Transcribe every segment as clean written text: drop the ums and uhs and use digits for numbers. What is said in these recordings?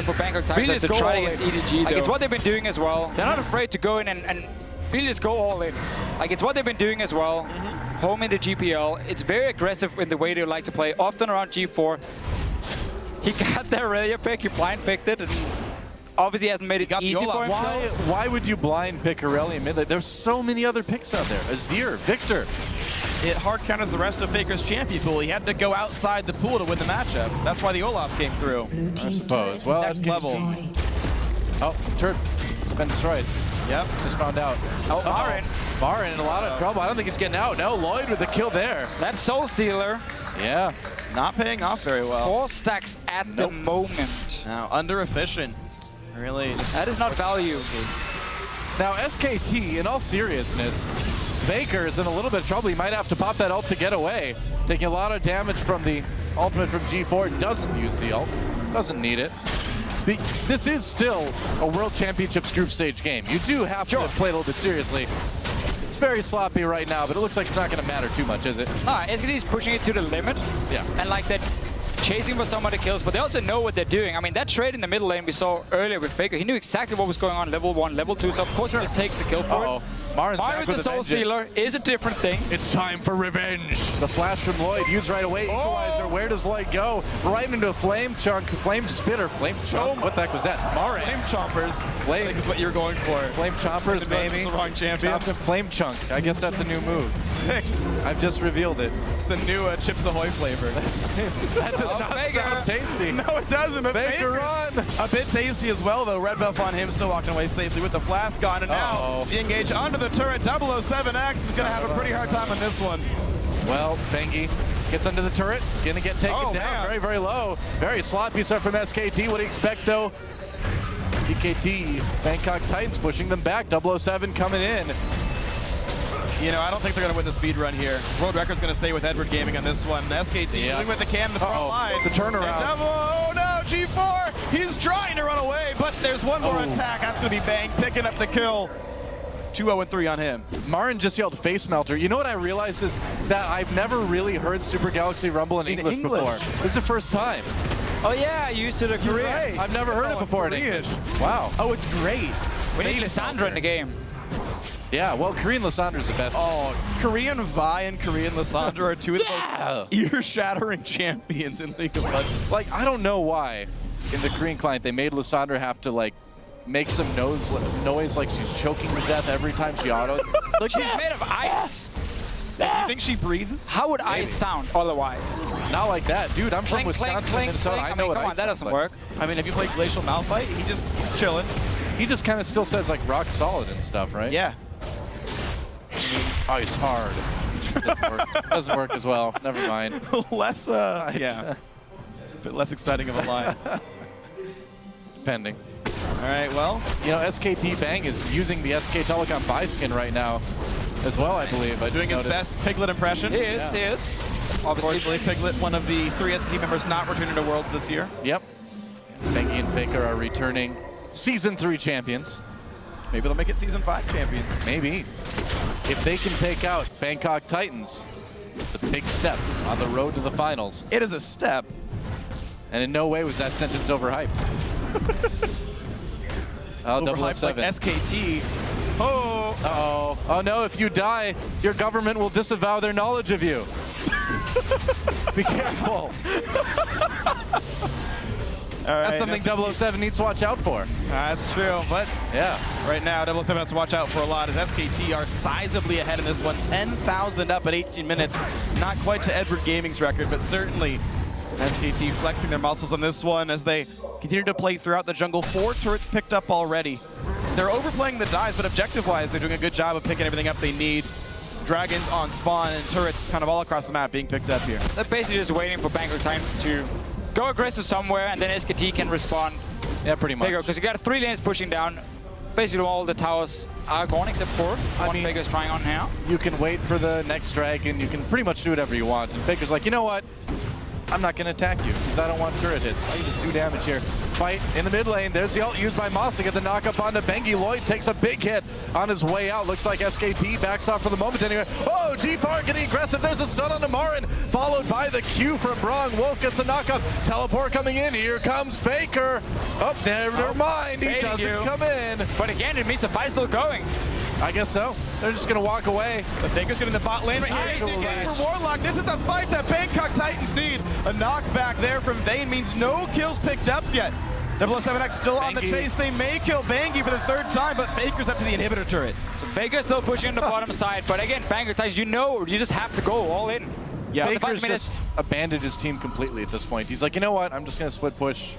for Bangkok Titans to try against EDG. Like, it's what they've been doing as well. They're not afraid to go in and really just go all in. Like, it's what they've been doing as well. Home in the GPL. It's very aggressive in the way they like to play, often around G4. He got their Aurelia pick, he blind picked it, and obviously hasn't made it easy for himself. Why would you blind pick Aurelia mid lane? There's so many other picks out there. Azir, Victor. It hard counters the rest of Faker's champion pool. He had to go outside the pool to win the matchup. That's why the Olaf came through. I suppose. Well, Next level. Oh, turret been destroyed. Yep. Just found out. Oh, Marin. Marin in a lot of trouble. I don't think he's getting out. No, Lloyd with the kill there. That's Soul Stealer. Yeah. Not paying off very well. 4 stacks at the moment. Now, under efficient. Really, just That is not value. Now, SKT, in all seriousness, Faker is in a little bit of trouble. He might have to pop that ult to get away. Taking a lot of damage from the ultimate from G4. Doesn't use the ult. Doesn't need it. This is still a World Championships group stage game. You do have to play a little bit seriously. It's very sloppy right now, but it looks like it's not going to matter too much, is it? No, SKT is pushing it to the limit. Yeah. And like that, chasing for some of the kills, but they also know what they're doing. I mean, that trade in the middle lane we saw earlier with Faker, he knew exactly what was going on level 1, level 2, so of course he just takes the kill for it. Marin with the Soul Stealer is a different thing. It's time for revenge. The flash from Lloyd, used right away. Equalizer, where does Lloyd go? Right into a Flame Chunk, Flame Spitter, Flame Chunk. What the heck was that? Marin. Flame Chompers. Flame. I think is what you're going for. Flame Chompers, maybe. The wrong champion. Flame Chunk. I guess that's a new move. Sick. I've just revealed it. It's the new Chips Ahoy flavor. That does not sound tasty. No, it doesn't. But Faker run. A bit tasty as well, though. Red buff on him, still walking away safely with the flask on. And now the engage onto the turret. 007X is going to have a pretty hard time on this one. Well, Bengi gets under the turret. Going to get taken down man. very, very low. Very sloppy stuff from SKT. What do you expect, though? BKT, Bangkok Titans pushing them back. 007 coming in. You know, I don't think they're going to win the speed run here. World Record's going to stay with Edward Gaming on this one. SKT dealing with the cannon in the front line. The turnaround. Oh no, G4! He's trying to run away, but there's one more attack. That's going to be Bang picking up the kill. 2-0-3 on him. Marin just yelled face melter. You know what I realized is that I've never really heard Super Galaxy Rumble in English before. This is the first time. Oh yeah, used to the Korean. Right. I've never heard it before in English. Wow. Oh, it's great. We need Lissandra in the game. Yeah, well, Korean Lissandra's the best. Oh, Korean Vi and Korean Lissandra are two of the most ear-shattering champions in League of Legends. Like, I don't know why in the Korean client they made Lissandra have to, like, make some noise like she's choking to death every time she auto. Look, she's made of ice. You think she breathes? How would ice sound otherwise? Not like that. Dude, I'm from Clink, Wisconsin, clink, Minnesota. clink. I know what come on, ice that sounds doesn't like. work. I mean, have you played Glacial Malphite? He's chilling. He just kind of still says, like, rock solid and stuff, right? Yeah. Ice hard. Doesn't work. Doesn't work as well. Never mind. Less, yeah. A bit less exciting of a line. Pending. All right, well. You know, SKT Bang is using the SK Telecom buy skin right now as well, I believe. Doing his best Piglet impression. He is. Unfortunately, Piglet, one of the 3 SKT members not returning to Worlds this year. Yep. Bengi and Faker are returning Season 3 champions. Maybe they'll make it Season 5 champions. Maybe. If they can take out Bangkok Titans, it's a big step on the road to the finals. It is a step. And in no way was that sentence overhyped. Overhyped like SKT. Oh. Uh-oh. Oh no, if you die, your government will disavow their knowledge of you. Be careful. All right, that's something 007 needs to watch out for. That's true, but yeah, right now 007 has to watch out for a lot as SKT are sizably ahead in this one. 10,000 up at 18 minutes. Not quite to Edward Gaming's record, but certainly SKT flexing their muscles on this one as they continue to play throughout the jungle. 4 turrets picked up already. They're overplaying the dives, but objective-wise, they're doing a good job of picking everything up they need. Dragons on spawn and turrets kind of all across the map being picked up here. They're basically just waiting for Bangkok Titans to go aggressive somewhere, and then SKT can respond. Yeah, pretty much. Because you got 3 lanes pushing down. Basically, all the towers are gone except for one Faker's trying on now. You can wait for the next dragon. You can pretty much do whatever you want. And Faker's like, you know what? I'm not going to attack you because I don't want turret hits. I can just do damage here. Fight in the mid lane. There's the ult used by Moss to get the knockup onto Bengi. Lloyd takes a big hit on his way out. Looks like SKT backs off for the moment anyway. Oh, G4 getting aggressive. There's a stun on Marin, followed by the Q from Brong. Wolf gets a knockup. Teleport coming in. Here comes Faker. Oh, never mind. He doesn't come in. But again, it means the fight's still going. I guess so. They're just going to walk away. The Faker's getting the bot lane right here. Easy game for Warlock. This is the fight that Bangkok Titans need. A knockback there from Vayne means no kills picked up yet. 007X still on the chase. They may kill Bangi for the third time, but Faker's up to the inhibitor turret. So Faker's still pushing on the bottom side, but again, Bangkok Titans, you know, you just have to go all in. Yeah, Faker's just abandoned his team completely at this point. He's like, you know what? I'm just going to split push.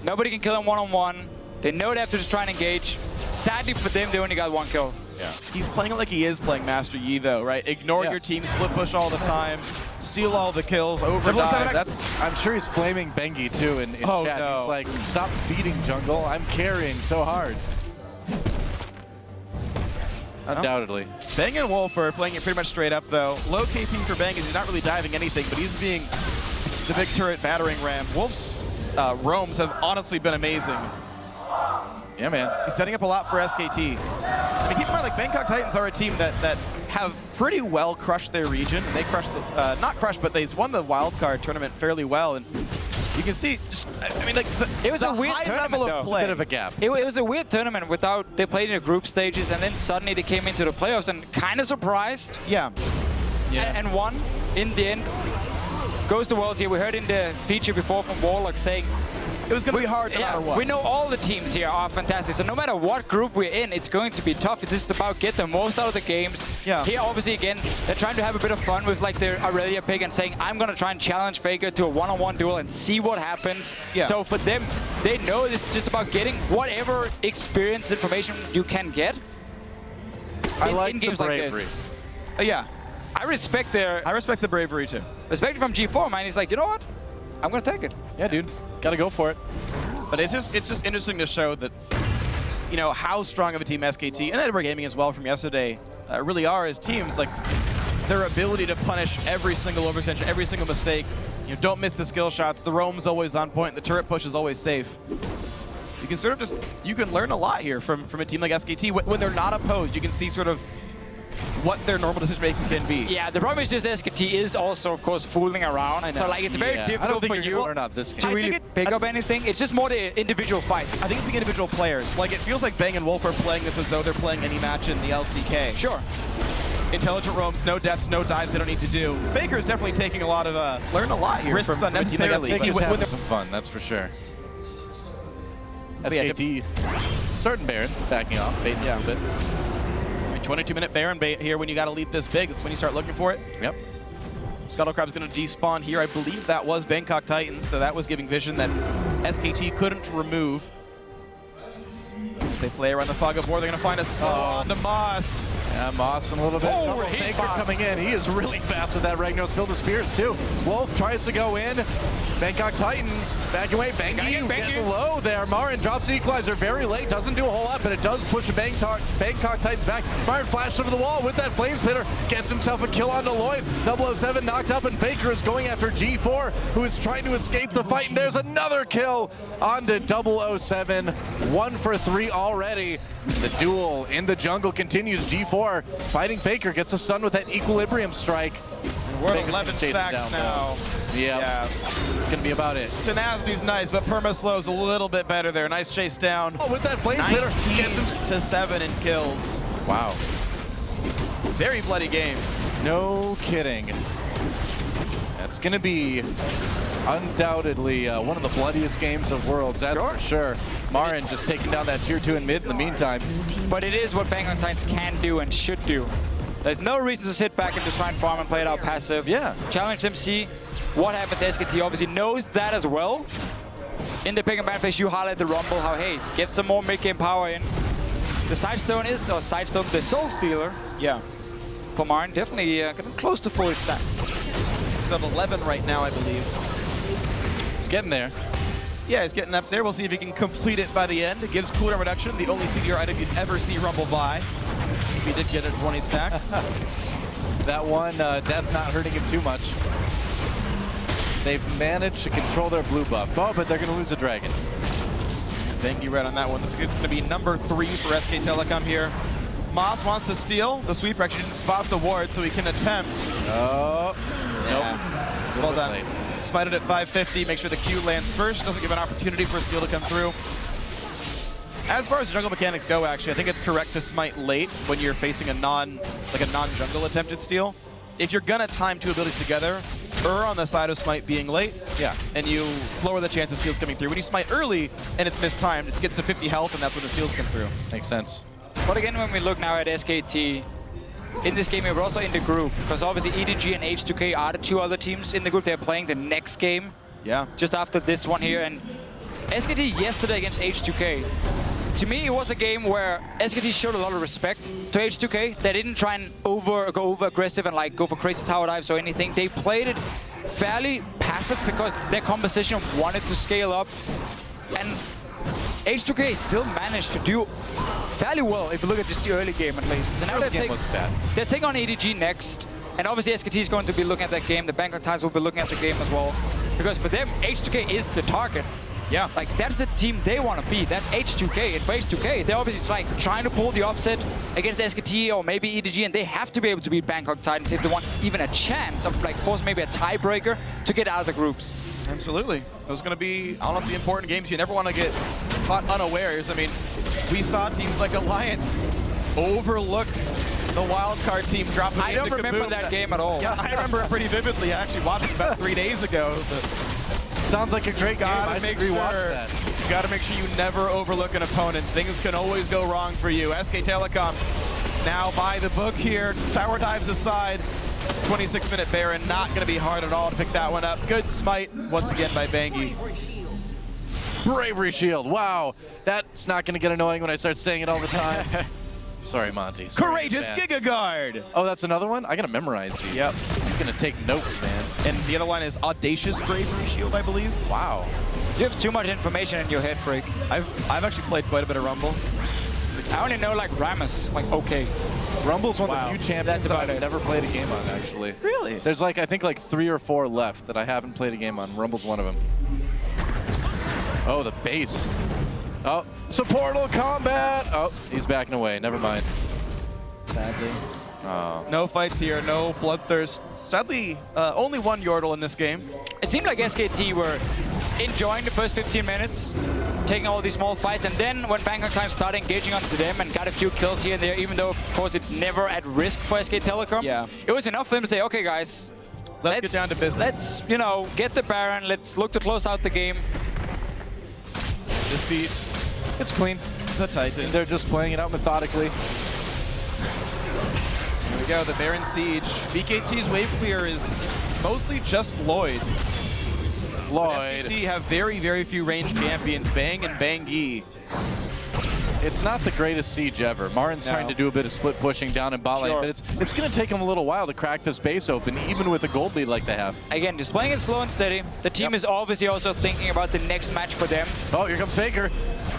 Nobody can kill him one-on-one. They know they have to just try and engage. Sadly for them, they only got one kill. Yeah. He's playing it like he is playing Master Yi, though, right? Ignore your team, split push all the time, steal all the kills, overdive. I'm sure he's flaming Bengi, too, in chat. No. He's like, stop feeding jungle. I'm carrying so hard. Undoubtedly. Bang and Wolf are playing it pretty much straight up, though. Low KP for Bang is he's not really diving anything, but he's being the big turret battering ram. Wolf's roams have honestly been amazing. Yeah, man. He's setting up a lot for SKT. I mean, keep in mind, like, Bangkok Titans are a team that have pretty well crushed their region. They crushed the, not crushed, but they won the wildcard tournament fairly well. And you can see, just, I mean, like, it was a weird tournament, though. A bit of a gap. It was a weird tournament without, they played in the group stages, and then suddenly they came into the playoffs and kind of surprised. Yeah. And won in the end. Goes to Worlds here. We heard in the feature before from Warlock saying, it was going to be hard no matter what. We know all the teams here are fantastic, so no matter what group we're in, it's going to be tough. It's just about get the most out of the games. Yeah. Here, obviously, again, they're trying to have a bit of fun with like their Aurelia pick and saying, I'm going to try and challenge Faker to a one-on-one duel and see what happens. Yeah. So for them, they know this is just about getting whatever experience information you can get in games like this. Yeah. I respect the bravery, too. Respect from G4, man. He's like, you know what? I'm going to take it. Yeah, dude. Got to go for it. But it's just interesting to show that, you know, how strong of a team SKT and Edinburgh Gaming as well from yesterday really are as teams. Like, their ability to punish every single overextension, every single mistake. You know, don't miss the skill shots. The roam's always on point. The turret push is always safe. You can sort of you can learn a lot here from a team like SKT. When they're not opposed, you can see sort of what their normal decision making can be. Yeah, the problem is just SKT is also, of course, fooling around. I know. So like, it's very difficult for you to really pick up anything. It's just more the individual fights. I think it's the individual players. Like, it feels like Bang and Wolf are playing this as though they're playing any match in the LCK. Sure. Intelligent roams, no deaths, no dives they don't need to do. Baker's definitely taking a lot of, learn a lot here. Risks unnecessarily. He's having some fun, that's for sure. SKT, starting Baron, backing off, baiting a little bit. 22-minute Baron bait here when you got to lead this big. That's when you start looking for it. Yep. Scuttlecrab's going to despawn here. I believe that was Bangkok Titans, so that was giving vision that SKT couldn't remove. As they play around the fog of war, they're going to find a stall on the Moss. Yeah, Moss in a little bit. Oh, Faker coming in. He is really fast with that Ragnaros filled with spears, too. Wolf tries to go in. Bangkok Titans backing away. Bengi getting low there. Marin drops the equalizer very late. Doesn't do a whole lot, but it does push the Bangkok Titans back. Marin flashed over the wall with that flame spitter. Gets himself a kill onto Lloyd. 007 knocked up, and Faker is going after G4, who is trying to escape the fight. And there's another kill onto 007. 1 for 3 already. The duel in the jungle continues. G4 fighting Faker, gets a stun with that equilibrium strike. We're at 11 stacks now. Yeah, it's going to be about it. Tenacity's nice, but Permaslow's a little bit better there. Nice chase down. Oh, with that flame spitter, gets him to 7 in kills. Wow. Very bloody game. No kidding. That's going to be undoubtedly one of the bloodiest games of Worlds, that's for sure. Marin just taking down that tier 2 in mid in the meantime. But it is what Bangkok Titans can do and should do. There's no reason to sit back and just try and farm and play it out passive. Yeah. Challenge them, see what happens. SKT obviously knows that as well. In the pick and ban phase, you highlight the Rumble, how, hey, get some more mid-game power in. The Sidestone is, or Sidestone, the Soul Stealer. Yeah. For Marin, definitely getting close to full stack. He's at 11 right now, I believe. He's getting there. Yeah, he's getting up there. We'll see if he can complete it by the end. It gives cooldown reduction, the only CDR item you'd ever see Rumble buy. If he did get it 20 stacks. That one, death not hurting him too much. They've managed to control their blue buff. Oh, but they're going to lose a dragon. Thank you, Red, on that one. This is going to be number 3 for SK Telecom here. Moss wants to steal. The sweeper actually didn't spot the ward, so he can attempt. Oh, Yeah. nope. Well done. Smited at 550. Make sure the Q lands first. Doesn't give an opportunity for a steal to come through. As far as jungle mechanics go, actually, I think it's correct to smite late when you're facing a non-jungle attempted steal. If you're gonna time 2 abilities together, err on the side of smite being late. Yeah. And you lower the chance of steals coming through. When you smite early and it's mistimed, it gets to 50 health, and that's when the steals come through. Makes sense. But again, when we look now at SKT, in this game, we're also in the group, because obviously EDG and H2K are the 2 other teams in the group. They're playing the next game, Yeah. just after this one here. And SKT yesterday against H2K, to me, it was a game where SKT showed a lot of respect to H2K. They didn't try and go over aggressive and like go for crazy tower dives or anything. They played it fairly passive because their composition wanted to scale up. And H2K still managed to do fairly well if you look at just the early game at least. So now The game was bad. they're taking on EDG next. And obviously SKT is going to be looking at that game. The Bangkok Titans will be looking at the game as well. Because for them, H2K is the target. Yeah. Like, that's the team they want to be. That's H2K. And for H2K, they're obviously like trying to pull the upset against SKT or maybe EDG, and they have to be able to beat Bangkok Titans if they want even a chance of like force maybe a tiebreaker to get out of the groups. Absolutely. Those are going to be honestly important games. You never want to get caught unawares. I mean, we saw teams like Alliance overlook the wildcard team dropping. I don't remember that game at all. Yeah, I remember it pretty vividly. I actually watched it about 3 days ago. Sounds like a great game. I should rewatch that. You got to make sure you never overlook an opponent. Things can always go wrong for you. SK Telecom now by the book here. Tower dives aside. 26-minute Baron, not going to be hard at all to pick that one up. Good smite once again by Bangi. Bravery Shield. Wow. That's not going to get annoying when I start saying it all the time. Sorry, Monty. Sorry, Courageous man. Giga Guard. Oh, that's another one? I got to memorize these. Yep. He's going to take notes, man. And the other one is Audacious Bravery Shield, I believe. Wow. You have too much information in your head, Freak. I've actually played quite a bit of Rumble. I only know like Ramus, like okay. Rumble's one Wow. of the few champions That's about I've it. never played a game on, actually. Really? There's like, I think like 3 or 4 left that I haven't played a game on. Rumble's one of them. Oh, the base. Oh, supportal combat. Oh, he's backing away. Never mind. Sadly. Oh. No fights here, no bloodthirst. Sadly, only one Yordle in this game. It seemed like SKT were enjoying the first 15 minutes, taking all these small fights, and then when Bangkok Titans started engaging onto them and got a few kills here and there, even though, of course, it's never at risk for SK Telecom, Yeah. it was enough for them to say, okay, guys, Let's get down to business. Let's, you know, get the Baron, let's look to close out the game. Defeat It's clean. the Titan. They're just playing it out methodically. Here we go, the Baron Siege. BKT's wave clear is mostly just Lloyd. Lloyd. SKT have very, very few ranged champions, Bang and Bangi. It's not the greatest siege ever. Marin's No. trying to do a bit of split pushing down in bot lane, Sure. but it's going to take him a little while to crack this base open, even with a gold lead like they have. Again, just playing it slow and steady. The team is obviously also thinking about the next match for them. Oh, here comes Faker.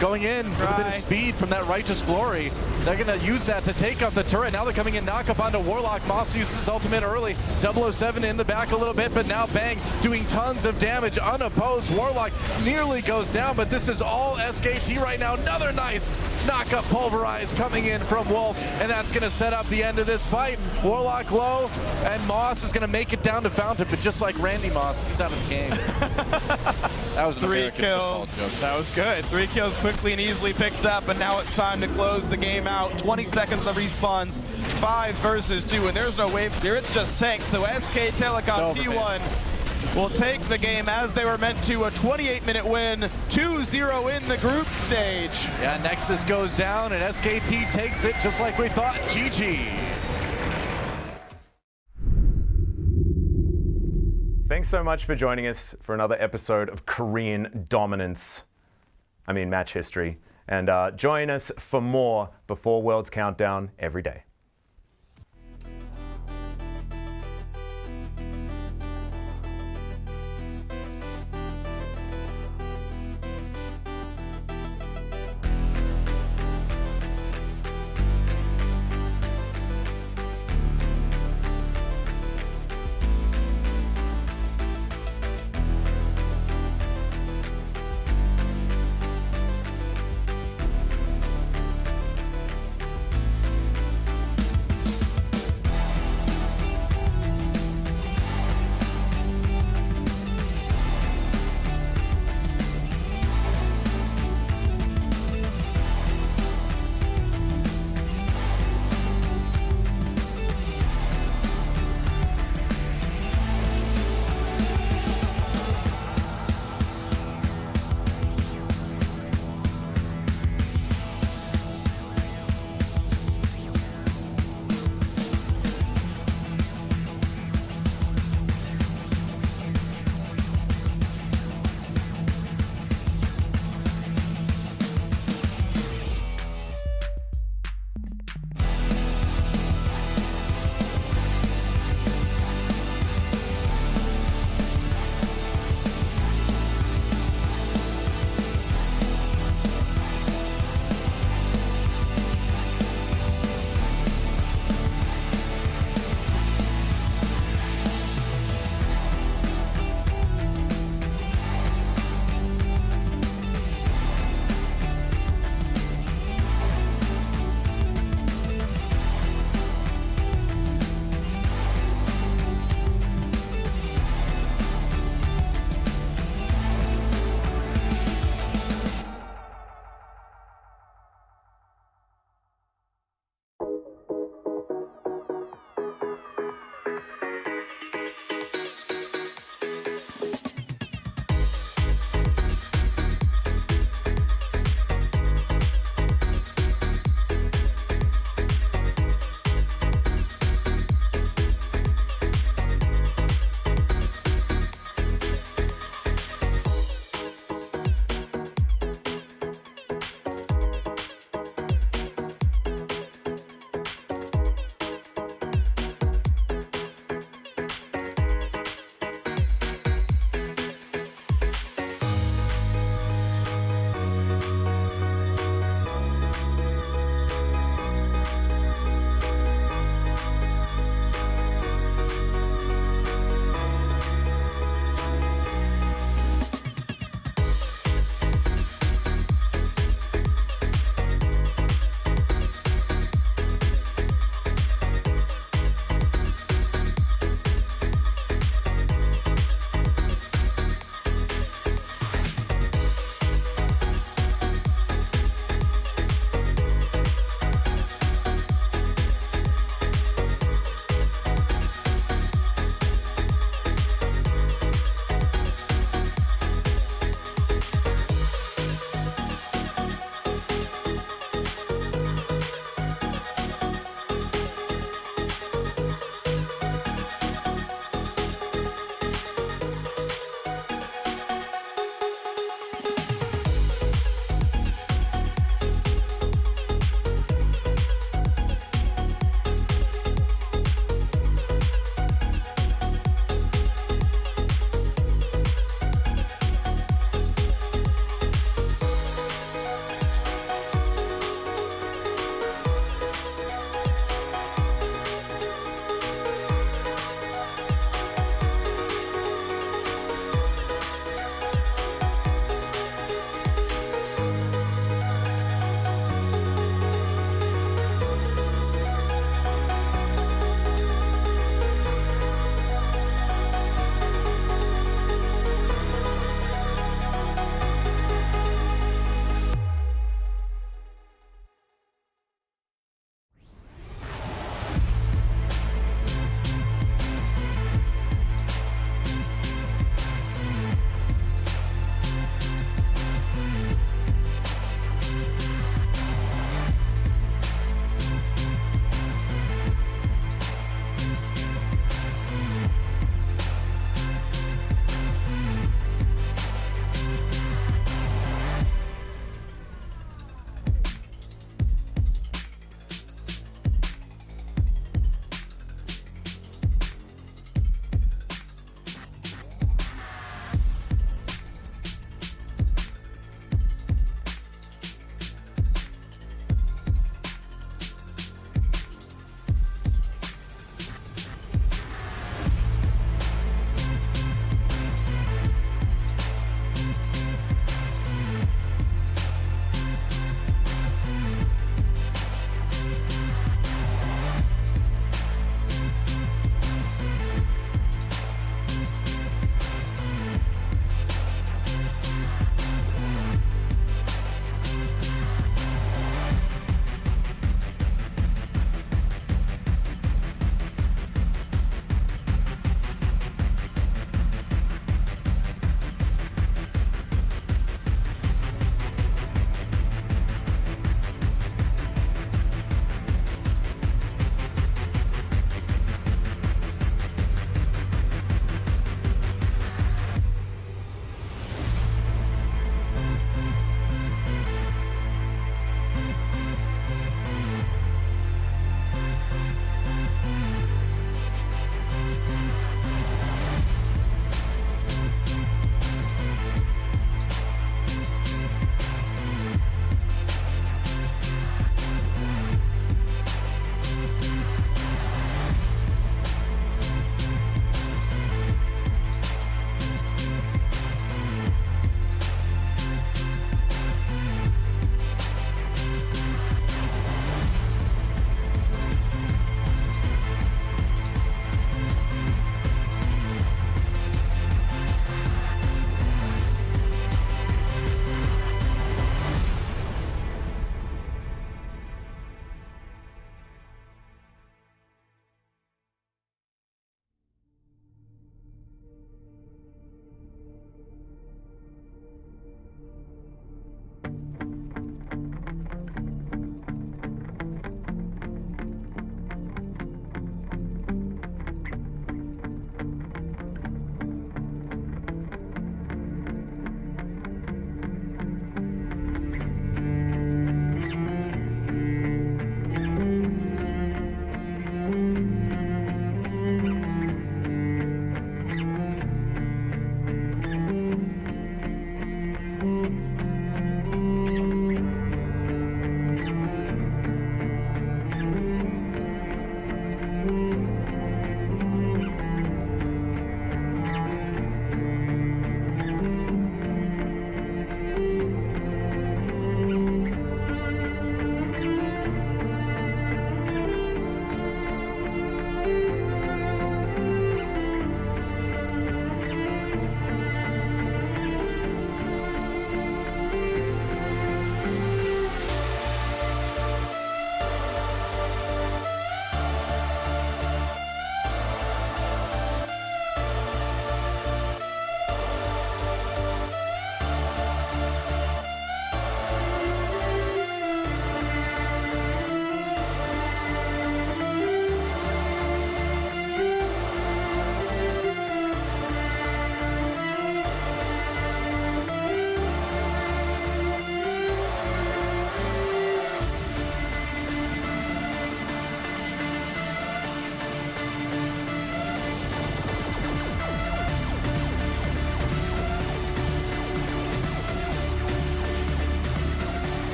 Going in with a bit of Try. speed from that Righteous Glory. They're going to use that to take out the turret. Now they're coming in, knock up onto Warlock. Moss uses his ultimate early. 007 in the back a little bit, but now Bang doing tons of damage unopposed. Warlock nearly goes down, but this is all SKT right now. Another nice knock-up pulverize coming in from Wolf, and that's going to set up the end of this fight. Warlock low, and Moss is going to make it down to Fountain, but just like Randy Moss, he's out of the game. That was an 3 American football kills. joke. That was good. 3 kills quickly and easily picked up, and now it's time to close the game out. 20 seconds of respawns, 5 versus 2, and there's no wave clear. It's just tanks. So SK Telecom It's over, T1 will take the game as they were meant to. A 28-minute win, 2-0 in the group stage. Yeah, Nexus goes down, and SKT takes it just like we thought. GG. Thanks so much for joining us for another episode of Korean Dominance. I mean, match history. And join us for more before Worlds Countdown every day.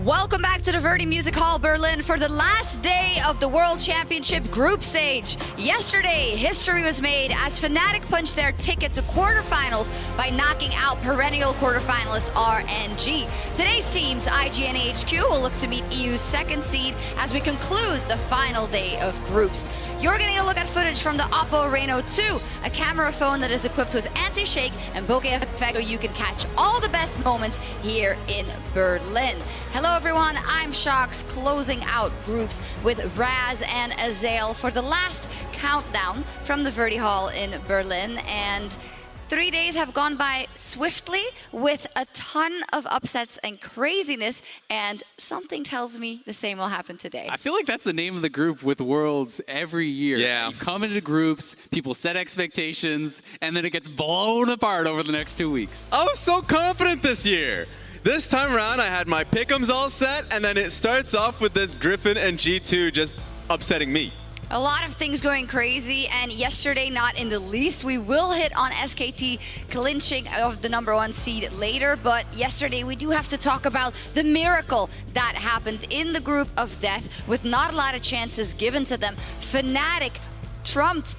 Welcome back to the Verdi Music Hall Berlin for the last day of the World Championship group stage. Yesterday, history was made as Fnatic punched their ticket to quarterfinals by knocking out perennial quarterfinalist RNG. Today's teams, IG and AHQ, will look to meet EU's second seed as we conclude the final day of groups. You're getting a look at footage from the Oppo Reno 2, a camera phone that is equipped with anti-shake and bokeh effect so you can catch all the best moments here in Berlin. Hello everyone, I'm Shox, closing out groups with Raz and Azael for the last countdown from the Verdi Hall in Berlin. And 3 days have gone by swiftly with a ton of upsets and craziness, and something tells me the same will happen today. I feel like that's the name of the group with Worlds every year. Yeah. You come into groups, people set expectations, and then it gets blown apart over the next 2 weeks. I was so confident this year. This time around, I had my pick'ems all set, and then it starts off with this Griffin and G2 just upsetting me. A lot of things going crazy, and yesterday not in the least. We will hit on SKT clinching of the #1 seed later, but yesterday we do have to talk about the miracle that happened in the group of death with not a lot of chances given to them. Fnatic trumped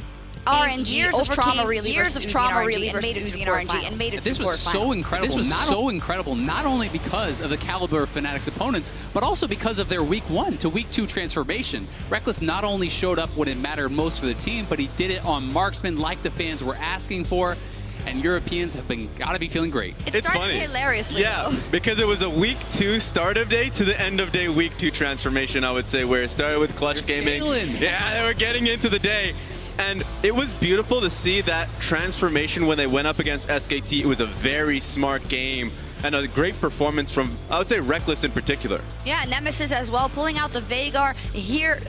RNG, years of trauma really versus Uzi and RNG, and made it to This was so incredible. This was so incredible, not only because of the caliber of Fnatic's opponents, but also because of their week 1 to week 2 transformation. Rekkles not only showed up when it mattered most for the team, but he did it on marksman like the fans were asking for. And Europeans have gotta be feeling great. It's funny. Hilariously, yeah, though. because it was a week 2 start of day to the end of day week 2 transformation, I would say, where it started with Clutch Gaming. Yeah, they were getting into the day. And it was beautiful to see that transformation when they went up against SKT. It was a very smart game and a great performance from, I would say, Rekkles in particular. Yeah, Nemesis as well, pulling out the Veigar here.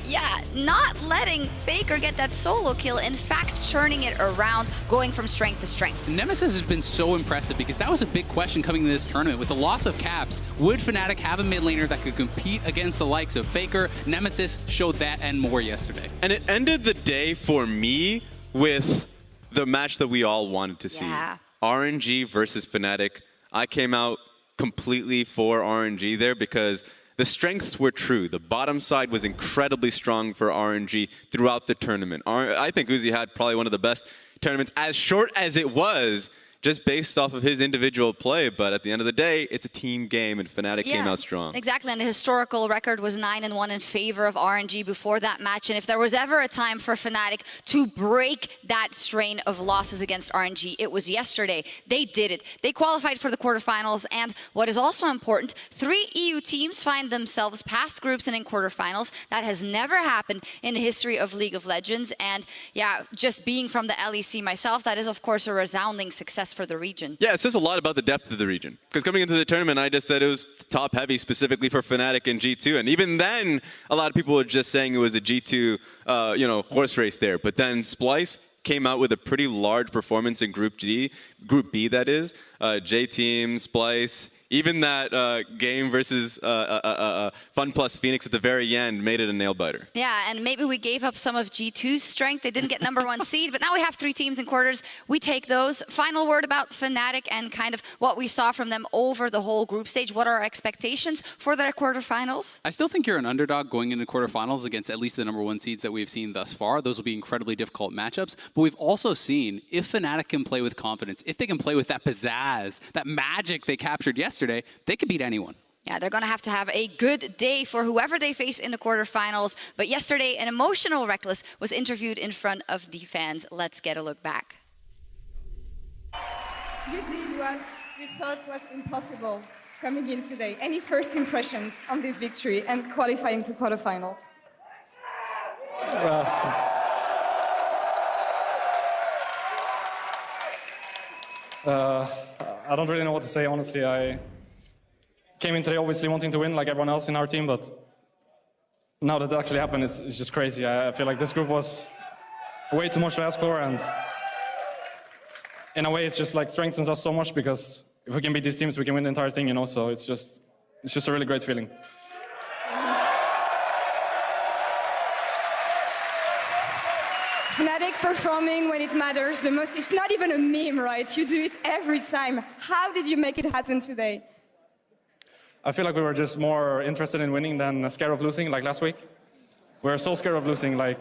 Yeah, not letting Faker get that solo kill. In fact, turning it around, going from strength to strength. Nemesis has been so impressive because that was a big question coming into this tournament. With the loss of Caps, would Fnatic have a mid laner that could compete against the likes of Faker? Nemesis showed that and more yesterday. And it ended the day for me with the match that we all wanted to see. Yeah. RNG versus Fnatic. I came out completely for RNG there because the strengths were true. The bottom side was incredibly strong for RNG throughout the tournament. I think Uzi had probably one of the best tournaments, as short as it was, just based off of his individual play. But at the end of the day, it's a team game, and Fnatic came out strong. Exactly, and the historical record was 9-1 in favor of RNG before that match. And if there was ever a time for Fnatic to break that strain of losses against RNG, it was yesterday. They did it. They qualified for the quarterfinals, and what is also important, 3 EU teams find themselves past groups and in quarterfinals. That has never happened in the history of League of Legends. And yeah, just being from the LEC myself, that is of course a resounding success for the region. Yeah, it says a lot about the depth of the region. Because coming into the tournament, I just said it was top heavy specifically for Fnatic and G2. And even then, a lot of people were just saying it was a G2 horse race there. But then Splyce came out with a pretty large performance in Group B, that is. J-Team, Splyce, Even that game versus Fun Plus Phoenix at the very end made it a nail-biter. Yeah, and maybe we gave up some of G2's strength. They didn't get #1 seed, but now we have 3 teams in quarters. We take those. Final word about Fnatic and kind of what we saw from them over the whole group stage. What are our expectations for their quarterfinals? I still think you're an underdog going into quarterfinals against at least the #1 seeds that we've seen thus far. Those will be incredibly difficult matchups. But we've also seen if Fnatic can play with confidence, if they can play with that pizzazz, that magic they captured yesterday, they could beat anyone. Yeah, they're going to have a good day for whoever they face in the quarterfinals. But yesterday, an emotional Rekkles was interviewed in front of the fans. Let's get a look back. You did what we thought was impossible coming in today. Any first impressions on this victory and qualifying to quarterfinals? I don't really know what to say, honestly. I came in today obviously wanting to win like everyone else in our team, but now that it actually happened, it's just crazy. I feel like this group was way too much to ask for, and in a way it's just like strengthens us so much, because if we can beat these teams, we can win the entire thing, you know, so it's just a really great feeling. Fnatic performing when it matters the most. It's not even a meme, right? You do it every time. How did you make it happen today? I feel like we were just more interested in winning than scared of losing, like last week. We were so scared of losing. Like,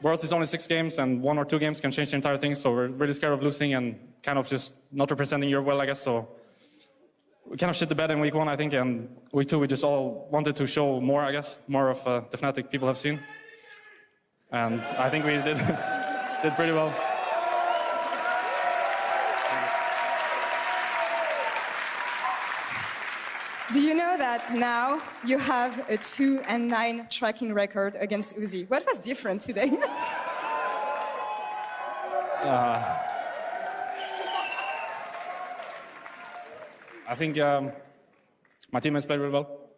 Worlds is only 6 games, and 1 or 2 games can change the entire thing, so we're really scared of losing and kind of just not representing Europe well, I guess. So we kind of shit the bed in week 1, I think, and week 2 we just all wanted to show more, I guess, more of the Fnatic people have seen. And I think we did, did pretty well. Do you know that now you have a 2-9 tracking record against Uzi? What was different today? I think my teammates played really well.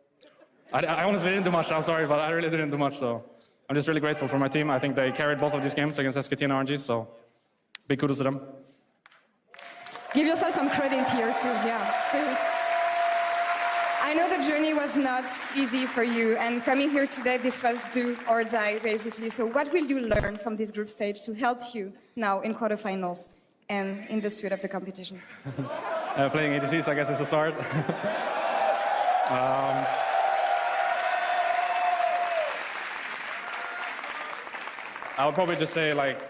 I honestly didn't do much, I'm sorry, but I really didn't do much, so I'm just really grateful for my team. I think they carried both of these games against SKT and RNG, so big kudos to them. Give yourself some credit here too, yeah. Please. I know the journey was not easy for you, and coming here today, this was do or die, basically. So what will you learn from this group stage to help you now in quarterfinals and in the suite of the competition? Playing ADCs, I guess, is a start. I would probably just say, like,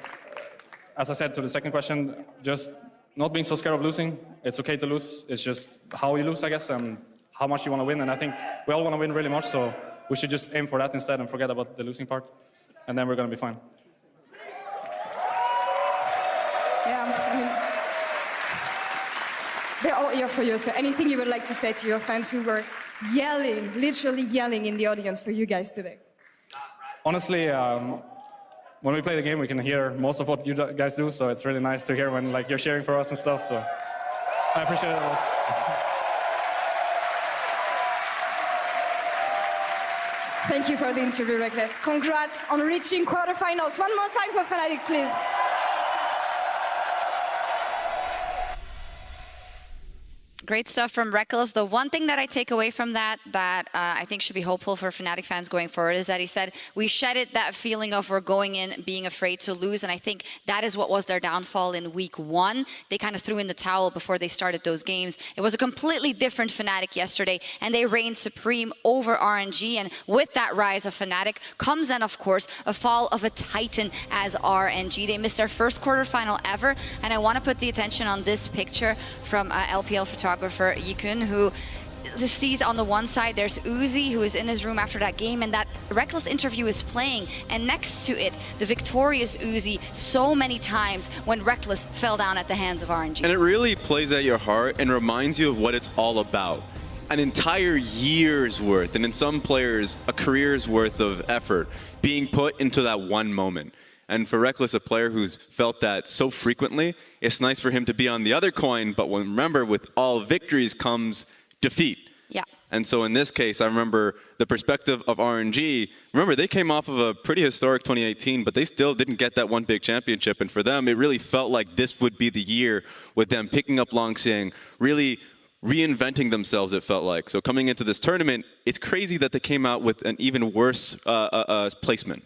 as I said to the second question, just not being so scared of losing. It's okay to lose. It's just how you lose, I guess, and how much you want to win. And I think we all want to win really much, so we should just aim for that instead and forget about the losing part. And then we're going to be fine. Yeah, I mean, they're all here for you. So anything you would like to say to your fans who were yelling, literally yelling in the audience for you guys today? Honestly, when we play the game, we can hear most of what you guys do, so it's really nice to hear when like you're cheering for us and stuff. So I appreciate it a lot. Thank you for the interview, Rekkles. Congrats on reaching quarterfinals. One more time for Fnatic, please. Great stuff from Rekkles. The one thing that I take away from that I think should be hopeful for Fnatic fans going forward is that he said, we shedded that feeling of we're going in being afraid to lose. And I think that is what was their downfall in week 1. They kind of threw in the towel before they started those games. It was a completely different Fnatic yesterday, and they reigned supreme over RNG. And with that rise of Fnatic comes then, of course, a fall of a titan as RNG. They missed their first quarterfinal ever. And I want to put the attention on this picture from LPL photographer Yikun, who sees on the one side there's Uzi, who is in his room after that game, and that Rekkles interview is playing, and next to it the victorious Uzi so many times when Rekkles fell down at the hands of RNG. And it really plays at your heart and reminds you of what it's all about. An entire year's worth, and in some players a career's worth of effort being put into that one moment. And for Rekkles, a player who's felt that so frequently, it's nice for him to be on the other coin, but remember, with all victories comes defeat. Yeah. And so in this case, I remember the perspective of RNG. Remember, they came off of a pretty historic 2018, but they still didn't get that one big championship. And for them, it really felt like this would be the year with them picking up Longsing, really reinventing themselves, it felt like. So coming into this tournament, it's crazy that they came out with an even worse placement.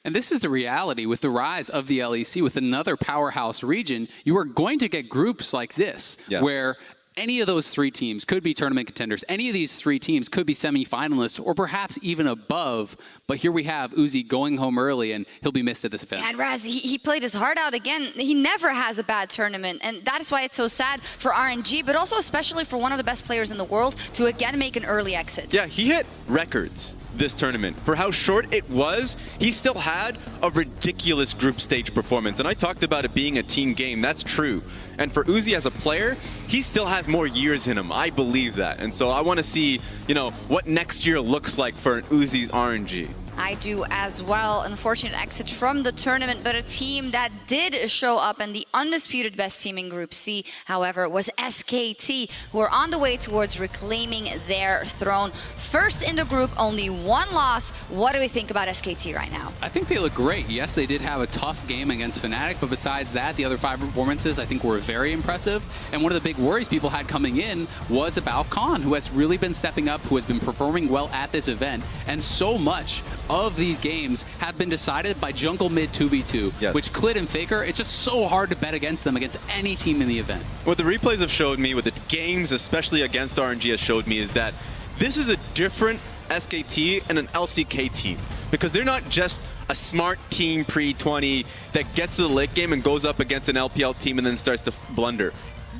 And this is the reality with the rise of the LEC, with another powerhouse region. You are going to get groups like this, where any of those 3 teams could be tournament contenders. Any of these 3 teams could be semifinalists or perhaps even above. But here we have Uzi going home early, and he'll be missed at this event. And Raz, he played his heart out again. He never has a bad tournament, and that's why it's so sad for RNG, but also especially for one of the best players in the world to again make an early exit. Yeah, he hit records this tournament. For how short it was, he still had a ridiculous group stage performance. And I talked about it being a team game. That's true. And for Uzi as a player, he still has more years in him. I believe that. And so I want to see, you know, what next year looks like for an Uzi's RNG. I do as well. Unfortunate exit from the tournament, but a team that did show up, and the undisputed best team in Group C, however, was SKT, who are on the way towards reclaiming their throne. First in the group, only 1 loss. What do we think about SKT right now? I think they look great. Yes, they did have a tough game against Fnatic, but besides that, the other 5 performances I think were very impressive. And one of the big worries people had coming in was about Khan, who has really been stepping up, who has been performing well at this event. And so much of these games have been decided by jungle mid 2v2, which Clid and Faker, it's just so hard to bet against them against any team in the event. What the replays have showed me, what the games, especially against RNG, has showed me is that this is a different SKT and an LCK team. Because they're not just a smart team pre-20 that gets to the late game and goes up against an LPL team and then starts to blunder.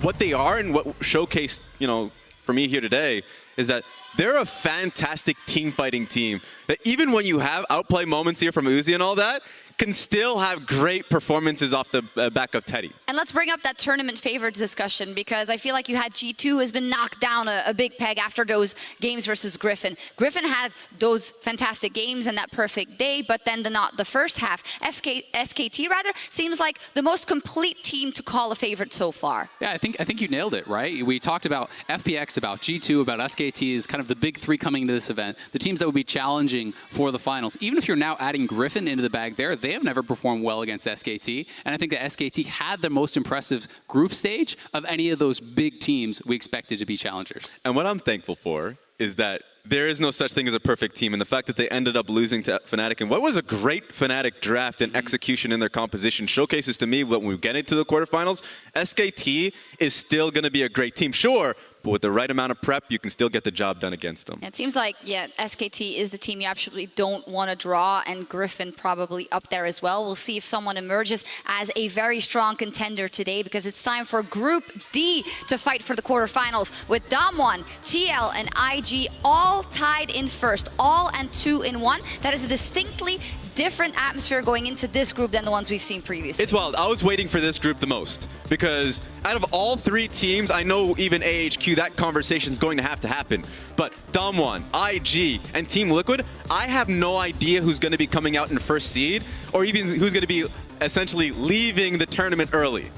What they are, and what showcased, you know, for me here today, is that they're a fantastic team fighting team that even when you have outplay moments here from Uzi and all that, can still have great performances off the back of Teddy. And let's bring up that tournament favorites discussion, because I feel like you had G2 who has been knocked down a big peg after those games versus Griffin. Griffin had those fantastic games and that perfect day, but then the first half. SKT rather seems like the most complete team to call a favorite so far. Yeah, I think you nailed it, right? We talked about FPX, about G2, about SKT as kind of the big 3 coming into this event, the teams that would be challenging for the finals. Even if you're now adding Griffin into the bag there, they have never performed well against SKT, and I think that SKT had the most impressive group stage of any of those big teams we expected to be challengers. And what I'm thankful for is that there is no such thing as a perfect team, and the fact that they ended up losing to Fnatic, and what was a great Fnatic draft and execution in their composition, showcases to me when we get into the quarterfinals, SKT is still going to be a great team. Sure, but with the right amount of prep, you can still get the job done against them. It seems like, yeah, SKT is the team you absolutely don't want to draw, and Griffin probably up there as well. We'll see if someone emerges as a very strong contender today, because it's time for Group D to fight for the quarterfinals, with Damwon, TL, and IG all tied in first, all and 2 in 1. That is a distinctly different atmosphere going into this group than the ones we've seen previously. It's wild. I was waiting for this group the most, because out of all 3 teams, I know even AHQ, that conversation is going to have to happen. But Damwon, IG, and Team Liquid, I have no idea who's going to be coming out in first seed, or even who's going to be essentially leaving the tournament early.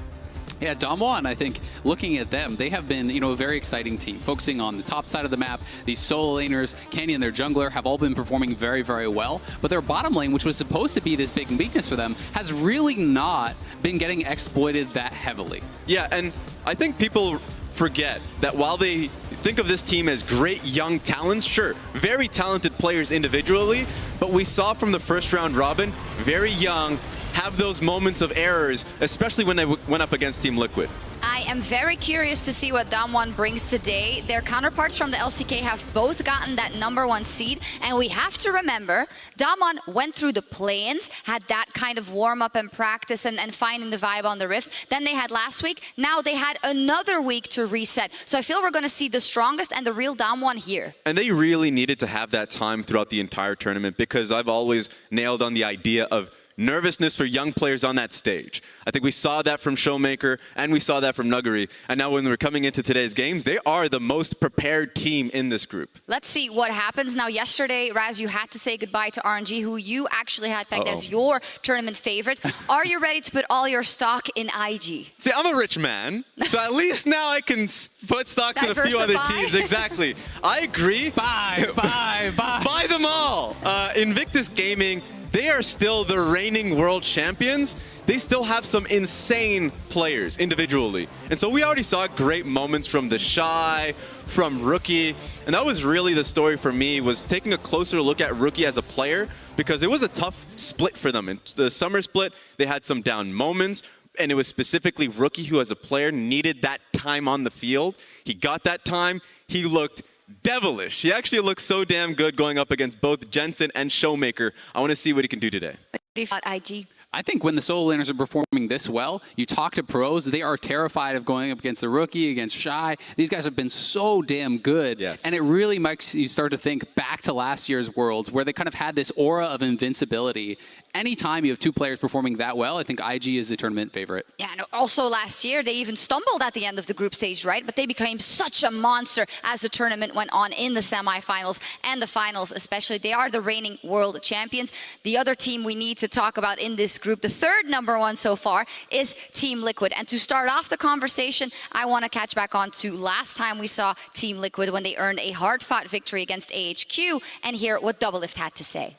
Yeah, Damwon, I think, looking at them, they have been, a very exciting team, focusing on the top side of the map. These solo laners, Canyon, their jungler, have all been performing very, very well. But their bottom lane, which was supposed to be this big weakness for them, has really not been getting exploited that heavily. Yeah, and I think people forget that while they think of this team as great young talents, sure, very talented players individually, but we saw from the first round robin, very young, have those moments of errors, especially when they went up against Team Liquid. I am very curious to see what Damwon brings today. Their counterparts from the LCK have both gotten that #1 seed, and we have to remember, Damwon went through the play-ins, had that kind of warm-up and practice and finding the vibe on the Rift. Then they had last week. Now they had another week to reset. So I feel we're going to see the strongest and the real Damwon here. And they really needed to have that time throughout the entire tournament, because I've always nailed on the idea of nervousness for young players on that stage. I think we saw that from Showmaker, and we saw that from Nuguri. And now when we're coming into today's games, they are the most prepared team in this group. Let's see what happens. Now, yesterday, Raz, you had to say goodbye to RNG, who you actually had pegged as your tournament favorite. Are you ready to put all your stock in IG? See, I'm a rich man, so at least now I can put stocks in a few other teams. Exactly. I agree. Buy. Buy them all. Invictus Gaming they are still the reigning world champions. They still have some insane players individually. And so we already saw great moments from the Shy, from Rookie. And that was really the story for me, was taking a closer look at Rookie as a player, because it was a tough split for them. In the summer split, they had some down moments, and it was specifically Rookie who as a player needed that time on the field. He got that time. He looked devilish. He actually looked so damn good going up against both Jensen and Showmaker. I want to see what he can do today. What do you thought, IG? I think when the solo laners are performing this well, you talk to pros, they are terrified of going up against the Rookie, against Shy. These guys have been so damn good. Yes. And it really makes you start to think back to last year's Worlds, where they kind of had this aura of invincibility. Anytime you have two players performing that well, I think IG is the tournament favorite. Yeah, and also last year, they even stumbled at the end of the group stage, right? But they became such a monster as the tournament went on in the semifinals and the finals especially. They are the reigning world champions. The other team we need to talk about in this group, the third #1 so far, is Team Liquid. And to start off the conversation, I want to catch back on to last time we saw Team Liquid when they earned a hard-fought victory against AHQ, and hear what Doublelift had to say.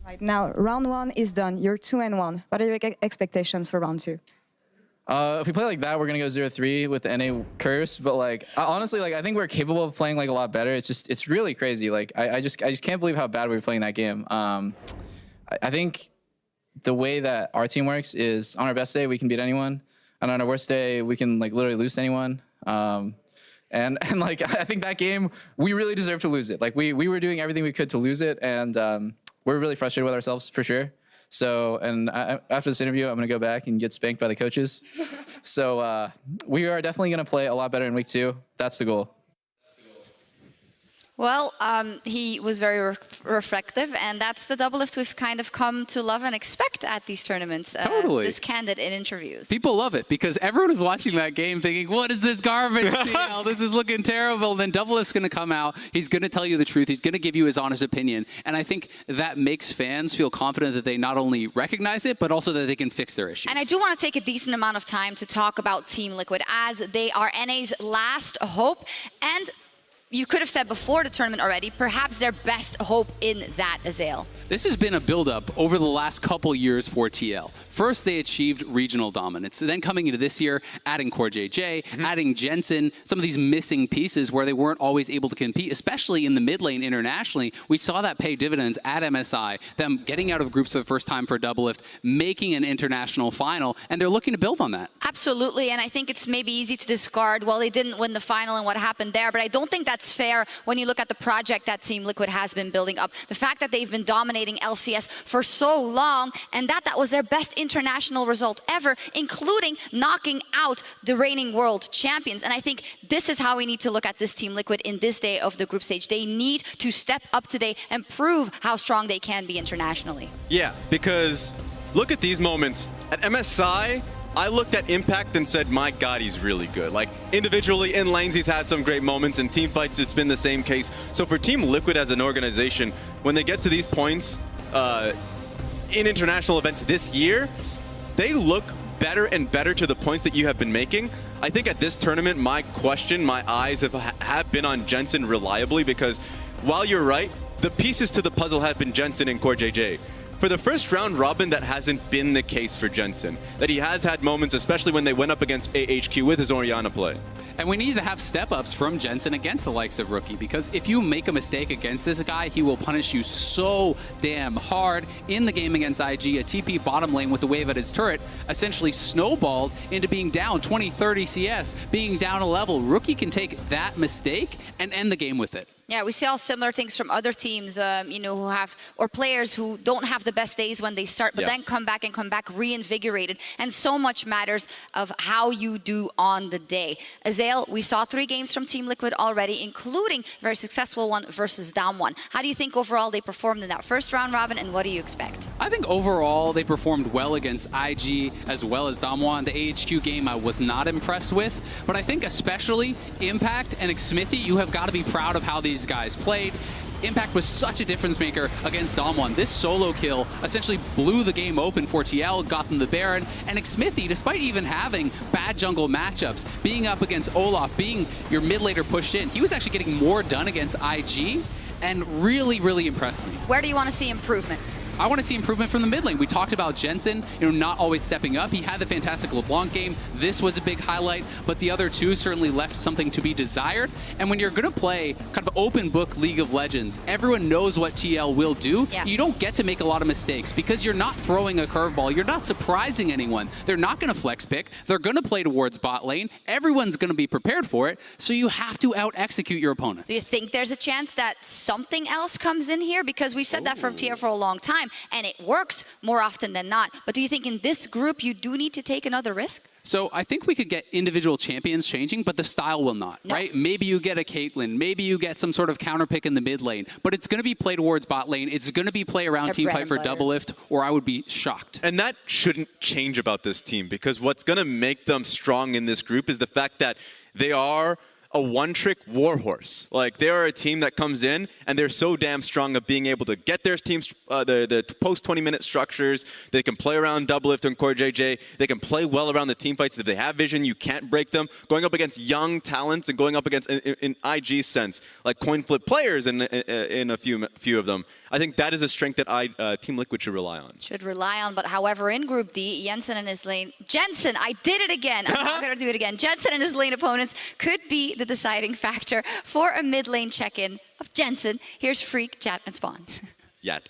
Right now, round 1 is done. You're 2-1. What are your expectations for round 2? If we play like that, we're gonna go 0-3 with the NA curse. But like, honestly, like I think we're capable of playing like a lot better. It's really crazy. Like I just can't believe how bad we were playing that game. I think the way that our team works is on our best day we can beat anyone, and on our worst day we can like literally lose to anyone. And like I think that game we really deserve to lose it. Like we were doing everything we could to lose it, and we're really frustrated with ourselves for sure. So, and after this interview, I'm going to go back and get spanked by the coaches. So we are definitely going to play a lot better in week 2. That's the goal. Well, he was very reflective, and that's the Doublelift we've kind of come to love and expect at these tournaments. Totally. This candid in interviews. People love it because everyone is watching that game thinking, what is this garbage, TL? This is looking terrible. Then Doublelift's going to come out. He's going to tell you the truth. He's going to give you his honest opinion. And I think that makes fans feel confident that they not only recognize it, but also that they can fix their issues. And I do want to take a decent amount of time to talk about Team Liquid, as they are NA's last hope, and you could have said before the tournament already, perhaps their best hope in that, Azael. This has been a build-up over the last couple years for TL. First, they achieved regional dominance. Then coming into this year, adding CoreJJ, adding Jensen, some of these missing pieces where they weren't always able to compete, especially in the mid lane internationally. We saw that pay dividends at MSI, them getting out of groups for the first time for Doublelift, making an international final, and they're looking to build on that. Absolutely, and I think it's maybe easy to discard, well, they didn't win the final and what happened there, but I don't think that's fair when you look at the project that Team Liquid has been building up. The fact that they've been dominating LCS for so long, and that was their best international result ever, including knocking out the reigning world champions. And I think this is how we need to look at this Team Liquid in this day of the group stage. They need to step up today and prove how strong they can be internationally. Yeah, because look at these moments. At MSI, I looked at Impact and said, my God, he's really good. Like, individually, in lanes, he's had some great moments. In team fights, it's been the same case. So for Team Liquid as an organization, when they get to these points in international events this year, they look better and better to the points that you have been making. I think at this tournament, my eyes have been on Jensen reliably, because while you're right, the pieces to the puzzle have been Jensen and CoreJJ. For the first round robin, that hasn't been the case for Jensen. That he has had moments, especially when they went up against AHQ with his Orianna play. And we need to have step-ups from Jensen against the likes of Rookie, because if you make a mistake against this guy, he will punish you so damn hard. In the game against IG, a TP bottom lane with the wave at his turret essentially snowballed into being down 20, 30 CS, being down a level. Rookie can take that mistake and end the game with it. Yeah, we see all similar things from other teams, you know, who have, or players who don't have the best days when they start, but then come back reinvigorated. And so much matters of how you do on the day. Azael, we saw 3 games from Team Liquid already, including a very successful one versus Damwon. How do you think overall they performed in that first round robin, and what do you expect? I think overall they performed well against IG as well as Damwon. The AHQ game I was not impressed with, but I think especially Impact and Xmithie, you have got to be proud of how these guys played. Impact was such a difference maker against Damwon. This solo kill essentially blew the game open for TL, got them the Baron, and Xmithie, despite even having bad jungle matchups, being up against Olaf, being your mid laner pushed in, he was actually getting more done against IG. and really, really impressed me. Where do you want to see improvement? I want to see improvement from the mid lane. We talked about Jensen, not always stepping up. He had the fantastic LeBlanc game. This was a big highlight, but the other two certainly left something to be desired. And when you're going to play kind of open book League of Legends, everyone knows what TL will do. Yeah. You don't get to make a lot of mistakes because you're not throwing a curveball. You're not surprising anyone. They're not going to flex pick. They're going to play towards bot lane. Everyone's going to be prepared for it. So you have to out-execute your opponents. Do you think there's a chance that something else comes in here? Because we've said that from TL for a long time, and it works more often than not. But do you think in this group you do need to take another risk? So I think we could get individual champions changing, but the style will not, right? Maybe you get a Caitlyn, maybe you get some sort of counter pick in the mid lane, but it's going to be play towards bot lane. It's going to be play around team fight for double lift, or I would be shocked. And that shouldn't change about this team, because what's going to make them strong in this group is the fact that they are a one-trick warhorse. Like, they are a team that comes in and they're so damn strong of being able to get their teams the post 20-minute structures. They can play around double lift and core JJ. They can play well around the team fights. If they have vision, you can't break them. Going up against young talents and going up against, in IG's sense, like coin flip players in a few of them. I think that is a strength that Team Liquid should rely on. Should rely on, but however, in Group D, Jensen and his lane... Jensen, I did it again. I'm not going to do it again. Jensen and his lane opponents could be the deciding factor for a mid lane check-in of Jensen. Here's Freak, Jat, and Spawn. Yet.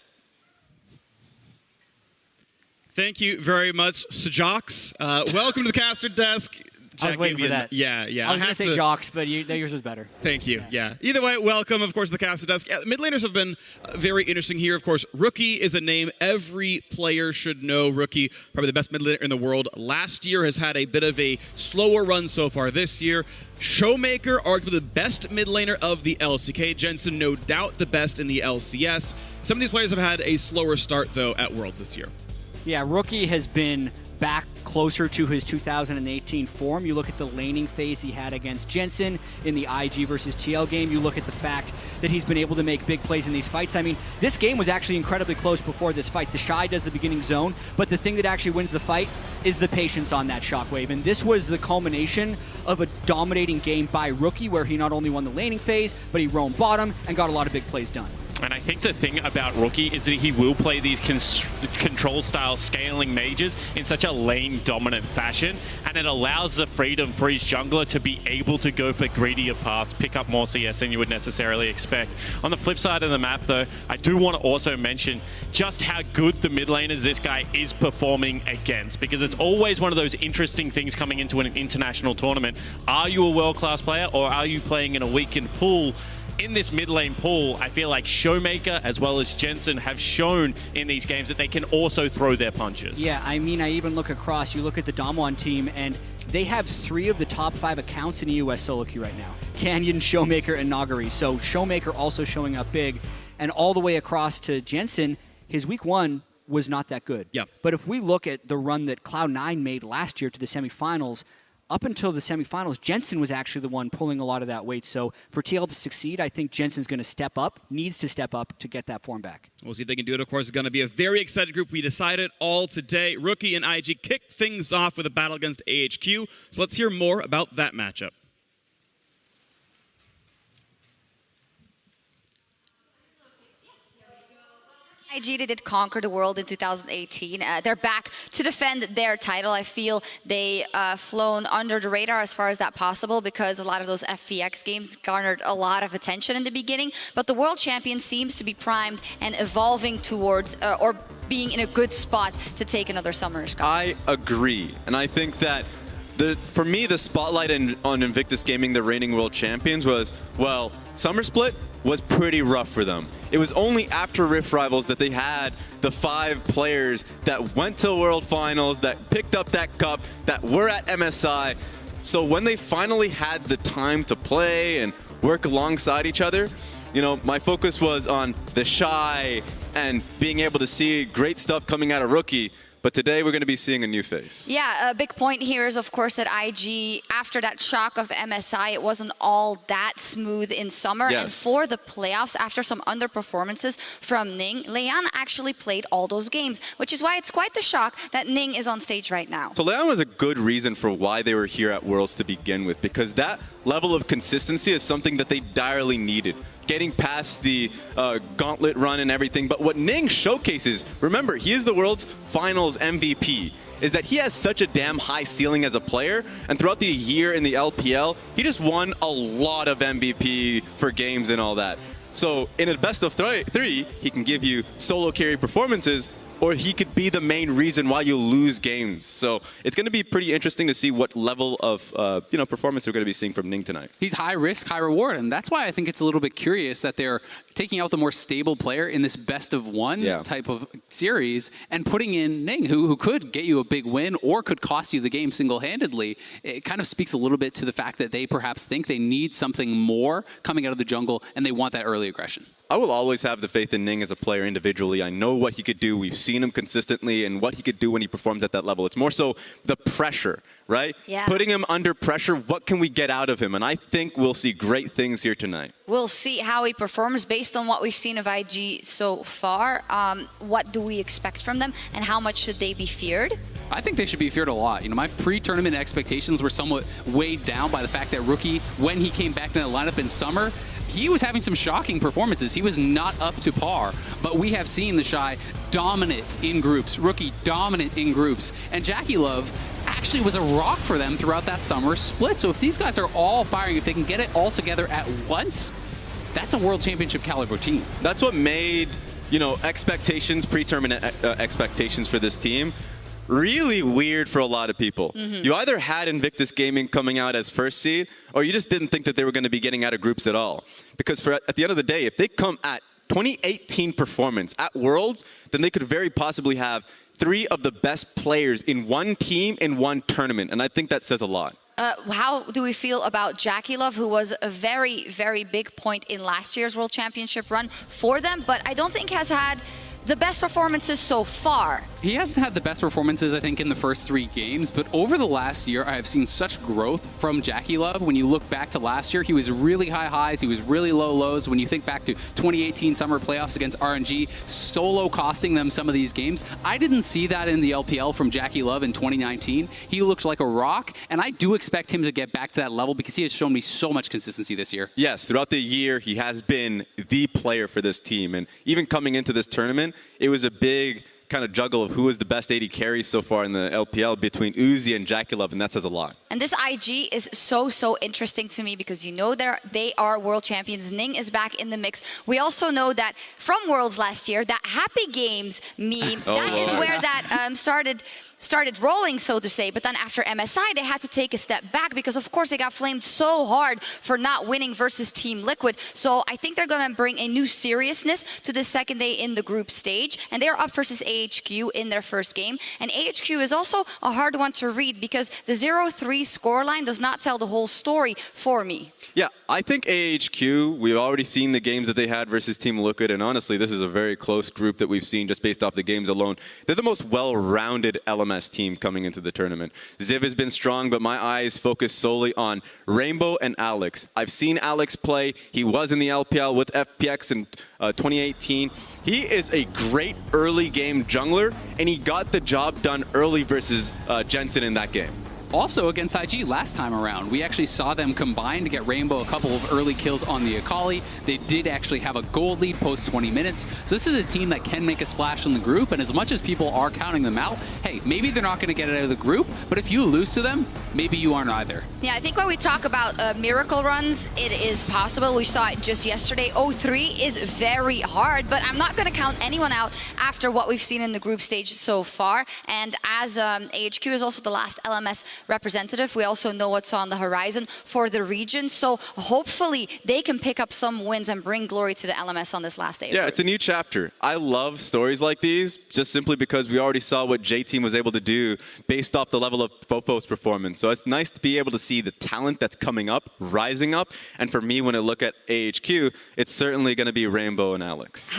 Thank you very much, Sejox. Welcome to the caster desk. I was waiting for that. Yeah. I was going to say Jocks, but yours was better. Thank you. Yeah. Either way, welcome, of course, to the caster desk. Yeah, mid laners have been very interesting here. Of course, Rookie is a name every player should know. Rookie, probably the best mid laner in the world. Last year has had a bit of a slower run so far this year. Showmaker, arguably the best mid laner of the LCK. Jensen, no doubt the best in the LCS. Some of these players have had a slower start, though, at Worlds this year. Yeah, Rookie has been back closer to his 2018 form. You look at the laning phase he had against Jensen in the IG versus TL game. You look at the fact that he's been able to make big plays in these fights. I mean, this game was actually incredibly close before this fight. The Shy does the beginning zone, but the thing that actually wins the fight is the patience on that Shockwave. And this was the culmination of a dominating game by Rookie, where he not only won the laning phase, but he roamed bottom and got a lot of big plays done. And I think the thing about Rookie is that he will play these control-style scaling mages in such a lane-dominant fashion, and it allows the freedom for his jungler to be able to go for greedier paths, pick up more CS than you would necessarily expect. On the flip side of the map, though, I do want to also mention just how good the mid laners this guy is performing against, because it's always one of those interesting things coming into an international tournament. Are you a world-class player, or are you playing in a weakened pool? In this mid lane pool, I feel like Showmaker as well as Jensen have shown in these games that they can also throw their punches. Yeah, I mean, I even look across, you look at the Damwon team, and they have 3 of the top 5 accounts in the US solo queue right now. Canyon, Showmaker, and Nagari. So Showmaker also showing up big. And all the way across to Jensen, his week 1 was not that good. Yep. But if we look at the run that Cloud9 made last year to the semifinals, up until the semifinals, Jensen was actually the one pulling a lot of that weight. So for TL to succeed, I think Jensen's going to step up, needs to step up to get that form back. We'll see if they can do it. Of course, it's going to be a very excited group. We decided all today. Rookie and IG kicked things off with a battle against AHQ. So let's hear more about that matchup. IG did conquer the world in 2018. They're back to defend their title. I feel they flown under the radar as far as that possible, because a lot of those FPX games garnered a lot of attention in the beginning. But the world champion seems to be primed and evolving towards or being in a good spot to take another Summoners Cup. I agree, and I think that for me, the spotlight on Invictus Gaming, the reigning world champions, was, well, Summer Split was pretty rough for them. It was only after Rift Rivals that they had the 5 players that went to World Finals, that picked up that cup, that were at MSI. So when they finally had the time to play and work alongside each other, you know, my focus was on the Shy and being able to see great stuff coming out of Rookie. But today we're going to be seeing a new face. Yeah, a big point here is, of course, that IG, after that shock of MSI, it wasn't all that smooth in summer. Yes. And for the playoffs, after some underperformances from Ning, Leon actually played all those games, which is why it's quite the shock that Ning is on stage right now. So Leon was a good reason for why they were here at Worlds to begin with, because that level of consistency is something that they direly needed getting past the gauntlet run and everything. But what Ning showcases, remember, he is the world's finals MVP, is that he has such a damn high ceiling as a player. And throughout the year in the LPL, he just won a lot of MVP for games and all that. So in a best of three, he can give you solo carry performances, or he could be the main reason why you lose games. So it's going to be pretty interesting to see what level of performance we're going to be seeing from Ning tonight. He's high risk, high reward, and that's why I think it's a little bit curious that they're taking out the more stable player in this best of one type of series and putting in Ning, who could get you a big win or could cost you the game single-handedly. It kind of speaks a little bit to the fact that they perhaps think they need something more coming out of the jungle, and they want that early aggression. I will always have the faith in Ning as a player individually. I know what he could do. We've seen him consistently and what he could do when he performs at that level. It's more so the pressure, right? Yeah. Putting him under pressure, what can we get out of him? And I think we'll see great things here tonight. We'll see how he performs based on what we've seen of IG so far. What do we expect from them, and how much should they be feared? I think they should be feared a lot. You know, my pre-tournament expectations were somewhat weighed down by the fact that Rookie, when he came back to the lineup in summer, he was having some shocking performances. He was not up to par, but we have seen the Shy dominant in groups, Rookie dominant in groups, and JackeyLove actually was a rock for them throughout that summer split. So if these guys are all firing, if they can get it all together at once, that's a World Championship caliber team. That's what made, expectations, pre-tournament expectations for this team really weird for a lot of people. You either had Invictus Gaming coming out as first seed, or you just didn't think that they were going to be getting out of groups at all. Because at the end of the day, if they come at 2018 performance at Worlds, then they could very possibly have 3 of the best players in one team in one tournament. And I think that says a lot. How do we feel about JackeyLove, who was a very, very big point in last year's World Championship run for them, but I don't think has had the best performances so far? He hasn't had the best performances, I think, in the first 3 games, but over the last year, I have seen such growth from JackeyLove. When you look back to last year, he was really high highs, he was really low lows. When you think back to 2018 summer playoffs against RNG, solo costing them some of these games, I didn't see that in the LPL from JackeyLove in 2019. He looked like a rock, and I do expect him to get back to that level because he has shown me so much consistency this year. Yes, throughout the year, he has been the player for this team, and even coming into this tournament, it was a big kind of juggle of who was the best AD carry so far in the LPL between Uzi and JackeyLove, and that says a lot. And this IG is so interesting to me because they are world champions. Ning is back in the mix. We also know that from Worlds last year, that Happy Games meme, that is where that started rolling, so to say. But then after MSI, they had to take a step back because, of course, they got flamed so hard for not winning versus Team Liquid. So I think they're going to bring a new seriousness to the second day in the group stage. And they're up versus AHQ in their first game. And AHQ is also a hard one to read because the 0-3 scoreline does not tell the whole story for me. Yeah, I think AHQ, we've already seen the games that they had versus Team Liquid, and honestly, this is a very close group that we've seen just based off the games alone. They're the most well-rounded LMS team coming into the tournament. Ziv has been strong, but my eyes focus solely on Rainbow and Alex. I've seen Alex play. He was in the LPL with FPX in 2018. He is a great early game jungler, and he got the job done early versus Jensen in that game. Also against IG last time around, we actually saw them combine to get Rainbow a couple of early kills on the Akali. They did actually have a gold lead post 20 minutes. So this is a team that can make a splash in the group, and as much as people are counting them out, hey, maybe they're not going to get it out of the group, but if you lose to them, maybe you aren't either. Yeah, I think when we talk about miracle runs, it is possible. We saw it just yesterday. 0-3 is very hard, but I'm not going to count anyone out after what we've seen in the group stage so far. And as AHQ is also the last LMS representative, we also know what's on the horizon for the region. So hopefully they can pick up some wins and bring glory to the LMS on this last day. Yeah, it's a new chapter. I love stories like these just simply because we already saw what J-Team was able to do based off the level of Fofo's performance. So it's nice to be able to see the talent that's coming up, rising up. And for me, when I look at AHQ, it's certainly going to be Rainbow and Alex.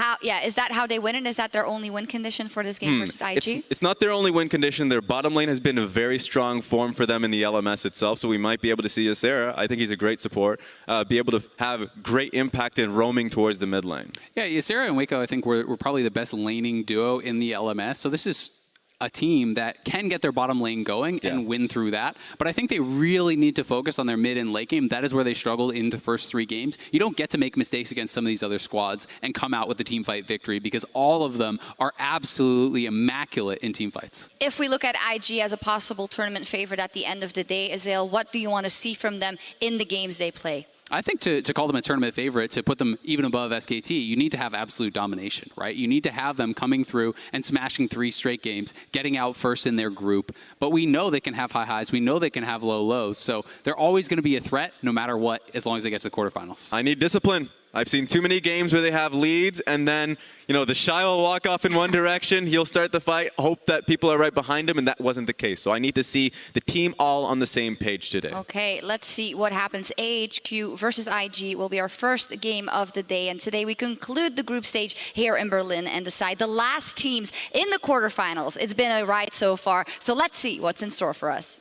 Is that how they win it? Is that their only win condition for this game versus IG? It's not their only win condition. Their bottom lane has been a very strong form for them in the LMS itself, so we might be able to see Ysera. I think he's a great support, be able to have great impact in roaming towards the mid lane. Yeah, Ysera and Waco, I think, were probably the best laning duo in the LMS, so this is a team that can get their bottom lane going and win through that. But I think they really need to focus on their mid and late game. That is where they struggled in the first 3 games. You don't get to make mistakes against some of these other squads and come out with a team fight victory because all of them are absolutely immaculate in team fights. If we look at IG as a possible tournament favorite at the end of the day, Azael, what do you want to see from them in the games they play? I think to call them a tournament favorite, to put them even above SKT, you need to have absolute domination, right? You need to have them coming through and smashing 3 straight games, getting out first in their group. But we know they can have high highs. We know they can have low lows. So they're always going to be a threat no matter what, as long as they get to the quarterfinals. I need discipline. I've seen too many games where they have leads and then, you know, the Shy will walk off in one direction, he'll start the fight, hope that people are right behind him, and that wasn't the case. So I need to see the team all on the same page today. Okay, let's see what happens. AHQ versus IG will be our first game of the day, and today we conclude the group stage here in Berlin and decide the last teams in the quarterfinals. It's been a ride so far, so let's see what's in store for us.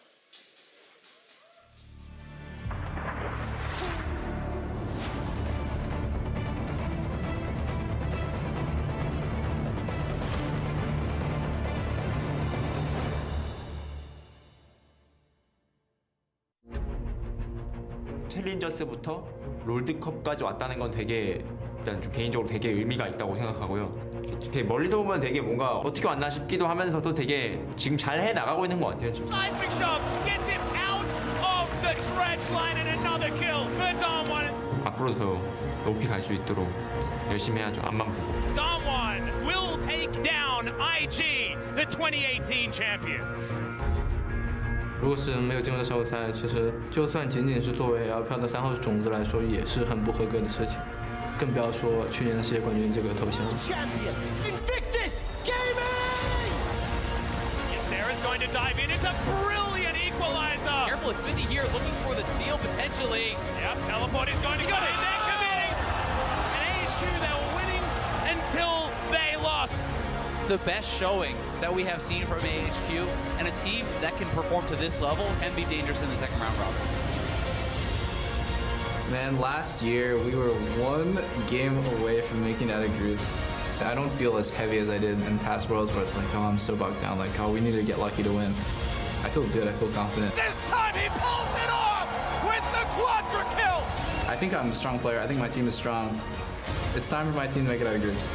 챌린저스부터 롤드컵까지 왔다는 건 되게 일단 좀 개인적으로 되게 의미가 있다고 생각하고요. 이렇게 멀리서 보면 되게 뭔가 어떻게 왔나 싶기도 하면서도 되게 지금 잘 해 나가고 있는 것 같아요. 지금. Seismic shove gets him out of the dredge line and another kill for Damwon. 앞으로 더 높이 갈 수 있도록 열심히 해야죠. 앞만 보고. Damwon will take down IG, the 2018 champions. 如果是没有进入到小组赛，其实就算仅仅是作为 LPL 的3号种子来说，也是很不合格的事情，更不要说去年的世界冠军这个头衔。Invictus Gaming! Ysera's going to dive in. It's a brilliant equalizer. Careful, Xmithie here looking for the steal potentially. Yep, teleport is going to go in. They're committing. And AHQ, they were winning until they lost. The best showing that we have seen from AHQ, and a team that can perform to this level can be dangerous in the second round robin. Man, last year we were 1 game away from making it out of groups. I don't feel as heavy as I did in past worlds where it's like, oh, I'm so bogged down, like, oh, we need to get lucky to win. I feel good, I feel confident. This time he pulls it off with the quadra kill. I think I'm a strong player. I think my team is strong. It's time for my team to make it out of groups.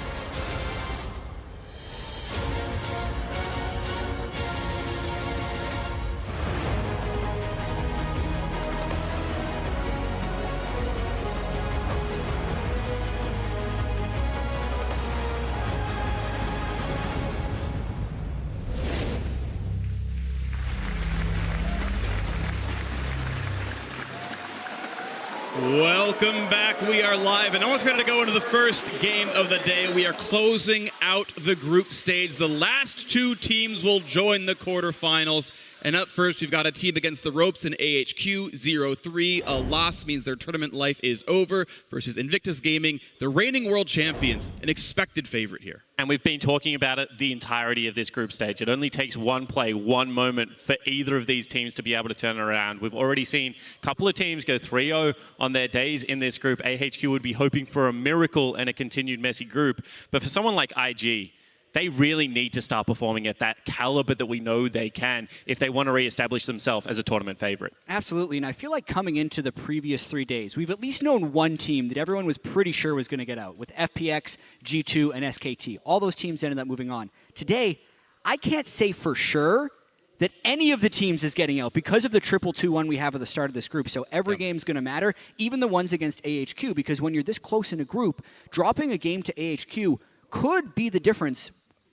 Welcome back. We are live and almost ready to go into the first game of the day. We are closing out the group stage. The last 2 teams will join the quarterfinals. And up first, we've got a team against the ropes in AHQ 0-3. A loss means their tournament life is over versus Invictus Gaming, the reigning world champions, an expected favorite here. And we've been talking about it the entirety of this group stage. It only takes one play, one moment for either of these teams to be able to turn it around. We've already seen a couple of teams go 3-0 on their days in this group. AHQ would be hoping for a miracle and a continued messy group. But for someone like IG, they really need to start performing at that caliber that we know they can if they want to reestablish themselves as a tournament favorite. Absolutely, and I feel like coming into the previous 3 days, we've at least known one team that everyone was pretty sure was going to get out, with FPX, G2, and SKT. All those teams ended up moving on. Today, I can't say for sure that any of the teams is getting out because of the 2-2-1 we have at the start of this group. So every game's going to matter, even the ones against AHQ, because when you're this close in a group, dropping a game to AHQ could be the difference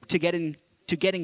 to getting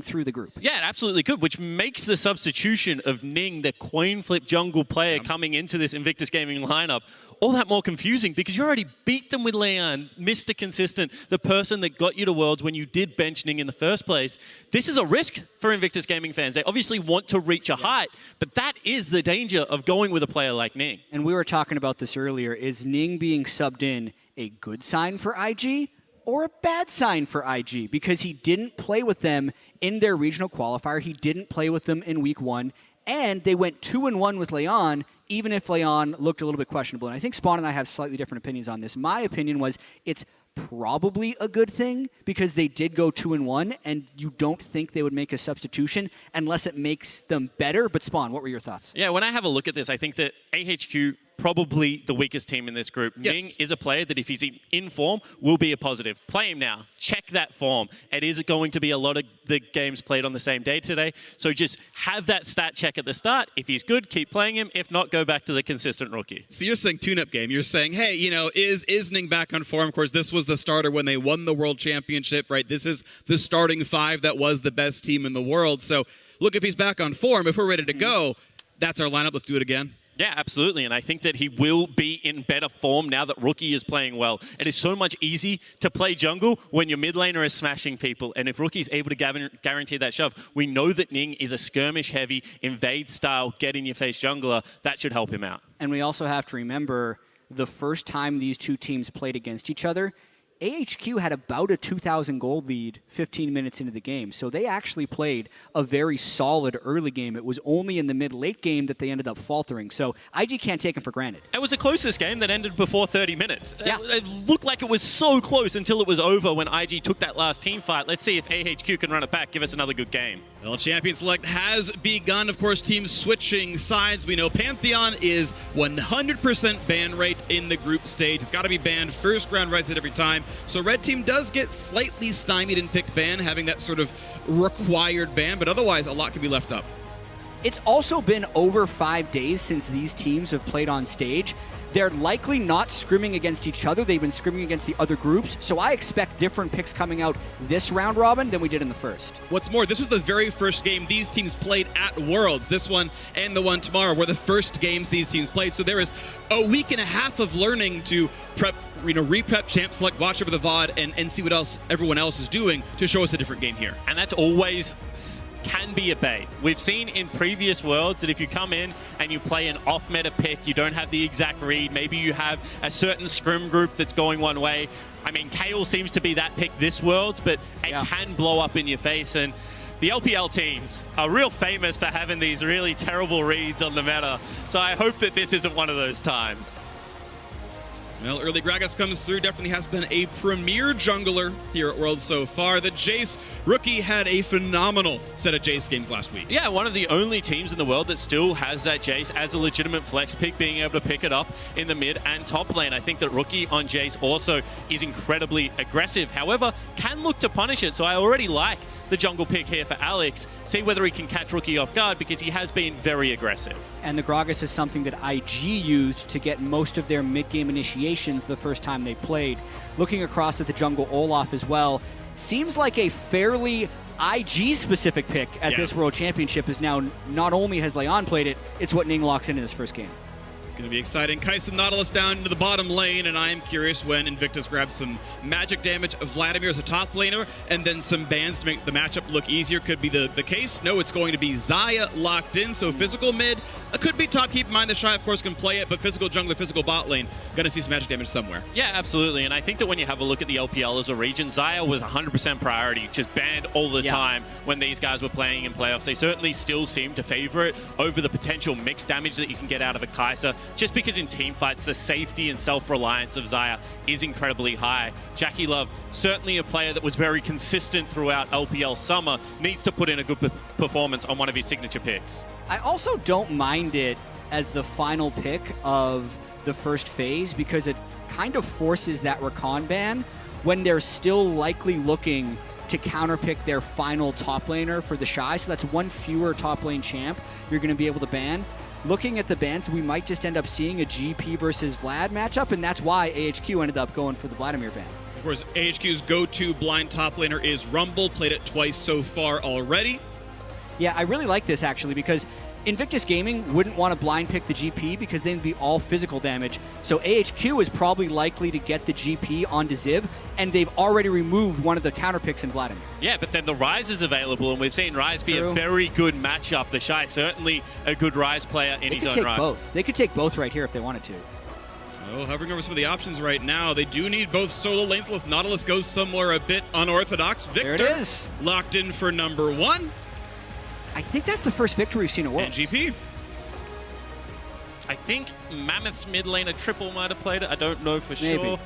through the group. Yeah, it absolutely could, which makes the substitution of Ning, the coin flip jungle player coming into this Invictus Gaming lineup, all that more confusing because you already beat them with Leon, Mr. Consistent, the person that got you to Worlds when you did bench Ning in the first place. This is a risk for Invictus Gaming fans. They obviously want to reach a height, but that is the danger of going with a player like Ning. And we were talking about this earlier. Is Ning being subbed in a good sign for IG? Or a bad sign for IG, because he didn't play with them in their regional qualifier. He didn't play with them in week 1, and they went 2-1 with Leon, even if Leon looked a little bit questionable. And I think Spawn and I have slightly different opinions on this. My opinion was it's probably a good thing because they did go 2-1, and you don't think they would make a substitution unless it makes them better. But Spawn, what were your thoughts? Yeah, when I have a look at this, I think that AHQ probably the weakest team in this group. Yes. Ning is a player that if he's in form, will be a positive. Play him now. Check that form. It is going to be a lot of the games played on the same day today. So just have that stat check at the start. If he's good, keep playing him. If not, go back to the consistent rookie. So you're saying tune-up game. You're saying, hey, you know, is Ning back on form? Of course, this was the starter when they won the World Championship, right? This is the starting five that was the best team in the world. So look, if he's back on form, if we're ready to go, that's our lineup. Let's do it again. Yeah, absolutely. And I think that he will be in better form now that Rookie is playing well. It is so much easier to play jungle when your mid laner is smashing people. And if Rookie's able to guarantee that shove, we know that Ning is a skirmish-heavy, invade-style, get-in-your-face jungler. That should help him out. And we also have to remember the first time these two teams played against each other, AHQ had about a 2,000 gold lead 15 minutes into the game. So they actually played a very solid early game. It was only in the mid-late game that they ended up faltering. So IG can't take them for granted. It was the closest game that ended before 30 minutes. Yeah. It looked like it was so close until it was over when IG took that last team fight. Let's see if AHQ can run it back, give us another good game. Well, Champion Select has begun. Of course, teams switching sides. We know Pantheon is 100% ban rate in the group stage. It's got to be banned first round right hit every time. So Red Team does get slightly stymied in pick ban, having that sort of required ban, but otherwise a lot can be left up. It's also been over 5 days since these teams have played on stage. They're likely not scrimming against each other. They've been scrimming against the other groups. So I expect different picks coming out this round robin than we did in the first. What's more, this was the very first game these teams played at Worlds. This one and the one tomorrow were the first games these teams played. So there is a week and a half of learning to prep, re-prep Champ Select, watch over the VOD, and see what else everyone else is doing to show us a different game here. And that's always can be a bait. We've seen in previous Worlds that if you come in and you play an off-meta pick, you don't have the exact read, maybe you have a certain scrim group that's going one way. I mean, Kayle seems to be that pick this Worlds, but it can blow up in your face. And the LPL teams are real famous for having these really terrible reads on the meta. So I hope that this isn't one of those times. Well, early Gragas comes through, definitely has been a premier jungler here at Worlds so far. The Jace rookie had a phenomenal set of Jace games last week. Yeah, one of the only teams in the world that still has that Jace as a legitimate flex pick, being able to pick it up in the mid and top lane. I think that rookie on Jace also is incredibly aggressive. However, can look to punish it, so I already like the jungle pick here for Alex. See whether he can catch rookie off guard because he has been very aggressive. And the Gragas is something that IG used to get most of their mid-game initiations the first time they played. Looking across at the jungle Olaf as well, seems like a fairly IG-specific pick at this World Championship is now not only has Leon played it, it's what Ning locks in his first game. It's going to be exciting. Kai'Sa Nautilus down into the bottom lane, and I am curious when Invictus grabs some magic damage. Vladimir as a top laner, and then some bans to make the matchup look easier. Could be the case. No, it's going to be Xayah locked in, so physical mid could be top. Keep in mind the Shy, of course, can play it, but physical jungler, physical bot lane, going to see some magic damage somewhere. Yeah, absolutely, and I think that when you have a look at the LPL as a region, Xayah was 100% priority, just banned all the time when these guys were playing in playoffs. They certainly still seem to favor it over the potential mixed damage that you can get out of a Kai'Sa, just because in team fights, the safety and self-reliance of Xayah is incredibly high. JackeyLove, certainly a player that was very consistent throughout LPL summer, needs to put in a good performance on one of his signature picks. I also don't mind it as the final pick of the first phase because it kind of forces that Rakan ban when they're still likely looking to counterpick their final top laner for the Shy. So that's one fewer top lane champ you're going to be able to ban. Looking at the bans, we might just end up seeing a GP versus Vlad matchup, and that's why AHQ ended up going for the Vladimir ban. Of course, AHQ's go-to blind top laner is Rumble. Played it twice so far already. Yeah, I really like this actually because Invictus Gaming wouldn't want to blind pick the GP because then it'd be all physical damage. So AHQ is probably likely to get the GP onto Ziv, and they've already removed one of the counter picks in Vladimir. Yeah, but then the Ryze is available, and we've seen Ryze be a very good matchup. The Shy, certainly a good Ryze player in his own right. Both. They could take both right here if they wanted to. Oh, hovering over some of the options right now. They do need both solo lanes. Nautilus goes somewhere a bit unorthodox. Victor there it is. Locked in for number one. I think that's the first victory we've seen at Worlds. And GP. I think Mammoth's mid laner Triple might have played it. I don't know for sure.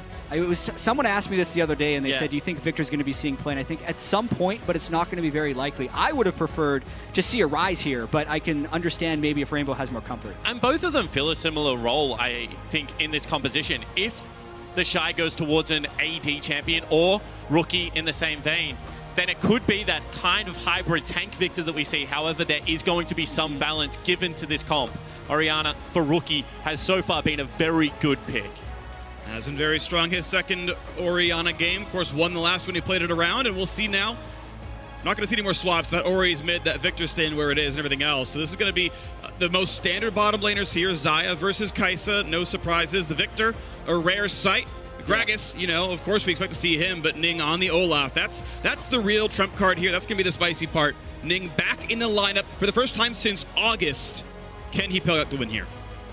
Someone asked me this the other day, and they Yeah. said, do you think Victor's going to be seeing play? And I think at some point, but it's not going to be very likely. I would have preferred to see a Rise here, but I can understand maybe if Rainbow has more comfort. And both of them fill a similar role, I think, in this composition. If the Shy goes towards an AD champion or Rookie in the same vein, then it could be that kind of hybrid tank Victor that we see. However, there is going to be some balance given to this comp. Orianna, for Rookie, has so far been a very good pick. Has been very strong his second Orianna game. Of course, won the last one he played it around, and we'll see now. Not going to see any more swaps. That Ori's mid, that Victor's staying where it is, and everything else. So this is going to be the most standard bottom laners here. Xayah versus Kai'Sa, no surprises. The Victor, a rare sight. Gragas, you know, of course we expect to see him, but Ning on the Olaf. That's the real trump card here. That's going to be the spicy part. Ning back in the lineup for the first time since August. Can he pick up the win here?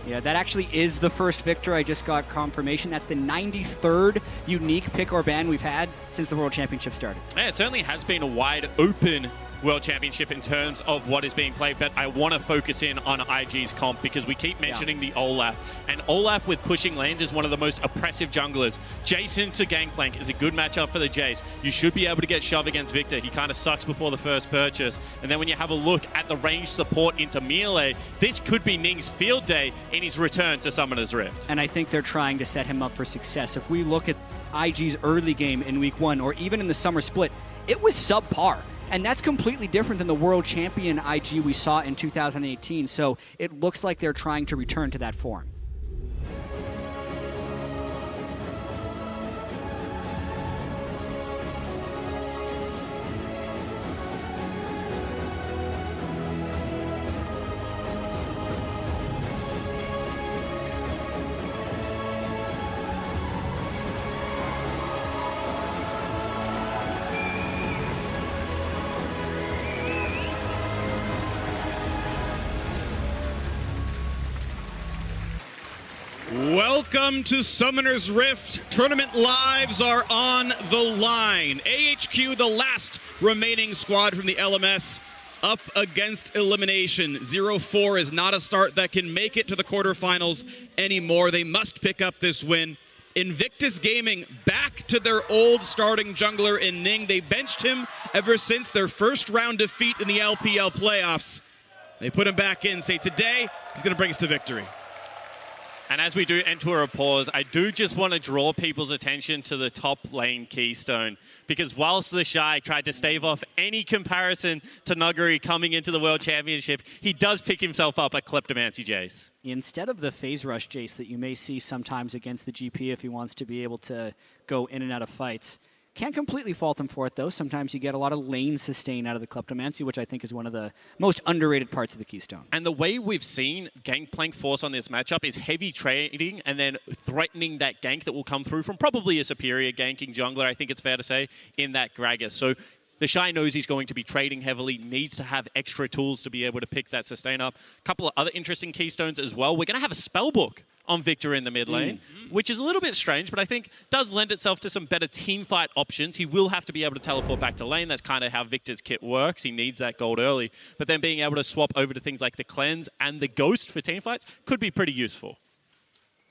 Yeah, that actually is the first Victor. I just got confirmation. That's the 93rd unique pick or ban we've had since the World Championship started. Yeah, it certainly has been a wide open World Championship in terms of what is being played, but I want to focus in on IG's comp because we keep mentioning the Olaf. And Olaf with pushing lanes is one of the most oppressive junglers. Jason to Gangplank is a good matchup for the Jays. You should be able to get shove against Victor. He kind of sucks before the first purchase. And then when you have a look at the range support into melee, this could be Ning's field day in his return to Summoner's Rift. And I think they're trying to set him up for success. If we look at IG's early game in week 1 or even in the summer split, it was subpar. And that's completely different than the world champion IG we saw in 2018. So it looks like they're trying to return to that form. Welcome to Summoner's Rift. Tournament lives are on the line. AHQ, the last remaining squad from the LMS, up against elimination. 0-4 is not a start that can make it to the quarterfinals anymore. They must pick up this win. Invictus Gaming back to their old starting jungler in Ning. They benched him ever since their first round defeat in the LPL playoffs. They put him back in, say today he's going to bring us to victory. And as we do enter a pause, I do just want to draw people's attention to the top lane Keystone. Because whilst the Shy tried to stave off any comparison to Nuguri coming into the World Championship, he does pick himself up at Kleptomancy Jace. Instead of the phase rush Jace that you may see sometimes against the GP if he wants to be able to go in and out of fights, can't completely fault him for it, though. Sometimes you get a lot of lane sustain out of the Kleptomancy, which I think is one of the most underrated parts of the Keystone. And the way we've seen Gangplank force on this matchup is heavy trading and then threatening that gank that will come through from probably a superior ganking jungler, I think it's fair to say, in that Gragas. So the Shy knows he's going to be trading heavily, needs to have extra tools to be able to pick that sustain up. A couple of other interesting Keystones as well. We're going to have a Spellbook on Victor in the mid lane, which is a little bit strange, but I think does lend itself to some better team fight options. He will have to be able to teleport back to lane. That's kind of how Victor's kit works. He needs that gold early. But then being able to swap over to things like the Cleanse and the Ghost for team fights could be pretty useful.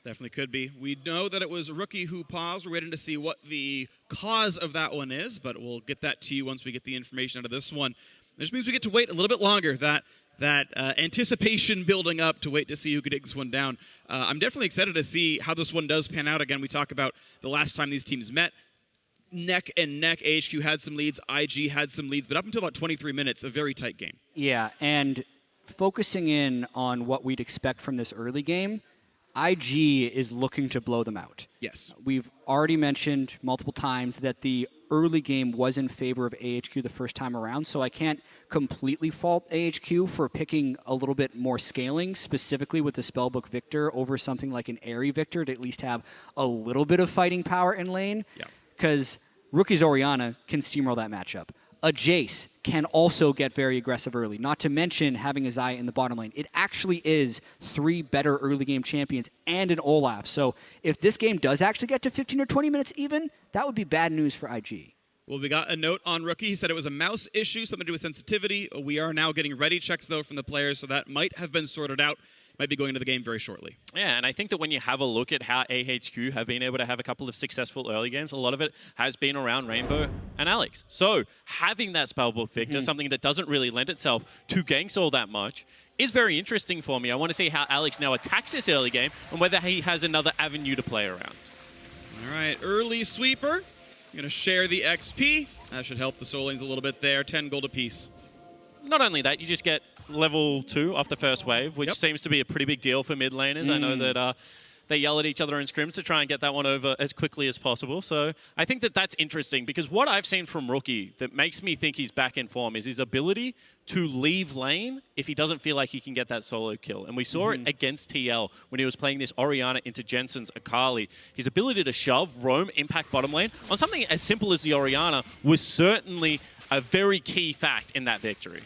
Definitely could be. We know that it was Rookie who paused. We're waiting to see what the cause of that one is, but we'll get that to you once we get the information out of this one. This means we get to wait a little bit longer. That anticipation building up to wait to see who could take this one down. I'm definitely excited to see how this one does pan out. Again, we talk about the last time these teams met. Neck and neck, AHQ had some leads, IG had some leads, but up until about 23 minutes, a very tight game. Yeah, and focusing in on what we'd expect from this early game, IG is looking to blow them out. Yes. We've already mentioned multiple times that the early game was in favor of AHQ the first time around, so I can't completely fault AHQ for picking a little bit more scaling, specifically with the Spellbook Victor over something like an Airy Victor to at least have a little bit of fighting power in lane, because Rookie's Orianna can steamroll that matchup. A Jace can also get very aggressive early, not to mention having a Xayah in the bottom lane. It actually is 3 better early game champions and an Olaf. So if this game does actually get to 15 or 20 minutes even, that would be bad news for IG. Well, we got a note on Rookie. He said it was a mouse issue, something to do with sensitivity. We are now getting ready checks, though, from the players, so that might have been sorted out. might be going into the game very shortly. Yeah, and I think that when you have a look at how AHQ have been able to have a couple of successful early games, a lot of it has been around Rainbow and Alex. So having that Spellbook Victor, something that doesn't really lend itself to ganks all that much, is very interesting for me. I want to see how Alex now attacks this early game and whether he has another avenue to play around. All right, early sweeper. Going to share the XP. That should help the Soul Lanes a little bit there. 10 gold apiece. Not only that, you just get level 2 off the first wave, which seems to be a pretty big deal for mid laners. I know that they yell at each other in scrims to try and get that one over as quickly as possible. So I think that that's interesting because what I've seen from Rookie that makes me think he's back in form is his ability to leave lane if he doesn't feel like he can get that solo kill. And we saw it against TL when he was playing this Orianna into Jensen's Akali. His ability to shove, roam, impact bottom lane on something as simple as the Orianna was certainly a very key fact in that victory.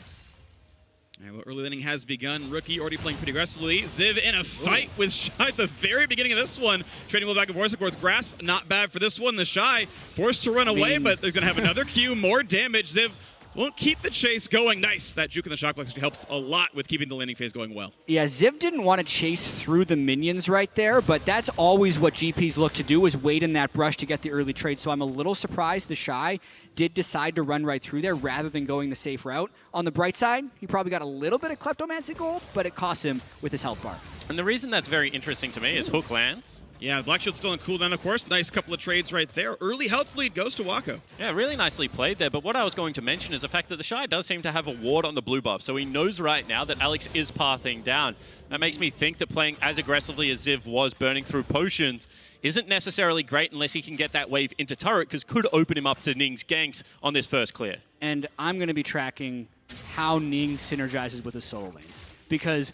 All right, well, early inning has begun. Rookie already playing pretty aggressively. Ziv in a fight with Shy at the very beginning of this one. Trading a little back and forth. Of course, Grasp, not bad for this one. The Shy forced to run away, but they're going to have another Q, more damage. Ziv won't keep the chase going. Nice. That juke in the shock box helps a lot with keeping the laning phase going well. Yeah, Ziv didn't want to chase through the minions right there, but that's always what GPs look to do, is wait in that brush to get the early trade. So I'm a little surprised the Shy did decide to run right through there rather than going the safe route. On the bright side, he probably got a little bit of Kleptomancy gold, but it cost him with his health bar. And the reason that's very interesting to me is Hook lands. Yeah, Black Shield's still on cooldown, of course. Nice couple of trades right there. Early health lead goes to Wako. Yeah, really nicely played there. But what I was going to mention is the fact that the Shy does seem to have a ward on the blue buff. So he knows right now that Alex is pathing down. That makes me think that playing as aggressively as Ziv was, burning through potions, isn't necessarily great unless he can get that wave into turret, because could open him up to Ning's ganks on this first clear. And I'm going to be tracking how Ning synergizes with the solo lanes. Because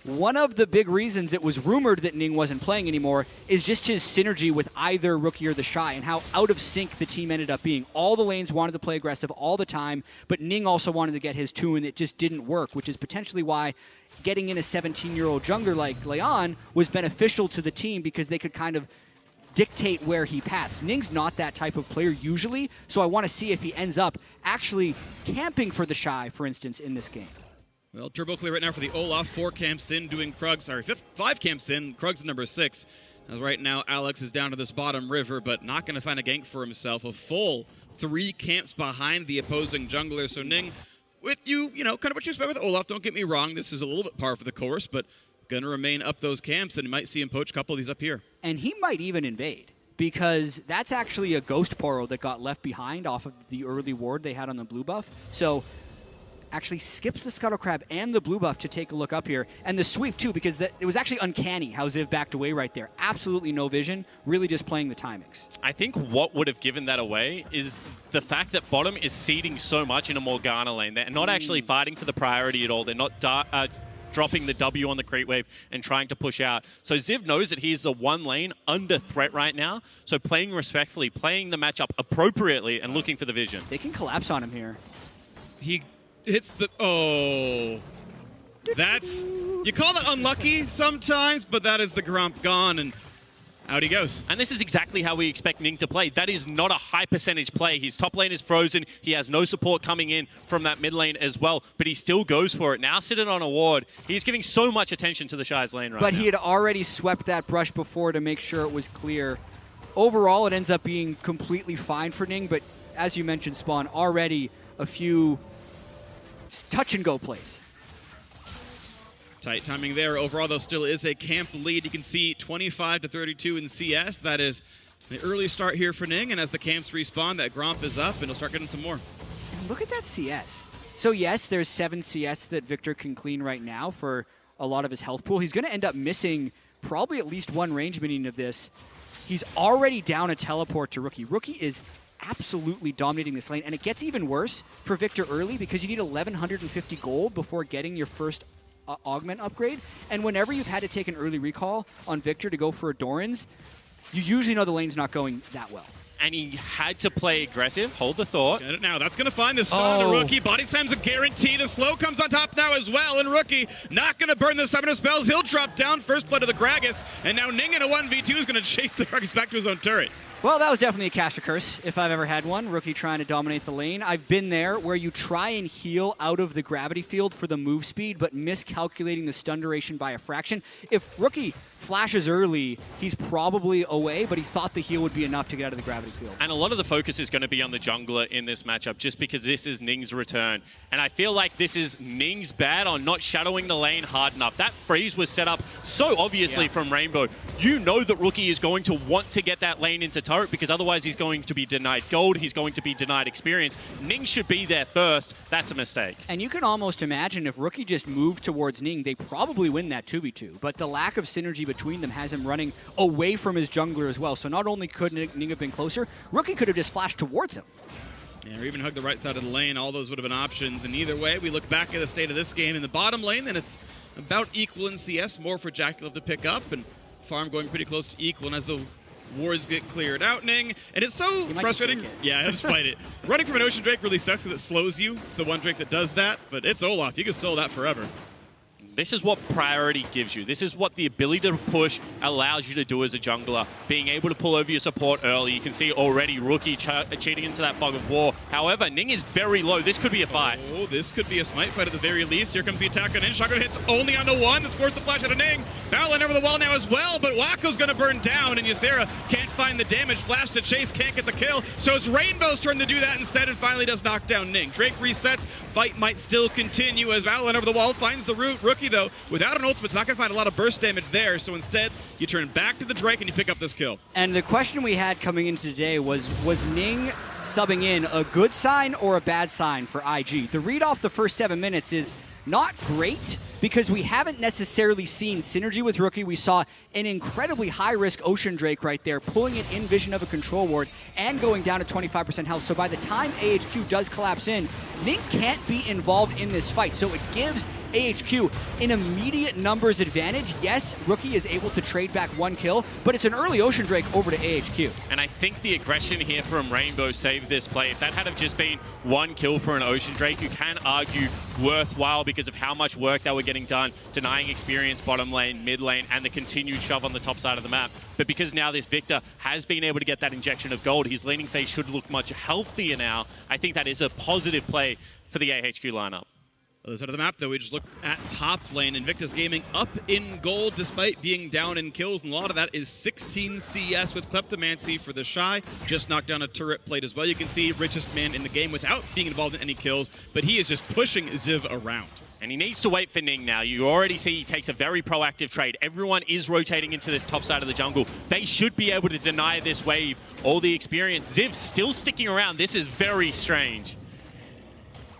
one of the big reasons it was rumored that Ning wasn't playing anymore is just his synergy with either Rookie or the Shy and how out of sync the team ended up being. All the lanes wanted to play aggressive all the time, but Ning also wanted to get his too, and it just didn't work, which is potentially why getting in a 17-year-old jungler like Leon was beneficial to the team, because they could kind of dictate where he pats. Ning's not that type of player usually, so I want to see if he ends up actually camping for the Shy, for instance, in this game. Well, turbo clear right now for the Olaf. 4 camps in, doing Krug. Sorry, 5 camps in. Krug's number 6. As right now, Alex is down to this bottom river, but not going to find a gank for himself. A full 3 camps behind the opposing jungler. So Ning, with you know, kind of what you expect with Olaf. Don't get me wrong. This is a little bit par for the course, but going to remain up those camps, and you might see him poach a couple of these up here. And he might even invade, because that's actually a Ghost Portal that got left behind off of the early ward they had on the blue buff. So actually skips the Scuttle Crab and the blue buff to take a look up here. And the sweep, too, because it was actually uncanny how Ziv backed away right there. Absolutely no vision, really just playing the timings. I think what would have given that away is the fact that bottom is seeding so much in a Morgana lane. They're not actually fighting for the priority at all. They're not dropping the W on the creep wave and trying to push out. So Ziv knows that he's the one lane under threat right now. So playing respectfully, playing the matchup appropriately, and looking for the vision. They can collapse on him here. He hits the... Oh. That's... You call that unlucky sometimes, but that is the Gromp gone, and out he goes. And this is exactly how we expect Ning to play. That is not a high percentage play. His top lane is frozen. He has no support coming in from that mid lane as well, but he still goes for it. Now sitting on a ward, he's giving so much attention to the Shy's lane right now. But he had already swept that brush before to make sure it was clear. Overall, it ends up being completely fine for Ning, but as you mentioned, Spawn, already a few touch-and-go plays. Tight timing there. Overall, though, still is a camp lead. You can see 25-32 in CS. That is the early start here for Ning, and as the camps respawn, that Gromp is up, and he'll start getting some more. And look at that CS. So yes, there's 7 CS that Victor can clean right now for a lot of his health pool. He's going to end up missing probably at least 1 range minion of this. He's already down a teleport to Rookie. Rookie is absolutely dominating this lane, and it gets even worse for Victor early because you need 1,150 gold before getting your first augment upgrade. And whenever you've had to take an early recall on Victor to go for a Doran's, you usually know the lane's not going that well. And he had to play aggressive. Hold the thought. Get it now. That's going to find the stun to Rookie. Body slam's a guarantee. The slow comes on top now as well. And Rookie not going to burn the Summoner spells. He'll drop down. First blood to the Gragas. And now Ning in a 1v2 is going to chase the Gragas back to his own turret. Well, that was definitely a caster curse, if I've ever had one. Rookie trying to dominate the lane. I've been there where you try and heal out of the gravity field for the move speed, but miscalculating the stun duration by a fraction. If Rookie flashes early, he's probably away, but he thought the heal would be enough to get out of the gravity field. And a lot of the focus is going to be on the jungler in this matchup, just because this is Ning's return. And I feel like this is Ning's bad on not shadowing the lane hard enough. That freeze was set up so obviously from Rainbow. You know that Rookie is going to want to get that lane into turret, because otherwise he's going to be denied gold, he's going to be denied experience. Ning should be there first. That's a mistake. And you can almost imagine if Rookie just moved towards Ning, they probably win that 2v2. But the lack of synergy between them has him running away from his jungler as well. So not only could Ning have been closer, Rookie could have just flashed towards him. Yeah, or even hug the right side of the lane. All those would have been options. And either way, we look back at the state of this game in the bottom lane, then it's about equal in CS, more for JackeyLove to pick up, and Farm going pretty close to equal. And as the wards get cleared out, Ning, and it's so frustrating. Yeah, just fight it. Running from an Ocean Drake really sucks because it slows you. It's the one Drake that does that, but it's Olaf. You can solo that forever. This is what priority gives you. This is what the ability to push allows you to do as a jungler. Being able to pull over your support early. You can see already Rookie cheating into that fog of war. However, Ning is very low. This could be a fight. Oh, this could be a smite fight at the very least. Here comes the attack on in. Shotgun hits only onto one. That's forced the flash out of Ning. Battleline over the wall now as well, but Waco's going to burn down, and Ysera can't find the damage. Flash to chase, can't get the kill. So it's Rainbow's turn to do that instead, and finally does knock down Ning. Drake resets. Fight might still continue as Battleline over the wall finds the root. Rookie, though, without an ultimate's not going to find a lot of burst damage there, so instead you turn back to the Drake and you pick up this kill. And the question we had coming into today was Ning subbing in a good sign or a bad sign for IG? The read off the first 7 minutes is not great, because we haven't necessarily seen synergy with Rookie. We saw an incredibly high-risk Ocean Drake right there, pulling it in vision of a control ward and going down to 25% health. So by the time AHQ does collapse in, Ning can't be involved in this fight. So it gives AHQ an immediate numbers advantage. Yes, Rookie is able to trade back one kill, but it's an early Ocean Drake over to AHQ. And I think the aggression here from Rainbow saved this play. If that had have just been one kill for an Ocean Drake, you can argue worthwhile because of how much work they were getting done, denying experience bottom lane, mid lane, and the continued shove on the top side of the map. But because now this Victor has been able to get that injection of gold, his laning phase should look much healthier now. I think that is a positive play for the AHQ lineup. Other side of the map, though, we just looked at top lane. Invictus Gaming up in gold despite being down in kills, and a lot of that is 16 CS with Kleptomancy for the Shy. Just knocked down a turret plate as well. You can see richest man in the game without being involved in any kills, but he is just pushing Ziv around. And he needs to wait for Ning now. You already see he takes a very proactive trade. Everyone is rotating into this top side of the jungle. They should be able to deny this wave all the experience. Ziv's still sticking around. This is very strange.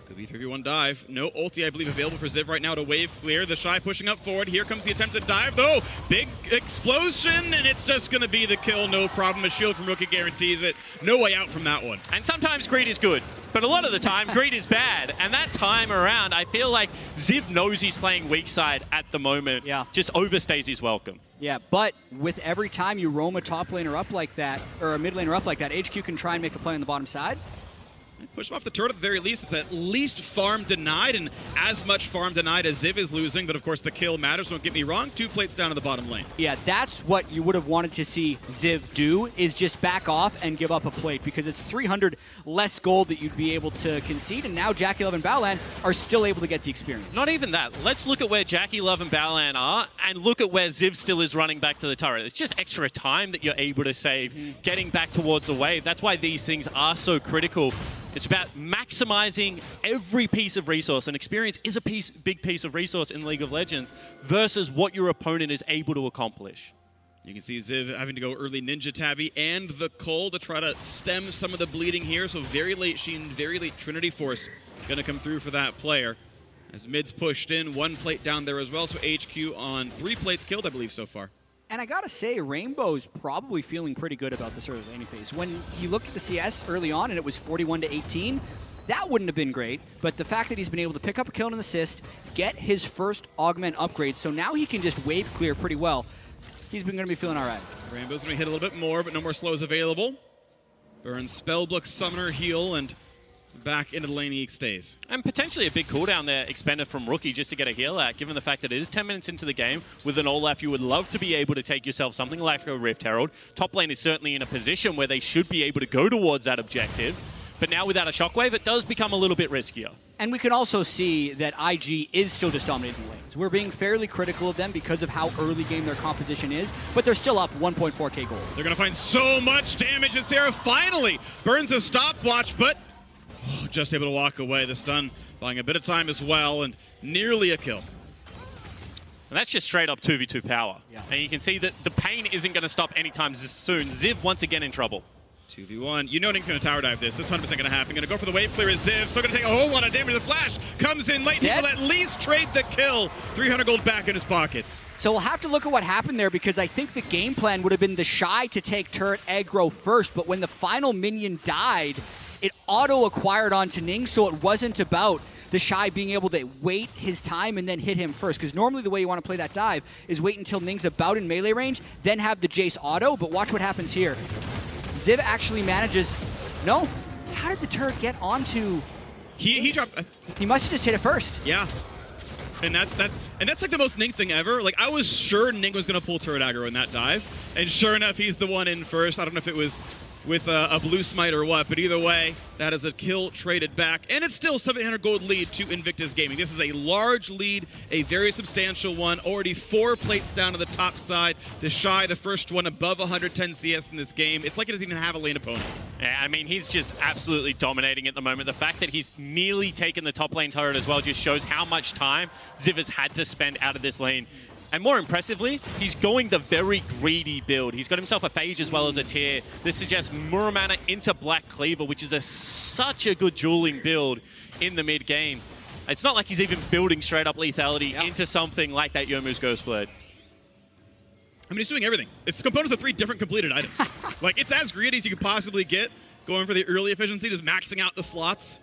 Could be 3v1 dive. No ulti, I believe, available for Ziv right now to wave clear. The Shy pushing up forward. Here comes the attempted dive, though. Big explosion, and it's just going to be the kill. No problem. A shield from Rookie guarantees it. No way out from that one. And sometimes greed is good, but a lot of the time, greed is bad. And that time around, I feel like Ziv knows he's playing weak side at the moment. Yeah. Just overstays his welcome. Yeah, but with every time you roam a top laner up like that, or a mid laner up like that, HQ can try and make a play on the bottom side. Push him off the turret at the very least. It's at least farm denied, and as much farm denied as Ziv is losing, but of course the kill matters, don't get me wrong. 2 plates down in the bottom lane. Yeah, that's what you would have wanted to see Ziv do, is just back off and give up a plate, because it's 300 less gold that you'd be able to concede, and now JackeyLove and Baolan are still able to get the experience. Not even that. Let's look at where JackeyLove and Baolan are, and look at where Ziv still is running back to the turret. It's just extra time that you're able to save, getting back towards the wave. That's why these things are so critical. It's about maximizing every piece of resource, and experience is a big piece of resource in League of Legends versus what your opponent is able to accomplish. You can see Ziv having to go early Ninja Tabby and the Cull to try to stem some of the bleeding here. So very late Sheen, very late Trinity Force going to come through for that player. As mid's pushed in, 1 plate down there as well. So HQ on 3 plates killed, I believe, so far. And I gotta say, Rainbow's probably feeling pretty good about this early laning phase. When you looked at the CS early on and it was 41-18, that wouldn't have been great, but the fact that he's been able to pick up a kill and an assist, get his first augment upgrade, so now he can just wave clear pretty well, he's been gonna be feeling all right. Rainbow's gonna hit a little bit more, but no more slows available. Burn Spellbook, Summoner, heal, and back into the lane he stays. And potentially a big cooldown there expended from Rookie just to get a heal out, given the fact that it is 10 minutes into the game. With an Olaf, you would love to be able to take yourself something like a Rift Herald. Top lane is certainly in a position where they should be able to go towards that objective. But now without a Shockwave, it does become a little bit riskier. And we can also see that IG is still just dominating lanes. We're being fairly critical of them because of how early game their composition is, but they're still up 1.4k gold. They're going to find so much damage as Sarah finally burns a stopwatch, but just able to walk away. The stun buying a bit of time as well, and nearly a kill. And that's just straight up 2v2 power. Yeah. And you can see that the pain isn't going to stop anytime soon. Ziv once again in trouble. 2v1. You know Nick's going to tower dive this. This is 100% going to happen. Going to go for the wave clear as Ziv. Still going to take a whole lot of damage. The flash comes in late. He will at least trade the kill. 300 gold back in his pockets. So we'll have to look at what happened there, because I think the game plan would have been the Shy to take turret aggro first, but when the final minion died, it auto-acquired onto Ning, so it wasn't about the Shy being able to wait his time and then hit him first. Because normally the way you want to play that dive is wait until Ning's about in melee range, then have the Jace auto, but watch what happens here. Ziv actually manages... No? How did the turret get onto... He dropped... He must have just hit it first. Yeah. And that's like the most Ning thing ever. Like, I was sure Ning was going to pull turret aggro in that dive, and sure enough, he's the one in first. I don't know if it was with a blue smite or what, but either way, that is a kill traded back, and it's still 700 gold lead to Invictus Gaming. This is a large lead, a very substantial one, already 4 plates down to the top side. The Shy, the first one above 110 CS in this game. It's like he doesn't even have a lane opponent. Yeah, I mean, he's just absolutely dominating at the moment. The fact that he's nearly taken the top lane turret as well just shows how much time Ziv has had to spend out of this lane. And more impressively, he's going the very greedy build. He's got himself a Phage as well as a Tear. This suggests Muramana into Black Cleaver, which is such a good dueling build in the mid game. It's not like he's even building straight up lethality into something like that Youmuu's Ghostblade. I mean, he's doing everything. It's components of 3 different completed items. Like, it's as greedy as you could possibly get, going for the early efficiency, just maxing out the slots.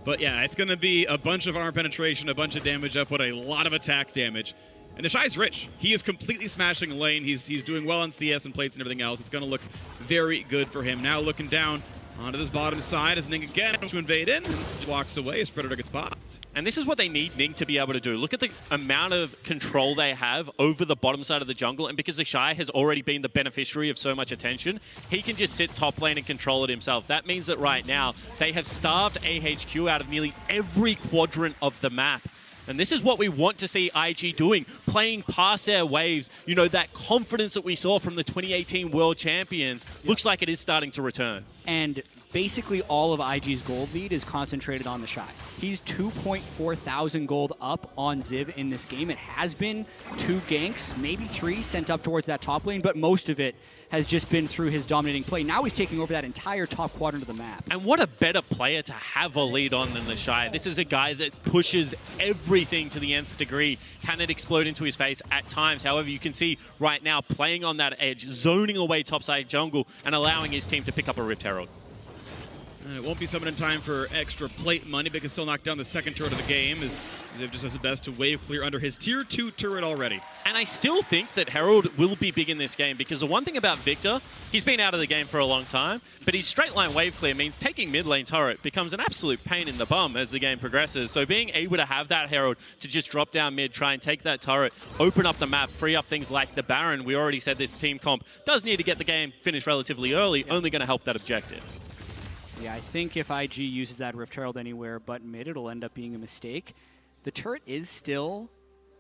But yeah, it's going to be a bunch of armor penetration, a bunch of damage output, a lot of attack damage. And the Shy's rich. He is completely smashing lane. He's doing well on CS and plates and everything else. It's going to look very good for him. Now looking down onto this bottom side as Ning again to invade in and walks away as Predator gets popped. And this is what they need Ning to be able to do. Look at the amount of control they have over the bottom side of the jungle, and because the Shy has already been the beneficiary of so much attention, he can just sit top lane and control it himself. That means that right now, they have starved AHQ out of nearly every quadrant of the map. And this is what we want to see IG doing, playing past their waves. You know, that confidence that we saw from the 2018 World Champions looks like it is starting to return. And basically all of IG's gold lead is concentrated on the Shy. He's 2.4 thousand gold up on Ziv in this game. It has been 2 ganks, maybe 3 sent up towards that top lane, but most of it has just been through his dominating play. Now he's taking over that entire top quadrant of the map. And what a better player to have a lead on than the Shy. This is a guy that pushes everything to the nth degree. Can it explode into his face at times? However, you can see right now playing on that edge, zoning away topside jungle and allowing his team to pick up a Rift Herald. And it won't be summoned in time for extra plate money, but can still knock down the second turret of the game as Ziv just does his best to wave clear under his tier 2 turret already. And I still think that Herald will be big in this game, because the one thing about Victor, he's been out of the game for a long time, but his straight line wave clear means taking mid lane turret becomes an absolute pain in the bum as the game progresses. So being able to have that Herald to just drop down mid, try and take that turret, open up the map, free up things like the Baron. We already said this team comp does need to get the game finished relatively early, only going to help that objective. Yeah, I think if IG uses that Rift Herald anywhere but mid, it'll end up being a mistake. The turret is still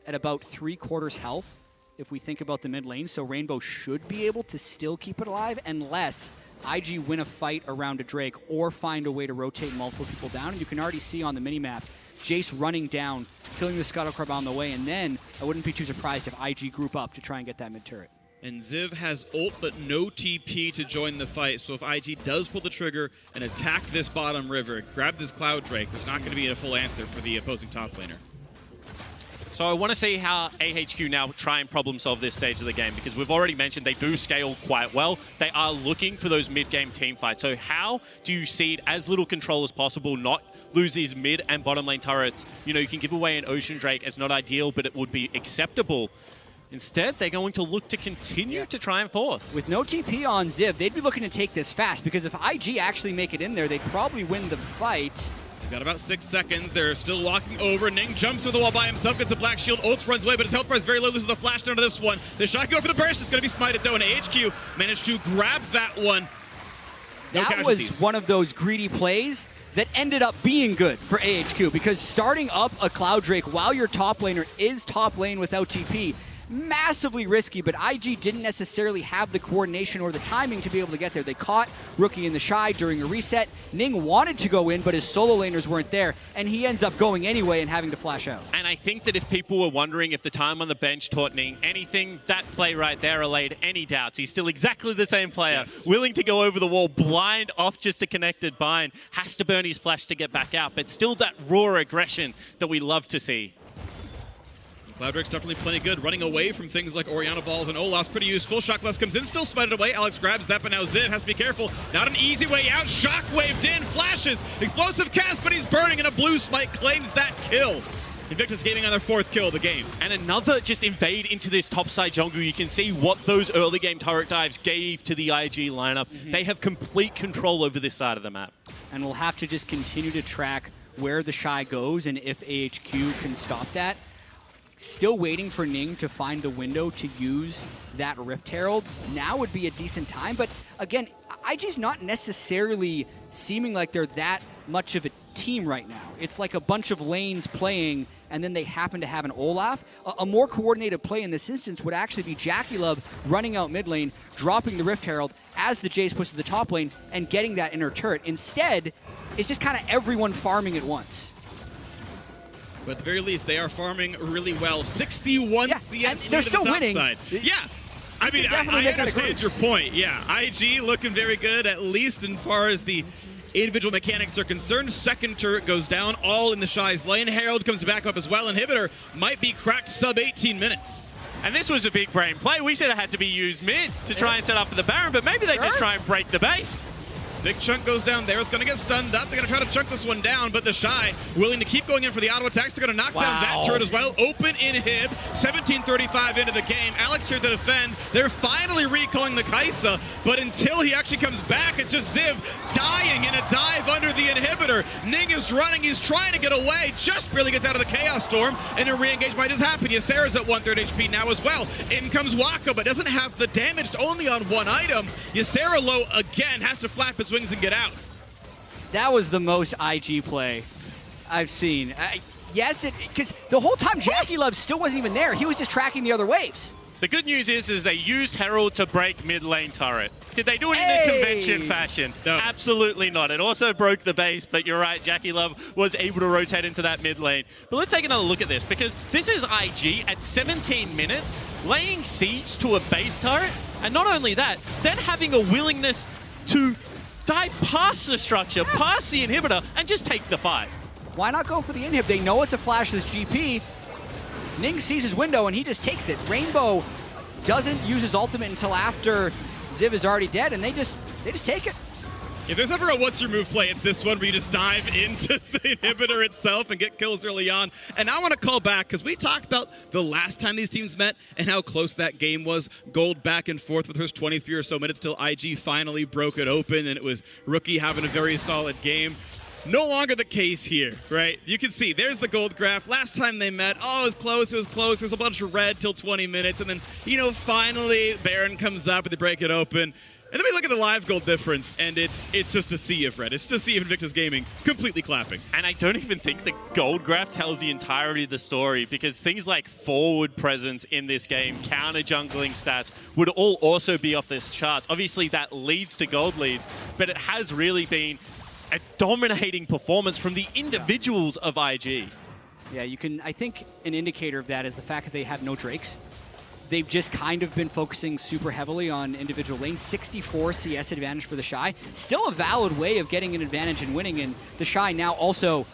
at about 3/4 health if we think about the mid lane, so Rainbow should be able to still keep it alive unless IG win a fight around a Drake or find a way to rotate multiple people down. And you can already see on the minimap, Jace running down, killing the Scuttlecrab on the way, and then I wouldn't be too surprised if IG group up to try and get that mid turret. And Ziv has ult but no TP to join the fight, so if IG does pull the trigger and attack this bottom river, grab this Cloud Drake, there's not going to be a full answer for the opposing top laner. So I want to see how AHQ now try and problem solve this stage of the game, because we've already mentioned they do scale quite well. They are looking for those mid-game team fights. So how do you cede as little control as possible, not lose these mid and bottom lane turrets? You know, you can give away an Ocean Drake as not ideal, but it would be acceptable. Instead, they're going to look to continue to try and force. With no TP on Ziv, they'd be looking to take this fast, because if IG actually make it in there, they'd probably win the fight. Got about 6 seconds. They're still walking over. Ning jumps through the wall by himself, gets a black shield. Ults runs away, but his health bar is very low. Loses the flash down to this one. The shot go for the burst. It's going to be smited though, and AHQ managed to grab that one. No that casualties. was one of those greedy plays that ended up being good for AHQ, because starting up a Cloud Drake while your top laner is top lane without TP, massively risky, but IG didn't necessarily have the coordination or the timing to be able to get there. They caught Rookie in the Shy during a reset. Ning wanted to go in, but his solo laners weren't there, and he ends up going anyway and having to flash out. And I think that if people were wondering if the time on the bench taught Ning anything, that play right there allayed any doubts. He's still exactly the same player, willing to go over the wall, blind off just a connected bind, has to burn his flash to get back out, but still that raw aggression that we love to see. Cloud Drake's definitely plenty good, running away from things like Orianna Balls and Olaf's pretty useful. Shockless comes in, still spited away. Alex grabs that, but now Ziv has to be careful. Not an easy way out. Shockwaved in, flashes, explosive cast, but he's burning, and a blue spike claims that kill. Invictus Gaming on their 4th kill of the game. And another just invade into this topside jungle. You can see what those early game turret dives gave to the IG lineup. They have complete control over this side of the map. And we'll have to just continue to track where the Shy goes and if AHQ can stop that. Still waiting for Ning to find the window to use that Rift Herald. Now would be a decent time, but again, IG's not necessarily seeming like they're that much of a team right now. It's like a bunch of lanes playing, and then they happen to have an Olaf. A more coordinated play in this instance would actually be JackeyLove running out mid lane, dropping the Rift Herald as the Jace push to the top lane, and getting that inner turret. Instead, it's just kind of everyone farming at once. But at the very least, they are farming really well. 61 CS they're still the winning. Side. Yeah. I mean, I understand your point. Yeah, IG looking very good, at least as far as the individual mechanics are concerned. Second turret goes down, all in the Shy's lane. Herald comes to back up as well. Inhibitor might be cracked sub 18 minutes. And this was a big brain play. We said it had to be used mid to try and set up for the Baron, but maybe they just try and break the base. Big chunk goes down there. It's going to get stunned up. They're going to try to chunk this one down, but the Shy willing to keep going in for the auto attacks. They're going to knock down that turret as well. Open inhib. 17:35 into the game. Alex here to defend. They're finally recalling the Kai'Sa, but until he actually comes back, it's just Ziv dying in a dive under the inhibitor. Ning is running. He's trying to get away. Just barely gets out of the Chaos Storm, and a re-engage might just happen. Ysera's at 1/3 HP now as well. In comes Waka, but doesn't have the damage, only on one item. Ysera low again, has to flap his wings and get out. That was the most IG play I've seen. Yes, because the whole time JackeyLove still wasn't even there. He was just tracking the other waves. The good news is they used Herald to break mid lane turret. Did they do it in a convention fashion? No. Absolutely not. It also broke the base, but you're right, JackeyLove was able to rotate into that mid lane. But let's take another look at this, because this is IG at 17 minutes, laying siege to a base turret, and not only that, then having a willingness to dive past the structure, past the inhibitor, and just take the fight. Why not go for the inhib? They know it's a flashless GP. Ning sees his window and he just takes it. Rainbow doesn't use his ultimate until after Ziv is already dead, and they just take it. If there's ever a what's your move play, it's this one where you just dive into the inhibitor itself and get kills early on. And I want to call back, because we talked about the last time these teams met and how close that game was. Gold back and forth with his 23 or so minutes till IG finally broke it open, and it was Rookie having a very solid game. No longer the case here, right? You can see, there's the gold graph. Last time they met, oh, it was close, it was close. There's a bunch of red till 20 minutes, and then, finally Baron comes up and they break it open. And then we look at the live gold difference, and it's just a sea of red. It's just a sea of Invictus Gaming completely clapping. And I don't even think the gold graph tells the entirety of the story, because things like forward presence in this game, counter jungling stats, would all also be off this charts. Obviously, that leads to gold leads, but it has really been a dominating performance from the individuals of IG. Yeah, I think an indicator of that is the fact that they have no Drakes. They've just kind of been focusing super heavily on individual lanes. 64 CS advantage for the Shy. Still a valid way of getting an advantage and winning, and the Shy now also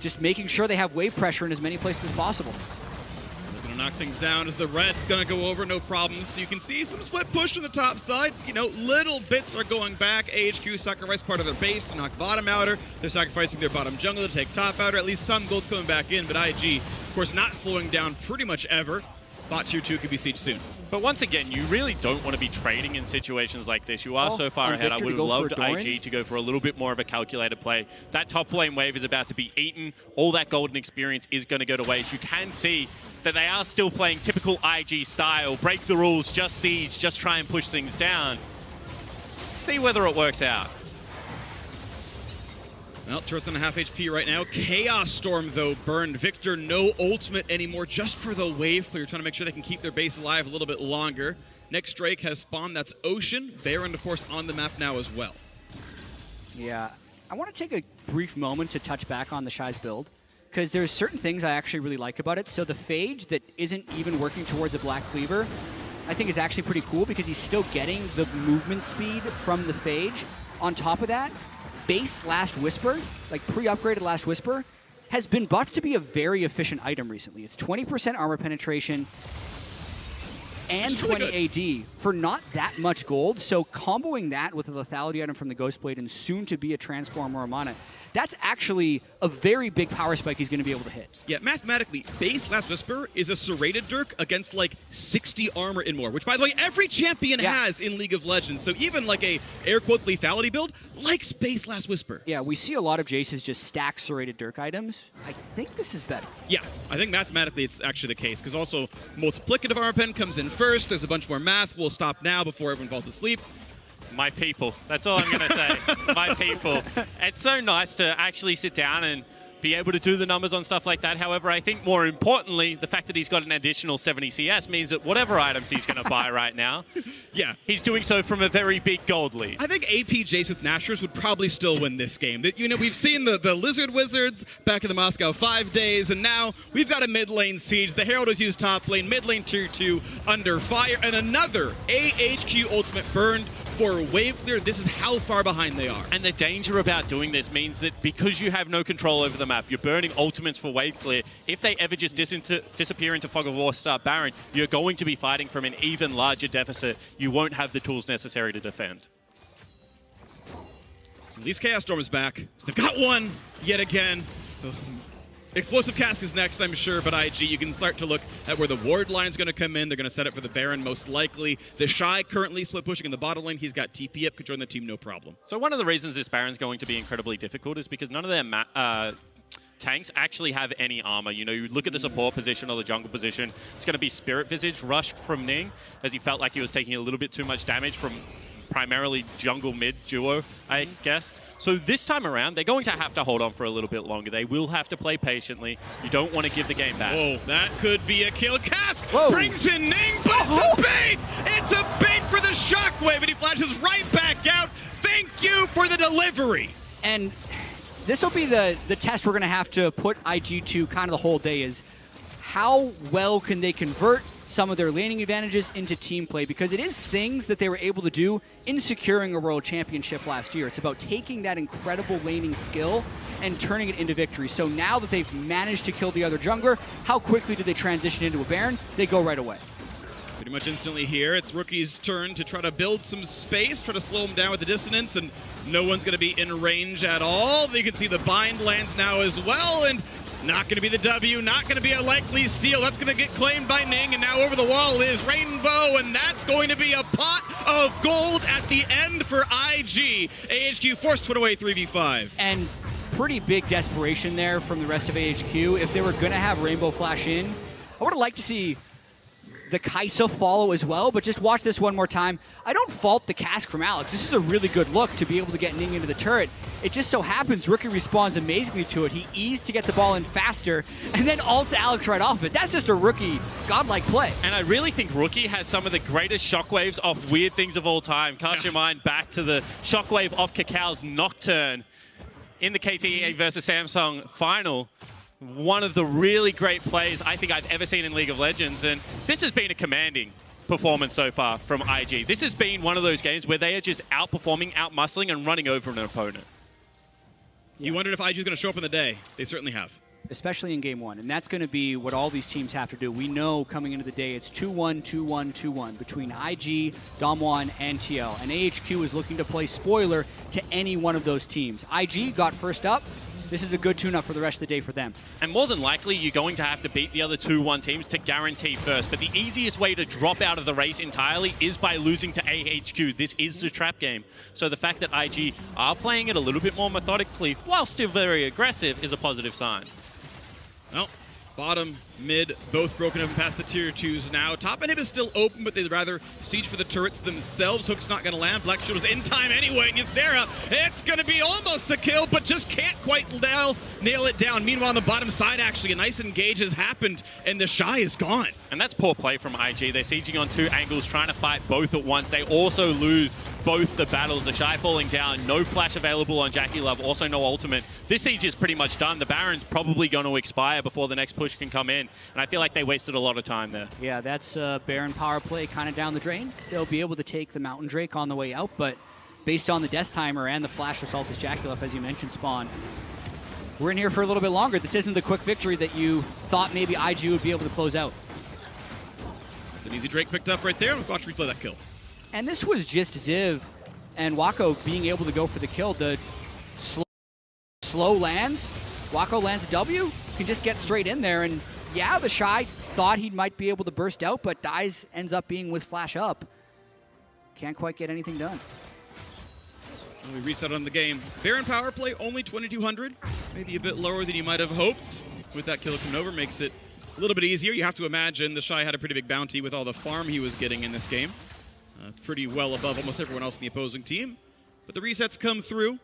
just making sure they have wave pressure in as many places as possible. They're going to knock things down as the red's going to go over, no problems. You can see some split push on the top side. Little bits are going back. AHQ sacrificed part of their base to knock bottom outer. They're sacrificing their bottom jungle to take top outer. At least some gold's coming back in, but IG, of course, not slowing down pretty much ever. bot tier 2 could be sieged soon. But once again, you really don't want to be trading in situations like this. You are so far ahead. I would have loved IG to go for a little bit more of a calculated play. That top lane wave is about to be eaten. All that golden experience is going to go to waste. You can see that they are still playing typical IG style. Break the rules, just siege, just try and push things down. See whether it works out. Well, turret's on a half HP right now. Chaos Storm, though, burned. Victor, no ultimate anymore, just for the wave clear, trying to make sure they can keep their base alive a little bit longer. Next Drake has spawned, that's Ocean. Baron, of course, on the map now as well. Yeah, I want to take a brief moment to touch back on the Shy's build, because there's certain things I actually really like about it. So the Phage that isn't even working towards a Black Cleaver, I think is actually pretty cool because he's still getting the movement speed from the Phage. On top of that, base Last Whisper, like pre-upgraded Last Whisper, has been buffed to be a very efficient item recently. It's 20% armor penetration and 20 AD for not that much gold. So comboing that with a lethality item from the Ghostblade and soon to be a Transform or a Mana, that's actually a very big power spike he's going to be able to hit. Yeah, mathematically, base Last Whisper is a serrated Dirk against like 60 armor and more, which by the way, every champion has in League of Legends. So even like a air quotes lethality build likes base Last Whisper. Yeah, we see a lot of Jaces just stack serrated Dirk items. I think this is better. Yeah, I think mathematically it's actually the case, because also multiplicative armor pen comes in first. There's a bunch more math. We'll stop now before everyone falls asleep. My people. That's all I'm going to say. My people. It's so nice to actually sit down and be able to do the numbers on stuff like that. However, I think more importantly, the fact that he's got an additional 70 CS means that whatever items he's going to buy right now, he's doing so from a very big gold lead. I think AP Jace with Nashers would probably still win this game. You know, we've seen the Lizard Wizards back in the Moscow 5 days, and now we've got a mid lane siege. The Herald has used top lane, mid lane tier 2 under fire, and another AHQ ultimate burned for wave clear. This is how far behind they are. And the danger about doing this means that because you have no control over the map, you're burning ultimates for wave clear. If they ever just disappear into Fog of War, start Baron, you're going to be fighting from an even larger deficit. You won't have the tools necessary to defend. At least Chaos Storm is back. They've got one yet again. Explosive Cask is next, I'm sure, but IG, you can start to look at where the ward line's going to come in. They're going to set up for the Baron, most likely. The Shy currently split pushing in the bottom lane. He's got TP up, could join the team, no problem. So one of the reasons this Baron's going to be incredibly difficult is because none of their tanks actually have any armor. You know, you look at the support position or the jungle position, it's going to be Spirit Visage rushed from Ning, as he felt like he was taking a little bit too much damage from primarily jungle mid duo, I guess. So this time around, they're going to have to hold on for a little bit longer. They will have to play patiently. You don't want to give the game back. Oh, that could be a kill. Cask brings in Ning, but it's a bait! It's a bait for the Shockwave, and he flashes right back out. Thank you for the delivery. And this will be the test we're going to have to put IG to kind of the whole day is how well can they convert some of their laning advantages into team play, because it is things that they were able to do in securing a world championship last year. It's about taking that incredible laning skill and turning it into victory. So now that they've managed to kill the other jungler, how quickly do they transition into a Baron? They go right away. Pretty much instantly here, it's Rookie's turn to try to build some space, try to slow him down with the dissonance, and no one's going to be in range at all. You can see the bind lands now as well, and not going to be the W, not going to be a likely steal. That's going to get claimed by Ning, and now over the wall is Rainbow, and that's going to be a pot of gold at the end for IG. AHQ forced to away 3v5. And pretty big desperation there from the rest of AHQ. If they were going to have Rainbow flash in, I would have liked to see the Kai'Sa follow as well, but just watch this one more time. I don't fault the Cask from Alex. This is a really good look to be able to get Ning into the turret. It just so happens Rookie responds amazingly to it. He eased to get the ball in faster, and then ults Alex right off of it. That's just a Rookie godlike play. And I really think Rookie has some of the greatest shockwaves off weird things of all time. Cast your mind back to the shockwave off Kakal's Nocturne in the KTE versus Samsung final. One of the really great plays I think I've ever seen in League of Legends, and this has been a commanding performance so far from IG. This has been one of those games where they are just outperforming, outmuscling, and running over an opponent. You wondered if IG is going to show up in the day. They certainly have. Especially in game one, and that's going to be what all these teams have to do. We know coming into the day it's 2-1, 2-1, 2-1 between IG, Damwon, and TL, and AHQ is looking to play spoiler to any one of those teams. IG got first up. this is a good tune-up for the rest of the day for them. And more than likely, you're going to have to beat the other 2-1 teams to guarantee first. But the easiest way to drop out of the race entirely is by losing to AHQ. This is the trap game. So the fact that IG are playing it a little bit more methodically, while still very aggressive, is a positive sign. Well, bottom, mid, both broken up past the tier 2s now. Top inhib is still open, but they'd rather siege for the turrets themselves. Hook's not going to land. Black Shield was in time anyway. And Ysera, it's going to be almost the kill, but just can't quite nail it down. Meanwhile, on the bottom side, actually, a nice engage has happened, and the Shy is gone. And that's poor play from IG. They're sieging on 2 angles, trying to fight both at once. They also lose both the battles. The Shy falling down, no flash available on JackeyLove, also no ultimate. This siege is pretty much done. The Baron's probably going to expire before the next push can come in, and I feel like they wasted a lot of time there. Yeah, that's Baron power play kind of down the drain. They'll be able to take the Mountain Drake on the way out, but based on the death timer and the flash result as JackeyLove, as you mentioned, Spawn, we're in here for a little bit longer. This isn't the quick victory that you thought maybe IG would be able to close out. It's an easy Drake picked up right there. Let's watch replay that kill. And this was just Ziv and Wako being able to go for the kill. The slow lands, Wako lands a W, can just get straight in there. And yeah, the Shy thought he might be able to burst out, but dies, ends up being with flash up. Can't quite get anything done. We reset on the game. Baron power play, only 2,200. Maybe a bit lower than you might have hoped. With that kill coming over, makes it a little bit easier. You have to imagine the Shy had a pretty big bounty with all the farm he was getting in this game. Pretty well above almost everyone else in the opposing team. But the resets come through,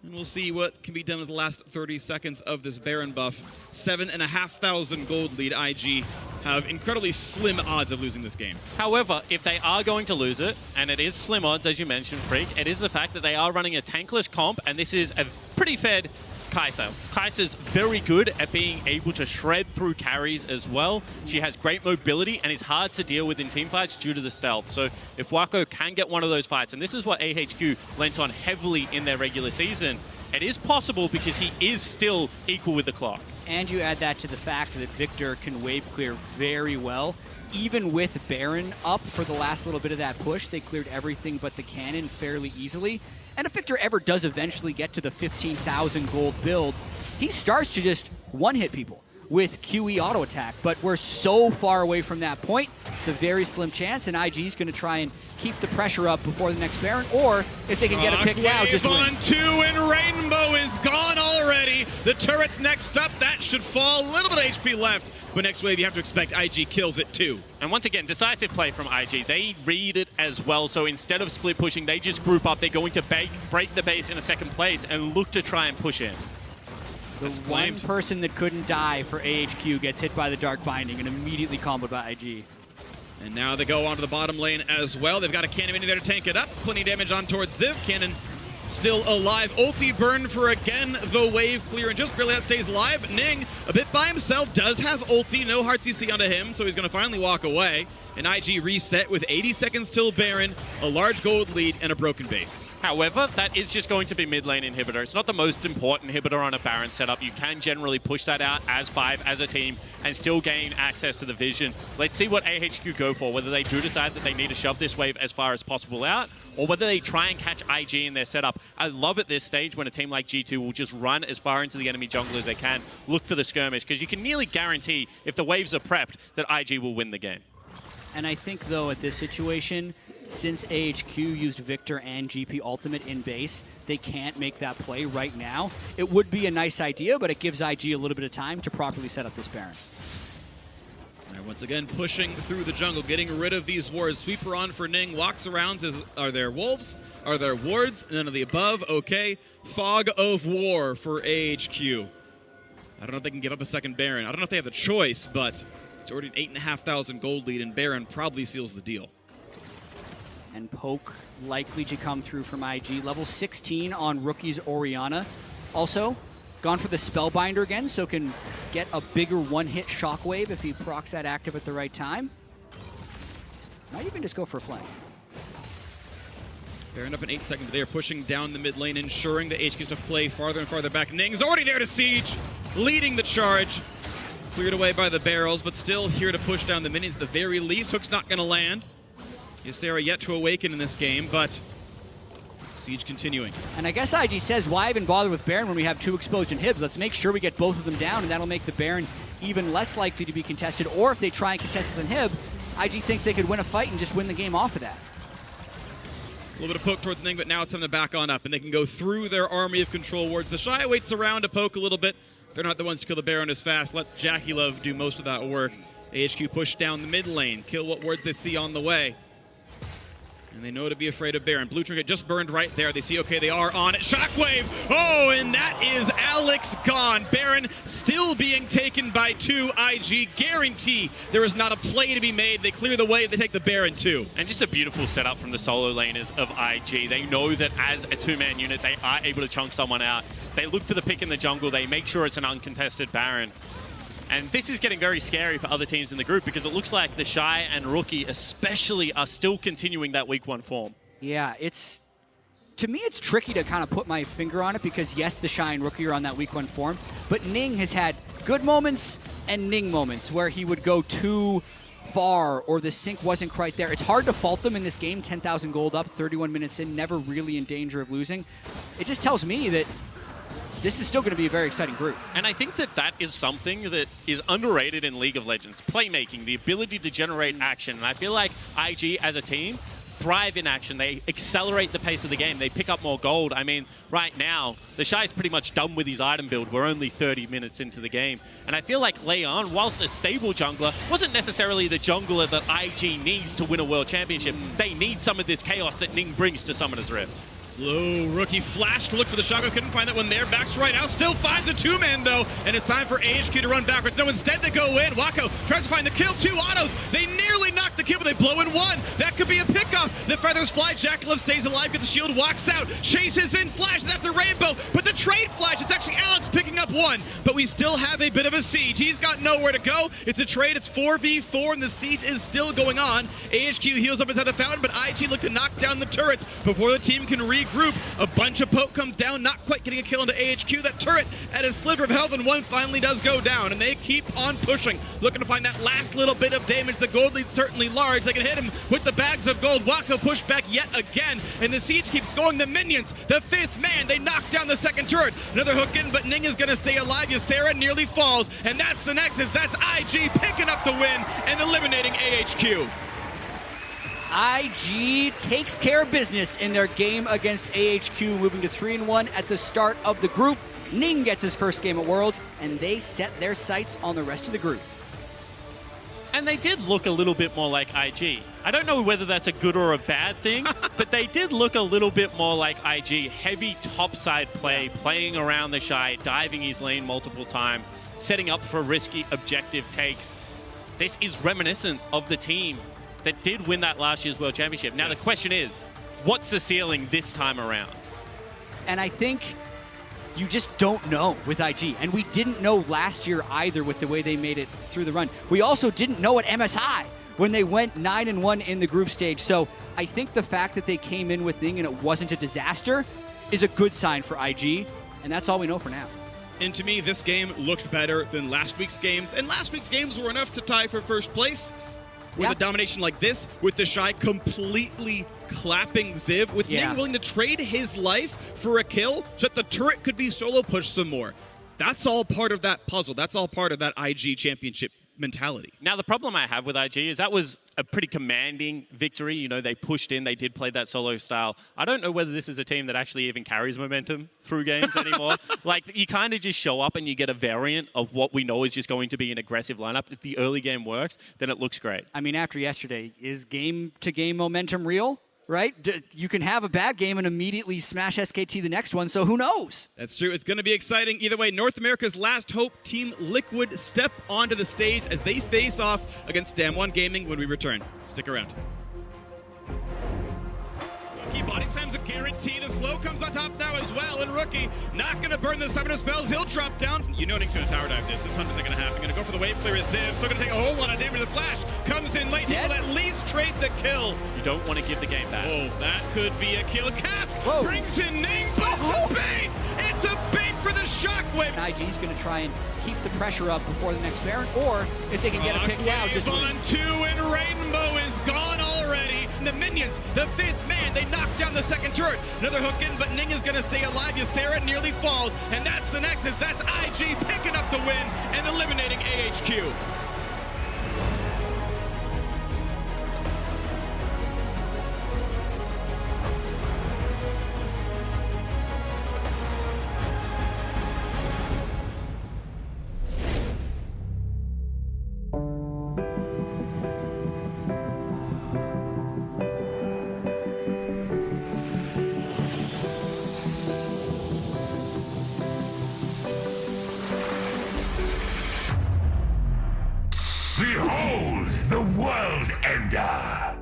and we'll see what can be done with the last 30 seconds of this Baron buff. 7,500 gold lead. IG have incredibly slim odds of losing this game. However, if they are going to lose it, and it is slim odds, as you mentioned, Freak, it is the fact that they are running a tankless comp, and this is a pretty fed Kai'Sa. Kai'Sa's very good at being able to shred through carries as well. She has great mobility and is hard to deal with in teamfights due to the stealth. So if Wako can get one of those fights, and this is what AHQ lent on heavily in their regular season, it is possible because he is still equal with the clock. And you add that to the fact that Victor can wave clear very well. Even with Baron up for the last little bit of that push, they cleared everything but the cannon fairly easily. And if Victor ever does eventually get to the 15,000 gold build, he starts to just one-hit people with QE auto attack. But we're so far away from that point, it's a very slim chance, and IG is going to try and keep the pressure up before the next Baron, or if they can get a pick now, just win. On 2, and Rainbow is gone already. The turret's next up. That should fall. A little bit of HP left. But next wave, you have to expect IG kills it too. And once again, decisive play from IG. They read it as well, so instead of split pushing, they just group up. They're going to break the base in a second place and look to try and push in. The one person that couldn't die for AHQ gets hit by the Dark Binding and immediately comboed by IG. And now they go onto the bottom lane as well. They've got a Cannon in there to tank it up. Plenty of damage on towards Ziv. Cannon still alive. Ulti burned for, again, the wave clear, and just barely that stays alive. Ning, a bit by himself, does have ulti. No hard CC onto him, so he's going to finally walk away. And IG reset with 80 seconds till Baron, a large gold lead, and a broken base. However, that is just going to be mid lane inhibitor. It's not the most important inhibitor on a Baron setup. You can generally push that out as 5, as a team, and still gain access to the vision. Let's see what AHQ go for, whether they do decide that they need to shove this wave as far as possible out, or whether they try and catch IG in their setup. I love at this stage when a team like G2 will just run as far into the enemy jungle as they can, look for the skirmish, because you can nearly guarantee if the waves are prepped that IG will win the game. And I think, though, at this situation, since AHQ used Victor and GP Ultimate in base, they can't make that play right now. It would be a nice idea, but it gives IG a little bit of time to properly set up this Baron. All right, once again, pushing through the jungle, getting rid of these wards. Sweeper on for Ning, walks around, says, are there wolves? Are there wards? None of the above. Okay. Fog of War for AHQ. I don't know if they can give up a second Baron. I don't know if they have the choice, but it's already an 8,500 gold lead, and Baron probably seals the deal. And Poke likely to come through from IG. Level 16 on Rookie's Orianna. Also, gone for the Spellbinder again, so can get a bigger one-hit Shockwave if he procs that active at the right time. Might even just go for a flank. Baron up in 8 seconds. They are pushing down the mid lane, ensuring that HQ to play farther and farther back. Ning's already there to siege, leading the charge. Cleared away by the barrels, but still here to push down the minions at the very least. Hook's not going to land. Ysera yet to awaken in this game, but Siege continuing. And I guess IG says, why even bother with Baron when we have 2 exposed inhibs? Let's make sure we get both of them down, and that'll make the Baron even less likely to be contested. Or if they try and contest this inhib, IG thinks they could win a fight and just win the game off of that. A little bit of poke towards Ning, but now it's time to back on up, and they can go through their army of control wards. The Shy waits around to poke a little bit. They're not the ones to kill the Baron as fast. Let JackeyLove do most of that work. AHQ push down the mid lane, kill what wards they see on the way. And they know to be afraid of Baron. Blue Trinket just burned right there. They see, okay, they are on it. Shockwave! Oh, and that is Alex gone. Baron still being taken by 2. IG guarantee there is not a play to be made. They clear the way. They take the Baron too. And just a beautiful setup from the solo laners of IG. They know that as a 2-man unit, they are able to chunk someone out. They look for the pick in the jungle. They make sure it's an uncontested Baron. And this is getting very scary for other teams in the group because it looks like the Shy and Rookie especially are still continuing that week 1 form. Yeah, to me, it's tricky to kind of put my finger on it because, yes, the Shy and Rookie are on that week 1 form, but Ning has had good moments and Ning moments where he would go too far or the sync wasn't quite there. It's hard to fault them in this game, 10,000 gold up, 31 minutes in, never really in danger of losing. It just tells me that this is still going to be a very exciting group. And I think that that is something that is underrated in League of Legends. Playmaking, the ability to generate action. And I feel like IG as a team thrive in action. They accelerate the pace of the game. They pick up more gold. I mean, right now, the Shy's pretty much done with his item build. We're only 30 minutes into the game. And I feel like Leon, whilst a stable jungler, wasn't necessarily the jungler that IG needs to win a world championship. They need some of this chaos that Ning brings to Summoner's Rift. Low Rookie flashed to look for the shotgun, couldn't find that one there. Backs right out, still finds a 2-man though, and it's time for AHQ to run backwards. No, instead they go in. Wako tries to find the kill, 2 autos. They nearly knock the kill, but they blow in 1. That could be a pickoff. The feathers fly, JackeyLove stays alive, gets the shield, walks out, chases in, flashes after Rainbow, but the trade flash, it's actually Alex picking up 1, but we still have a bit of a siege. He's got nowhere to go. It's a trade, it's 4v4, and the siege is still going on. AHQ heals up inside the fountain, but IG look to knock down the turrets before the team can regroup. A bunch of poke comes down, not quite getting a kill into AHQ. That turret at a sliver of health, and 1 finally does go down, and they keep on pushing, looking to find that last little bit of damage. The gold lead's certainly large. They can hit him with the bags of gold. Wako pushed back yet again, and the siege keeps going. The minions, the 5th man, they knock down the 2nd turret. Another hook in, but Ning is going to stay alive. Ysera nearly falls, and that's the Nexus. That's IG picking up the win and eliminating AHQ. IG takes care of business in their game against AHQ, moving to 3-1 at the start of the group. Ning gets his first game at Worlds, and they set their sights on the rest of the group. And they did look a little bit more like IG. I don't know whether that's a good or a bad thing, but they did look a little bit more like IG. Heavy topside play, playing around the Shy, diving his lane multiple times, setting up for risky objective takes. This is reminiscent of the team that did win that last year's World Championship. Now, the question is, what's the ceiling this time around? And I think you just don't know with IG. And we didn't know last year either with the way they made it through the run. We also didn't know at MSI when they went 9-1 in the group stage. So I think the fact that they came in with Ning and it wasn't a disaster is a good sign for IG. And that's all we know for now. And to me, this game looked better than last week's games. And last week's games were enough to tie for first place. With a domination like this, with the Shy completely clapping Ziv, with Ning willing to trade his life for a kill so that the turret could be solo pushed some more. That's all part of that puzzle. That's all part of that IG championship mentality. Now, the problem I have with IG is that was a pretty commanding victory. You know, they pushed in, they did play that solo style. I don't know whether this is a team that actually even carries momentum through games anymore. Like, you kind of just show up and you get a variant of what we know is just going to be an aggressive lineup. If the early game works, then it looks great. I mean, after yesterday, is game-to-game momentum real? Right? You can have a bad game and immediately smash SKT the next one, so who knows? That's true. It's going to be exciting. Either way, North America's last hope, Team Liquid, step onto the stage as they face off against Damwon Gaming when we return. Stick around. Rookie body slam's a guarantee. The slow comes on top now as well, and Rookie not going to burn the summoner spells. He'll drop down. You know Nick's going to tower dive this. This hunt isn't going to happen. Going to go for the wave clear as Ziv. Still going to take a whole lot of damage. The flash comes in late. He will at least trade the kill. You don't want to give the game back. Oh, that could be a kill. Cask brings in Ning, but it's a bait! It's a bait for the Shockwave! IG's going to try and keep the pressure up before the next Baron, or if they can get a pick now, just on 2, and Rainbow is gone already. And the minions, the 5th man, side. They knock down the second turret. Another hook in, but Ning is going to stay alive. Ysera nearly falls, and that's the Nexus. That's IG picking up the win and eliminating AHQ. Behold the World Ender!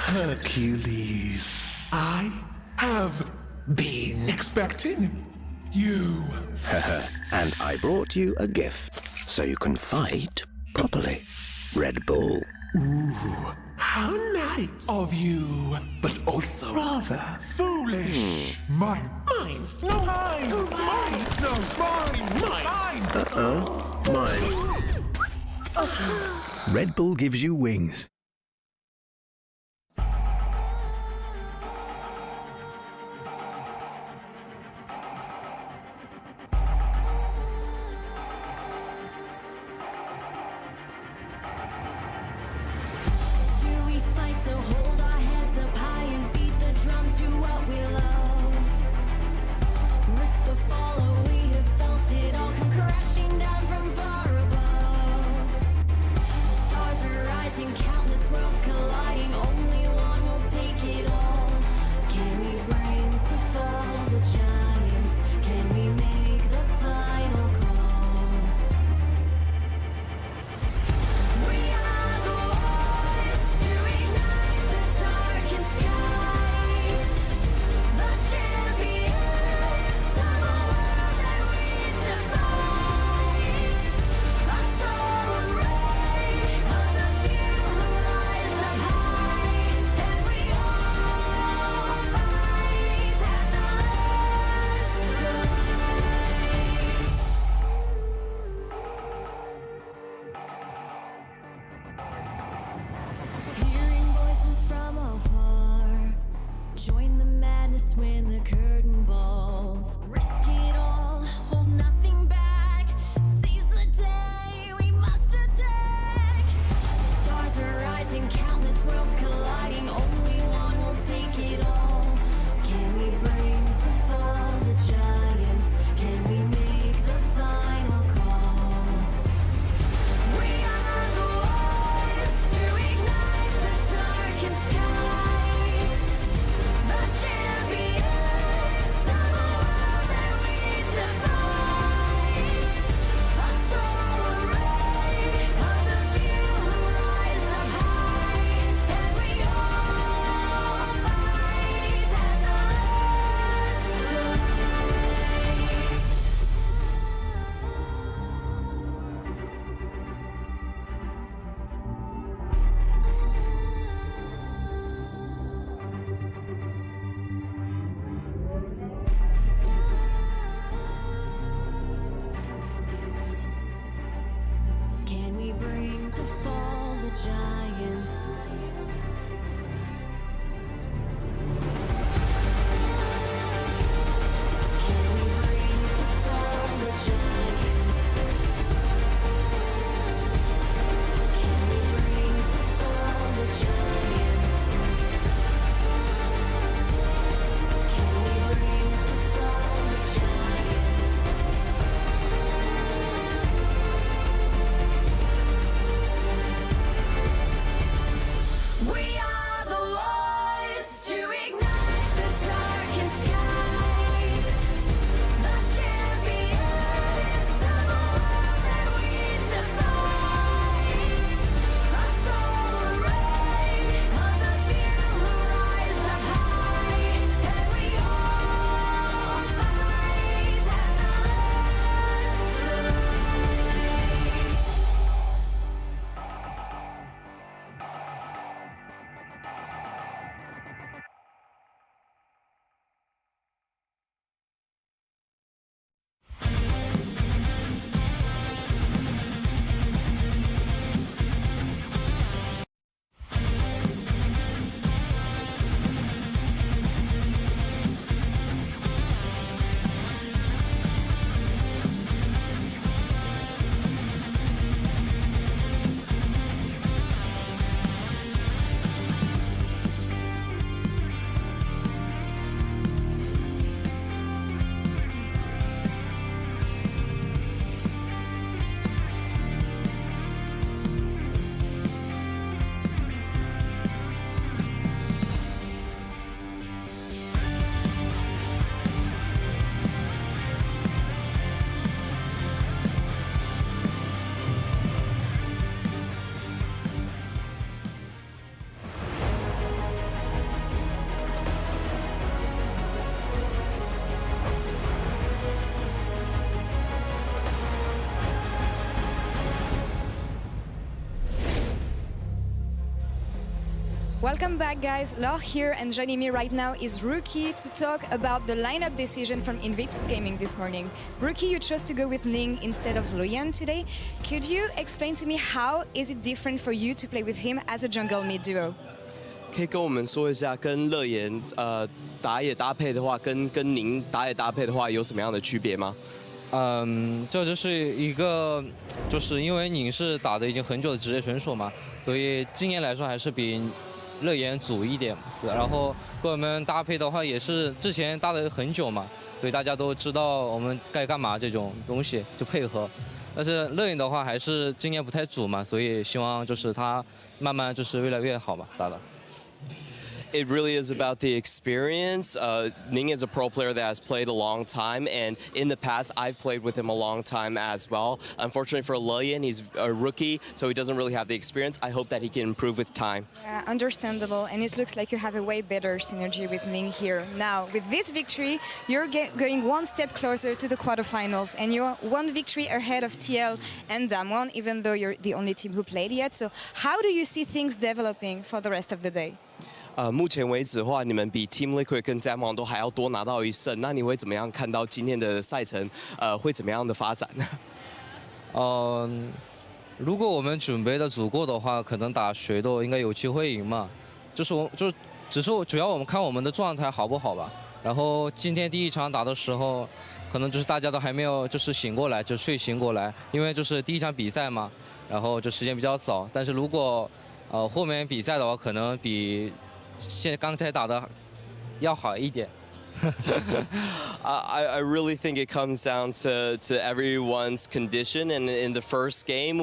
Hercules, I have been expecting you. And I brought you a gift, so you can fight properly. Red Bull. Ooh, how nice of you, but also rather foolish. Mine, no mine, mine, no mine. Mine. Red Bull gives you wings. To hold our heads up high and beat the drums to what we love. Risk the fall, oh, we have felt it all come crashing down from far above. Stars are rising, countless worlds colliding. Only one will take it all. Can we bring to fall the giants? Can we make the final call? We are the ones to ignite the darkened skies. The champions of a world that we defy. Welcome back, guys. Laure here, and joining me right now is Rookie to talk about the lineup decision from Invictus Gaming this morning. Rookie, you chose to go with Ning instead of Luyan today. Could you explain to me how is it different for you to play with him as a jungle mid duo? 可以跟我们说一下，跟乐言打野搭配的话，跟您打野搭配的话有什么样的区别吗？这就是一个，就是因为您是打的已经很久的职业选手嘛，所以经验来说还是比乐言足一点。然后跟我们搭配的话，也是之前搭了很久嘛，所以大家都知道我们该干嘛这种东西就配合。但是乐言的话还是经验不太足嘛，所以希望就是他慢慢就是越来越好吧，打的。 It really is about the experience. Ning is a pro player that has played a long time, and in the past, I've played with him a long time as well. Unfortunately for Leyan, he's a rookie, so he doesn't really have the experience. I hope that he can improve with time. Understandable, and it looks like you have a way better synergy with Ning here. Now, with this victory, you're going one step closer to the quarterfinals, and you're one victory ahead of TL and Damwon, even though you're the only team who played yet. So how do you see things developing for the rest of the day? 目前为止的话，你们比 Team Liquid 跟 Damwon 都还要多拿到1胜，那你会怎么样看到今天的赛程？会怎么样的发展呢？如果我们准备的足够的话，可能打谁都应该有机会赢嘛。只是主要我们看我们的状态好不好吧。然后今天第一场打的时候，可能就是大家都还没有就是醒过来，就睡醒过来，因为就是第一场比赛嘛，然后就时间比较早。但是如果后面比赛的话，可能比 刚才打的要好一点。I really think it comes down to everyone's condition, and in the first game,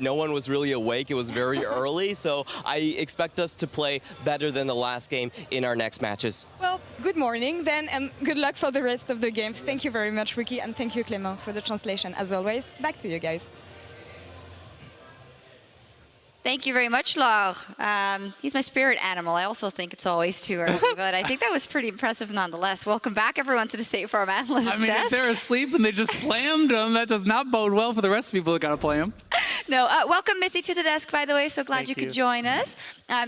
no one was really awake. It was very early, so I expect us to play better than the last game in our next matches. Well, good morning then, and good luck for the rest of the games. Thank you very much, Ricky, and thank you, Clément, for the translation as always. Back to you guys. Thank you very much, Laure. He's my spirit animal. I also think it's always too early, but I think that was pretty impressive nonetheless. Welcome back, everyone, to the State Farm Analyst I mean, desk. if they're asleep and they just slammed them, that does not bode well for the rest of the people that got to play them. No, welcome, Mithy, to the desk, by the way. So glad Thank you could you. join us.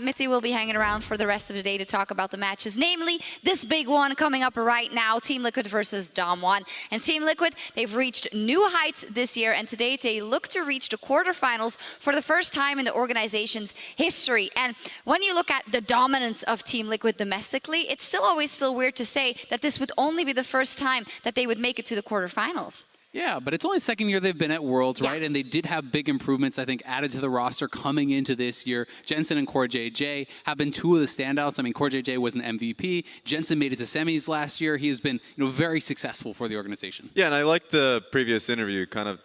Mithy will be hanging around for the rest of the day to talk about the matches, namely this big one coming up right now, Team Liquid versus Damwon. And Team Liquid, they've reached new heights this year, and today they look to reach the quarterfinals for the first time in the organization's history. And when you look at the dominance of Team Liquid domestically, it's still weird to say that this would only be the first time that they would make it to the quarterfinals. Yeah, but it's only the second year they've been at Worlds, right? And they did have big improvements, I think, added to the roster coming into this year. Jensen and CoreJJ have been two of the standouts. I mean, CoreJJ was an MVP. Jensen made it to semis last year. He has been, very successful for the organization. Yeah, and I like the previous interview kind of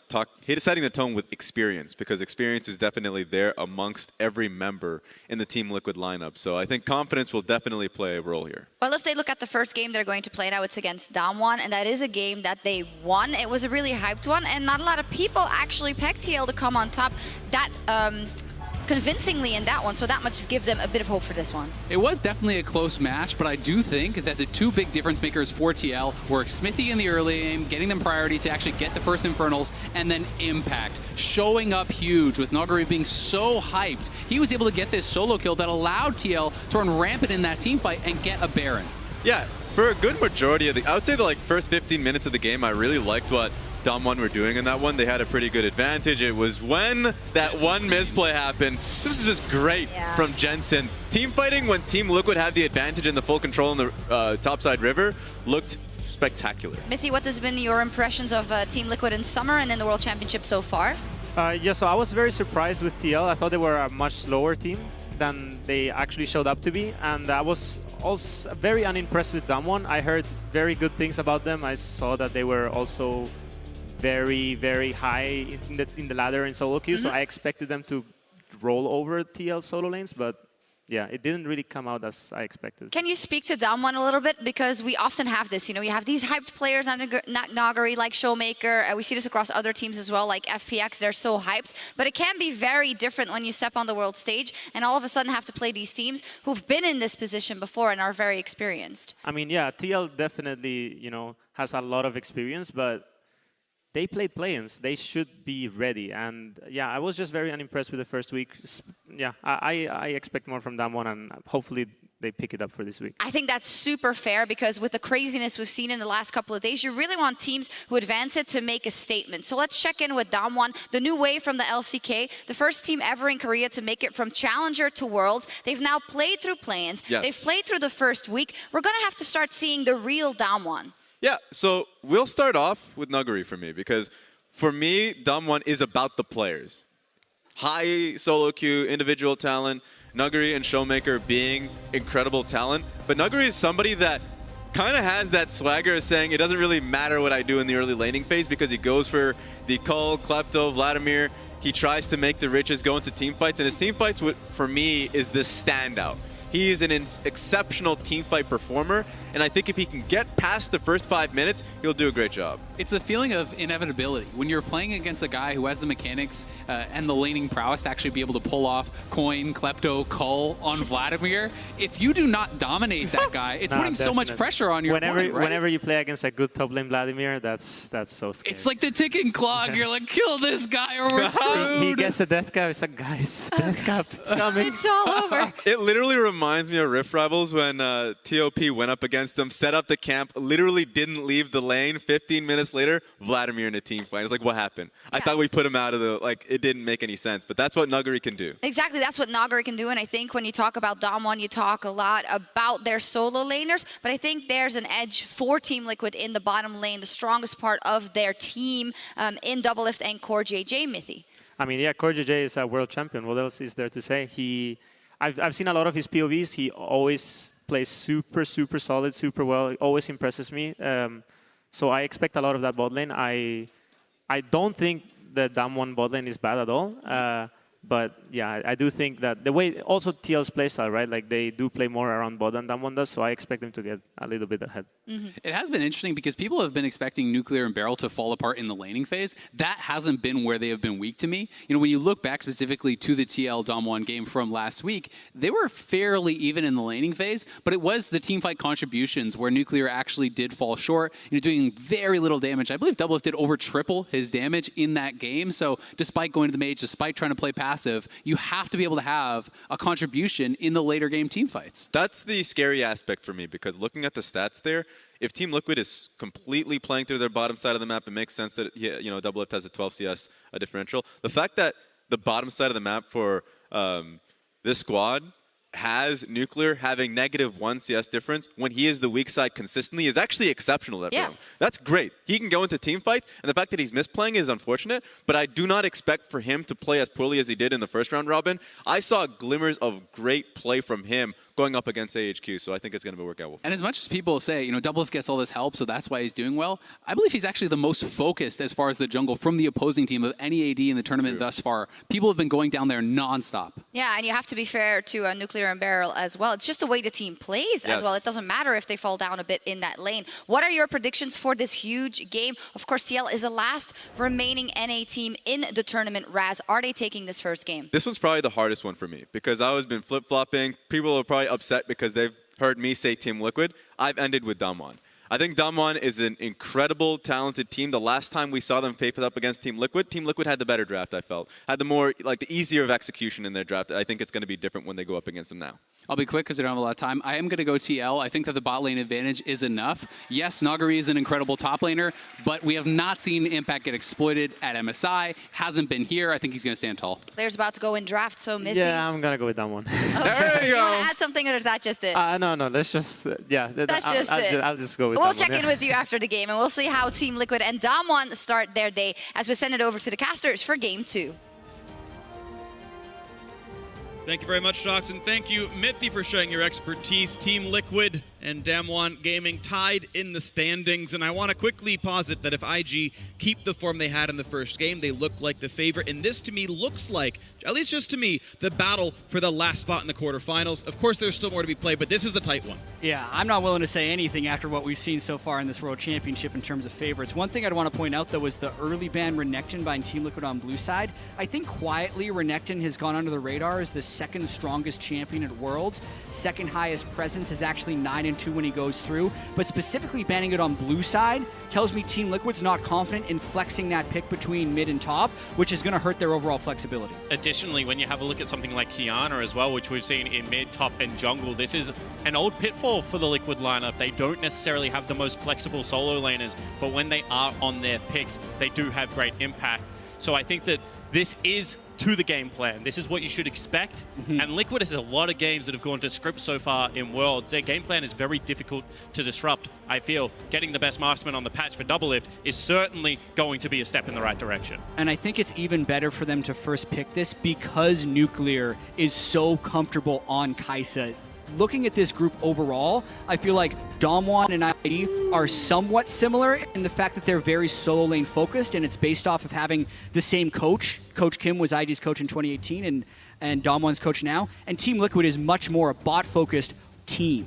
setting the tone with experience, because experience is definitely there amongst every member in the Team Liquid lineup. So I think confidence will definitely play a role here. Well, if they look at the first game they're going to play now, it's against Damwon, and that is a game that they won. It was a really hyped one, and not a lot of people actually pegged TL to come on top that convincingly in that one, so that much gives them a bit of hope for this one. It was definitely a close match, but I do think that the two big difference makers for TL were Smithy in the early game, getting them priority to actually get the first Infernals, and then Impact, showing up huge with Nagari being so hyped. He was able to get this solo kill that allowed TL to run rampant in that team fight and get a Baron. Yeah, for a good majority of I would say the first 15 minutes of the game, I really liked what Damwon were doing in that one. They had a pretty good advantage. It was when that one misplay happened. This is just great from Jensen. Team fighting when Team Liquid had the advantage and the full control in the topside river looked spectacular. Mithy, what has been your impressions of Team Liquid in summer and in the World Championship so far? Yeah, so I was very surprised with TL. I thought they were a much slower team than they actually showed up to be, and I was also very unimpressed with Damwon. I heard very good things about them. I saw that they were also very, very high in the ladder in solo queue, so I expected them to roll over TL solo lanes, but yeah, it didn't really come out as I expected. Can you speak to Damwon a little bit? Because we often have this, you have these hyped players on Nagari, like Showmaker. We see this across other teams as well, like FPX. They're so hyped. But it can be very different when you step on the world stage and all of a sudden have to play these teams who've been in this position before and are very experienced. I mean, yeah, TL definitely, has a lot of experience, but they played play-ins. They should be ready. And yeah, I was just very unimpressed with the first week. Yeah, I expect more from Damwon, and hopefully they pick it up for this week. I think that's super fair because with the craziness we've seen in the last couple of days, you really want teams who advance it to make a statement. So let's check in with Damwon, the new wave from the LCK, the first team ever in Korea to make it from Challenger to Worlds. They've now played through play-ins. Yes. They've played through the first week. We're going to have to start seeing the real Damwon. Yeah, so we'll start off with Nuguri for me, because for me, Damwon is about the players. High solo queue, individual talent, Nuguri and Showmaker being incredible talent. But Nuguri is somebody that kind of has that swagger of saying it doesn't really matter what I do in the early laning phase, because he goes for the Cull, Klepto, Vladimir. He tries to make the riches go into team fights, and his team fights, for me, is this standout. He is an exceptional teamfight performer, and I think if he can get past the first 5 minutes, he'll do a great job. It's a feeling of inevitability. When you're playing against a guy who has the mechanics and the laning prowess to actually be able to pull off Coin, Klepto, Cull on Vladimir, if you do not dominate that guy, it's putting so much pressure on your opponent, right? Whenever you play against a good top lane Vladimir, that's so scary. It's like the ticking clock. You're like, kill this guy or we're screwed. He gets a death cap. It's like, guys, death cap, it's coming. It's all over. It literally reminds me of Rift Rivals when TOP went up against them, set up the camp, literally didn't leave the lane. 15 minutes later, Vladimir in a team fight. It's like, what happened? I thought we put him out of the, like, it didn't make any sense. But that's what Nuguri can do. Exactly, that's what Nuguri can do. And I think when you talk about Damwon, you talk a lot about their solo laners. But I think there's an edge for Team Liquid in the bottom lane, the strongest part of their team in Doublelift and Core JJ, Mithy. I mean, yeah, Core JJ is a world champion. What else is there to say? I've seen a lot of his POVs. He always plays super solid, super well. It always impresses me. So I expect a lot of that bot lane. I don't think the Damwon bot lane is bad at all. But yeah, I do think that the way also TL's playstyle, right? Like they do play more around bot than Damwon does, so I expect them to get a little bit ahead. It has been interesting because people have been expecting Nuclear and Beryl to fall apart in the laning phase. That hasn't been where they have been weak to me. You know, when you look back specifically to the TL Damwon game from last week, they were fairly even in the laning phase, but it was the teamfight contributions where Nuclear actually did fall short, you know, doing very little damage. I believe Doublelift did over triple his damage in that game. So despite going to the mage, despite trying to play passive, you have to be able to have a contribution in the later game teamfights. That's the scary aspect for me, because looking at the stats there, if Team Liquid is completely playing through their bottom side of the map, it makes sense that Doublelift has a 12 CS differential. The fact that the bottom side of the map for this squad has Nuclear having -1 CS difference when he is the weak side consistently is actually exceptional for him. That's great. He can go into team fights, and the fact that he's misplaying is unfortunate, but I do not expect for him to play as poorly as he did in the first round robin. I saw glimmers of great play from him going up against AHQ, so I think it's going to work out well. And as much as people say, you know, Doublelift gets all this help, so that's why he's doing well, I believe he's actually the most focused as far as the jungle from the opposing team of any AD in the tournament thus far. People have been going down there nonstop. Yeah, and you have to be fair to Nuclear and Beryl as well. It's just the way the team plays as well. It doesn't matter if they fall down a bit in that lane. What are your predictions for this huge game? Of course, TL is the last remaining NA team in the tournament. Raz, are they taking this first game? This was probably the hardest one for me, because I was been flip-flopping. People are probably upset because they've heard me say Team Liquid. I've ended with Damwon. I think Damwon is an incredible, talented team. The last time we saw them face up against Team Liquid had the better draft, I felt. Had the more, like, the easier of execution in their draft. I think it's going to be different when they go up against them now. I'll be quick because I don't have a lot of time. I am going to go TL. I think that the bot lane advantage is enough. Yes, Nuguri is an incredible top laner, but we have not seen Impact get exploited at MSI. Hasn't been here. I think he's going to stand tall. Player's about to go in draft, so Mithy. Yeah, I'm going to go with Damwon. There you go. You want to add something, or is that just it? No, let's just, That's just it. I'll just go with We'll Damwon. check in with you after the game, and we'll see how Team Liquid and Damwon start their day as we send it over to the casters for Game 2. Thank you very much, Shox, and thank you, Mithy, for showing your expertise. Team Liquid and Damwon Gaming tied in the standings, and I want to quickly posit that if IG keep the form they had in the first game, they look like the favorite, and this to me looks like, at least just to me, the battle for the last spot in the quarterfinals. Of course, there's still more to be played, but this is the tight one. Yeah, I'm not willing to say anything after what we've seen so far in this World Championship in terms of favorites. One thing I'd want to point out, though, was the early ban Renekton by Team Liquid on blue side. I think quietly Renekton has gone under the radar as the second strongest champion at Worlds. Second highest presence is actually 9-1 2 when he goes through. But specifically banning it on blue side tells me Team Liquid's not confident in flexing that pick between mid and top, which is going to hurt their overall flexibility. Additionally, when you have a look at something like Kiana as well, which we've seen in mid, top, and jungle, this is an old pitfall for the Liquid lineup. They don't necessarily have the most flexible solo laners, but when they are on their picks, they do have great impact. So I think that this is to the game plan. This is what you should expect. And Liquid has a lot of games that have gone to script so far in Worlds. Their game plan is very difficult to disrupt. I feel getting the best marksman on the patch for Doublelift is certainly going to be a step in the right direction. And I think it's even better for them to first pick this because Nuclear is so comfortable on Kai'Sa. Looking at this group overall, I feel like Damwon and ID are somewhat similar in the fact that they're very solo lane focused, and it's based off of having the same coach. Coach Kim was ID's coach in 2018 and Damwon's coach now. And Team Liquid is much more a bot-focused team.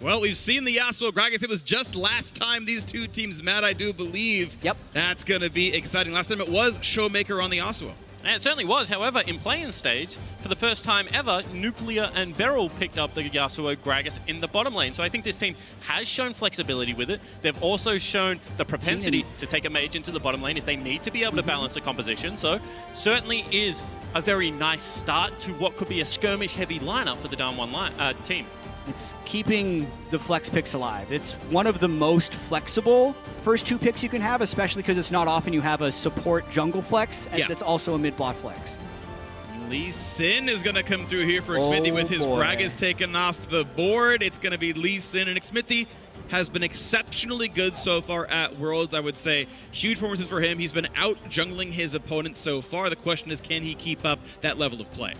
Well, we've seen the Yasuo Gragas. It was just last time these two teams met, I do believe. Yep. That's going to be exciting. Last time it was Showmaker on the Yasuo. And it certainly was. However, in play-in stage, for the first time ever, Nuclear and Beryl picked up the Yasuo Gragas in the bottom lane. So I think this team has shown flexibility with it. They've also shown the propensity to take a mage into the bottom lane if they need to be able to balance the composition. So certainly is a very nice start to what could be a skirmish-heavy lineup for the Damwon team. It's keeping the flex picks alive. It's one of the most flexible first 2 picks you can have, especially because it's not often you have a support jungle flex and that's also a mid-bot flex. Lee Sin is going to come through here for Xmithie with his Gragas taken off the board. It's going to be Lee Sin, and Xmithie has been exceptionally good so far at Worlds, I would say. Huge performances for him. He's been out jungling his opponents so far. The question is, can he keep up that level of play?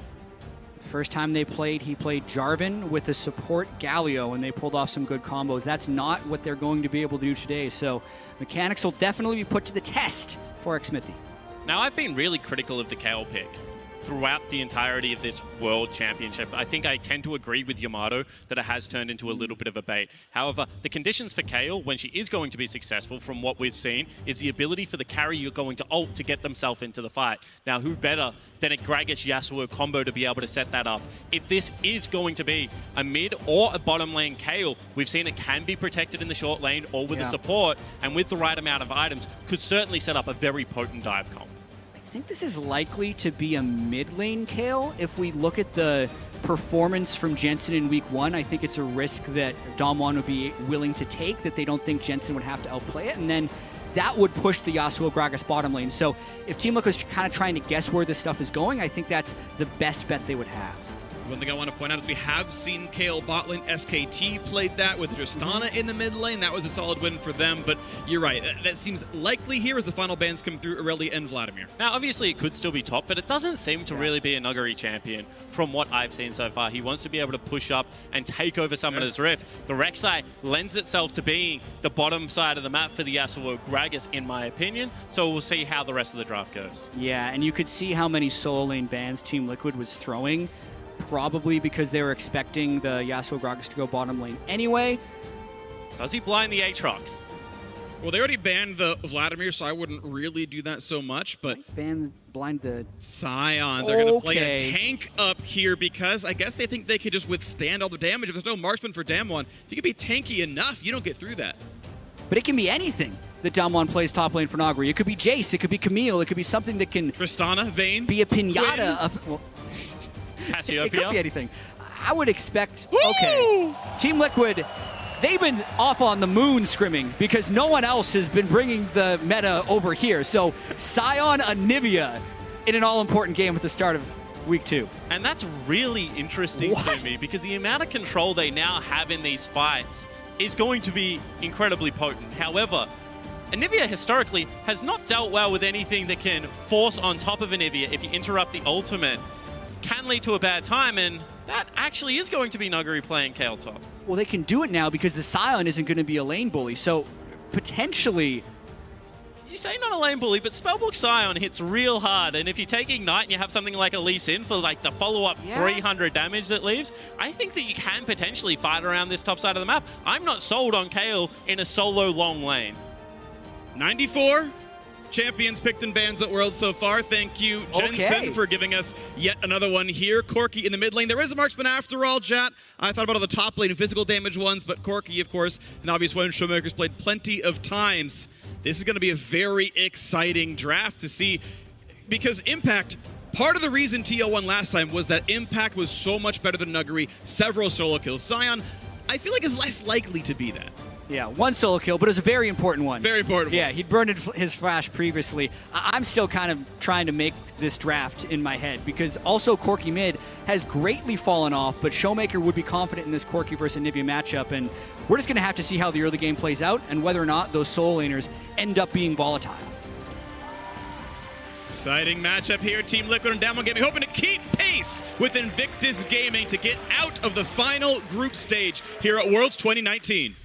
First time they played, he played Jarvan with a support Galio, and they pulled off some good combos. That's not what they're going to be able to do today, so mechanics will definitely be put to the test for Xmithie. Now, I've been really critical of the Kayle pick throughout the entirety of this World Championship. I think I tend to agree with Yamato that it has turned into a little bit of a bait. However, the conditions for Kayle, when she is going to be successful from what we've seen, is the ability for the carry you're going to ult to get themselves into the fight. Now, who better than a Gragas Yasuo combo to be able to set that up? If this is going to be a mid or a bottom lane Kayle, we've seen it can be protected in the short lane or with the support, and with the right amount of items, could certainly set up a very potent dive comp. I think this is likely to be a mid lane Kayle. If we look at the performance from Jensen in week 1, I think it's a risk that Damwon would be willing to take, that they don't think Jensen would have to outplay it, and then that would push the Yasuo Gragas bottom lane. So if Team Liquid is kind of trying to guess where this stuff is going, I think that's the best bet they would have. One thing I want to point out is we have seen Kayle bot lane. SKT played that with Tristana in the mid lane. That was a solid win for them, but you're right. That seems likely here as the final bans come through Irelia and Vladimir. Now, obviously, it could still be top, but it doesn't seem to really be a Nuguri champion from what I've seen so far. He wants to be able to push up and take over Summoner's Rift. The Rek'Sai lends itself to being the bottom side of the map for the Yasuo Gragas, in my opinion, so we'll see how the rest of the draft goes. Yeah, and you could see how many solo lane bans Team Liquid was throwing, probably because they were expecting the Yasuo Gragas to go bottom lane anyway. Does he blind the Aatrox? Well, they already banned the Vladimir, so I wouldn't really do that so much, but... Blind the... Sion. They're going to play a tank up here because I guess they think they could just withstand all the damage. If there's no marksman for Damwon, if you can be tanky enough, you don't get through that. But it can be anything that Damwon plays top lane for Nuguri. It could be Jace, it could be Camille, it could be something that can... Tristana, Vayne. Be a pinata. Cassiopeia? It could be anything. I would expect... Okay. Team Liquid, they've been off on the moon scrimming because no one else has been bringing the meta over here. So Sion Anivia in an all-important game at the start of week 2. And that's really interesting to me because the amount of control they now have in these fights is going to be incredibly potent. However, Anivia historically has not dealt well with anything that can force on top of Anivia if you interrupt the ultimate. Can lead to a bad time, and that actually is going to be Nuguri playing Kayle top. Well, they can do it now because the Sion isn't going to be a lane bully, so potentially... You say not a lane bully, but Spellbook Sion hits real hard, and if you take Ignite and you have something like a Lee Sin for like the follow-up 300 damage that leaves, I think that you can potentially fight around this top side of the map. I'm not sold on Kayle in a solo long lane. 94, champions picked and bans at Worlds so far. Thank you, Jensen, for giving us yet another one here. Corki in the mid lane. There is a marksman after all, chat. I thought about all the top lane and physical damage ones, but Corki, of course, an obvious one. Showmaker's played plenty of times. This is going to be a very exciting draft to see, because Impact, part of the reason TL won last time was that Impact was so much better than Nuguri. Several solo kills. Zion, I feel like, is less likely to be that. Yeah, one solo kill, but it was a very important one. Very important one. Yeah, he'd burned his flash previously. I'm still kind of trying to make this draft in my head, because also Corki mid has greatly fallen off, but Showmaker would be confident in this Corki versus Anivia matchup, and we're just going to have to see how the early game plays out and whether or not those solo laners end up being volatile. Exciting matchup here. Team Liquid and Damwon Gaming hoping to keep pace with Invictus Gaming to get out of the final group stage here at Worlds 2019.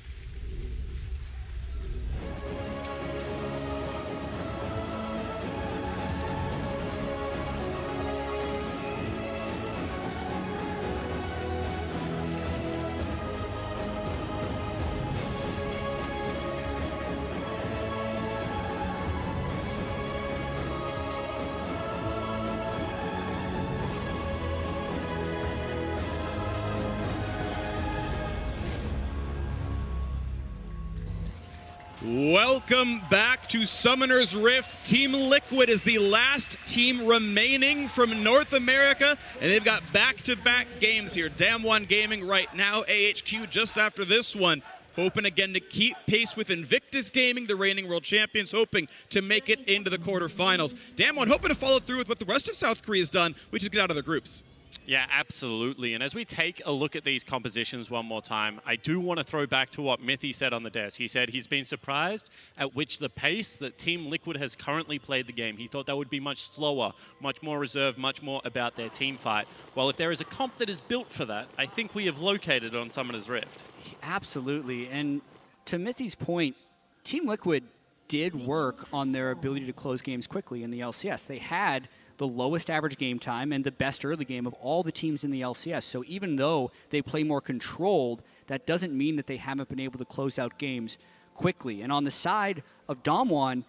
Welcome back to Summoner's Rift. Team Liquid is the last team remaining from North America, and they've got back-to-back games here. Damwon Gaming right now, AHQ just after this one, hoping again to keep pace with Invictus Gaming, the reigning world champions, hoping to make it into the quarterfinals. Damwon hoping to follow through with what the rest of South Korea has done, which is get out of the groups. Yeah, absolutely. And as we take a look at these compositions one more time, I do want to throw back to what Mithy said on the desk. He said he's been surprised at which the pace that Team Liquid has currently played the game. He thought that would be much slower, much more reserved, much more about their team fight. Well, if there is a comp that is built for that, I think we have located on Summoner's Rift. Absolutely. And to Mithy's point, Team Liquid did work on their ability to close games quickly in the LCS. They had the lowest average game time and the best early game of all the teams in the LCS. So even though they play more controlled, that doesn't mean that they haven't been able to close out games quickly. And on the side of Damwon,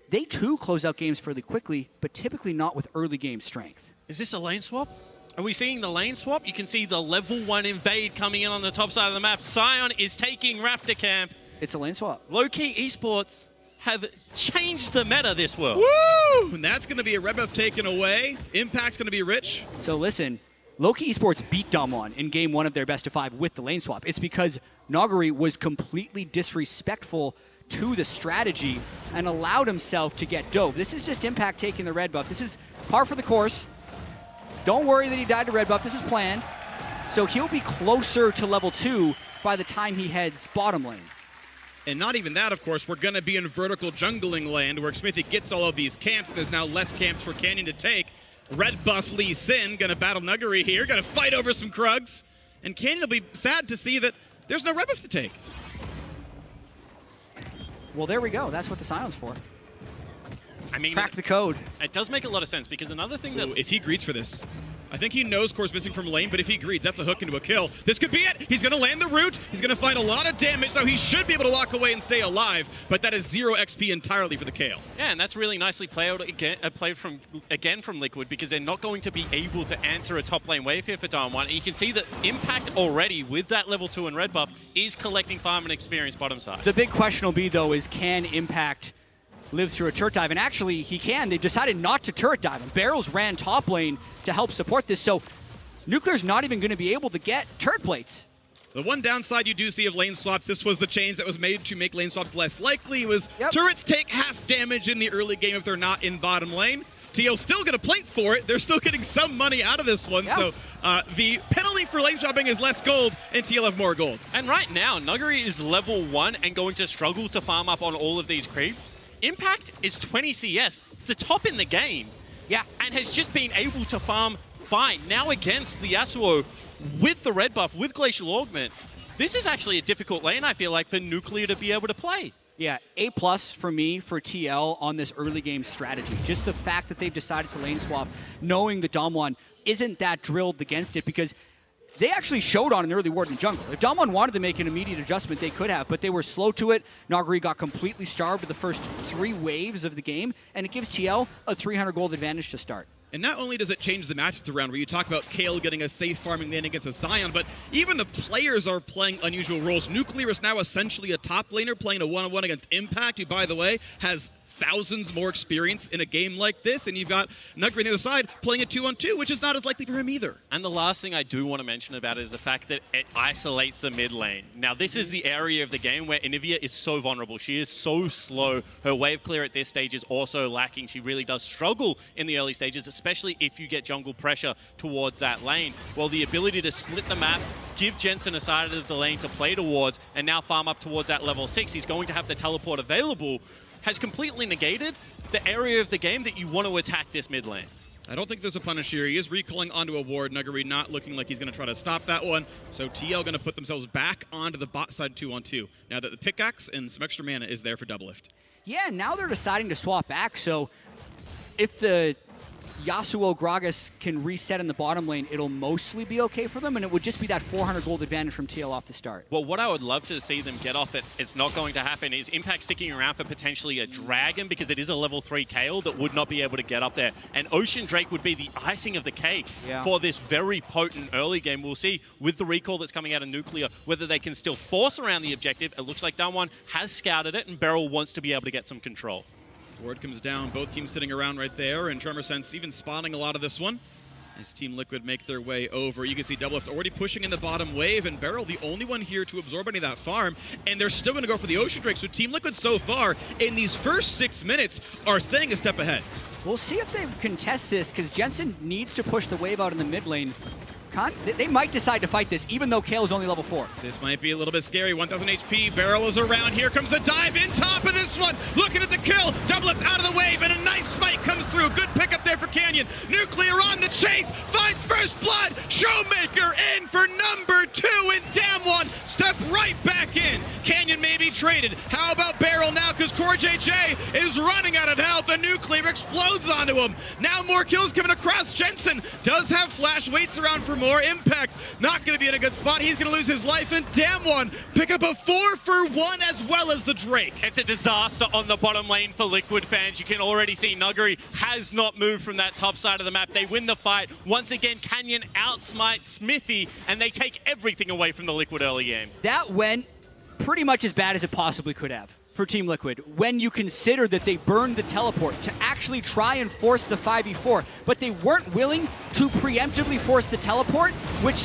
they too close out games fairly quickly, but typically not with early game strength. Is this a lane swap? Are we seeing the lane swap? You can see the level 1 invade coming in on the top side of the map. Sion is taking Raptor Camp. It's a lane swap. Low-key esports have changed the meta this world. Woo! And that's going to be a red buff taken away. Impact's going to be rich. So listen, Loki Esports beat Damwon in game 1 of their best of 5 with the lane swap. It's because Nuguri was completely disrespectful to the strategy and allowed himself to get dove. This is just Impact taking the red buff. This is par for the course. Don't worry that he died to red buff. This is planned. So he'll be closer to level 2 by the time he heads bottom lane. And not even that, of course, we're going to be in vertical jungling land where Xmithie gets all of these camps. There's now less camps for Canyon to take. Red buff Lee Sin going to battle Nuguri here, going to fight over some Krugs. And Canyon will be sad to see that there's no red buff to take. Well, there we go. That's what the silence for. I mean, crack the code. It does make a lot of sense because another thing that... Ooh, if he greets for this. I think he knows Core's missing from lane, but if he greets, that's a hook into a kill. This could be it. He's going to land the root. He's going to find a lot of damage. Now he should be able to walk away and stay alive, but that is 0 XP entirely for the Kayle. Yeah, and that's really nicely played from Liquid because they're not going to be able to answer a top lane wave here for Damwon. And you can see that Impact already, with that level 2 and red buff, is collecting farm and experience bottom side. The big question will be, though, is can Impact live through a turret dive? And actually, he can. They've decided not to turret dive. And Barrels ran top lane to help support this, so Nuclear's not even going to be able to get turret plates. The one downside you do see of lane swaps, this was the change that was made to make lane swaps less likely, was turrets take half damage in the early game if they're not in bottom lane. TL's still going to plate for it. They're still getting some money out of this one, so the penalty for lane swapping is less gold, and TL have more gold. And right now, Nuguri is level 1 and going to struggle to farm up on all of these creeps. Impact is 20 CS, the top in the game. Yeah. And has just been able to farm fine. Now against the Yasuo with the red buff, with Glacial Augment. This is actually a difficult lane, I feel like, for Nuclear to be able to play. Yeah, A+ for me for TL on this early game strategy. Just the fact that they've decided to lane swap, knowing that Damwon isn't that drilled against it, because they actually showed on an early ward in jungle. If Damwon wanted to make an immediate adjustment, they could have, but they were slow to it. Naguri got completely starved with the first 3 waves of the game, and it gives TL a 300 gold advantage to start. And not only does it change the matchups around, where you talk about Kayle getting a safe farming lane against a Sion, but even the players are playing unusual roles. Nuclear is now essentially a top laner playing a 1-on-1 against Impact, who, by the way, has thousands more experience in a game like this, and you've got Nuguri on the other side playing a 2-on-2, which is not as likely for him either. And the last thing I do want to mention about it is the fact that it isolates the mid lane. Now, this is the area of the game where Anivia is so vulnerable. She is so slow. Her wave clear at this stage is also lacking. She really does struggle in the early stages, especially if you get jungle pressure towards that lane. Well, the ability to split the map, give Jensen a side of the lane to play towards, and now farm up towards that level 6. He's going to have the teleport available, has completely negated the area of the game that you want to attack this mid lane. I don't think there's a punish here. He is recalling onto a ward. Nuguri not looking like he's going to try to stop that one. So TL going to put themselves back onto the bot side 2-on-2. Now that the pickaxe and some extra mana is there for Doublelift. Yeah, now they're deciding to swap back, so if the Yasuo Gragas can reset in the bottom lane, it'll mostly be okay for them, and it would just be that 400 gold advantage from TL off the start. Well, what I would love to see them get off it, it's not going to happen, is Impact sticking around for potentially a Dragon, because it is a level 3 Kayle that would not be able to get up there. And Ocean Drake would be the icing of the cake for this very potent early game. We'll see with the recall that's coming out of Nuclear whether they can still force around the objective. It looks like Damwon has scouted it, and Beryl wants to be able to get some control. Ward comes down, both teams sitting around right there, and Tremor Sense even spawning a lot of this one. As Team Liquid make their way over, you can see Doublelift already pushing in the bottom wave, and Beryl the only one here to absorb any of that farm, and they're still going to go for the Ocean Drake. So Team Liquid so far, in these first 6 minutes, are staying a step ahead. We'll see if they contest this, because Jensen needs to push the wave out in the mid lane. They might decide to fight this, even though Kayle is only level 4. This might be a little bit scary. 1,000 HP. Beryl is around. Here comes the dive in top of this one. Looking at the kill. Doublelift out of the wave, and a nice smite comes through. Good pickup there for Canyon. Nuclear on the chase. Finds first blood. Showmaker in for number 2, and Damwon step right back in. Canyon may be traded. How about Beryl now? Because CoreJJ is running out of health. The Nuclear explodes onto him. Now more kills coming across. Jensen does have flash. Waits around for more. Impact not going to be in a good spot. He's going to lose his life, and Damwon pick up a 4-for-1 as well as the Drake. It's a disaster on the bottom lane for Liquid fans. You can already see Nuguri has not moved from that top side of the map. They win the fight. Once again, Canyon outsmite Smithy, and they take everything away from the Liquid early game. That went pretty much as bad as it possibly could have for Team Liquid, when you consider that they burned the teleport to actually try and force the 5v4, but they weren't willing to preemptively force the teleport, which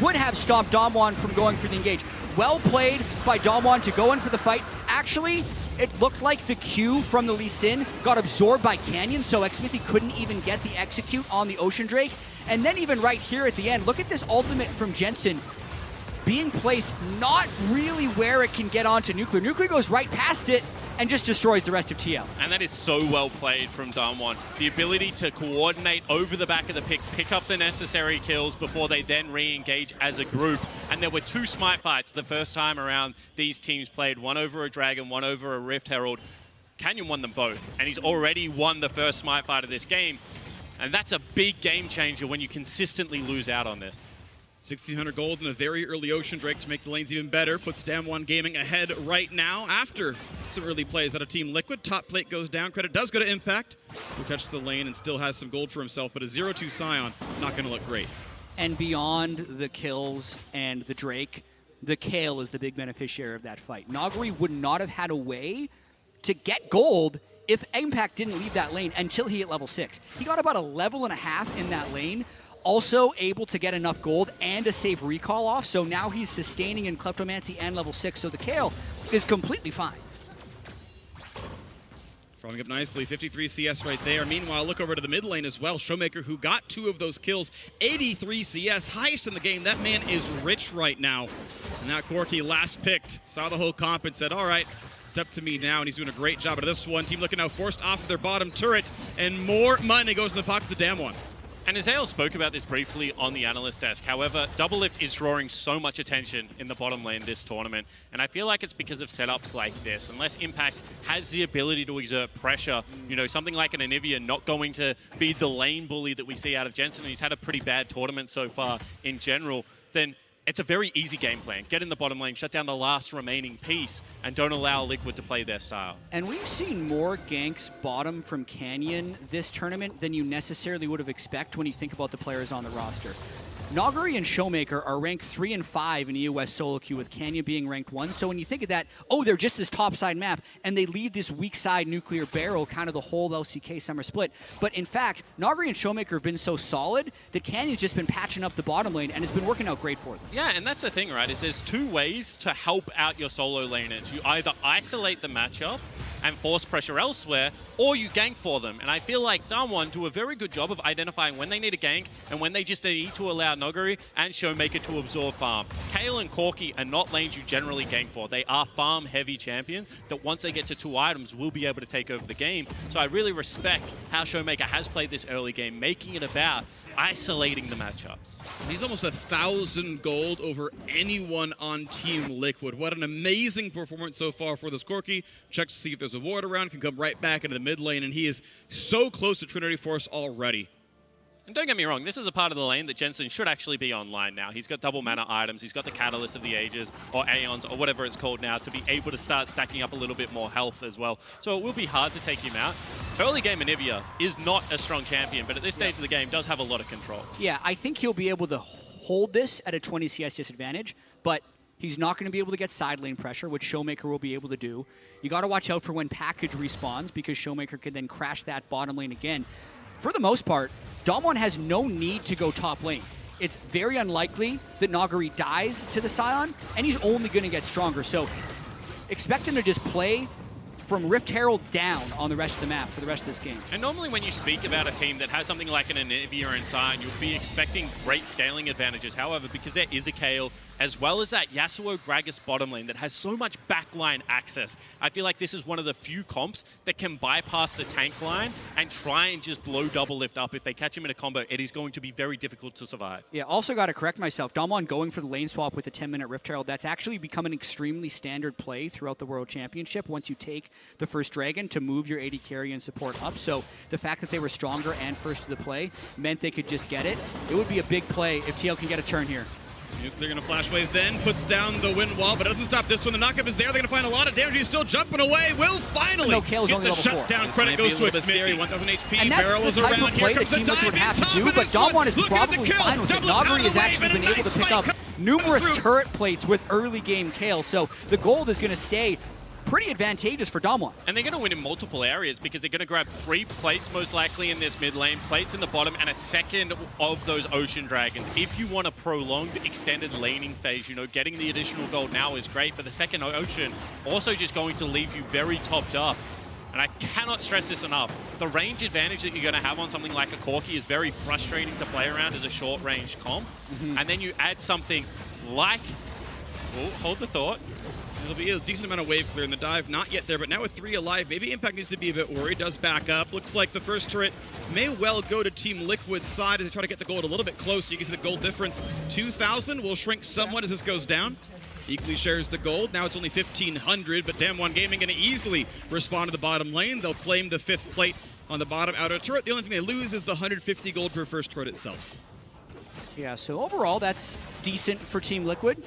would have stopped Damwon from going for the engage. Well played by Damwon to go in for the fight. Actually, it looked like the Q from the Lee Sin got absorbed by Canyon, so Xmithy couldn't even get the execute on the Ocean Drake. And then even right here at the end, look at this ultimate from Jensen, being placed not really where it can get onto Nuclear. Nuclear goes right past it and just destroys the rest of TL. And that is so well played from Damwon. The ability to coordinate over the back of the pick up the necessary kills before they then re-engage as a group. And there were 2 smite fights the first time around these teams played, one over a Dragon, one over a Rift Herald. Canyon won them both, and he's already won the first smite fight of this game. And that's a big game changer when you consistently lose out on this. 1,600 gold and a very early Ocean Drake to make the lanes even better. Puts Damwon Gaming ahead right now after some early plays out of Team Liquid. Top plate goes down. Credit does go to Impact, who touches the lane and still has some gold for himself, but a 0-2 Sion not going to look great. And beyond the kills and the Drake, the Kayle is the big beneficiary of that fight. Naguri would not have had a way to get gold if Impact didn't leave that lane until he hit level 6. He got about a level and a half in that lane, also able to get enough gold and to save recall off, so now he's sustaining in Kleptomancy and level 6, so the Kayle is completely fine. Farming up nicely, 53 CS right there. Meanwhile, look over to the mid lane as well. Showmaker, who got 2 of those kills, 83 CS, highest in the game. That man is rich right now. And that Corki last picked, saw the whole comp and said, all right, it's up to me now, and he's doing a great job out of this one. Team Liquid now forced off of their bottom turret, and more money goes in the pocket of Damwon. And Azael spoke about this briefly on the analyst desk. However, Doublelift is drawing so much attention in the bottom lane this tournament. And I feel like it's because of setups like this. Unless Impact has the ability to exert pressure, you know, something like an Anivia not going to be the lane bully that we see out of Jensen, and he's had a pretty bad tournament so far in general, then it's a very easy game plan. Get in the bottom lane, shut down the last remaining piece, and don't allow Liquid to play their style. And we've seen more ganks bottom from Canyon this tournament than you necessarily would have expected when you think about the players on the roster. Nagari and Showmaker are ranked 3 and 5 in EOS solo queue, with Canyon being ranked 1. So when you think of that, oh, they're just this top side map, and they leave this weak side nuclear barrel, kind of the whole LCK summer split. But in fact, Nagari and Showmaker have been so solid that Canyon's just been patching up the bottom lane, and it's been working out great for them. Yeah, and that's the thing, right, is there's two ways to help out your solo laners. You either isolate the matchup and force pressure elsewhere, or you gank for them. And I feel like Damwon do a very good job of identifying when they need a gank and when they just need to allow Nagari and Showmaker to absorb farm. Kayle and Corki are not lanes you generally gank for. They are farm-heavy champions that once they get to 2 items will be able to take over the game. So I really respect how Showmaker has played this early game, making it about isolating the matchups. He's almost 1,000 gold over anyone on Team Liquid. What an amazing performance so far for this Corki. Checks to see if there's a ward around, can come right back into the mid lane, and he is so close to Trinity Force already. And don't get me wrong, this is a part of the lane that Jensen should actually be online now. He's got double mana items, he's got the Catalyst of the Ages, or Aeons, or whatever it's called now, to be able to start stacking up a little bit more health as well. So it will be hard to take him out. Early game Anivia is not a strong champion, but at this stage of the game does have a lot of control. Yeah, I think he'll be able to hold this at a 20 CS disadvantage, but he's not going to be able to get side lane pressure, which Showmaker will be able to do. You got to watch out for when package respawns, because Showmaker can then crash that bottom lane again. For the most part, Damwon has no need to go top lane. It's very unlikely that Nagari dies to the Scion, and he's only going to get stronger. So expect him to just play from Rift Herald down on the rest of the map for the rest of this game. And normally when you speak about a team that has something like an Anivia and Scion, you'll be expecting great scaling advantages. However, because there is a Kayle, as well as that Yasuo Gragas bottom lane that has so much backline access, I feel like this is one of the few comps that can bypass the tank line and try and just blow Doublelift up. If they catch him in a combo, it is going to be very difficult to survive. Yeah, also got to correct myself. Damwon going for the lane swap with the 10-minute Rift Herald, that's actually become an extremely standard play throughout the World Championship once you take the first Dragon to move your AD carry and support up. So the fact that they were stronger and first to the play meant they could just get it. It would be a big play if TL can get a turn here. They're going to flash wave then, puts down the wind wall, but it doesn't stop this one. The knockup is there. They're going to find a lot of damage. He's still jumping away. Will finally no, get the shutdown. Credit goes to it. Scary, 1,000 HP. And that's the type of play that Team Liquid would have to do, but Damwon is probably fine with it. Nagari has actually been able to pick up numerous turret plates with early game Kayle, so the gold is going to stay pretty advantageous for Damwon. And they're going to win in multiple areas because they're going to grab 3 plates most likely in this mid lane, plates in the bottom, and a second of those Ocean Dragons. If you want a prolonged, extended laning phase, you know, getting the additional gold now is great, but the second Ocean also just going to leave you very topped up. And I cannot stress this enough. The range advantage that you're going to have on something like a Corki is very frustrating to play around as a short-range comp. And then you add something like... Oh, hold the thought. There'll be a decent amount of wave clear in the dive. Not yet there, but now with 3 alive, maybe Impact needs to be a bit worried. Does back up. Looks like the first turret may well go to Team Liquid's side as they try to get the gold a little bit close. You can see the gold difference. 2,000 will shrink somewhat as this goes down. Equally shares the gold. Now it's only 1,500, but Damwon Gaming going to easily respond to the bottom lane. They'll claim the 5th plate on the bottom outer turret. The only thing they lose is the 150 gold per first turret itself. Yeah, so overall, that's decent for Team Liquid.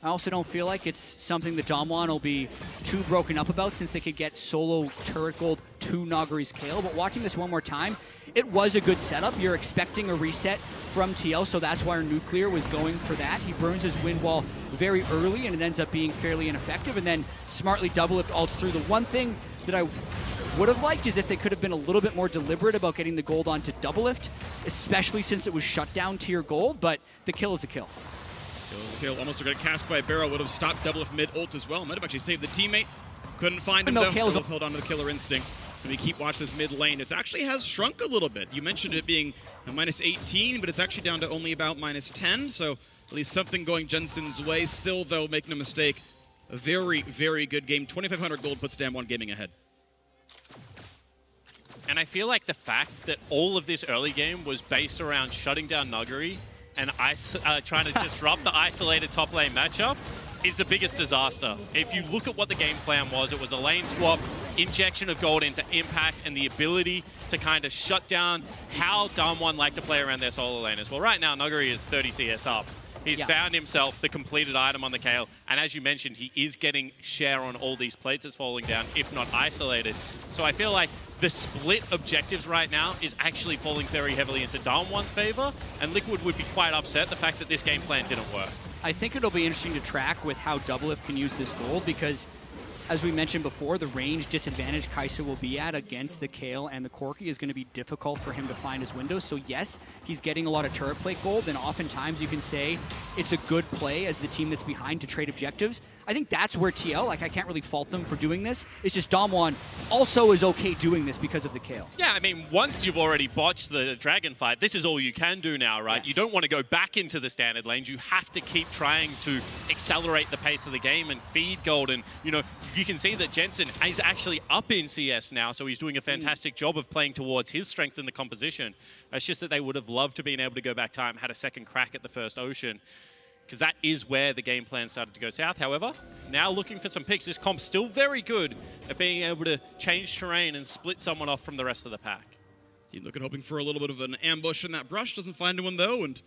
I also don't feel like it's something that Damwon will be too broken up about, since they could get solo turret gold to Nagari's Kayle. But watching this one more time, it was a good setup. You're expecting a reset from TL, so that's why our Nuclear was going for that. He burns his wind wall very early, and it ends up being fairly ineffective, and then smartly Doublelift ults through. The one thing that I would have liked is if they could have been a little bit more deliberate about getting the gold onto Doublelift, especially since it was shut down tier gold, but the kill is a kill. Kill almost got cast by Barrow, would have stopped Doublelift mid ult as well. Might have actually saved the teammate. Couldn't find him though. Doublelift held on to the killer instinct. And we keep watching this mid lane. It actually has shrunk a little bit. You mentioned it being a -18, but it's actually down to only about -10. So at least something going Jensen's way. Still though, make no mistake, a very, very good game. 2,500 gold puts Damwon Gaming ahead. And I feel like the fact that all of this early game was based around shutting down Nuguri and trying to disrupt the isolated top lane matchup is the biggest disaster. If you look at what the game plan was, it was a lane swap, injection of gold into Impact, and the ability to kind of shut down how Damwon like to play around their solo laners. Well, right now, Nuguri is 30 CS up. He's found himself the completed item on the Kayle, and as you mentioned, he is getting share on all these plates that's falling down, if not isolated. So I feel like the split objectives right now is actually falling very heavily into Damwon's favor, and Liquid would be quite upset the fact that this game plan didn't work. I think it'll be interesting to track with how Doublelift can use this gold, because as we mentioned before, the range disadvantage Kai'Sa will be at against the Kayle and the Corki is going to be difficult for him to find his windows. So yes, he's getting a lot of turret plate gold, and oftentimes you can say it's a good play as the team that's behind to trade objectives. I think that's where TL, like I can't really fault them for doing this. It's just Damwon also is okay doing this because of the Kayle. Yeah, I mean, once you've already botched the dragon fight, this is all you can do now, right? Yes. You don't want to go back into the standard lanes. You have to keep trying to accelerate the pace of the game and feed gold. And, you know, you can see that Jensen is actually up in CS now, so he's doing a fantastic job of playing towards his strength in the composition. It's just that they would have loved to been able to go back time, had a second crack at the first Ocean, because that is where the game plan started to go south. However, now looking for some picks. This comp's still very good at being able to change terrain and split someone off from the rest of the pack. Team looking hoping for a little bit of an ambush in that brush. Doesn't find anyone though, and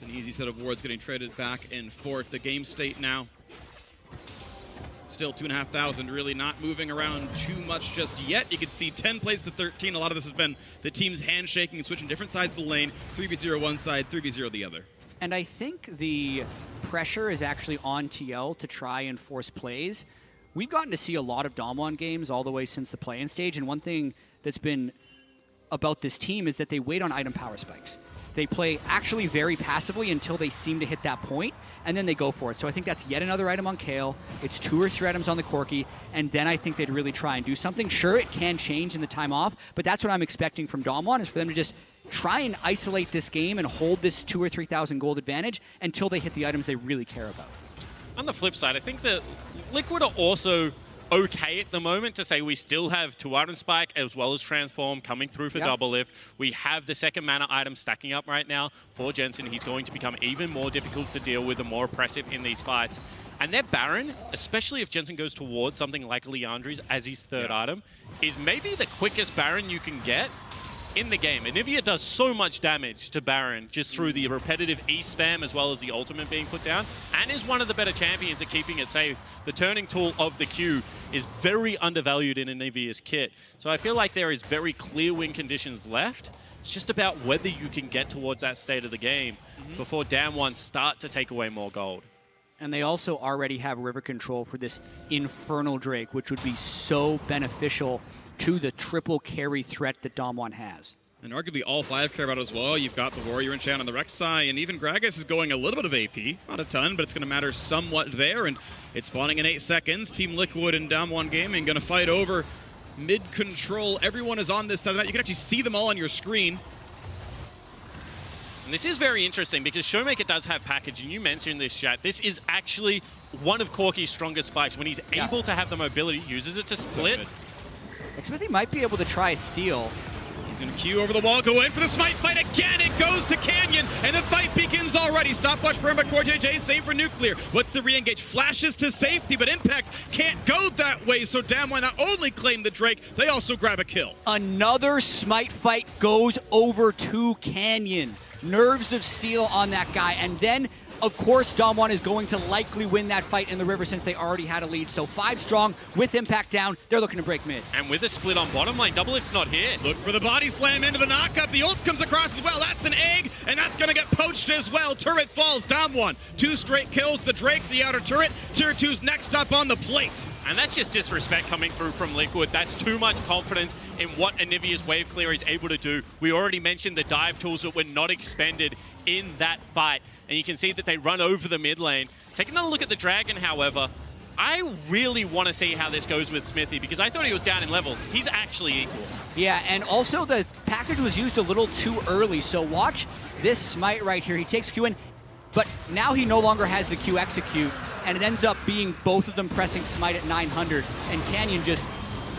an easy set of wards getting traded back and forth. The game state now still 2,500, really not moving around too much just yet. You can see 10 plays to 13. A lot of this has been the teams handshaking and switching different sides of the lane. 3v0 one side, 3v0 the other. And I think the pressure is actually on TL to try and force plays. We've gotten to see a lot of Damwon games all the way since the play-in stage, and one thing that's been about this team is that they wait on item power spikes. They play actually very passively until they seem to hit that point, and then they go for it. So I think that's yet another item on Kayle. It's 2 or 3 items on the Corki, and then I think they'd really try and do something. Sure, it can change in the time off, but that's what I'm expecting from Damwon, is for them to just try and isolate this game and hold this 2,000 or 3,000 gold advantage until they hit the items they really care about. On the flip side, I think that Liquid are also okay at the moment to say we still have 2 item spike as well as transform coming through for Doublelift. We have the second mana item stacking up right now for Jensen. He's going to become even more difficult to deal with and more oppressive in these fights. And their Baron, especially if Jensen goes towards something like Liandry's as his third item, is maybe the quickest Baron you can get in the game. Anivia does so much damage to Baron just through the repetitive E spam as well as the ultimate being put down, and is one of the better champions at keeping it safe. The turning tool of the Q is very undervalued in Anivia's kit. So I feel like there is very clear win conditions left. It's just about whether you can get towards that state of the game before Damwon start to take away more gold. And they also already have river control for this Infernal Drake, which would be so beneficial to the triple carry threat that Damwon has. And arguably all 5 care about as well. You've got the Warrior Enchant on the Rek'Sai, and even Gragas is going a little bit of AP. Not a ton, but it's going to matter somewhat there. And it's spawning in 8 seconds. Team Liquid and Damwon Gaming going to fight over mid-control. Everyone is on this side of that. You can actually see them all on your screen. And this is very interesting because Showmaker does have package, and you mentioned this, chat. This is actually one of Corki's strongest spikes. When he's able to have the mobility, uses it to split. Xmithie might be able to try a steal. He's going to Q over the wall, go in for the smite fight again. It goes to Canyon, and the fight begins already. Stopwatch burn by CoreJJ, same for Nuclear. What's the re-engage? Flashes to safety, but Impact can't go that way, so Damwon not only claim the Drake, they also grab a kill. Another smite fight goes over to Canyon. Nerves of steel on that guy, and then of course, Damwon is going to likely win that fight in the river since they already had a lead. So 5 strong with Impact down. They're looking to break mid. And with a split on bottom lane, Doublelift's not here. Look for the body slam into the knockup. The ult comes across as well. That's an egg, and that's going to get poached as well. Turret falls. Damwon 2 straight kills. The Drake, the outer turret. Tier 2's next up on the plate. And that's just disrespect coming through from Liquid. That's too much confidence in what Anivia's wave clear is able to do. We already mentioned the dive tools that were not expended in that fight. And you can see that they run over the mid lane. Take another look at the Dragon, however. I really want to see how this goes with Xmithie because I thought he was down in levels. He's actually equal. Yeah, and also the package was used a little too early. So watch this smite right here. He takes Q in, but now he no longer has the Q execute. And it ends up being both of them pressing smite at 900. And Canyon just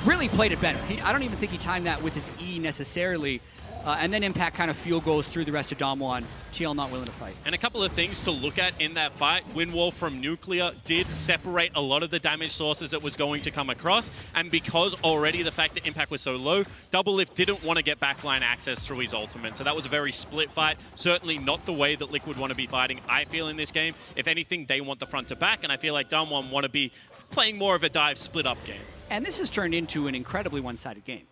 really played it better. I don't even think he timed that with his E necessarily. And then Impact kind of field goes through the rest of Damwon. TL not willing to fight. And a couple of things to look at in that fight. Windwall from Nuclear did separate a lot of the damage sources that was going to come across. And because already the fact that Impact was so low, Doublelift didn't want to get backline access through his ultimate. So that was a very split fight. Certainly not the way that Liquid want to be fighting, I feel, in this game. If anything, they want the front to back. And I feel like Damwon want to be playing more of a dive split up game. And this has turned into an incredibly one-sided game.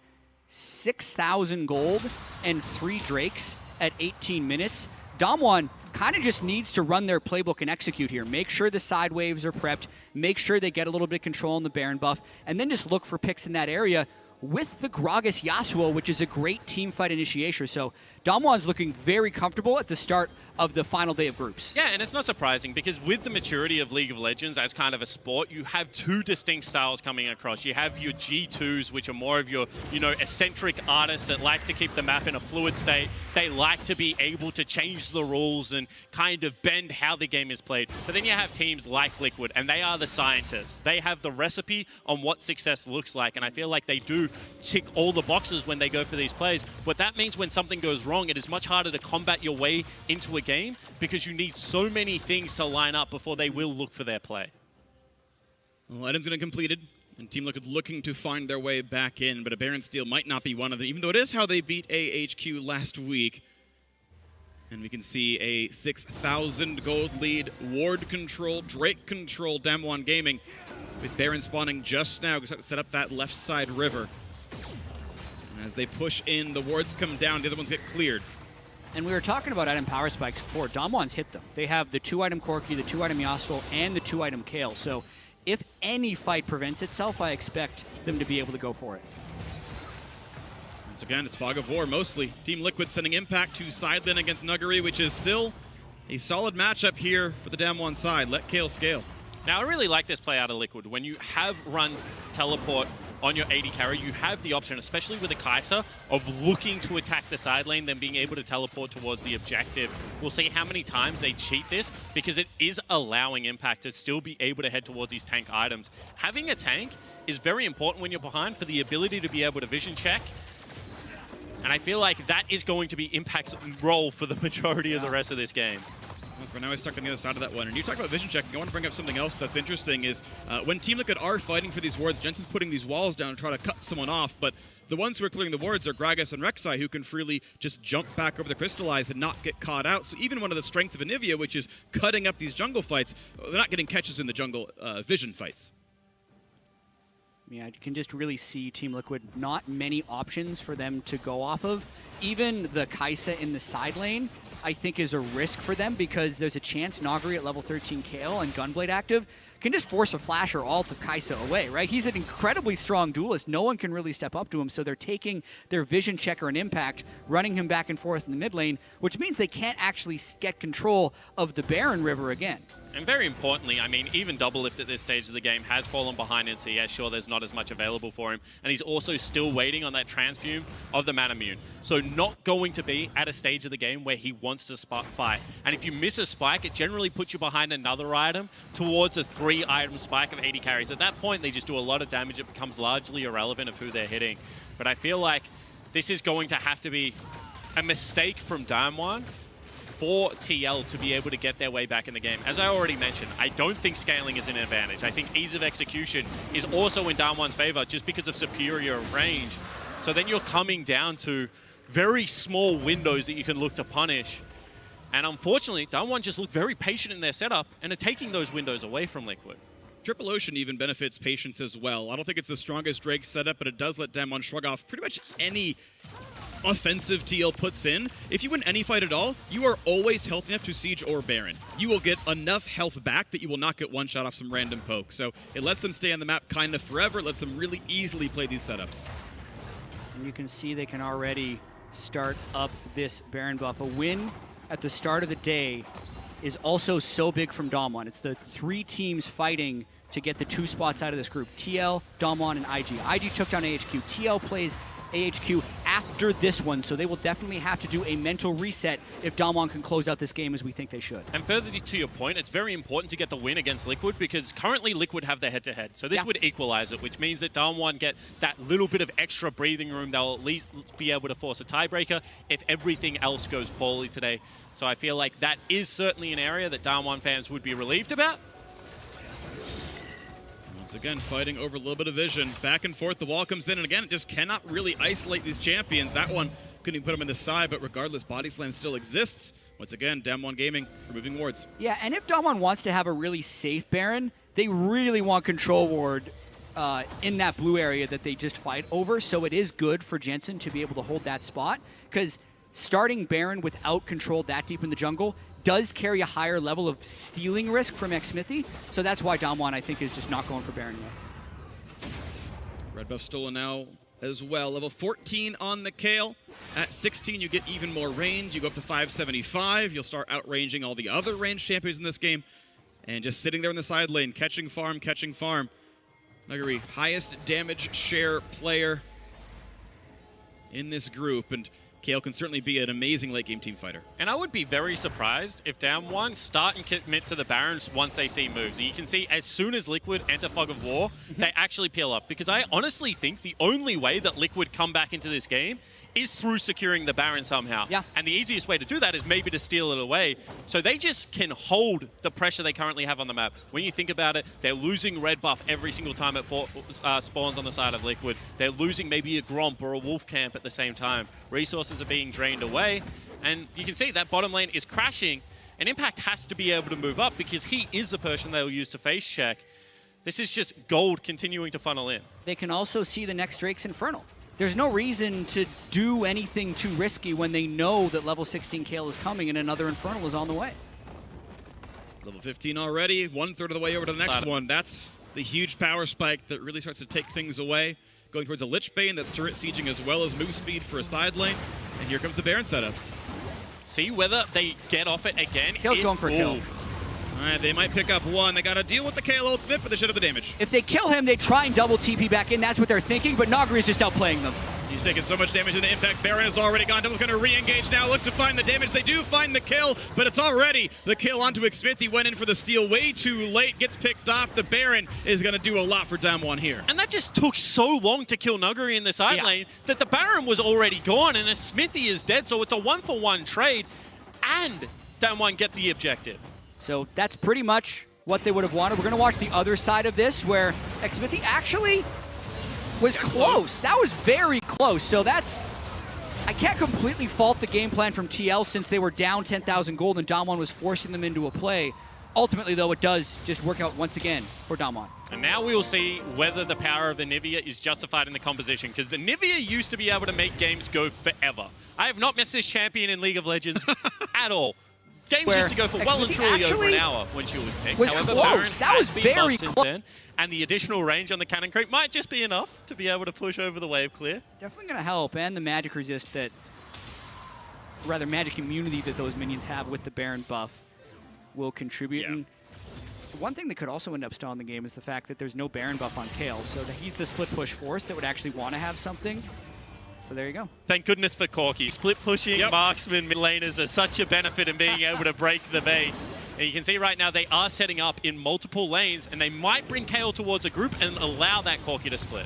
6,000 gold and 3 Drakes at 18 minutes. Damwon kind of just needs to run their playbook and execute here. Make sure the side waves are prepped. Make sure they get a little bit of control on the Baron buff. And then just look for picks in that area with the Gragas Yasuo, which is a great team fight initiator. So Damwon's looking very comfortable at the start of the final day of groups. Yeah, and it's not surprising because with the maturity of League of Legends as kind of a sport, you have 2 distinct styles coming across. You have your G2s, which are more of your, eccentric artists that like to keep the map in a fluid state. They like to be able to change the rules and kind of bend how the game is played. But then you have teams like Liquid, and they are the scientists. They have the recipe on what success looks like, and I feel like they do tick all the boxes when they go for these plays. But that means when something goes wrong, it is much harder to combat your way into a game because you need so many things to line up before they will look for their play. Well, items going to completed, and Team Liquid looking to find their way back in, but a Baron steal might not be one of them, even though it is how they beat AHQ last week. And we can see a 6,000 gold lead, ward control, Drake control, Damwon Gaming, with Baron spawning just now to set up that left side river. And as they push in, the wards come down, the other ones get cleared. And we were talking about item power spikes before. Damwon's hit them. They have the 2-item Corki, the 2-item Yasuo, and the 2-item Kayle. So if any fight prevents itself, I expect them to be able to go for it. Once again, it's Fog of War mostly. Team Liquid sending Impact to side lane against Nuguri, which is still a solid matchup here for the Damwon side. Let Kayle scale. Now, I really like this play out of Liquid. When you have run teleport on your AD carry, you have the option, especially with a Kai'Sa, of looking to attack the side lane, then being able to teleport towards the objective. We'll see how many times they cheat this, because it is allowing Impact to still be able to head towards these tank items. Having a tank is very important when you're behind for the ability to be able to vision check. And I feel like that is going to be Impact's role for the majority of the rest of this game. Well, for now, he's stuck on the other side of that one. And you talk about vision checking. I want to bring up something else that's interesting is when Team Liquid are fighting for these wards, Jensen's putting these walls down to try to cut someone off, but the ones who are clearing the wards are Gragas and Rek'Sai, who can freely just jump back over the Crystallize and not get caught out. So even one of the strengths of Anivia, which is cutting up these jungle fights, they're not getting catches in the jungle vision fights. Yeah, you can just really see Team Liquid, not many options for them to go off of. Even the Kai'Sa in the side lane, I think, is a risk for them because there's a chance Nuguri at level 13 Kayle and Gunblade active can just force a flash or ult of Kai'Sa away, right? He's an incredibly strong duelist. No one can really step up to him, so they're taking their vision checker and Impact, running him back and forth in the mid lane, which means they can't actually get control of the Baron River again. And very importantly, I mean, even Doublelift at this stage of the game has fallen behind in CS. Sure, there's not as much available for him. And he's also still waiting on that transfume of the Manamune. So not going to be at a stage of the game where he wants to fight. And if you miss a spike, it generally puts you behind another item towards a 3-item spike of 80 carries. At that point, they just do a lot of damage. It becomes largely irrelevant of who they're hitting. But I feel like this is going to have to be a mistake from Damwon for TL to be able to get their way back in the game. As I already mentioned, I don't think scaling is an advantage. I think ease of execution is also in Damwon's favor just because of superior range. So then you're coming down to very small windows that you can look to punish. And unfortunately, Damwon just look very patient in their setup and are taking those windows away from Liquid. Triple Ocean even benefits patience as well. I don't think it's the strongest Drake setup, but it does let Damwon shrug off pretty much any offensive TL puts in. If you win any fight at all, you are always healthy enough to Siege or Baron. You will get enough health back that you will not get one shot off some random poke. So it lets them stay on the map kind of forever. It lets them really easily play these setups. And you can see they can already start up this Baron buff. A win at the start of the day is also so big from Damwon. It's the 3 teams fighting to get the 2 spots out of this group. TL, Damwon, and IG. IG took down AHQ. TL plays AHQ after this one, so they will definitely have to do a mental reset if Damwon can close out this game as we think they should. And further to your point, it's very important to get the win against Liquid because currently Liquid have their head-to-head. So this would equalize it, which means that Damwon get that little bit of extra breathing room. They'll at least be able to force a tiebreaker if everything else goes poorly today. So I feel like that is certainly an area that Damwon fans would be relieved about. Once again, fighting over a little bit of vision. Back and forth, the wall comes in, and again, it just cannot really isolate these champions. That one couldn't even put them in the side, but regardless, Body Slam still exists. Once again, Damwon Gaming removing wards. Yeah, and if Damwon wants to have a really safe Baron, they really want control ward in that blue area that they just fight over, so it is good for Jensen to be able to hold that spot, because starting Baron without control that deep in the jungle does carry a higher level of stealing risk from Xmithie, so that's why Damwon, I think, is just not going for Baron yet. Red buff stolen now as well. Level 14 on the Kayle. At 16, you get even more range. You go up to 575. You'll start outranging all the other ranged champions in this game. And just sitting there in the side lane, catching farm, catching farm. Nuguri, highest damage share player in this group. And Kayle can certainly be an amazing late-game team fighter. And I would be very surprised if Damwon start and commit to the Barons once they see moves. And you can see as soon as Liquid enter Fog of War, they actually peel up. Because I honestly think the only way that Liquid come back into this game is through securing the Baron somehow. Yeah. And the easiest way to do that is maybe to steal it away. So they just can hold the pressure they currently have on the map. When you think about it, they're losing red buff every single time it spawns on the side of Liquid. They're losing maybe a Gromp or a Wolf Camp at the same time. Resources are being drained away. And you can see that bottom lane is crashing. And Impact has to be able to move up because he is the person they'll use to face check. This is just gold continuing to funnel in. They can also see the next Drake's Infernal. There's no reason to do anything too risky when they know that level 16 Kayle is coming and another Infernal is on the way. Level 15 already, 1/3 of the way over to the next one. That's the huge power spike that really starts to take things away. Going towards a Lich Bane, that's turret sieging as well as move speed for a side lane. And here comes the Baron setup. See whether they get off it again. Kayle's going for a kill. All right, they might pick up one. They got to deal with the Kayle ultimate, but they should have the damage. If they kill him, they try and double TP back in. That's what they're thinking, but Nagri is just outplaying them. He's taking so much damage in the Impact. Baron has already gone. Devil's going to re-engage now. Look to find the damage. They do find the kill, but it's already the kill onto Xmithie. Went in for the steal way too late. Gets picked off. The Baron is going to do a lot for Damwon here. And that just took so long to kill Nuguri in the side lane that the Baron was already gone, and Xmithie is dead, so it's a 1-for-1 trade, and Damwon get the objective. So that's pretty much what they would have wanted. We're going to watch the other side of this where Xmithie actually was close. That was very close. So that's, I can't completely fault the game plan from TL since they were down 10,000 gold and Damwon was forcing them into a play. Ultimately, though, it does just work out once again for Damwon. And now we will see whether the power of the Nivea is justified in the composition, because the Nivea used to be able to make games go forever. I have not missed this champion in League of Legends at all. Games used to go for well and truly over an hour when she was picked. Was However, close. Baron That was has been very buffed since close. then, and the additional range on the Cannon Creep might just be enough to be able to push over the wave clear. Definitely going to help, and the magic resist that, rather magic immunity that those minions have with the Baron buff will contribute. And one thing that could also end up stalling the game is the fact that there's no Baron buff on Kayle, so that he's the split push force that would actually want to have something. So there you go. Thank goodness for Corki. Split pushing marksman mid laners are such a benefit in being able to break the base. And you can see right now they are setting up in multiple lanes, and they might bring Kayle towards a group and allow that Corki to split.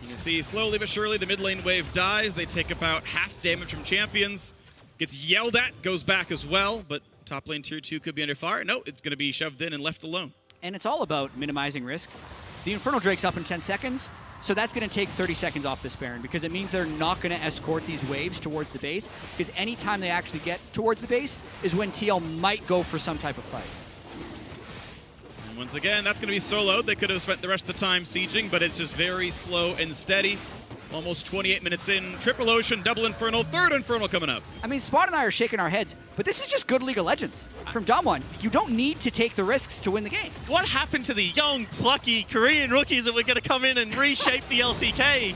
You can see slowly but surely the mid lane wave dies. They take about half damage from champions. Gets yelled at, goes back as well, but top lane tier 2 could be under fire. No, it's going to be shoved in and left alone. And it's all about minimizing risk. The Infernal Drake's up in 10 seconds. So that's going to take 30 seconds off this Baron because it means they're not going to escort these waves towards the base, because anytime they actually get towards the base is when TL might go for some type of fight. And once again, that's going to be soloed. They could have spent the rest of the time sieging, but it's just very slow and steady. Almost 28 minutes in. Triple Ocean, double Infernal, third Infernal coming up. I mean, Spot and I are shaking our heads, but this is just good League of Legends from Damwon. You don't need to take the risks to win the game. What happened to the young, plucky Korean rookies that were going to come in and reshape the LCK?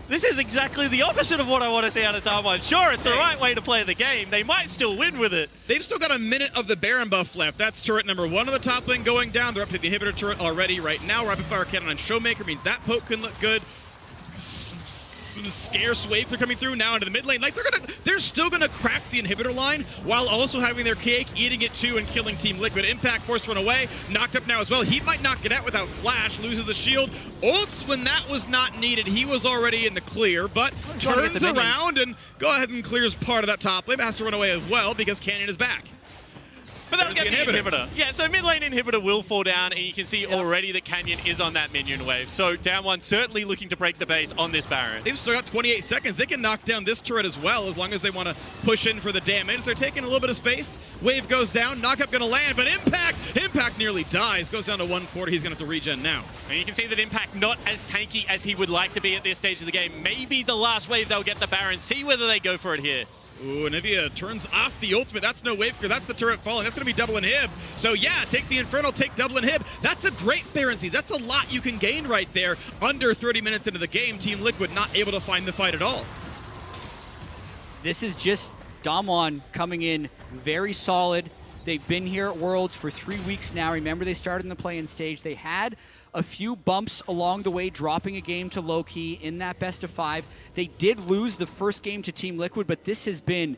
This is exactly the opposite of what I want to see out of Damwon. Sure, it's the right way to play the game. They might still win with it. They've still got a minute of the Baron buff left. That's turret number 1 on the top lane going down. They're up to the inhibitor turret already right now. Rapid Fire Cannon on Showmaker means that poke can look good. some scarce waves are coming through now into the mid lane. Like they're still gonna crack the inhibitor line while also having their cake, eating it too, and killing Team Liquid. Impact forced to run away, knocked up now as well. He might not get out without flash, loses the shield. Ults when that was not needed. He was already in the clear, but turns around and go ahead and clears part of that top lane. But has to run away as well because Canyon is back. But that'll get the inhibitor. Yeah, so mid lane inhibitor will fall down, and you can see already that Canyon is on that minion wave. So Damwon certainly looking to break the base on this Baron. They've still got 28 seconds. They can knock down this turret as well as long as they want to push in for the damage. They're taking a little bit of space. Wave goes down. Knockup going to land, but Impact nearly dies. Goes down to 1/4. He's going to have to regen now. And you can see that Impact not as tanky as he would like to be at this stage of the game. Maybe the last wave they'll get the Baron. See whether they go for it here. Ooh, Anivia turns off the ultimate. That's no wave clear. That's the turret falling. That's going to be double inhib. So yeah, take the Infernal, take double inhib. That's a great Baron Siege. That's a lot you can gain right there. Under 30 minutes into the game, Team Liquid not able to find the fight at all. This is just Damwon coming in very solid. They've been here at Worlds for 3 weeks now. Remember, they started in the play-in stage. They had a few bumps along the way, dropping a game to Low-Key in that best of 5. They did lose the first game to Team Liquid, but this has been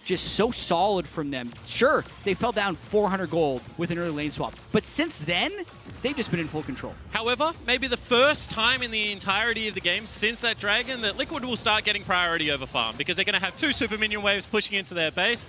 just so solid from them. Sure, they fell down 400 gold with an early lane swap, but since then, they've just been in full control. However, maybe the first time in the entirety of the game since that Dragon that Liquid will start getting priority over farm, because they're going to have 2 super minion waves pushing into their base,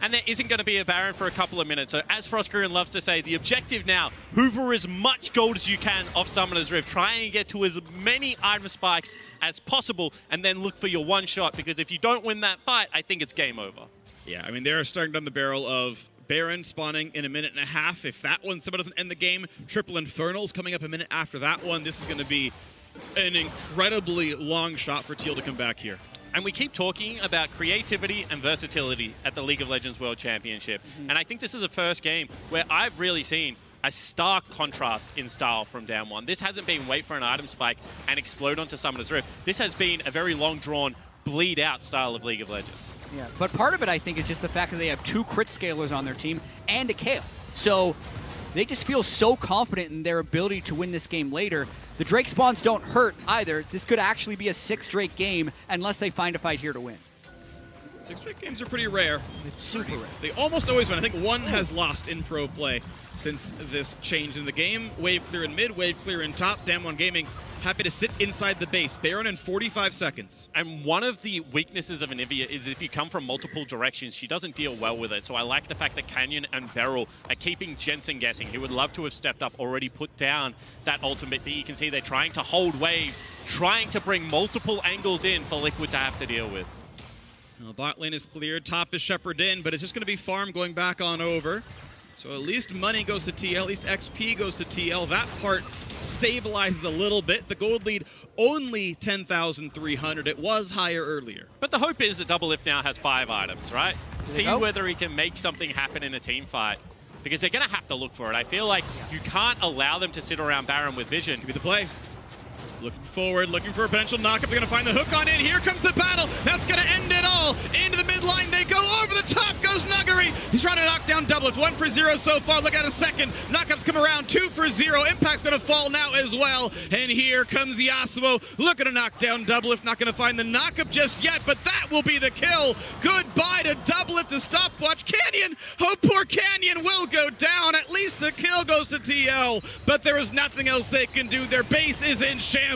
and there isn't going to be a Baron for a couple of minutes. So as Frostgurren loves to say, the objective now, hoover as much gold as you can off Summoner's Rift. Try and get to as many item spikes as possible, and then look for your one shot, because if you don't win that fight, I think it's game over. Yeah, I mean, they're starting down the barrel of Baron spawning in a minute and a half. If that one someone doesn't end the game, Triple Infernals coming up a minute after that one. This is going to be an incredibly long shot for Teal to come back here. And we keep talking about creativity and versatility at the League of Legends World Championship. And I think this is the first game where I've really seen a stark contrast in style from Damwon. This hasn't been wait for an item spike and explode onto Summoner's Rift. This has been a very long-drawn, bleed-out style of League of Legends. Yeah, but part of it, I think, is just the fact that they have 2 crit scalers on their team and a Kayle. So they just feel so confident in their ability to win this game later. The Drake spawns don't hurt either. This could actually be a 6 Drake game unless they find a fight here to win. 6 Drake games are pretty rare. It's super rare. They almost always win. I think one has lost in pro play since this change in the game. Wave clear in mid, wave clear in top. Damwon Gaming happy to sit inside the base. Baron in 45 seconds. And one of the weaknesses of Anivia is if you come from multiple directions, she doesn't deal well with it. So I like the fact that Canyon and Beryl are keeping Jensen guessing. He would love to have stepped up, already put down that ultimate. But you can see they're trying to hold waves, trying to bring multiple angles in for Liquid to have to deal with. Well, bot lane is cleared, top is shepherded in, but it's just going to be farm going back on over. So at least money goes to TL, at least XP goes to TL. That part stabilizes a little bit. The gold lead only 10,300. It was higher earlier. But the hope is that Doublelift now has 5 items, right? See whether he can make something happen in a team fight, because they're going to have to look for it. I feel like you can't allow them to sit around Baron with vision. Could be the play. Looking forward, looking for a potential knockup. They're going to find the hook on in. Here comes the battle. That's going to end it all. Into the mid line they go. Over the top goes Nuggery. He's trying to knock down Doublelift. 1 for 0 so far. Look at a second. Knockups come around. 2 for 0. Impact's going to fall now as well. And here comes Yasuo. Looking to knock down Doublelift. Not going to find the knockup just yet, but that will be the kill. Goodbye to Doublelift, the stopwatch. Canyon. Oh, poor Canyon will go down. At least a kill goes to TL, but there is nothing else they can do. Their base is in shambles.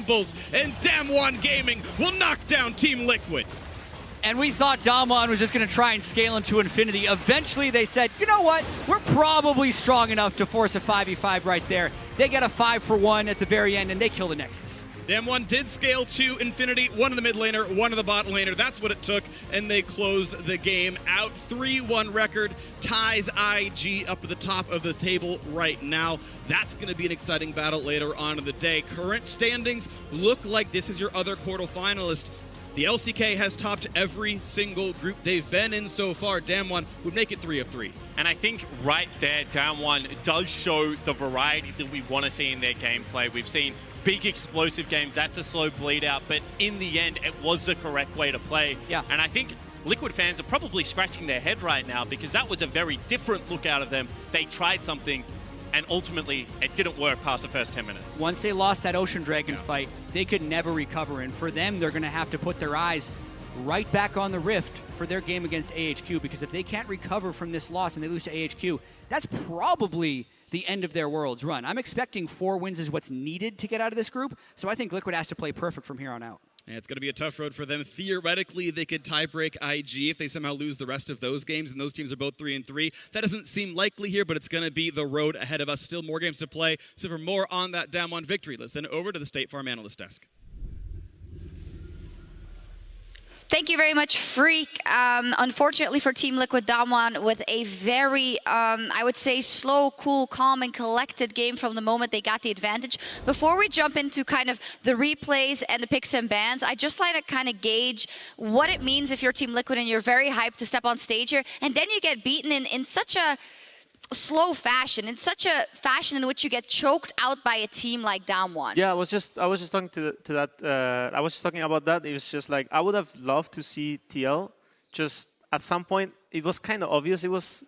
And Damwon Gaming will knock down Team Liquid. And we thought Damwon was just going to try and scale into infinity. Eventually they said, you know what? We're probably strong enough to force a 5v5 right there. They get a 5-for-1 at the very end, and they kill the Nexus. Damwon did scale to infinity, 1 in the mid laner, 1 in the bot laner. That's what it took, and they closed the game out. 3-1 record, ties IG up at the top of the table right now. That's going to be an exciting battle later on in the day. Current standings look like this is your other quarterfinalist. The LCK has topped every single group they've been in so far. Damwon would make it 3 of 3. And I think right there, Damwon does show the variety that we want to see in their gameplay. We've seen big explosive games, that's a slow bleed out, but in the end, it was the correct way to play. Yeah. And I think Liquid fans are probably scratching their head right now, because that was a very different look out of them. They tried something, and ultimately it didn't work past the first 10 minutes. Once they lost that Ocean Dragon fight, they could never recover. And for them, they're going to have to put their eyes right back on the Rift for their game against AHQ, because if they can't recover from this loss and they lose to AHQ, that's probably the end of their Worlds run. I'm expecting 4 wins is what's needed to get out of this group, so I think Liquid has to play perfect from here on out. Yeah, it's going to be a tough road for them. Theoretically, they could tiebreak IG if they somehow lose the rest of those games, and those teams are both 3-3. That doesn't seem likely here, but it's going to be the road ahead of us. Still more games to play. So for more on that Damwon victory, let's send it over to the State Farm Analyst Desk. Thank you very much, Freak. Unfortunately for Team Liquid, Damwon with a very, I would say, slow, cool, calm, and collected game from the moment they got the advantage. Before we jump into kind of the replays and the picks and bans, I just like to kind of gauge what it means if you're Team Liquid and you're very hyped to step on stage here, and then you get beaten in such a slow fashion, in such a fashion in which you get choked out by a team like Damwon. Yeah, I was just talking to that. I was just talking about that. It was just like I would have loved to see TL. Just at some point, it was kind of obvious it was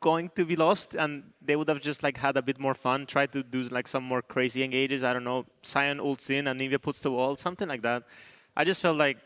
going to be lost, and they would have just like had a bit more fun, tried to do like some more crazy engages. I don't know, Sion ults in and Nivea puts the wall, something like that. I just felt like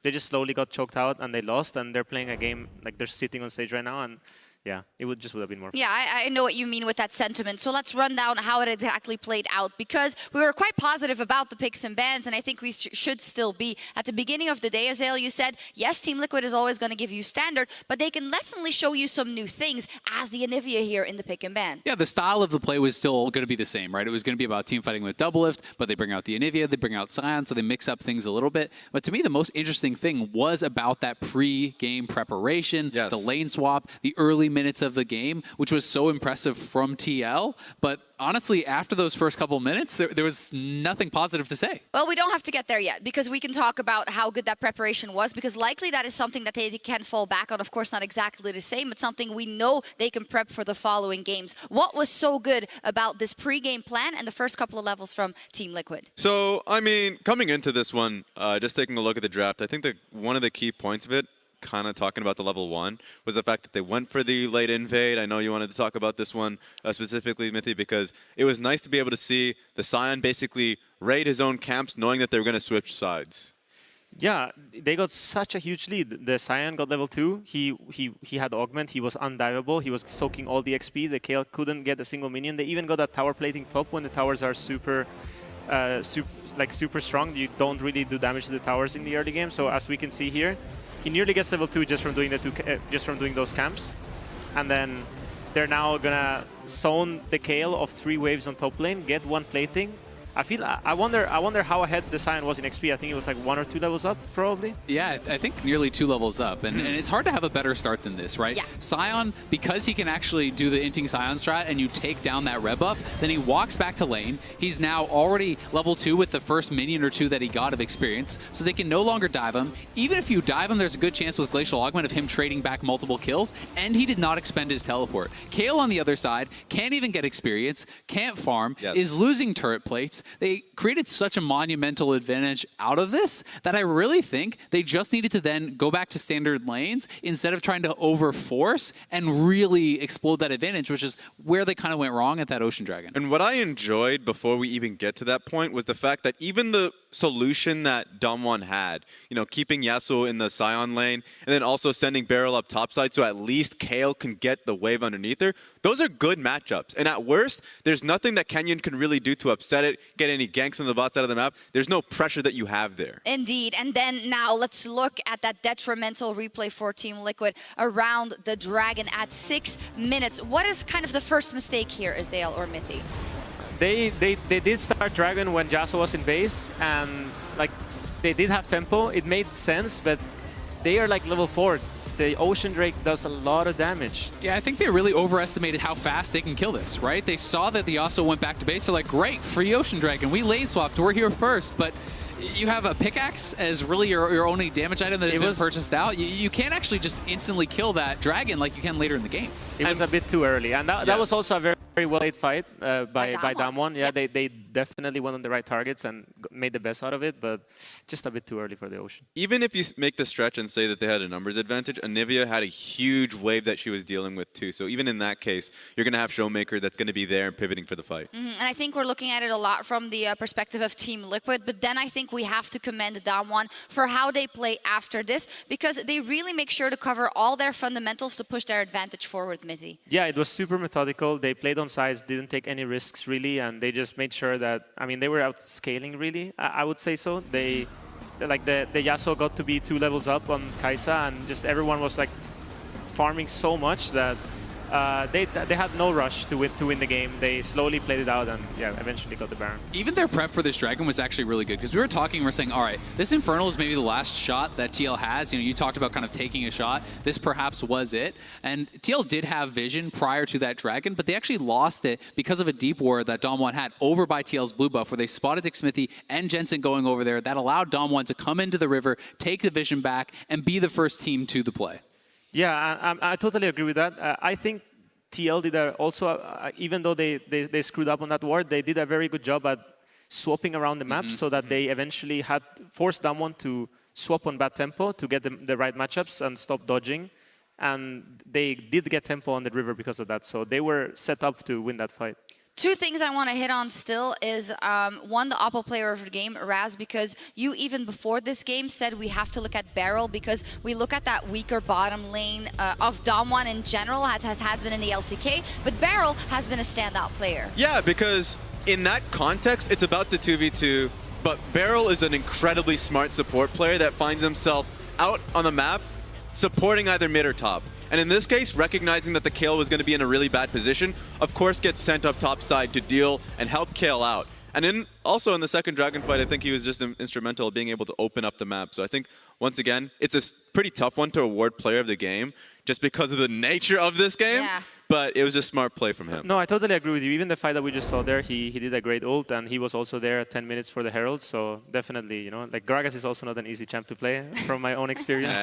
they just slowly got choked out and they lost, and they're playing a game like they're sitting on stage right now, and yeah, it would have been more fun. Yeah, I know what you mean with that sentiment. So let's run down how it exactly played out, because we were quite positive about the picks and bans, and I think we should still be. At the beginning of the day, Azael, you said, yes, Team Liquid is always going to give you standard, but they can definitely show you some new things as the Anivia here in the pick and ban. Yeah, the style of the play was still going to be the same, right? It was going to be about team fighting with Doublelift, but they bring out the Anivia, they bring out Sion, so they mix up things a little bit. But to me, the most interesting thing was about that pre-game preparation, the lane swap, the early minutes of the game, which was so impressive from TL. But honestly, after those first couple minutes, there was nothing positive to say. Well, we don't have to get there yet, because we can talk about how good that preparation was, because likely that is something that they can fall back on. Of course, not exactly the same, but something we know they can prep for the following games. What was so good about this pre-game plan and the first couple of levels from Team Liquid? So, I mean, coming into this one, just taking a look at the draft, I think that one of the key points of it, kind of talking about the level 1, was the fact that they went for the late invade. I know you wanted to talk about this one specifically, Mithy, because it was nice to be able to see the Sion basically raid his own camps knowing that they were going to switch sides. Yeah, they got such a huge lead. The Sion got level 2. He had augment. He was undiveable. He was soaking all the XP. The Kayle couldn't get a single minion. They even got a tower plating top when the towers are super strong. You don't really do damage to the towers in the early game. So as we can see here, he nearly gets level 2 just from doing those camps, and then they're now gonna zone the Kayle of 3 waves on top lane, get 1 plating. I wonder how ahead the Sion was in XP. I think it was like 1 or 2 levels up, probably. Yeah, I think nearly 2 levels up, and it's hard to have a better start than this, right? Yeah. Sion, because he can actually do the inting Sion strat and you take down that red buff, then he walks back to lane. He's now already level 2 with the first minion or 2 that he got of experience, so they can no longer dive him. Even if you dive him, there's a good chance with Glacial Augment of him trading back multiple kills, and he did not expend his teleport. Kayle on the other side can't even get experience, can't farm, is losing turret plates. They created such a monumental advantage out of this that I really think they just needed to then go back to standard lanes instead of trying to overforce and really explode that advantage, which is where they kind of went wrong at that Ocean Dragon. And what I enjoyed before we even get to that point was the fact that even the solution that Damwon had, you know, keeping Yasuo in the Sion lane and then also sending Beryl up topside so at least Kayle can get the wave underneath her, those are good matchups. And at worst, there's nothing that Kenyon can really do to upset it, get any ganks on the bot side of the map. There's no pressure that you have there. Indeed. And then now let's look at that detrimental replay for Team Liquid around the Dragon at 6 minutes. What is kind of the first mistake here, Azael or Mithy? They did start Dragon when Yasuo was in base, and like they did have tempo. It made sense, but they are like level 4. The Ocean Drake does a lot of damage. Yeah, I think they really overestimated how fast they can kill this, right? They saw that the Yasuo went back to base. They're like, great, free Ocean Dragon. We lane swapped. We're here first. But you have a pickaxe as really your only damage item that has been purchased out. You can't actually just instantly kill that dragon like you can later in the game. It was a bit too early. And that was also a very, very well-played fight by Damwon. Yeah, they definitely went on the right targets and made the best out of it, but just a bit too early for the Ocean. Even if you make the stretch and say that they had a numbers advantage, Anivia had a huge wave that she was dealing with too. So even in that case, you're going to have Showmaker that's going to be there and pivoting for the fight. And I think we're looking at it a lot from the perspective of Team Liquid, but then I think we have to commend Damwon for how they play after this, because they really make sure to cover all their fundamentals to push their advantage forward, Mithy. Yeah, it was super methodical. They played on sides, didn't take any risks really, and they just made sure that, I mean, they were out scaling really, I would say so. Like the Yasuo got to be 2 levels up on Kai'Sa, and just everyone was like farming so much that they had no rush to win the game. They slowly played it out and yeah, eventually got the Baron. Even their prep for this Dragon was actually really good, because we were talking, we're saying, all right, this Infernal is maybe the last shot that TL has. You know, you talked about kind of taking a shot. This perhaps was it. And TL did have vision prior to that Dragon, but they actually lost it because of a deep ward that Damwon had over by TL's blue buff, where they spotted Xmithie and Jensen going over there. That allowed Damwon to come into the river, take the vision back, and be the first team to the play. Yeah, I totally agree with that. I think TL did even though they screwed up on that ward, they did a very good job at swapping around the map so that they eventually had forced Damwon to swap on bad tempo to get the right matchups and stop dodging. And they did get tempo on the river because of that. So they were set up to win that fight. 2 things I want to hit on still is, one, the Oppo player of the game, Raz, because you even before this game said we have to look at Beryl because we look at that weaker bottom lane of Damwon in general, has been in the LCK, but Beryl has been a standout player. Yeah, because in that context, it's about the 2v2, but Beryl is an incredibly smart support player that finds himself out on the map supporting either mid or top. And in this case, recognizing that the Kayle was going to be in a really bad position, of course gets sent up top side to deal and help Kayle out. And also in the second Dragon fight, I think he was just instrumental in being able to open up the map. So I think, once again, it's a pretty tough one to award player of the game just because of the nature of this game. Yeah. But it was a smart play from him. No, I totally agree with you. Even the fight that we just saw there, he did a great ult, and he was also there at 10 minutes for the Herald. So definitely, you know, like Gragas is also not an easy champ to play from my own experience.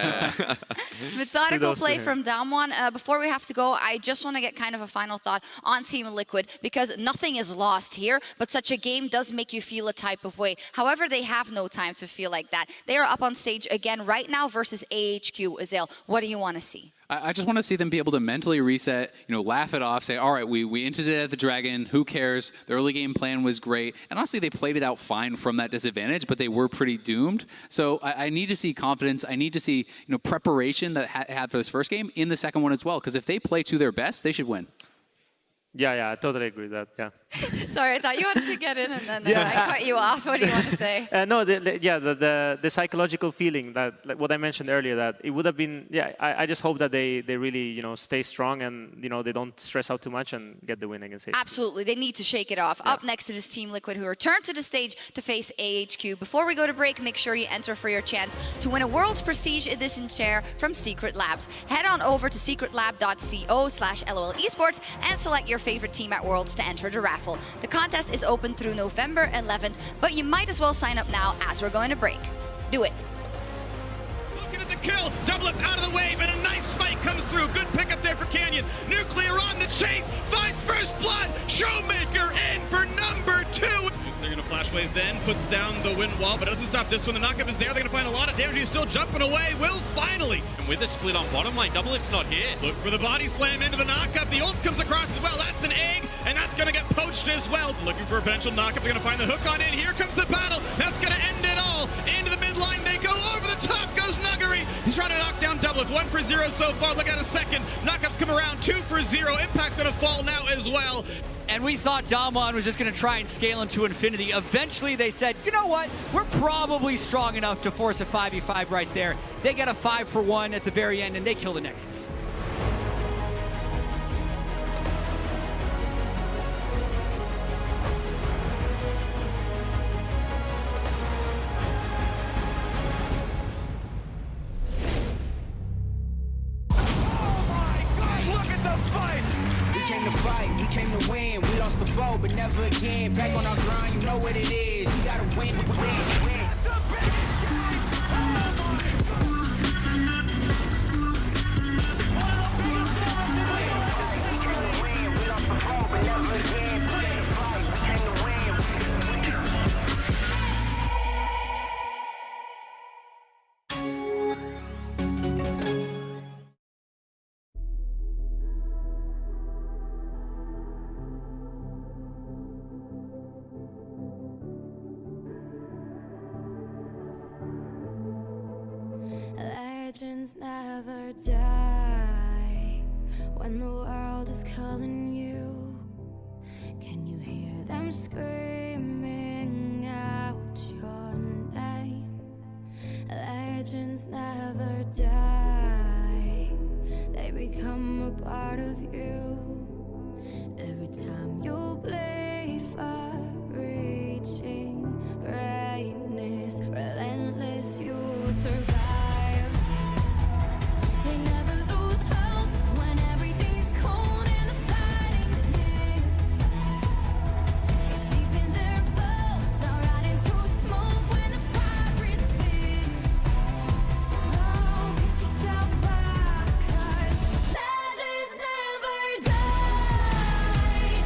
Methodical play from Damwon. Before we have to go, I just want to get kind of a final thought on Team Liquid, because nothing is lost here, but such a game does make you feel a type of way. However, they have no time to feel like that. They are up on stage again right now versus AHQ. Azael, what do you want to see? I just want to see them be able to mentally reset, you know, laugh it off, say, all right, we entered it at the Dragon, who cares? The early game plan was great. And honestly, they played it out fine from that disadvantage, but they were pretty doomed. So I need to see confidence. I need to see, you know, preparation that had for this first game in the second one as well, because if they play to their best, they should win. Yeah, I totally agree with that, yeah. Sorry, I thought you wanted to get in and then I cut you off. What do you want to say? No, the psychological feeling that, like what I mentioned earlier, that it would have been, I just hope that they really, you know, stay strong and, you know, they don't stress out too much and get the win against AHQ. Absolutely, they need to shake it off. Up next, it is Team Liquid, who return to the stage to face AHQ. Before we go to break, make sure you enter for your chance to win a World's Prestige Edition chair from Secret Labs. Head on over to secretlab.co/LOL Esports and select your favorite team at Worlds to enter the raffle. The contest is open through November 11th, but you might as well sign up now as we're going to break. Do it. Looking at the kill, Doublelift out of the wave, and a nice spike comes through. Good pickup there for Canyon. Nuclear on the chase, finds first blood. Showmaker in for number 2. They're going to flash wave then, puts down the wind wall, but it doesn't stop this one. The knockup is there. They're going to find a lot of damage. He's still jumping away. Will finally. And with the split on bottom lane, Doublelift's not here. Look for the body slam into the knockup. The ult comes across as well. That's an egg, and that's going to get poached as well. Looking for a potential knockup. They're going to find the hook on in. Here comes the battle. That's going to end it all. Into the mid line they go. Over the top goes Nuggery. He's trying to knock down Doublelift. 1 for 0 so far. Look at a second. Knockups come around. 2 for 0. Impact's going to fall now as well. And we thought Damwon was just going to try and scale into infinity. Eventually they said, you know what? We're probably strong enough to force a 5v5 right there. They get a 5-for-1 at the very end and they kill the Nexus. We came to win. We lost before, but never again. Back on our grind, you know what it is. We gotta win. Legends never die when the world is calling you. Can you hear them screaming out your name? Legends never die, they become a part of you. Every time you play for reaching greatness, relentless, you survive. They never lose hope when everything's cold and the fighting's near. It's deep in their bones, they'll ride into smoke when the fire is fierce. Oh, pick yourself up, 'cause legends never die.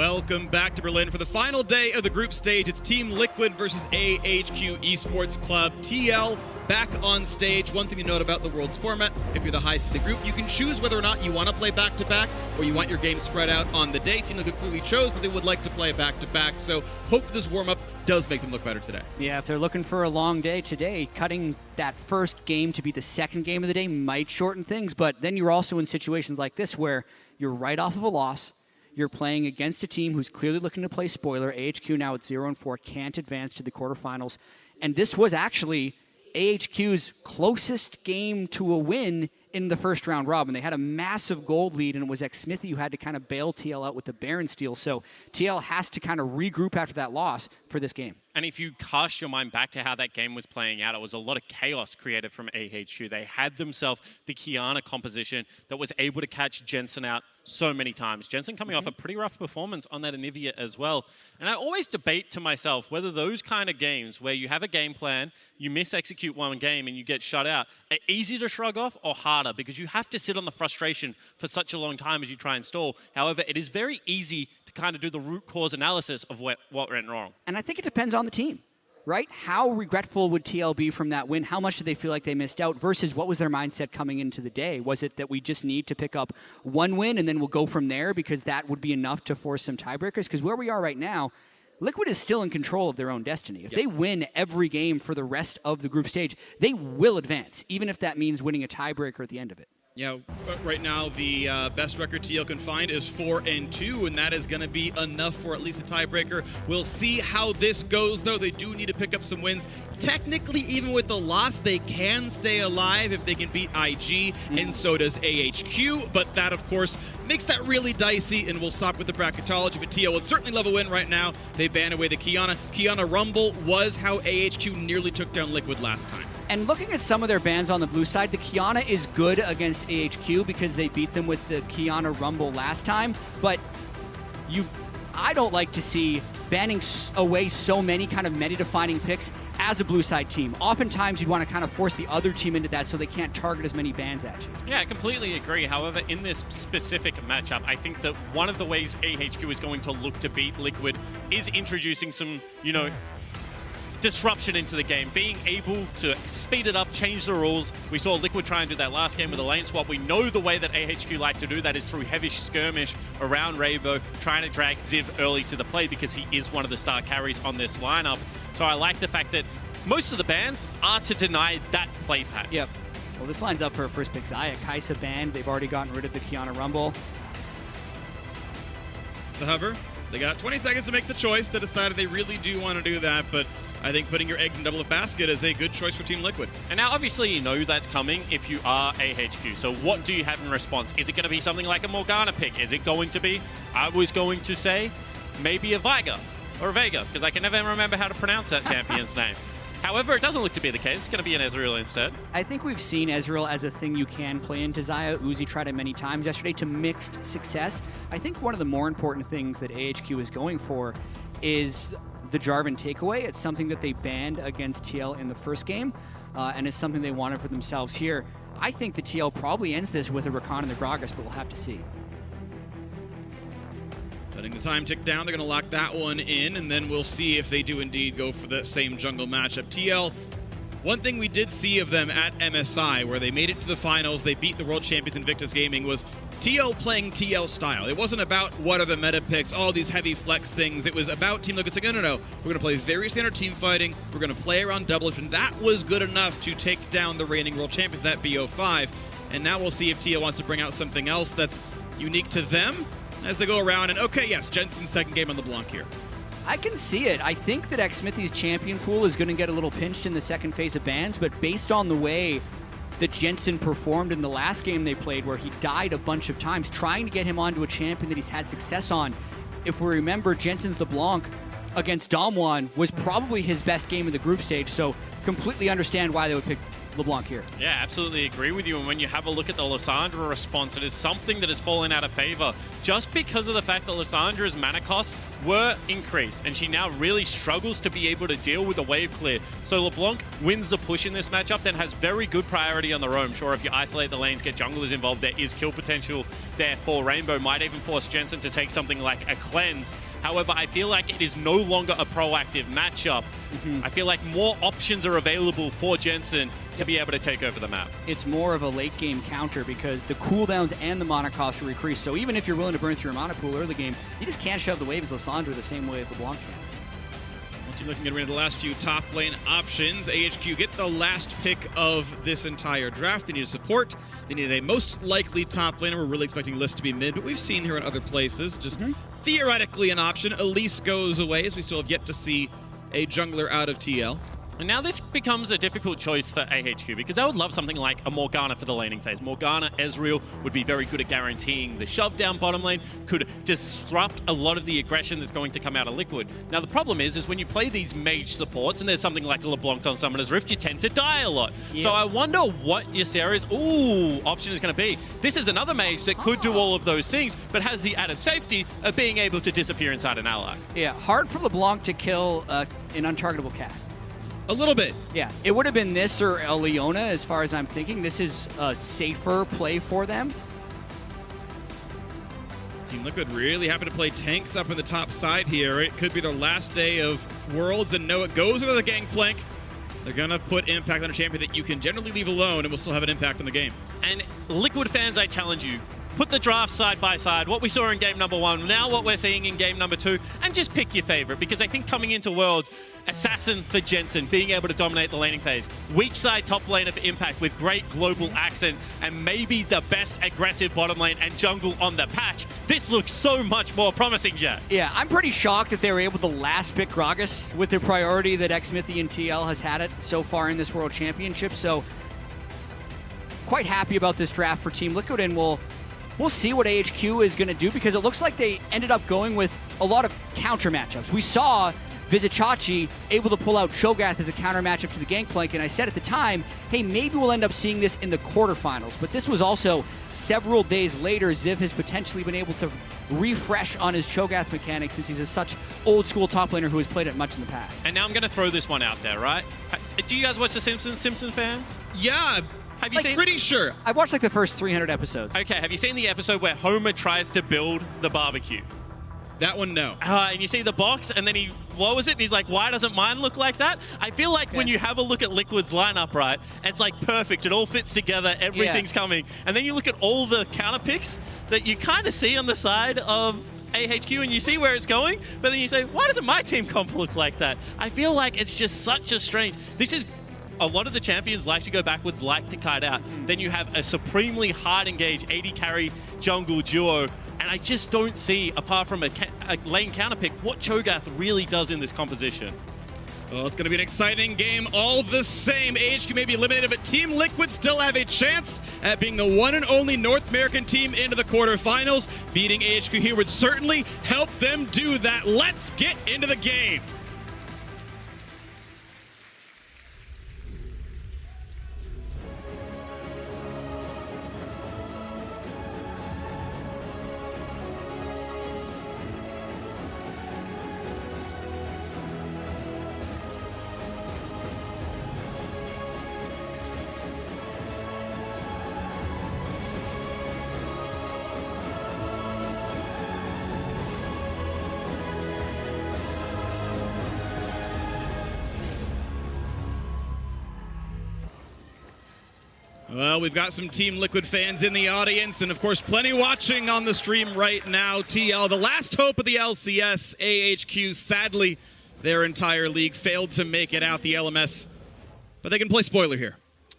Welcome back to Berlin for the final day of the group stage. It's Team Liquid versus AHQ Esports Club. TL back on stage. One thing to note about the Worlds format, if you're the highest in the group, you can choose whether or not you want to play back-to-back or you want your game spread out on the day. Team Liquid clearly chose that they would like to play back-to-back, so hope this warm-up does make them look better today. Yeah, if they're looking for a long day today, cutting that first game to be the second game of the day might shorten things, but then you're also in situations like this where you're right off of a loss. You're playing against a team who's clearly looking to play spoiler. AHQ now at 0-4 can't advance to the quarterfinals. And this was actually AHQ's closest game to a win in the first round robin. They had a massive gold lead, and it was xSmithy who had to kind of bail TL out with the Baron steal. So TL has to kind of regroup after that loss for this game. And if you cast your mind back to how that game was playing out, it was a lot of chaos created from AHQ. They had themselves the Qiyana composition that was able to catch Jensen out so many times. Jensen coming off a pretty rough performance on that Anivia as well. And I always debate to myself whether those kind of games where you have a game plan, you mis-execute one game and you get shut out, are easy to shrug off or harder, because you have to sit on the frustration for such a long time as you try and stall. However, it is very easy to kind of do the root cause analysis of what went wrong. And I think it depends on the team, right? How regretful would TL be from that win? How much do they feel like they missed out versus what was their mindset coming into the day? Was it that we just need to pick up one win and then we'll go from there because that would be enough to force some tiebreakers? Because where we are right now, Liquid is still in control of their own destiny. If they win every game for the rest of the group stage, they will advance, even if that means winning a tiebreaker at the end of it. Yeah, right now the best record TL can find is 4-2, and that is going to be enough for at least a tiebreaker. We'll see how this goes, though. They do need to pick up some wins. Technically, even with the loss, they can stay alive if they can beat IG, and so does AHQ. But that, of course, makes that really dicey, and we'll stop with the bracketology. But TL would certainly love a win right now. They banned away the Qiyana. Qiyana Rumble was how AHQ nearly took down Liquid last time. And looking at some of their bans on the blue side, the Qiyana is good against AHQ because they beat them with the Qiyana Rumble last time. But I don't like to see banning away so many kind of meta-defining picks as a blue side team. Oftentimes you'd want to kind of force the other team into that so they can't target as many bans at you. Yeah, I completely agree. However, in this specific matchup, I think that one of the ways AHQ is going to look to beat Liquid is introducing some, disruption into the game, being able to speed it up, change the rules. We saw Liquid try and do that last game with a lane swap. We know the way that AHQ like to do that is through heavy skirmish around Rainbow, trying to drag Ziv early to the play because he is one of the star carries on this lineup. So I like the fact that most of the bans are to deny that play pattern. Yep. Well, this lines up for a first pick Xayah. Kai'Sa banned. They've already gotten rid of the Qiyana Rumble. The hover. They got 20 seconds to make the choice. They decided they really do want to do that, but I think putting your eggs in Double Up Basket is a good choice for Team Liquid. And now, obviously, you know that's coming if you are AHQ. So what do you have in response? Is it going to be something like a Morgana pick? Is it going to be, I was going to say, maybe a Veigar or a Vega, because I can never remember how to pronounce that champion's name. However, it doesn't look to be the case. It's going to be an Ezreal instead. I think we've seen Ezreal as a thing you can play into Xayah. Uzi tried it many times yesterday to mixed success. I think one of the more important things that AHQ is going for is the Jarvan takeaway. It's something that they banned against TL in the first game, and it's something they wanted for themselves here. I think the TL probably ends this with a Rakan and the Gragas, but we'll have to see. Letting the time tick down, they're going to lock that one in, and then we'll see if they do indeed go for the same jungle matchup. TL, one thing we did see of them at MSI, where they made it to the finals, they beat the world champions Invictus Gaming, was TL playing TL style. It wasn't about what are the meta picks, all these heavy flex things. It was about Team Liquid saying, no, we're going to play very standard team fighting, we're going to play around double, and that was good enough to take down the reigning world champions, that BO5. And now we'll see if TL wants to bring out something else that's unique to them as they go around. And okay, yes, Jensen's second game on the Blanc here. I can see it. I think that xSmithy's champion pool is going to get a little pinched in the second phase of bans, but based on the way that Jensen performed in the last game they played, where he died a bunch of times, trying to get him onto a champion that he's had success on. If we remember, Jensen's LeBlanc against Damwon was probably his best game of the group stage, so completely understand why they would pick LeBlanc here. Yeah, absolutely agree with you. And when you have a look at the Lissandra response, it is something that has fallen out of favor just because of the fact that Lissandra's mana cost were increased, and she now really struggles to be able to deal with the wave clear. So LeBlanc wins the push in this matchup, then has very good priority on the roam. Sure, if you isolate the lanes, get junglers involved, there is kill potential there for Rainbow. Might even force Jensen to take something like a cleanse. However, I feel like it is no longer a proactive matchup. I feel like more options are available for Jensen to be able to take over the map. It's more of a late game counter because the cooldowns and the mana cost are increased. So even if you're willing to burn through your mana pool early game, you just can't shove the wave as Lissandra the same way LeBlanc can. Once you're looking at the last few top lane options, AHQ get the last pick of this entire draft. They need a support. They need a most likely top laner. We're really expecting List to be mid, but we've seen her in other places. Just theoretically an option. Elise goes away, as we still have yet to see a jungler out of TL. And now this becomes a difficult choice for AHQ because I would love something like a Morgana for the laning phase. Morgana, Ezreal would be very good at guaranteeing the shove down bottom lane, could disrupt a lot of the aggression that's going to come out of Liquid. Now the problem is when you play these mage supports and there's something like a LeBlanc on Summoner's Rift, you tend to die a lot. So I wonder what Ysera's option is going to be. This is another mage that could do all of those things, but has the added safety of being able to disappear inside an ally. Yeah, hard for LeBlanc to kill an untargetable cat. A little bit. Yeah, it would have been this or a Leona as far as I'm thinking. This is a safer play for them. Team Liquid really happy to play tanks up in the top side here. It could be their last day of Worlds, and no, it goes with a Gangplank. They're going to put impact on a champion that you can generally leave alone and will still have an impact on the game. And Liquid fans, I challenge you. Put the draft side by side, what we saw in game number 1, now what we're seeing in game number 2, and just pick your favorite, because I think coming into Worlds, Assassin for Jensen, being able to dominate the laning phase, weak side top laner for Impact with great global accent, and maybe the best aggressive bottom lane and jungle on the patch. This looks so much more promising, Jack. Yeah, I'm pretty shocked that they were able to last pick Gragas with the priority that Xmithie and TL has had it so far in this World Championship, so quite happy about this draft for Team Liquid, and we'll see what AHQ is going to do because it looks like they ended up going with a lot of counter matchups. We saw Vizicsacsi able to pull out Cho'Gath as a counter matchup to the Gangplank, and I said at the time, hey, maybe we'll end up seeing this in the quarterfinals. But this was also several days later. Ziv has potentially been able to refresh on his Cho'Gath mechanics since he's a such old-school top laner who has played it much in the past. And now I'm going to throw this one out there, right? Do you guys watch The Simpsons, Simpson fans? Yeah. Have you seen? Pretty sure. I've watched like the first 300 episodes. Okay, have you seen the episode where Homer tries to build the barbecue? That one, no. And you see the box, and then he lowers it, and he's like, why doesn't mine look like that? I feel like when you have a look at Liquid's lineup, right, it's like perfect. It all fits together. Everything's coming. And then you look at all the counter picks that you kind of see on the side of AHQ, and you see where it's going, but then you say, why doesn't my team comp look like that? I feel like it's just such a strange... This is... A lot of the champions like to go backwards, like to kite out. Then you have a supremely hard engaged 80 carry jungle duo, and I just don't see, apart from a lane counter pick, what Cho'Gath really does in this composition. Well, it's going to be an exciting game all the same. AHQ may be eliminated, but Team Liquid still have a chance at being the one and only North American team into the quarterfinals. Beating AHQ here would certainly help them do that. Let's get into the game. Well, we've got some Team Liquid fans in the audience, and of course, plenty watching on the stream right now. TL, the last hope of the LCS, AHQ, sadly, their entire league failed to make it out, the LMS. But they can play spoiler here.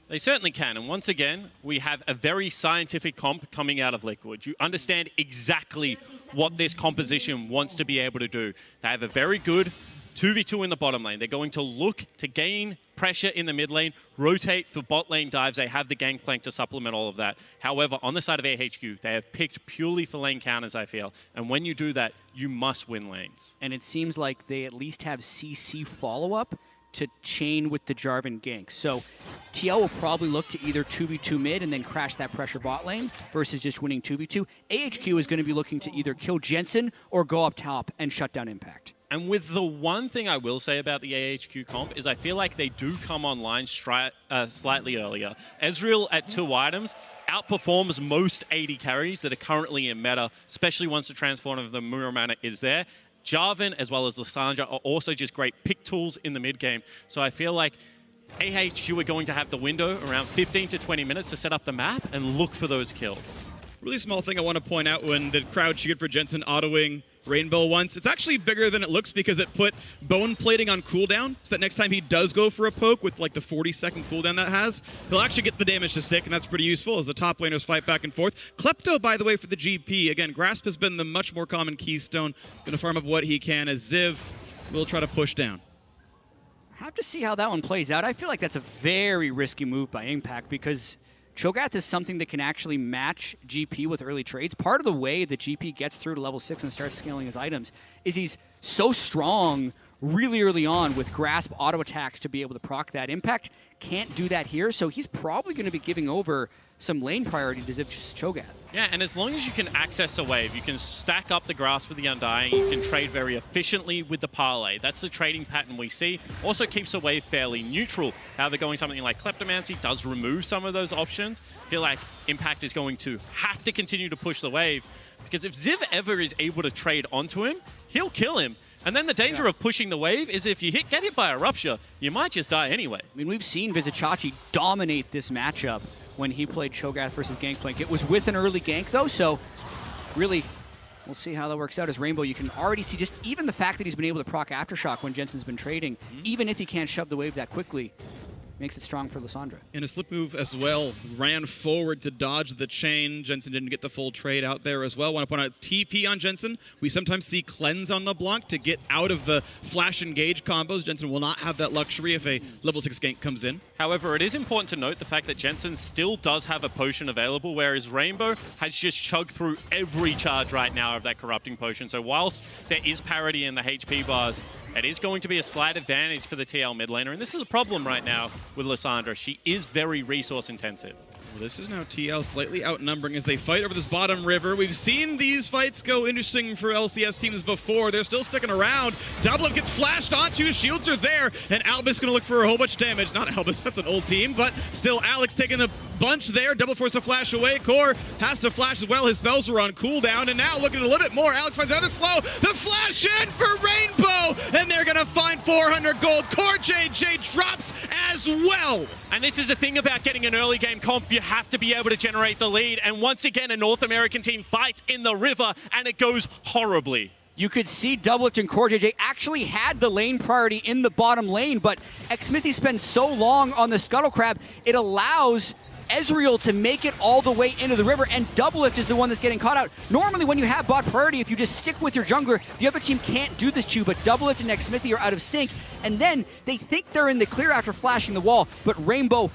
They certainly can, and once again, we have a very scientific comp coming out of Liquid. You understand exactly what this composition wants to be able to do. They have a very good 2v2 in the bottom lane. They're going to look to gain pressure in the mid lane, rotate for bot lane dives. They have the Gangplank to supplement all of that. However, on the side of AHQ, they have picked purely for lane counters, I feel. And when you do that, you must win lanes. And it seems like they at least have CC follow-up to chain with the Jarvan gank. So TL will probably look to either 2v2 mid and then crash that pressure bot lane versus just winning 2v2. AHQ is going to be looking to either kill Jensen or go up top and shut down Impact. And with the one thing I will say about the AHQ comp is I feel like they do come online slightly earlier. Ezreal at 2 items outperforms most 80 carries that are currently in meta, especially once the transform of the Muramana is there. Jarvan as well as Lissandra are also just great pick tools in the mid game. So I feel like AHQ are going to have the window around 15 to 20 minutes to set up the map and look for those kills. Really small thing I want to point out when the crowd cheered for Jensen autoing Rainbow once. It's actually bigger than it looks because it put bone plating on cooldown, so that next time he does go for a poke with like the 40-second cooldown that has, he'll actually get the damage to stick, and that's pretty useful as the top laners fight back and forth. Klepto, by the way, for the GP. Again, Grasp has been the much more common keystone. Gonna farm up what he can as Ziv will try to push down. Have to see how that one plays out. I feel like that's a very risky move by Impact because Cho'Gath is something that can actually match GP with early trades. Part of the way that GP gets through to level 6 and starts scaling his items is he's so strong really early on with Grasp auto attacks to be able to proc that. Impact can't do that here, so he's probably going to be giving over some lane priority to Ziv Cho'Gath. Yeah, and as long as you can access a wave, you can stack up the Grasp with the Undying, you can trade very efficiently with the Parlay. That's the trading pattern we see. Also keeps a wave fairly neutral. However, going something like Kleptomancy does remove some of those options. I feel like Impact is going to have to continue to push the wave, because if Ziv ever is able to trade onto him, he'll kill him. And then the danger of pushing the wave is if you get hit by a Rupture, you might just die anyway. I mean, we've seen Vizicsacsi dominate this matchup when he played Cho'Gath versus Gangplank. It was with an early gank, though, so really, we'll see how that works out as Rainbow. You can already see just even the fact that he's been able to proc Aftershock when Jensen's been trading, even if he can't shove the wave that quickly, makes it strong for Lissandra. In a slip move as well, ran forward to dodge the chain. Jensen didn't get the full trade out there as well. Want to point out TP on Jensen. We sometimes see cleanse on the block to get out of the flash engage combos. Jensen will not have that luxury if a level 6 gank comes in. However, it is important to note the fact that Jensen still does have a potion available, whereas Rainbow has just chugged through every charge right now of that corrupting potion. So whilst there is parity in the HP bars, it is going to be a slight advantage for the TL mid laner, and this is a problem right now with Lissandra. She is very resource intensive. Well, this is now TL slightly outnumbering as they fight over this bottom river. We've seen these fights go interesting for LCS teams before. They're still sticking around. Doublelift gets flashed onto, his shields are there, and Albus gonna look for a whole bunch of damage. Not Albus, that's an old team, but still Alex taking the bunch there. Double force to flash away. Core has to flash as well. His spells are on cooldown, and now looking a little bit more. Alex finds another slow. The flash in for Rainbow, and they're gonna find 400 gold. Core JJ drops as well. And this is the thing about getting an early game comp. You have to be able to generate the lead. And once again, a North American team fights in the river, and it goes horribly. You could see Doublelift and Core JJ actually had the lane priority in the bottom lane, but Xmithie spends so long on the Scuttle Crab, it allows Ezreal to make it all the way into the river, and Doublelift is the one that's getting caught out. Normally when you have bot priority, if you just stick with your jungler, the other team can't do this to you, but Doublelift and Xmithie are out of sync, and then they think they're in the clear after flashing the wall, but Rainbow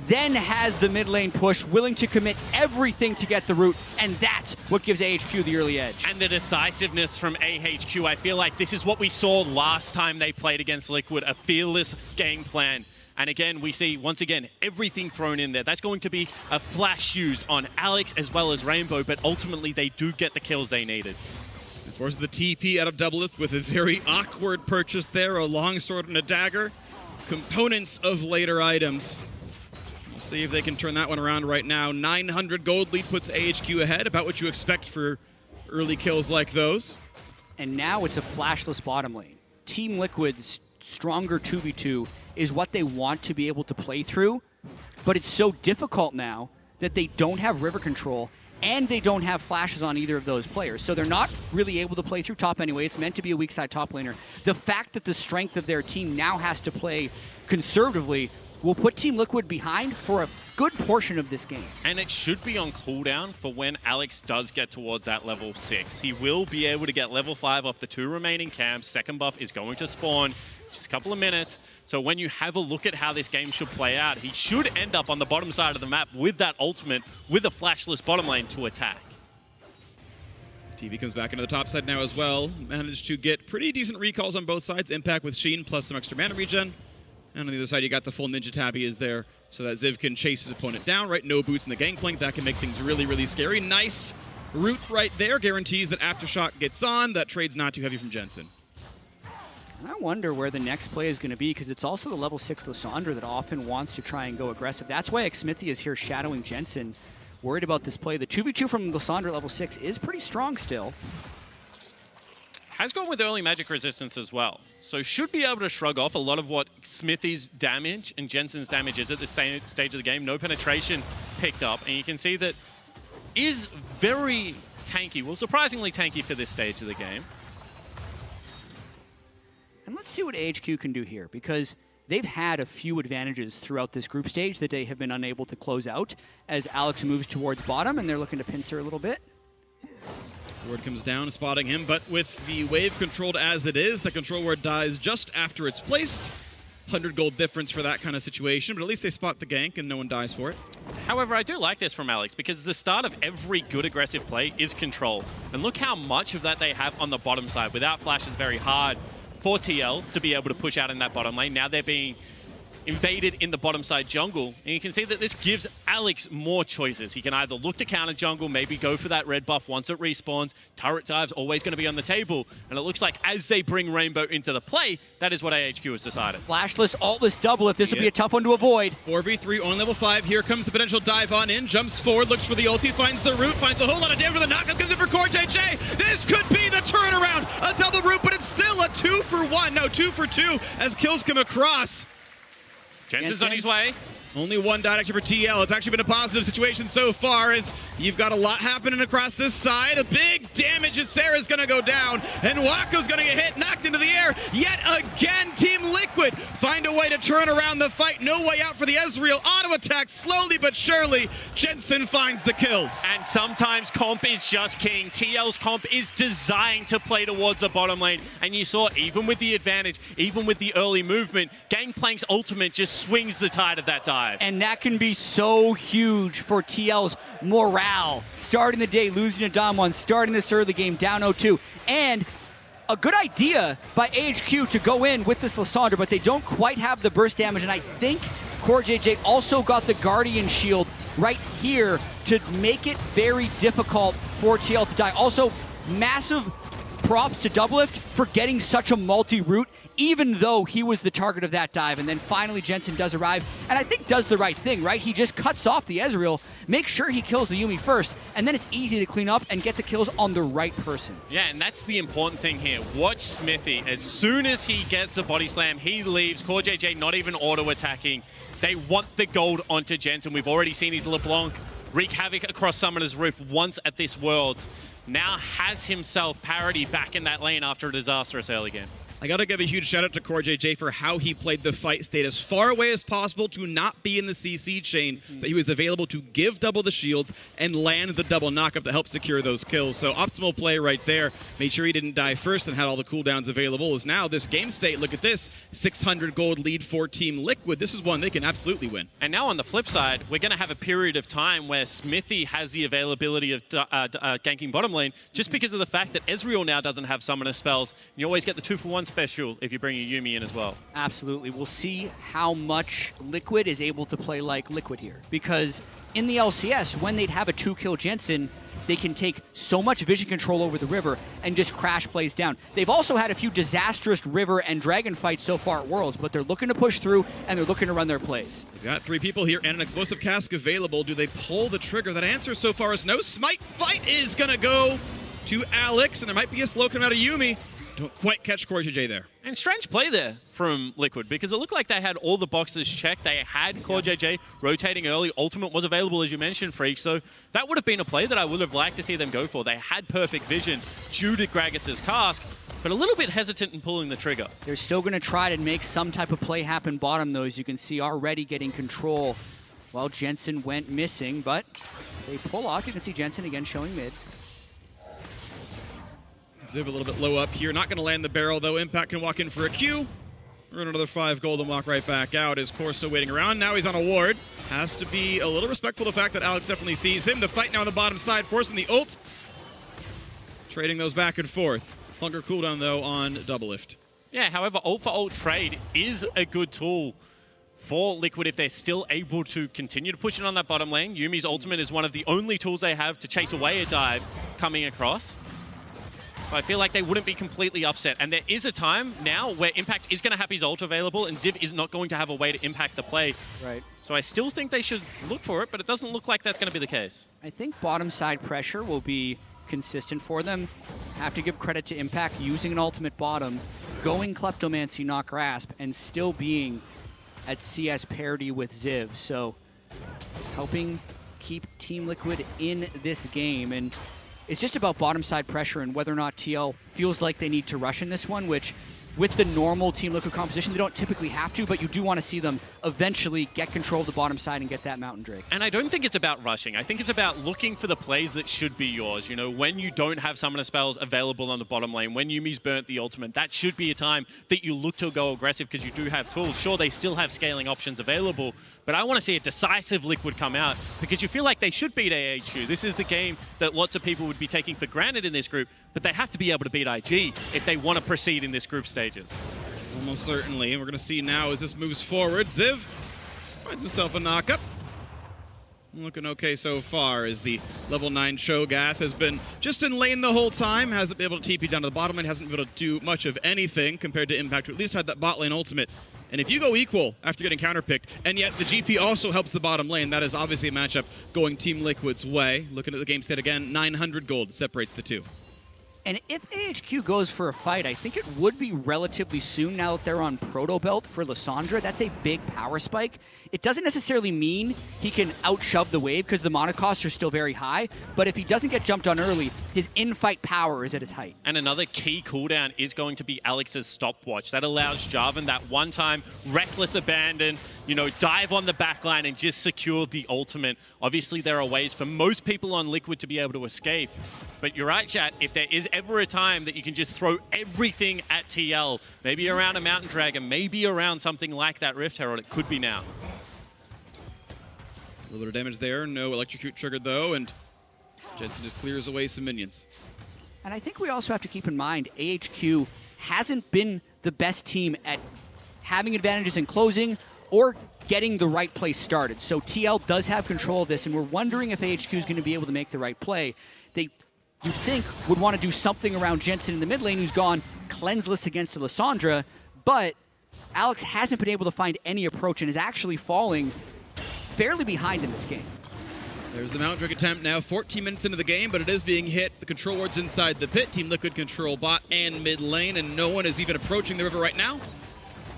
then has the mid lane push, willing to commit everything to get the root, and that's what gives AHQ the early edge. And the decisiveness from AHQ, I feel like this is what we saw last time they played against Liquid, a fearless game plan. And again, we see, once again, everything thrown in there. That's going to be a flash used on Alex as well as Rainbow, but ultimately they do get the kills they needed. Of course, the TP out of Doublelift with a very awkward purchase there, a longsword and a dagger. Components of later items. We'll see if they can turn that one around right now. 900 gold lead puts AHQ ahead, about what you expect for early kills like those. And now it's a flashless bottom lane. Team Liquid's stronger 2v2 is what they want to be able to play through, but it's so difficult now that they don't have river control and they don't have flashes on either of those players. So they're not really able to play through top anyway. It's meant to be a weak side top laner. The fact that the strength of their team now has to play conservatively will put Team Liquid behind for a good portion of this game. And it should be on cooldown for when Alex does get towards that level 6. He will be able to get level 5 off the 2 remaining camps. Second buff is going to spawn just a couple of minutes. So when you have a look at how this game should play out, he should end up on the bottom side of the map with that ultimate, with a flashless bottom lane to attack. TV comes back into the top side now as well. Managed to get pretty decent recalls on both sides. Impact with Sheen plus some extra mana regen. And on the other side, you got the full Ninja Tabby is there so that Ziv can chase his opponent down, right? No boots in the Gangplank. That can make things really, really scary. Nice route right there. Guarantees that Aftershock gets on. That trade's not too heavy from Jensen. And I wonder where the next play is going to be, because it's also the level 6 Lissandra that often wants to try and go aggressive. That's why Xmithie is here shadowing Jensen, worried about this play. The 2v2 from Lissandra level 6 is pretty strong still. Has gone with early magic resistance as well. So should be able to shrug off a lot of what Xmithie's damage and Jensen's damage is at this stage of the game. No penetration picked up, and you can see that is very tanky. Well, surprisingly tanky for this stage of the game. And let's see what AHQ can do here, because they've had a few advantages throughout this group stage that they have been unable to close out as Alex moves towards bottom, and they're looking to pincer a little bit. Ward comes down, spotting him, but with the wave controlled as it is, the control ward dies just after it's placed. 100 gold difference for that kind of situation, but at least they spot the gank and no one dies for it. However, I do like this from Alex, because the start of every good aggressive play is control. And look how much of that they have on the bottom side. Without flash, it's very hard for TL to be able to push out in that bottom lane. Now they're being invaded in the bottom side jungle, and you can see that this gives Alex more choices. He can either look to counter jungle, maybe go for that red buff once it respawns. Turret dive's always going to be on the table, and it looks like as they bring Rainbow into the play, that is what AHQ has decided. Flashless, altless double if this will be a tough one to avoid. 4v3 on level 5. Here comes the potential dive on in. Jumps forward, looks for the ulti, finds the root, finds a whole lot of damage for the knockup, comes in for CoreJJ. This could be the turnaround. A double root, but it's still a 2-for-1. No, 2-for-2 as kills come across. Jensen's on his way. Only one died actually for TL. It's actually been a positive situation so far as you've got a lot happening across this side. A big damage as Sarah's going to go down, and Wako's going to get hit, knocked into the air. Yet again, Team Liquid find a way to turn around the fight. No way out for the Ezreal. Auto attack slowly but surely. Jensen finds the kills. And sometimes comp is just king. TL's comp is designed to play towards the bottom lane. And you saw, even with the advantage, even with the early movement, Gangplank's ultimate just swings the tide of that dive. And that can be so huge for TL's morale. Starting the day, losing to Damwon, starting this early game, down 0-2. And a good idea by AHQ to go in with this Lissandra, but they don't quite have the burst damage. And I think CoreJJ also got the Guardian Shield right here to make it very difficult for TL to die. Also, massive props to Doublelift for getting such a multi-route, even though he was the target of that dive. And then finally Jensen does arrive, and I think does the right thing, right? He just cuts off the Ezreal, makes sure he kills the Yuumi first, and then it's easy to clean up and get the kills on the right person. Yeah, and that's the important thing here. Watch Xmithie. As soon as he gets a body slam, he leaves. CoreJJ not even auto-attacking. They want the gold onto Jensen. We've already seen his LeBlanc wreak havoc across Summoner's Rift once at this World. Now has himself parity back in that lane after a disastrous early game. I gotta give a huge shout out to CoreJJ for how he played the fight, stayed as far away as possible to not be in the CC chain, so he was available to give double the shields and land the double knockup that helped secure those kills. So optimal play right there. Made sure he didn't die first and had all the cooldowns available. As now this game state, look at this, 600 gold lead for Team Liquid. This is one they can absolutely win. And now on the flip side, we're going to have a period of time where Xmithie has the availability of ganking bottom lane, just because of the fact that Ezreal now doesn't have summoner spells. You always get the 2-for-1 special if you bring your Yuumi in as well. Absolutely. We'll see how much Liquid is able to play like Liquid here. Because in the LCS, when they'd have a 2-kill Jensen, they can take so much vision control over the river and just crash plays down. They've also had a few disastrous river and dragon fights so far at Worlds, but they're looking to push through and they're looking to run their plays. We've got 3 people here and an explosive cask available. Do they pull the trigger? That answer so far is no. Smite fight is gonna go to Alex, and there might be a slow come out of Yuumi. Don't quite catch CoreJJ there. And strange play there from Liquid, because it looked like they had all the boxes checked. They had CoreJJ rotating early. Ultimate was available, as you mentioned, Freak. So that would have been a play that I would have liked to see them go for. They had perfect vision due to Gragas's cask, but a little bit hesitant in pulling the trigger. They're still going to try to make some type of play happen bottom, though, as you can see already getting control. Well, Jensen went missing, but they pull off. You can see Jensen again showing mid. Ziv a little bit low up here. Not going to land the barrel, though. Impact can walk in for a Q. Earn another 5 gold and walk right back out. Is Corso waiting around? Now he's on a ward. Has to be a little respectful of the fact that Alex definitely sees him. The fight now on the bottom side, forcing the ult. Trading those back and forth. Hunger cooldown, though, on Doublelift. Yeah, however, ult for ult trade is a good tool for Liquid if they're still able to continue to push it on that bottom lane. Yuumi's ultimate is one of the only tools they have to chase away a dive coming across. So I feel like they wouldn't be completely upset. And there is a time now where Impact is going to have his ult available and Ziv is not going to have a way to impact the play. Right. So I still think they should look for it, but it doesn't look like that's going to be the case. I think bottom side pressure will be consistent for them. Have to give credit to Impact using an ultimate bottom, going Kleptomancy, not Grasp, and still being at CS parity with Ziv. So helping keep Team Liquid in this game. And it's just about bottom side pressure and whether or not TL feels like they need to rush in this one, which with the normal Team Liquid composition, they don't typically have to, but you do want to see them eventually get control of the bottom side and get that Mountain Drake. And I don't think it's about rushing. I think it's about looking for the plays that should be yours. You know, when you don't have summoner spells available on the bottom lane, when Yuumi's burnt the ultimate, that should be a time that you look to go aggressive because you do have tools. Sure, they still have scaling options available, but I want to see a decisive Liquid come out because you feel like they should beat AHQ. This is a game that lots of people would be taking for granted in this group, but they have to be able to beat IG if they want to proceed in this group stages. Almost certainly. And we're going to see now as this moves forward. Ziv finds himself a knockup. Looking okay so far as the level 9 Cho'Gath has been just in lane the whole time. Hasn't been able to TP down to the bottom lane. Hasn't been able to do much of anything compared to Impact, who at least had that bot lane ultimate. And if you go equal after getting counterpicked, and yet the GP also helps the bottom lane, that is obviously a matchup going Team Liquid's way. Looking at the game state again, 900 gold separates the two. And if AHQ goes for a fight, I think it would be relatively soon now that they're on Proto Belt for Lissandra. That's a big power spike. It doesn't necessarily mean he can outshove the wave because the mana costs are still very high, but if he doesn't get jumped on early, his in-fight power is at its height. And another key cooldown is going to be Alex's stopwatch. That allows Jarvan that one-time reckless abandon, you know, dive on the backline and just secure the ultimate. Obviously, there are ways for most people on Liquid to be able to escape. But you're right, chat, if there is ever a time that you can just throw everything at TL, maybe around a Mountain Dragon, maybe around something like that Rift Herald, it could be now. A little bit of damage there. No Electrocute triggered, though, and Jensen just clears away some minions. And I think we also have to keep in mind, AHQ hasn't been the best team at having advantages in closing or getting the right play started. So TL does have control of this, and we're wondering if AHQ is going to be able to make the right play. They, you think, would want to do something around Jensen in the mid lane, who's gone cleanseless against Lissandra, but Alex hasn't been able to find any approach and is actually falling fairly behind in this game. There's the Mount Drake attempt now, 14 minutes into the game, but it is being hit. The control ward's inside the pit. Team Liquid control bot and mid lane, and no one is even approaching the river right now.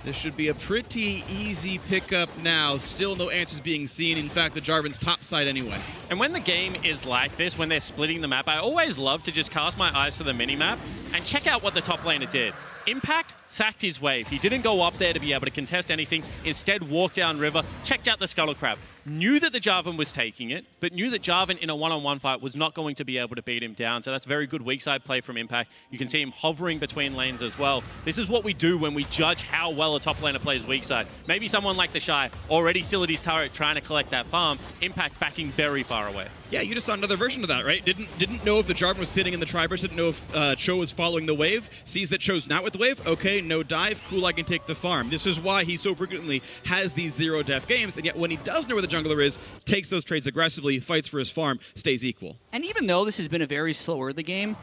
This should be a pretty easy pickup now. Still no answers being seen. In fact, the Jarvan's top side anyway. And when the game is like this, when they're splitting the map, I always love to just cast my eyes to the mini-map and check out what the top laner did. Impact sacked his wave. He didn't go up there to be able to contest anything. Instead, walked down river, checked out the Scuttle Crab. Knew that the Jarvan was taking it, but knew that Jarvan in a one-on-one fight was not going to be able to beat him down. So that's very good weak side play from Impact. You can see him hovering between lanes as well. This is what we do when we judge how well a top laner plays weak side. Maybe someone like the Shy, already still at his turret trying to collect that farm. Impact backing very far away. Yeah, you just saw another version of that, right? Didn't know if the Jarvan was sitting in the Triburst, didn't know if Cho was following the wave, sees that Cho's not with the wave, okay, no dive, cool, I can take the farm. This is why he so frequently has these zero-death games, and yet when he does know where the jungler is, takes those trades aggressively, fights for his farm, stays equal. And even though this has been a very slow early game,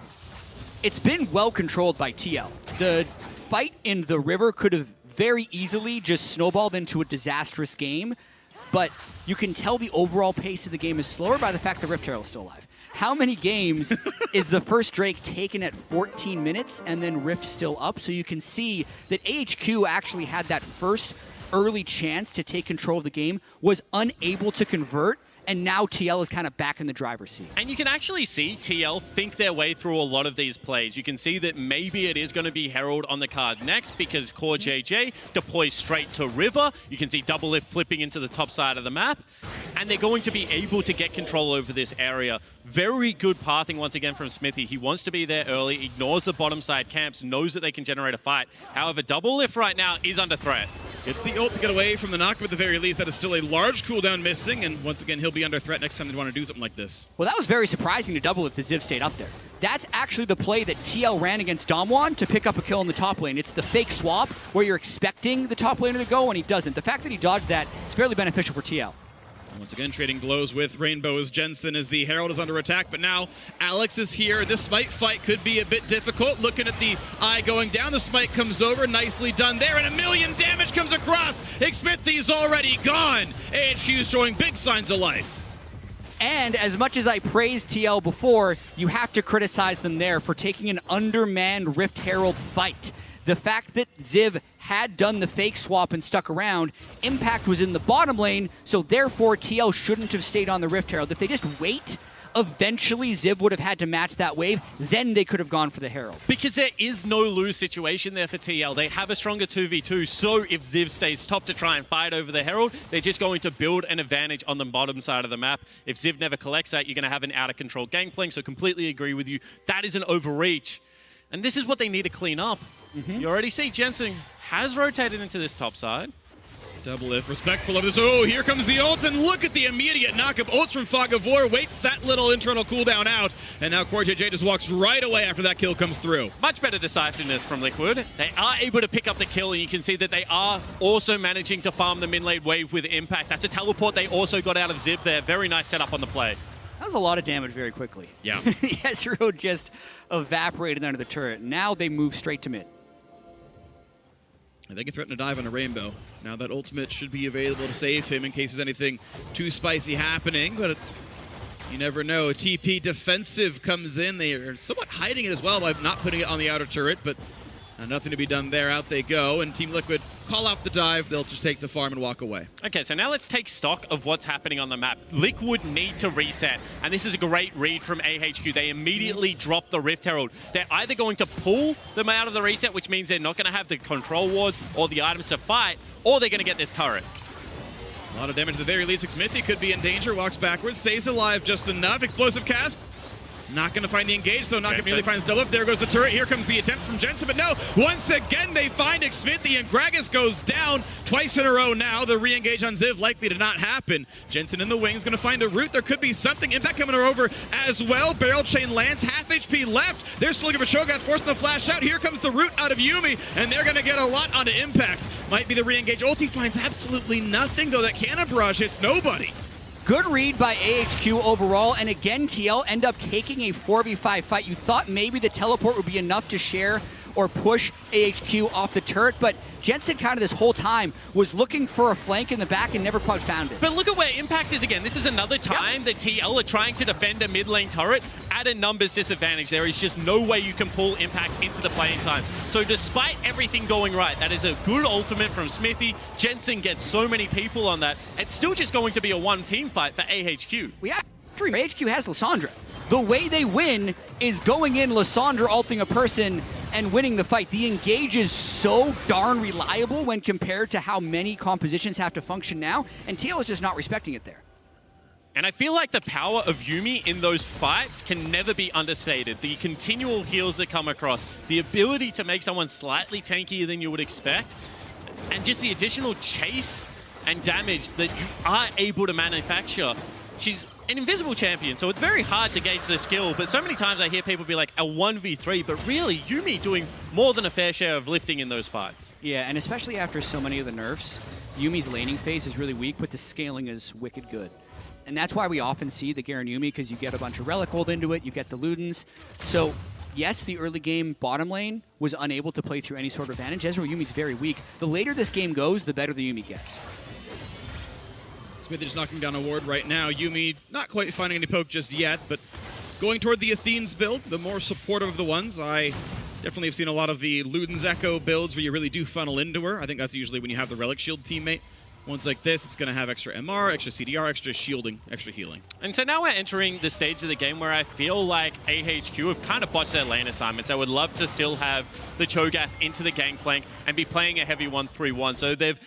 it's been well controlled by TL. The fight in the river could have very easily just snowballed into a disastrous game, but you can tell the overall pace of the game is slower by the fact that Rift Herald is still alive. How many games is the first Drake taken at 14 minutes and then Rift still up? So you can see that AHQ actually had that first early chance to take control of the game, was unable to convert, and now TL is kind of back in the driver's seat. And you can actually see TL think their way through a lot of these plays. You can see that maybe it is going to be Herald on the card next because Core JJ deploys straight to River. You can see Doublelift flipping into the top side of the map. And they're going to be able to get control over this area. Very good pathing once again from Smithy. He wants to be there early, ignores the bottom side camps, knows that they can generate a fight. However, Doublelift right now is under threat. Gets the ult to get away from the knockup at the very least. That is still a large cooldown missing, and once again, he'll be under threat next time they want to do something like this. Well, that was very surprising to double if the Ziv stayed up there. That's actually the play that TL ran against Damwon to pick up a kill in the top lane. It's the fake swap where you're expecting the top laner to go and he doesn't. The fact that he dodged that is fairly beneficial for TL. Once again, trading blows with Rainbow as Jensen as the Herald is under attack, but now Alex is here. This smite fight could be a bit difficult. Looking at the eye going down, the smite comes over, nicely done there, and 1,000,000 damage comes across. Xmithie's already gone. AHQ showing big signs of life. And as much as I praised TL before, you have to criticize them there for taking an undermanned Rift Herald fight. The fact that Ziv had done the fake swap and stuck around, Impact was in the bottom lane, so therefore TL shouldn't have stayed on the Rift Herald. If they just wait, eventually Ziv would have had to match that wave, then they could have gone for the Herald. Because there is no lose situation there for TL. They have a stronger 2v2, so if Ziv stays top to try and fight over the Herald, they're just going to build an advantage on the bottom side of the map. If Ziv never collects that, you're going to have an out-of-control gangplank, so completely agree with you. That is an overreach. And this is what they need to clean up. You already see Jensen has rotated into this top side. Double if respectful of this. Oh, here comes the ult, and look at the immediate knockup. Ults from Fog of War, waits that little internal cooldown out, and now CoreJJ just walks right away after that kill comes through. Much better decisiveness from Liquid. They are able to pick up the kill, and you can see that they are also managing to farm the mid-lane wave with Impact. That's a teleport they also got out of Ziv there. Very nice setup on the play. That was a lot of damage very quickly. Yeah. Ezreal just evaporated under the turret. Now they move straight to mid. And they can threaten to dive on a Rainbow. Now that ultimate should be available to save him in case there's anything too spicy happening, but you never know. A TP defensive comes in. They are somewhat hiding it as well by not putting it on the outer turret, but nothing to be done there. Out they go, and Team Liquid call out the dive. They'll just take the farm and walk away. Okay, so now let's take stock of what's happening on the map. Liquid need to reset, and this is a great read from AHQ. They immediately drop the Rift Herald. They're either going to pull them out of the reset, which means they're not going to have the control wards or the items to fight, or they're going to get this turret. A lot of damage at the very least. Xmithie could be in danger. Walks backwards, stays alive just enough. Explosive cast. Not going to find the engage, though. Not going to immediately find Still Up. There goes the turret. Here comes the attempt from Jensen, but no. Once again, they find Xmithie, and Gragas goes down twice in a row now. The re-engage on Ziv likely to not happen. Jensen in the wings, going to find a root. There could be something. Impact coming over as well. Barrel chain lands. Half HP left. They're still looking for Shogun, forcing the flash out. Here comes the root out of Yuumi, and they're going to get a lot onto Impact. Might be the re-engage. Ulti finds absolutely nothing, though. That cannon barrage hits nobody. Good read by AHQ overall, and again, TL end up taking a 4v5 fight. You thought maybe the teleport would be enough to share or push AHQ off the turret, but Jensen kind of this whole time was looking for a flank in the back and never quite found it. But look at where Impact is again. This is another time that TL are trying to defend a mid lane turret at a numbers disadvantage. There is just no way you can pull Impact into the playing time. So despite everything going right, that is a good ultimate from Xmithie. Jensen gets so many people on that. It's still just going to be a one-team fight for AHQ. AHQ has Lissandra. The way they win is going in Lissandra ulting a person and winning the fight. The engage is so darn reliable when compared to how many compositions have to function now, and TL is just not respecting it there. And I feel like the power of Yuumi in those fights can never be understated. The continual heals that come across, the ability to make someone slightly tankier than you would expect, and just the additional chase and damage that you are able to manufacture. She's an invisible champion, so it's very hard to gauge the skill, but so many times I hear people be like, a 1v3, but really, Yuumi doing more than a fair share of lifting in those fights. Yeah, and especially after so many of the nerfs, Yuumi's laning phase is really weak, but the scaling is wicked good. And that's why we often see the Garen Yuumi, because you get a bunch of Relic Hold into it, you get the Ludens. So, yes, the early game bottom lane was unable to play through any sort of advantage. Ezreal Yuumi's very weak. The later this game goes, the better the Yuumi gets. Xmithie just knocking down a ward right now. Yuumi not quite finding any poke just yet, but going toward the Athene's build, the more supportive of the ones. I definitely have seen a lot of the Luden's Echo builds where you really do funnel into her. I think that's usually when you have the Relic Shield teammate. Ones like this, it's going to have extra MR, extra CDR, extra shielding, extra healing. And so now we're entering the stage of the game where I feel like AHQ have kind of botched their lane assignments. I would love to still have the Cho'Gath into the gangplank and be playing a heavy 1-3-1. So they've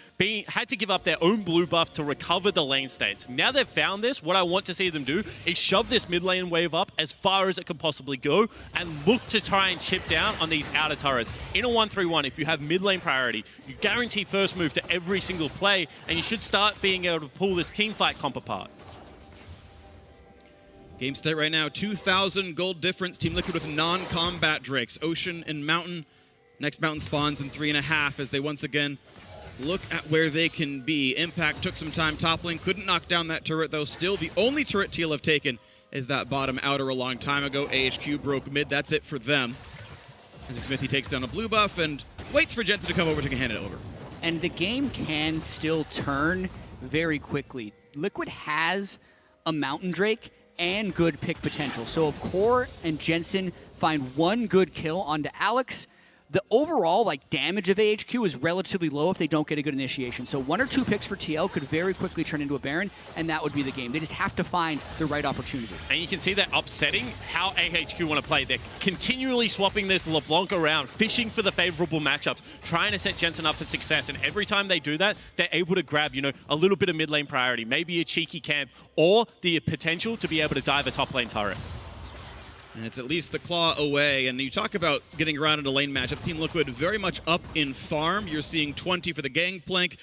had to give up their own blue buff to recover the lane states. Now they've found this, what I want to see them do is shove this mid lane wave up as far as it can possibly go and look to try and chip down on these outer turrets. In a 1-3-1, if you have mid lane priority, you guarantee first move to every single play, and you should start being able to pull this team fight comp apart. Game state right now, 2,000 gold difference. Team Liquid with non-combat Drakes. Ocean and Mountain. Next Mountain spawns in 3.5 as they once again look at where they can be. Impact took some time top lane. Couldn't knock down that turret though. Still the only turret Teal have taken is that bottom outer a long time ago. AHQ broke mid. That's it for them. As Smithy takes down a blue buff and waits for Jensen to come over to hand it over. And the game can still turn very quickly. Liquid has a Mountain Drake and good pick potential. So if Core and Jensen find one good kill onto Alex, the overall damage of AHQ is relatively low if they don't get a good initiation. So 1 or 2 picks for TL could very quickly turn into a Baron, and that would be the game. They just have to find the right opportunity. And you can see that upsetting how AHQ want to play. They're continually swapping this LeBlanc around, fishing for the favorable matchups, trying to set Jensen up for success. And every time they do that, they're able to grab, a little bit of mid lane priority, maybe a cheeky camp, or the potential to be able to dive a top lane turret. And it's at least the claw away. And you talk about getting around into lane matchups. Team Liquid very much up in farm. You're seeing 20 for the Gangplank.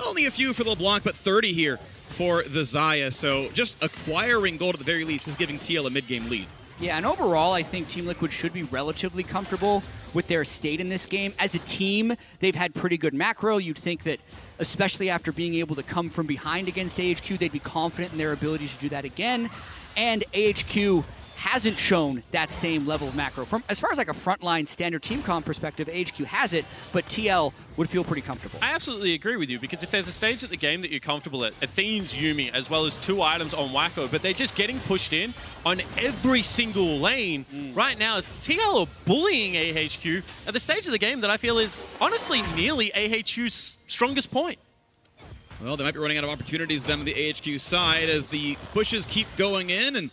Only a few for LeBlanc, but 30 here for the Xayah. So just acquiring gold at the very least is giving TL a mid-game lead. Yeah, and overall, I think Team Liquid should be relatively comfortable with their state in this game. As a team, they've had pretty good macro. You'd think that, especially after being able to come from behind against AHQ, they'd be confident in their ability to do that again. And AHQ hasn't shown that same level of macro. From as far as a frontline standard team comp perspective, HQ has it, but TL would feel pretty comfortable. I absolutely agree with you, because if there's a stage at the game that you're comfortable at, Athene's Yuumi, as well as 2 items on Wacko, but they're just getting pushed in on every single lane. Right now, TL are bullying AHQ at the stage of the game that I feel is honestly nearly AHQ's strongest point. Well, they might be running out of opportunities then on the AHQ side as the pushes keep going in, and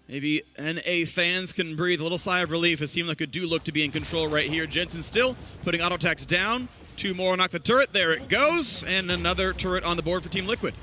maybe NA fans can breathe a little sigh of relief as Team Liquid do look to be in control right here. Jensen still putting auto attacks down. 2 more knock the turret. There it goes. And another turret on the board for Team Liquid.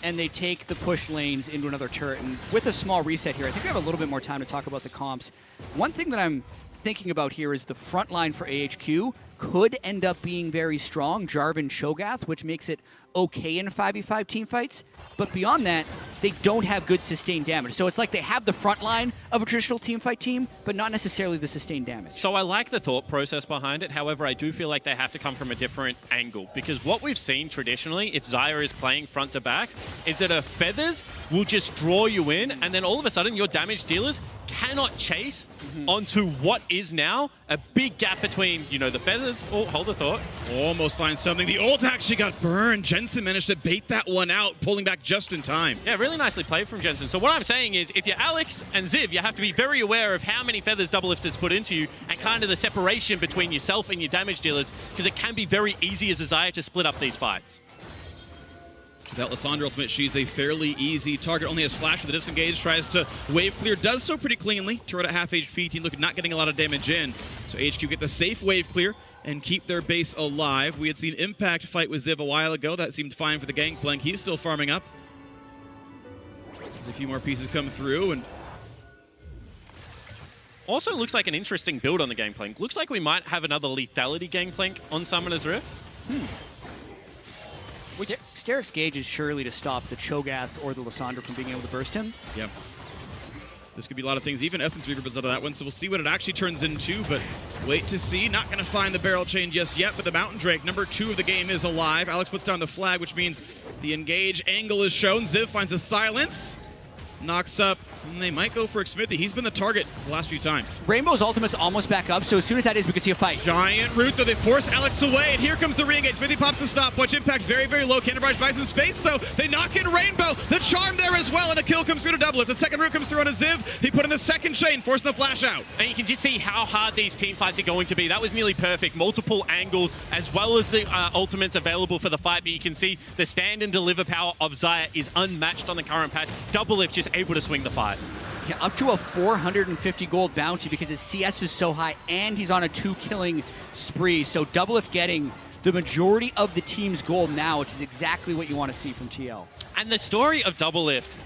And they take the push lanes into another turret. And with a small reset here, I think we have a little bit more time to talk about the comps. One thing that I'm thinking about here is the front line for AHQ could end up being very strong. Jarvan Cho'Gath, which makes it okay in 5v5 team fights, but beyond that, they don't have good sustained damage. So it's like they have the front line of a traditional team fight team, but not necessarily the sustained damage. So I like the thought process behind it. However, I do feel like they have to come from a different angle, because what we've seen traditionally, if Xayah is playing front to back, is that her feathers will just draw you in, and then all of a sudden your damage dealers cannot chase onto what is now a big gap between, the feathers. Oh, hold the thought. Almost finds something. The ult actually got burned. Jensen managed to bait that one out, pulling back just in time. Yeah, really nicely played from Jensen. So what I'm saying is, if you're Alex and Ziv, you have to be very aware of how many feathers Doublelifters put into you and kind of the separation between yourself and your damage dealers, because it can be very easy as a Xayah to split up these fights. Without Lissandra ultimate, she's a fairly easy target. Only has flash with the disengage, tries to wave clear, does so pretty cleanly. Turret at half HP, Team Liquid not getting a lot of damage in. So HQ get the safe wave clear and keep their base alive. We had seen Impact fight with Ziv a while ago. That seemed fine for the Gangplank. He's still farming up. There's a few more pieces come through, and also looks like an interesting build on the Gangplank. Looks like we might have another lethality Gangplank on Summoner's Rift. Steric's Gauge is surely to stop the Cho'Gath or the Lissandra from being able to burst him. Yep. This could be a lot of things. Even Essence Reaver builds out of that one, so we'll see what it actually turns into, but wait to see. Not going to find the barrel chain just yet, but the Mountain Drake, number 2 of the game, is alive. Alex puts down the flag, which means the engage angle is shown. Ziv finds a silence. knocks up, and they might go for Xmithie. He's been the target the last few times. Rainbow's ultimate's almost back up, so as soon as that is, we can see a fight. Giant root, though. They force Alex away, and here comes the re-engage. Xmithie pops the stopwatch. Impact very, very low. Cannon Barrage buys some space, though. They knock in Rainbow. The charm there as well, and a kill comes through to Doublelift. The second root comes through on a Ziv. He put in the second chain, forcing the flash out. And you can just see how hard these team fights are going to be. That was nearly perfect. Multiple angles, as well as the ultimates available for the fight, but you can see the stand and deliver power of Xayah is unmatched on the current patch. Doublelift just able to swing the fight. Yeah, up to a 450 gold bounty because his CS is so high, and he's on a 2-killing spree. So Doublelift getting the majority of the team's gold now, which is exactly what you want to see from TL. And the story of Doublelift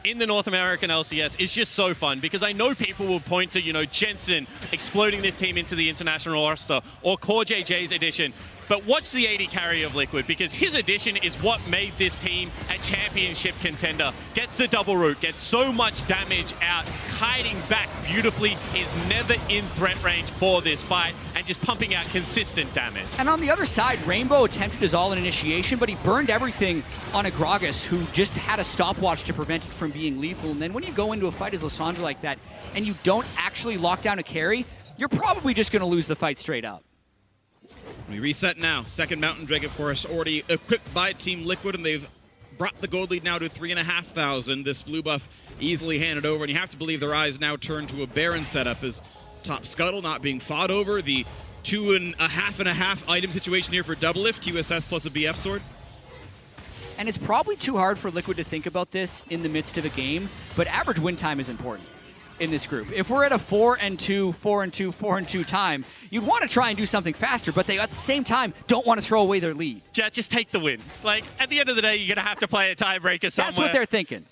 in the North American LCS is just so fun, because I know people will point to, Jensen exploding this team into the international roster, or CoreJJ's addition. But watch the AD carry of Liquid, because his addition is what made this team a championship contender. Gets the double root, gets so much damage out, kiting back beautifully, is never in threat range for this fight, and just pumping out consistent damage. And on the other side, Rainbow attempted his all-in initiation, but he burned everything on a Gragas, who just had a stopwatch to prevent it from being lethal. And then when you go into a fight as Lissandra like that, and you don't actually lock down a carry, you're probably just going to lose the fight straight up. We reset now. Second Mountain Drake, of course, already equipped by Team Liquid, and they've brought the gold lead now to 3,500. This blue buff easily handed over, and you have to believe their eyes now turn to a Baron setup as top Scuttle not being fought over. The 2.5 item situation here for Doublelift, QSS plus a BF sword. And it's probably too hard for Liquid to think about this in the midst of a game, but average win time is important in this group. If we're at a 4-2, 4-2, 4-2 time, you'd want to try and do something faster, but they at the same time don't want to throw away their lead. Just take the win. Like, at the end of the day, you're going to have to play a tiebreaker somewhere. That's what they're thinking.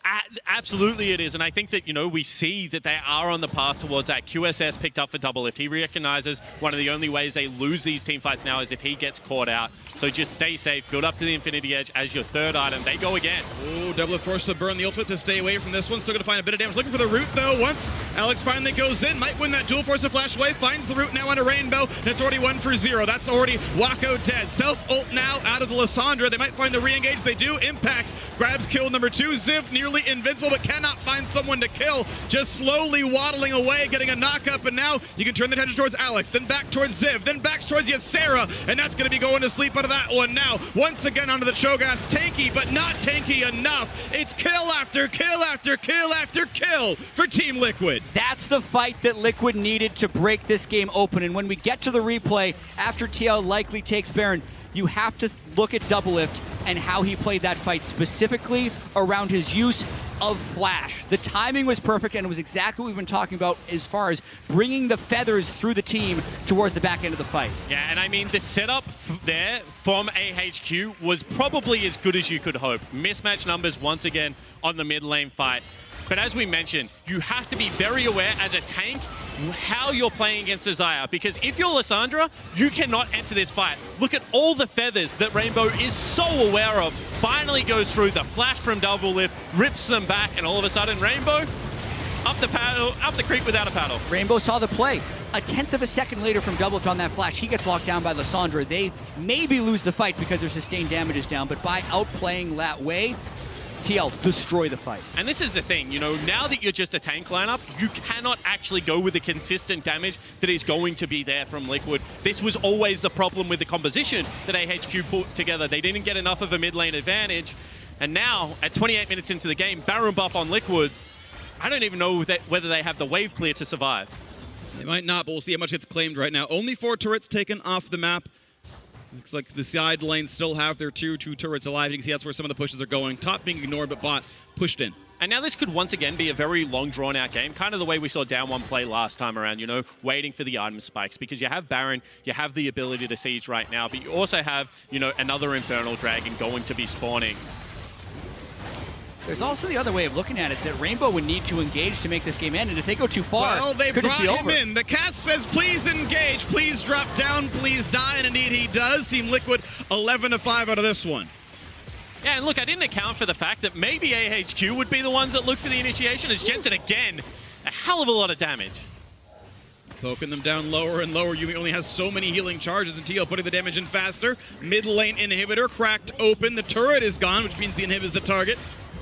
Absolutely it is, and I think that, we see that they are on the path towards that. QSS picked up for Doublelift. He recognizes one of the only ways they lose these team fights now is if he gets caught out. So just stay safe, build up to the Infinity Edge as your third item. They go again. Oh, Doublelift forced to burn the ultimate to stay away from this one. Still going to find a bit of damage. Looking for the root, though. Once Alex finally goes in, might win that duel, force a flash away, finds the root now on a Rainbow, and it's already 1-0. That's already Wako dead. Self-ult now out of the Lissandra. They might find the re-engage. They do. Impact grabs kill number 2. Ziv nearly invincible, but cannot find someone to kill. Just slowly waddling away, getting a knock-up, and now you can turn the attention towards Alex, then back towards Ziv, then back towards Ysera, and that's going to be going to sleep out of that one now. Once again onto the Cho'Gath. Tanky, but not tanky enough. It's kill after kill after kill after kill for Team Liquid. That's the fight that Liquid needed to break this game open. And when we get to the replay, after TL likely takes Baron, you have to look at Doublelift and how he played that fight, specifically around his use of Flash. The timing was perfect, and it was exactly what we've been talking about as far as bringing the feathers through the team towards the back end of the fight. Yeah, and I mean, the setup there from AHQ was probably as good as you could hope. Mismatch numbers once again on the mid lane fight. But as we mentioned, you have to be very aware as a tank how you're playing against Xayah, because if you're Lissandra, you cannot enter this fight. Look at all the feathers that Rainbow is so aware of. Finally goes through the flash from Doublelift, rips them back, and all of a sudden Rainbow up the creek without a paddle. Rainbow saw the play. A 1/10 of a second later from Doublelift on that flash, he gets locked down by Lissandra. They maybe lose the fight because their sustained damage is down, but by outplaying that way, TL destroy the fight. And this is the thing, now that you're just a tank lineup, you cannot actually go with the consistent damage that is going to be there from Liquid. This was always the problem with the composition that AHQ put together. They didn't get enough of a mid lane advantage. And now, at 28 minutes into the game, Baron buff on Liquid, I don't even know whether they have the wave clear to survive. They might not, but we'll see how much gets claimed right now. Only 4 turrets taken off the map. Looks like the side lanes still have their two turrets alive. You can see that's where some of the pushes are going. Top being ignored, but bot pushed in. And now this could once again be a very long, drawn-out game, kind of the way we saw Down 1 play last time around, waiting for the item spikes, because you have Baron, you have the ability to siege right now, but you also have, another Infernal Dragon going to be spawning. There's also the other way of looking at it, that Rainbow would need to engage to make this game end, and if they go too far, well, they could brought just be him over. in. The cast says, please engage, please drop down, please die, and indeed he does. Team Liquid 11-5 out of this one. Yeah, and look, I didn't account for the fact that maybe AHQ would be the ones that look for the initiation, as Jensen again, a hell of a lot of damage. Poking them down lower and lower. Yuumi only has so many healing charges, and TL putting the damage in faster. Mid lane inhibitor cracked open. The turret is gone, which means the inhib is the target.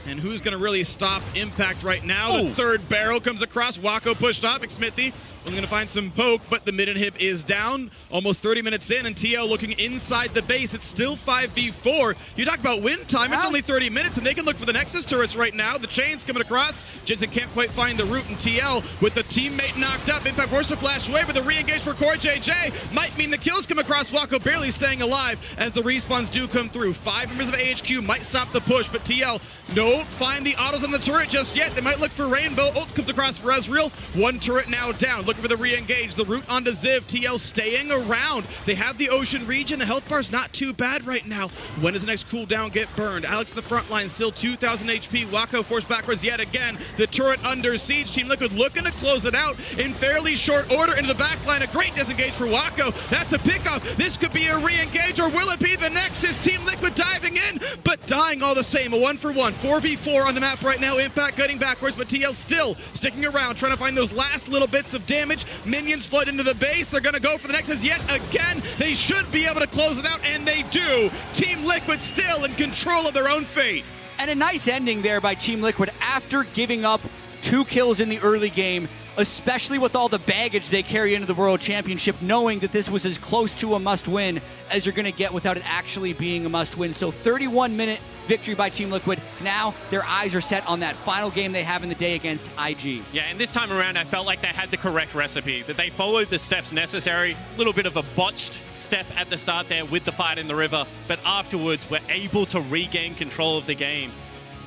And who's going to really stop Impact right now? The third barrel comes across. Wako pushed off. Xmithie only going to find some poke, but the mid-inhib is down. Almost 30 minutes in, and TL looking inside the base. It's still 5v4. You talk about win time. It's only 30 minutes, and they can look for the Nexus turrets right now. The chain's coming across. Jensen can't quite find the route, and TL with the teammate knocked up. Impact forced to flash away, but the re-engage for CoreJJ might mean the kills come across. Wako barely staying alive as the respawns do come through. 5 members of AHQ might stop the push, but TL don't find the autos on the turret just yet. They might look for Rainbow. Ult comes across for Ezreal. One turret now down. Looking for the re-engage. The route onto Ziv. TL staying around. They have the Ocean region. The health bar's not too bad right now. When does the next cooldown get burned? Alex in the front line, still 2,000 HP. Wako forced backwards yet again. The turret under siege. Team Liquid looking to close it out in fairly short order into the back line. A great disengage for Wako. That's a pickup. This could be a re-engage, or will it be the Nexus? Team Liquid diving in, but dying all the same. A 1-for-1. 4v4 on the map right now. Impact cutting backwards, but TL still sticking around, trying to find those last little bits of damage. Minions flood into the base. They're going to go for the Nexus yet again. They should be able to close it out, and they do. Team Liquid still in control of their own fate. And a nice ending there by Team Liquid after giving up 2 kills in the early game, especially with all the baggage they carry into the World Championship, knowing that this was as close to a must-win as you're going to get without it actually being a must-win. So 31-minute victory by Team Liquid. Now their eyes are set on that final game they have in the day against IG. Yeah, and this time around, I felt like they had the correct recipe, that they followed the steps necessary. A little bit of a botched step at the start there with the fight in the river, but afterwards were able to regain control of the game.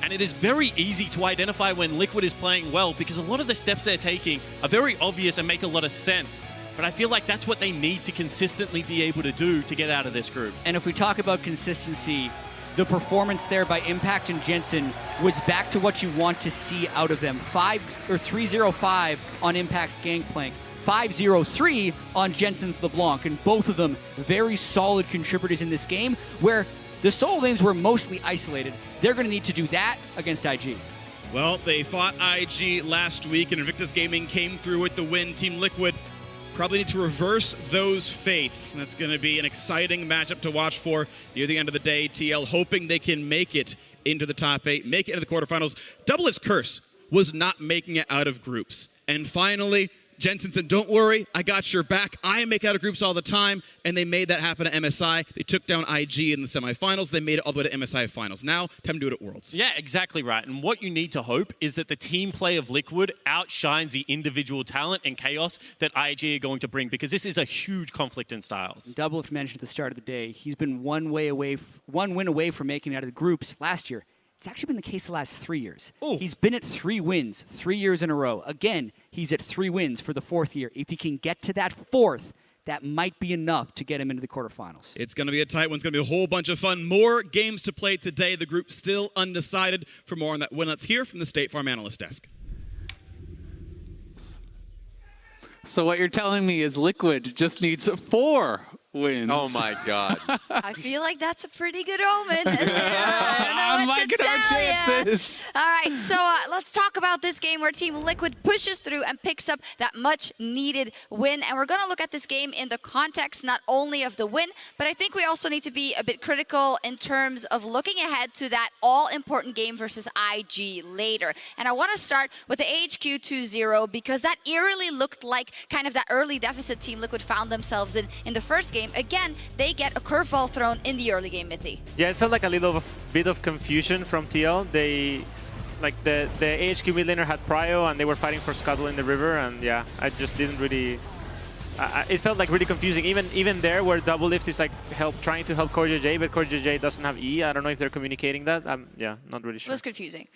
And it is very easy to identify when Liquid is playing well, because a lot of the steps they're taking are very obvious and make a lot of sense. But I feel like that's what they need to consistently be able to do to get out of this group. And if we talk about consistency, the performance there by Impact and Jensen was back to what you want to see out of them. 305 on Impact's Gangplank, 503 on Jensen's LeBlanc, and both of them very solid contributors in this game, where the solo lanes were mostly isolated. They're going to need to do that against IG. Well, they fought IG last week, and Invictus Gaming came through with the win. Team Liquid probably need to reverse those fates. That's going to be an exciting matchup to watch for near the end of the day. TL hoping they can make it into the top 8, make it into the quarterfinals. Doublelift's curse was not making it out of groups. And finally, Jensen said, don't worry, I got your back. I make it out of groups all the time, and they made that happen at MSI. They took down IG in the semifinals. They made it all the way to MSI finals. Now, time to do it at Worlds. Yeah, exactly right. And what you need to hope is that the team play of Liquid outshines the individual talent and chaos that IG are going to bring, because this is a huge conflict in styles. Doublelift mentioned at the start of the day, he's been one win away from making it out of the groups last year. It's actually been the case the last 3 years. He's been at 3 wins, 3 years in a row. Again, he's at 3 wins for the 4th year. If he can get to that 4th, that might be enough to get him into the quarterfinals. It's going to be a tight one. It's going to be a whole bunch of fun. More games to play today. The group still undecided. For more on that win, let's hear from the State Farm Analyst Desk. So what you're telling me is Liquid just needs 4 wins. Oh my God. I feel like that's a pretty good omen. I'm liking our chances. All right, so let's talk about this game where Team Liquid pushes through and picks up that much needed win. And we're going to look at this game in the context not only of the win, but I think we also need to be a bit critical in terms of looking ahead to that all-important game versus IG later. And I want to start with the AHQ 2-0, because that eerily looked like kind of that early deficit Team Liquid found themselves in the first game. Again, they get a curveball thrown in the early game, Mithy. Yeah, it felt like a little bit of confusion from TL. They, like the AHQ mid laner had Prio, and they were fighting for Scuttle in the river, and yeah, I just didn't really. It felt like really confusing. Even there, where Doublelift is like trying to help CoreJJ, but CoreJJ doesn't have E. I don't know if they're communicating that. Yeah, not really sure. It was confusing.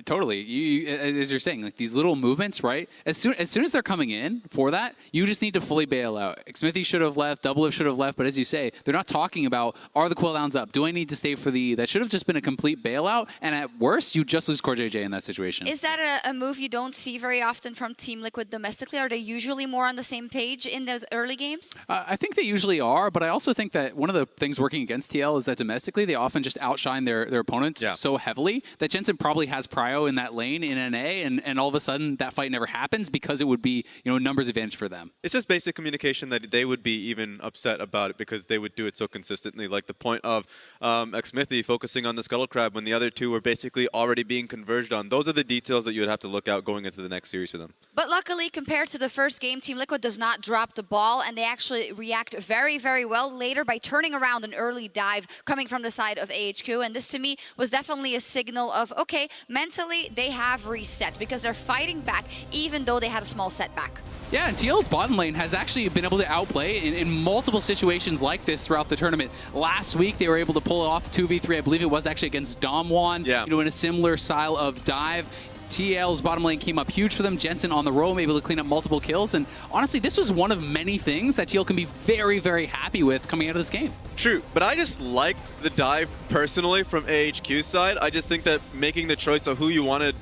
Totally. You, as you're saying, like these little movements, right? As soon as they're coming in for that, you just need to fully bail out. Xmithie should have left, Doublelift should have left, but as you say, they're not talking about, are the cooldowns up? Do I need to stay for the E? That should have just been a complete bailout, and at worst, you just lose CoreJJ in that situation. Is that a move you don't see very often from Team Liquid domestically? Are they usually more on the same page in those early games? I think they usually are, but I also think that one of the things working against TL is that domestically, they often just outshine their opponents so heavily that Jensen probably has Prio Cryo in that lane in NA, and all of a sudden that fight never happens because it would be, a numbers advantage for them. It's just basic communication that they would be even upset about it because they would do it so consistently. Like the point of Xmithie focusing on the Scuttle Crab when the other two were basically already being converged on. Those are the details that you would have to look out going into the next series for them. But luckily, compared to the first game, Team Liquid does not drop the ball, and they actually react very, very well later by turning around an early dive coming from the side of AHQ. And this, to me, was definitely a signal of, okay, mentally, they have reset because they're fighting back, even though they had a small setback. Yeah, and TL's bottom lane has actually been able to outplay in multiple situations like this throughout the tournament. Last week, they were able to pull off 2v3. I believe it was actually against Damwon, in a similar style of dive. TL's bottom lane came up huge for them. Jensen on the roam, able to clean up multiple kills. And honestly, this was one of many things that TL can be very, very happy with coming out of this game. True, but I just liked the dive personally from AHQ's side. I just think that making the choice of who you want to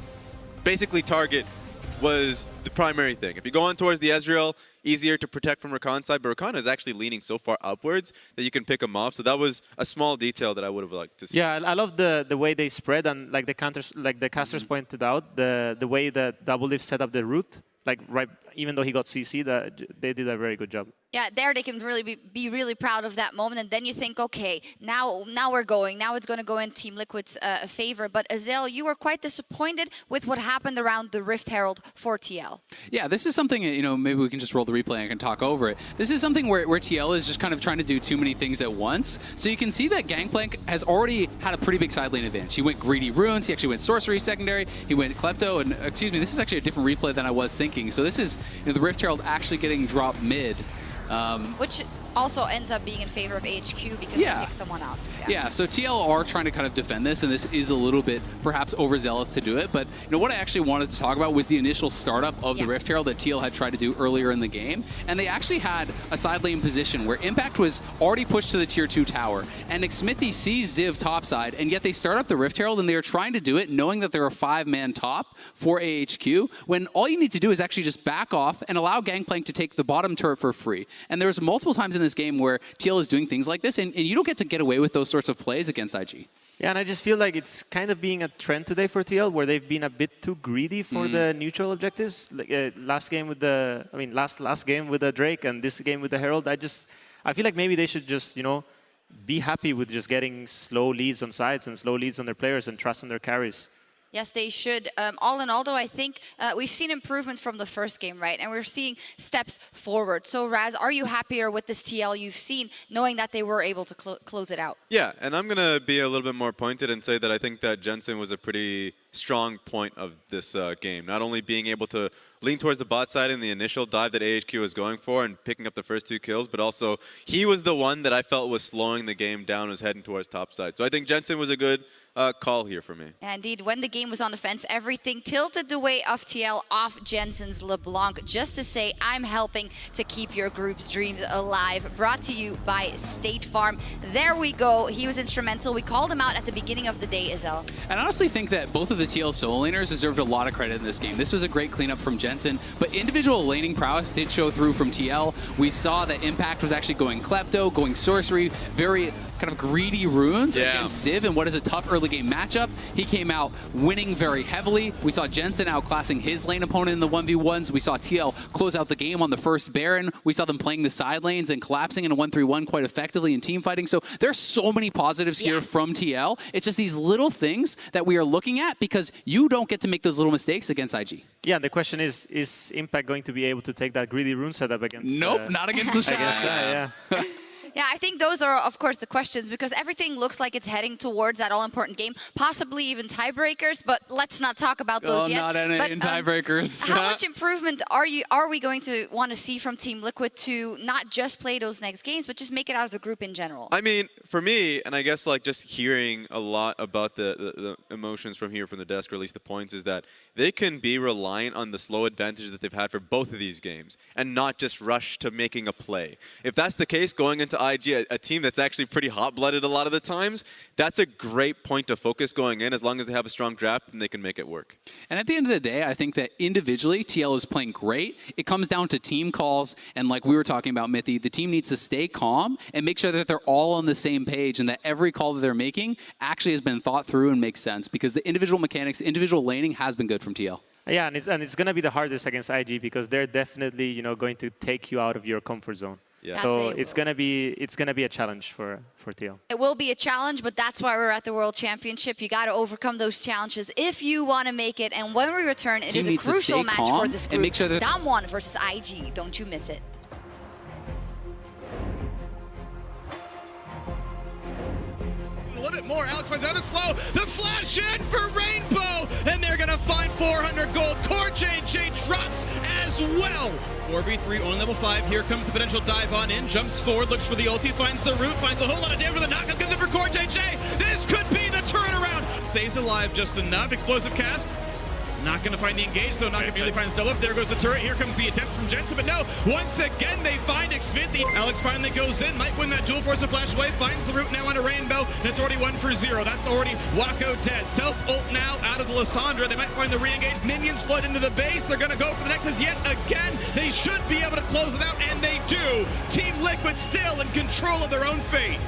basically target was the primary thing. If you go on towards the Ezreal, easier to protect from Rakan's side, but Rakan is actually leaning so far upwards that you can pick him off. So that was a small detail that I would have liked to see. Yeah, I love the way they spread, and like the casters pointed out, the way that Doublelift set up the route, even though he got CC, they did a very good job. Yeah, there they can really be really proud of that moment. And then you think, okay, now we're going. Now it's going to go in Team Liquid's favor. But Azel, you were quite disappointed with what happened around the Rift Herald for TL. Yeah, this is something, maybe we can just roll the replay and I can talk over it. This is something where TL is just kind of trying to do too many things at once. So you can see that Gangplank has already had a pretty big side lane advantage. He went Greedy Runes, he actually went Sorcery secondary, he went Klepto, and excuse me, this is actually a different replay than I was thinking. So this is the Rift Herald actually getting dropped mid. Which also ends up being in favor of HQ because they pick someone out. Yeah, so TL are trying to kind of defend this, and this is a little bit perhaps overzealous to do it. But what I actually wanted to talk about was the initial startup of the Rift Herald that TL had tried to do earlier in the game. And they actually had a side lane position where Impact was already pushed to the tier 2 tower. And Xmithie sees Ziv topside, and yet they start up the Rift Herald, and they are trying to do it knowing that they're a 5-man top for AHQ, when all you need to do is actually just back off and allow Gangplank to take the bottom turret for free. And there was multiple times in this game where TL is doing things like this, and you don't get to get away with those sorts of plays against IG. Yeah, and I just feel like it's kind of being a trend today for TL, where they've been a bit too greedy for the neutral objectives. Like, last game with the Drake, and this game with the Herald. I feel like maybe they should just, be happy with just getting slow leads on sides and slow leads on their players and trust in their carries. Yes, they should. All in all, though, I think we've seen improvement from the first game, right? And we're seeing steps forward. So, Raz, are you happier with this TL you've seen, knowing that they were able to close it out? Yeah, and I'm going to be a little bit more pointed and say that I think that Jensen was a pretty strong point of this game. Not only being able to lean towards the bot side in the initial dive that AHQ was going for and picking up the first 2 kills, but also he was the one that I felt was slowing the game down, was heading towards top side. So I think Jensen was a good call here for me. Yeah, indeed, when the game was on the fence, everything tilted the way of TL off Jensen's LeBlanc, just to say, I'm helping to keep your group's dreams alive. Brought to you by State Farm. There we go. He was instrumental. We called him out at the beginning of the day, Azel. And I honestly think that both of the TL solo laners deserved a lot of credit in this game. This was a great cleanup from Jensen, but individual laning prowess did show through from TL. We saw that Impact was actually going Klepto, going Sorcery, very kind of greedy runes against Ziv in what is a tough early game matchup. He came out winning very heavily. We saw Jensen outclassing his lane opponent in the 1v1s. We saw TL close out the game on the first Baron. We saw them playing the side lanes and collapsing in a 1-3-1 quite effectively in team fighting. So there's so many positives here from TL. It's just these little things that we are looking at because you don't get to make those little mistakes against IG. Yeah, the question is Impact going to be able to take that greedy rune setup against... Nope, not against the Shy. Yeah, I think those are, of course, the questions, because everything looks like it's heading towards that all-important game, possibly even tiebreakers, but let's not talk about those yet. Not in tiebreakers. How much improvement are we going to want to see from Team Liquid to not just play those next games, but just make it out of the group in general? I mean, for me, and I guess like just hearing a lot about the emotions from here from the desk, or at least the points, is that they can be reliant on the slow advantage that they've had for both of these games and not just rush to making a play. If that's the case going into IG, a team that's actually pretty hot-blooded a lot of the times, that's a great point to focus going in. As long as they have a strong draft, and they can make it work. And at the end of the day, I think that individually, TL is playing great. It comes down to team calls, and like we were talking about, Mithy, the team needs to stay calm and make sure that they're all on the same page and that every call that they're making actually has been thought through and makes sense, because the individual mechanics, the individual laning has been good from TL. Yeah, and it's going to be the hardest against IG because they're definitely going to take you out of your comfort zone. Yeah. So it's gonna be a challenge for TL. It will be a challenge, but that's why we're at the World Championship. You got to overcome those challenges if you want to make it. And when we return, it is a crucial match for this group. And make sure that Damwon versus IG. Don't you miss it. A little bit more. Alex finds another slow. The flash in for Rainbow, and they're gonna find 400 gold. Core JJ drops as well. 4v3 on level 5. Here comes the potential dive on in. Jumps forward, looks for the ulti, finds the root, finds a whole lot of damage with the knockup. Comes in for Core JJ. This could be the turnaround. Stays alive just enough. Explosive cast. Not going to find the engage, though. Not immediately finds Dolip. There goes the turret. Here comes the attempt from Jensen, but no. Once again, they find Xmithie. Alex finally goes in. Might win that duel, force a flash away. Finds the root now onto Rainbow. That's already 1-0. That's already Wako dead. Self-ult now out of the Lissandra. They might find the re-engage. Minions flood into the base. They're going to go for the Nexus yet again. They should be able to close it out, and they do. Team Liquid still in control of their own fate.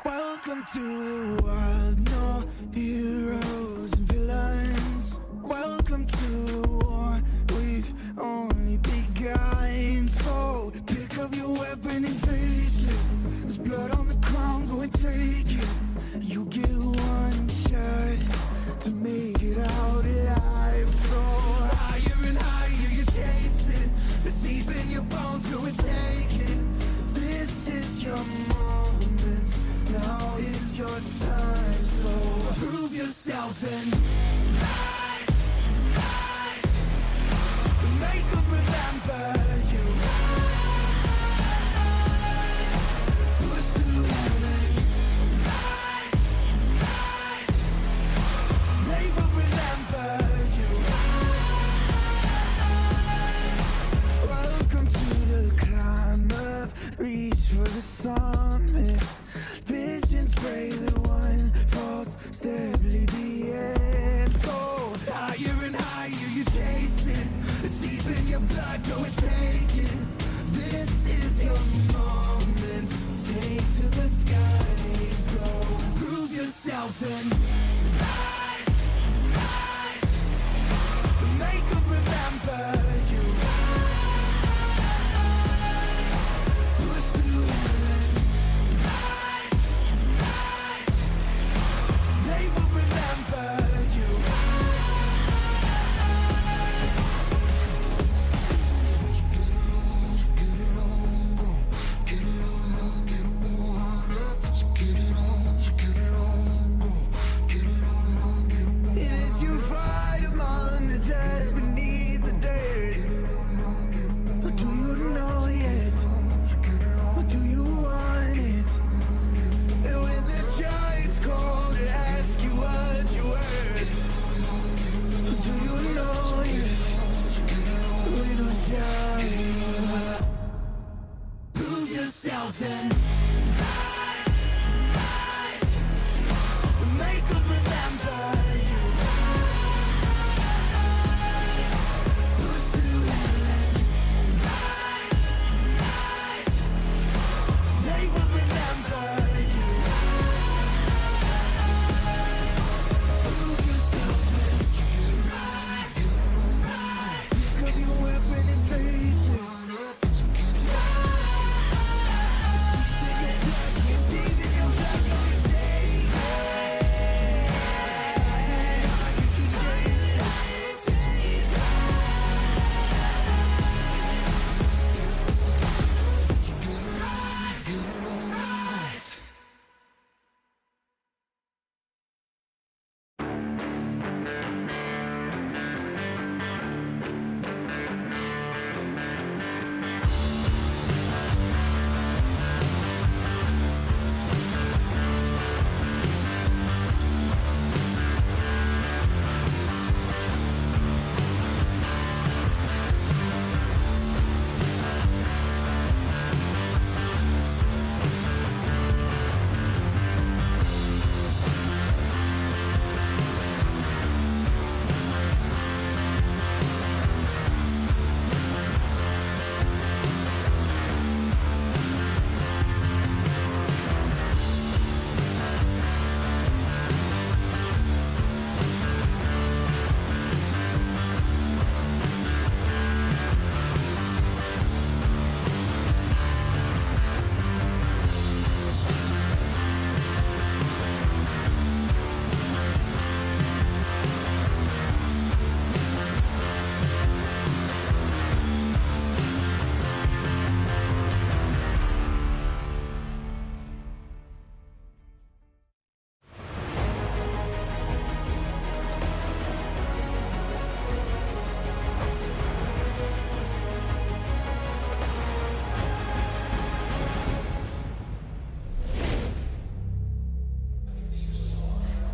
Welcome to the world, no heroes and villains. Welcome to the war, we've only begun. So pick up your weapon and face it. There's blood on the ground, go and take it. You get one shot to make it out alive. So higher and higher you chase it. It's deep in your bones, go and take it. This is your moment. Now is your time, so prove yourself and rise, rise. Make them remember you. Push through and rise, rise. They will remember you. Welcome to the climb up, reach for the summit. Visions brave, the one false step lead the end. So higher and higher you chase it. It's deep in your blood, go and take it. This is your moment. Take to the skies, go. Prove yourself and rise, rise. Make them remember you. Push through and rise. They will remember you. Get it on, go. Get it on, get it on, go. Get it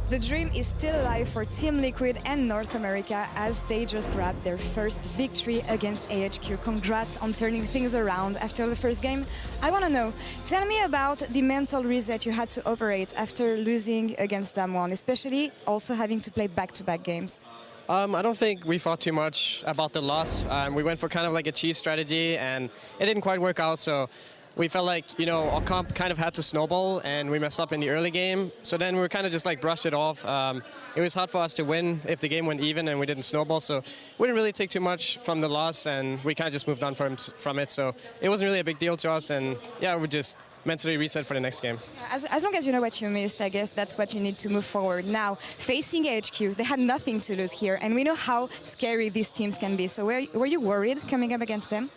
The dream is still alive for Team Liquid and North America as they just grabbed their first victory against AHQ. Congrats on turning things around after the first game. I want to know, tell me about the mental reset you had to operate after losing against Damwon, especially also having to play back-to-back games. I don't think we thought too much about the loss. We went for kind of like a cheese strategy and it didn't quite work out. So we felt like, our comp kind of had to snowball and we messed up in the early game. So then we kind of just like brushed it off. It was hard for us to win if the game went even and we didn't snowball. So we didn't really take too much from the loss and we kind of just moved on from it. So it wasn't really a big deal to us. And yeah, we just mentally reset for the next game. As long as you know what you missed, I guess that's what you need to move forward. Now, facing AHQ, they had nothing to lose here. And we know how scary these teams can be. So were you worried coming up against them?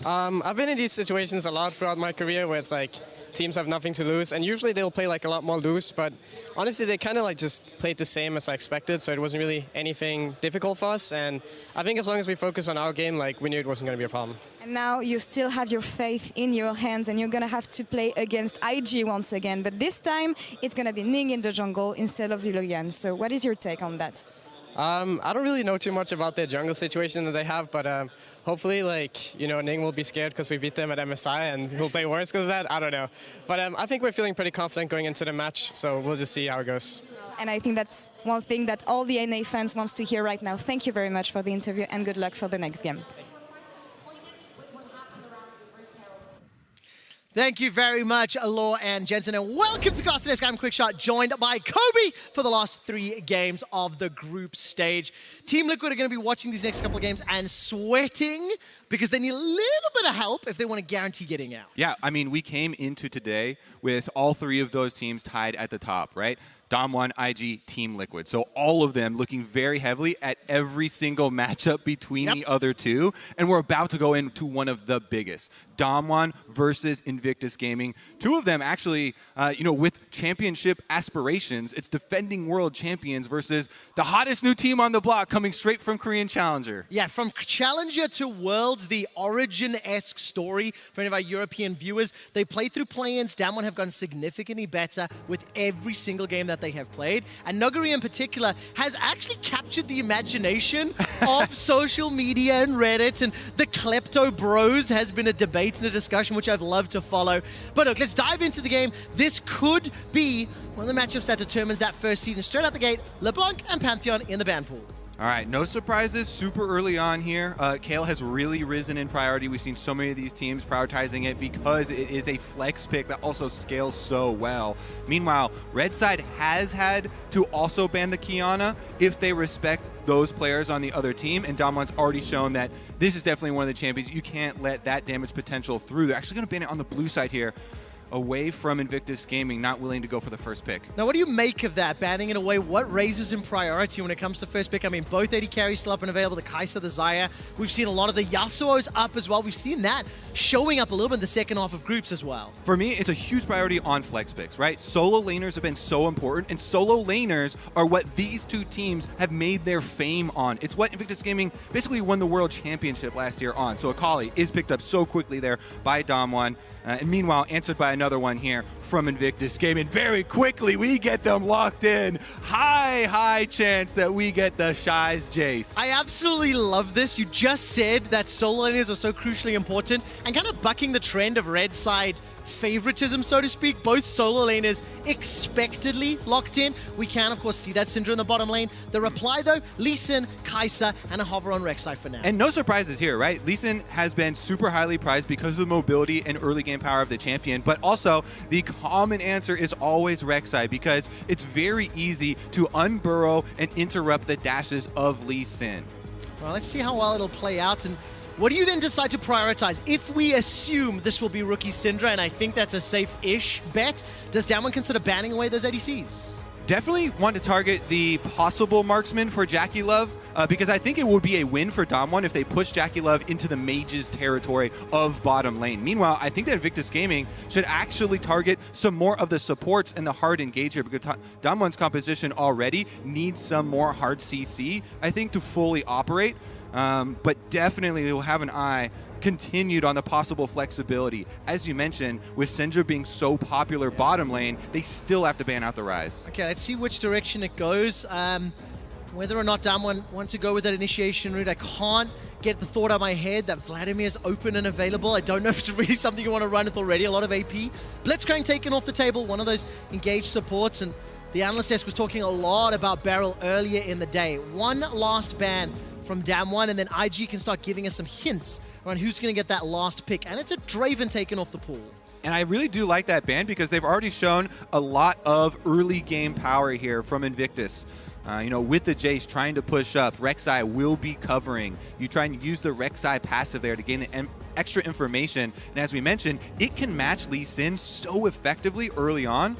I've been in these situations a lot throughout my career where it's like teams have nothing to lose and usually they'll play like a lot more loose, but honestly they kind of like just played the same as I expected, so it wasn't really anything difficult for us, and I think as long as we focus on our game, like we knew it wasn't going to be a problem. And now you still have your faith in your hands and you're going to have to play against IG once again, but this time it's going to be Ning in the jungle instead of Liloyan. So what is your take on that? I don't really know too much about their jungle situation that they have, but hopefully, Ning will be scared because we beat them at MSI and he'll play worse because of that. I don't know. But I think we're feeling pretty confident going into the match, so we'll just see how it goes. And I think that's one thing that all the NA fans wants to hear right now. Thank you very much for the interview and good luck for the next game. Thank you very much, Alor and Jensen, and welcome to Caster Desk. I'm Quickshot, joined by Kobe for the last 3 games of the group stage. Team Liquid are going to be watching these next couple of games and sweating because they need a little bit of help if they want to guarantee getting out. Yeah, I mean, we came into today with all 3 of those teams tied at the top, right? Damwon, IG, Team Liquid. So all of them looking very heavily at every single matchup between the other 2. And we're about to go into one of the biggest. Damwon versus Invictus Gaming. 2 of them actually, with championship aspirations. It's defending world champions versus the hottest new team on the block coming straight from Korean Challenger. Yeah, from Challenger to Worlds, the Origin-esque story for any of our European viewers. They played through play-ins. Damwon have gone significantly better with every single game that they have played. And Nuguri in particular has actually captured the imagination of social media and Reddit, and the Klepto Bros has been a debate and a discussion which I've loved to follow. But look, let's dive into the game. This could be one of the matchups that determines that first seed. And straight out the gate, LeBlanc and Pantheon in the ban pool. All right, no surprises super early on here. Kayle has really risen in priority. We've seen so many of these teams prioritizing it because it is a flex pick that also scales so well. Meanwhile, Red Side has had to also ban the Qiyana if they respect those players on the other team, and Damwon's already shown that this is definitely one of the champions. You can't let that damage potential through. They're actually going to ban it on the blue side here, away from Invictus Gaming, not willing to go for the first pick. Now, what do you make of that, banning it away? What raises in priority when it comes to first pick? I mean, both AD carries still up and available, the Kai'Sa, the Xayah. We've seen a lot of the Yasuo's up as well. We've seen that showing up a little bit in the second half of groups as well. For me, it's a huge priority on flex picks, right? Solo laners have been so important, and solo laners are what these 2 teams have made their fame on. It's what Invictus Gaming basically won the World Championship last year on. So Akali is picked up so quickly there by Damwon. And meanwhile, answered by another one here from Invictus Gaming. Very quickly, we get them locked in. High chance that we get the Shy's Jace. I absolutely love this. You just said that solo laners are so crucially important and kind of bucking the trend of Red Side favoritism, so to speak. Both solo laners expectedly locked in. We can, of course, see that Syndra in the bottom lane. The reply, though, Lee Sin, Kai'Sa, and a hover on Rek'Sai for now. And no surprises here, right? Lee Sin has been super highly prized because of the mobility and early game power of the champion, but also the common answer is always Rek'Sai because it's very easy to unburrow and interrupt the dashes of Lee Sin. Well, let's see how well it'll play out. And what do you then decide to prioritize? If we assume this will be rookie Syndra, and I think that's a safe-ish bet, does Damwon consider banning away those ADCs? Definitely want to target the possible marksman for JackeyLove because I think it would be a win for Damwon if they push JackeyLove into the mage's territory of bottom lane. Meanwhile, I think that Invictus Gaming should actually target some more of the supports and the hard engager because Damwon's composition already needs some more hard CC, I think, to fully operate. But definitely we'll have an eye continued on the possible flexibility. As you mentioned, with Syndra being so popular bottom lane, they still have to ban out the Ryze. Okay, let's see which direction it goes. Whether or not Damwon wants to go with that initiation route, I can't get the thought out of my head that Vladimir's open and available. I don't know if it's really something you want to run with already, a lot of AP. Blitzcrank taken off the table, one of those engaged supports, and the analyst desk was talking a lot about Beryl earlier in the day. One last ban from Damwon, and then IG can start giving us some hints around who's going to get that last pick, and it's a Draven taken off the pool. And I really do like that ban because they've already shown a lot of early game power here from Invictus. With the Jace trying to push up, Rek'Sai will be covering. You try and use the Rek'Sai passive there to gain extra information. And as we mentioned, it can match Lee Sin so effectively early on.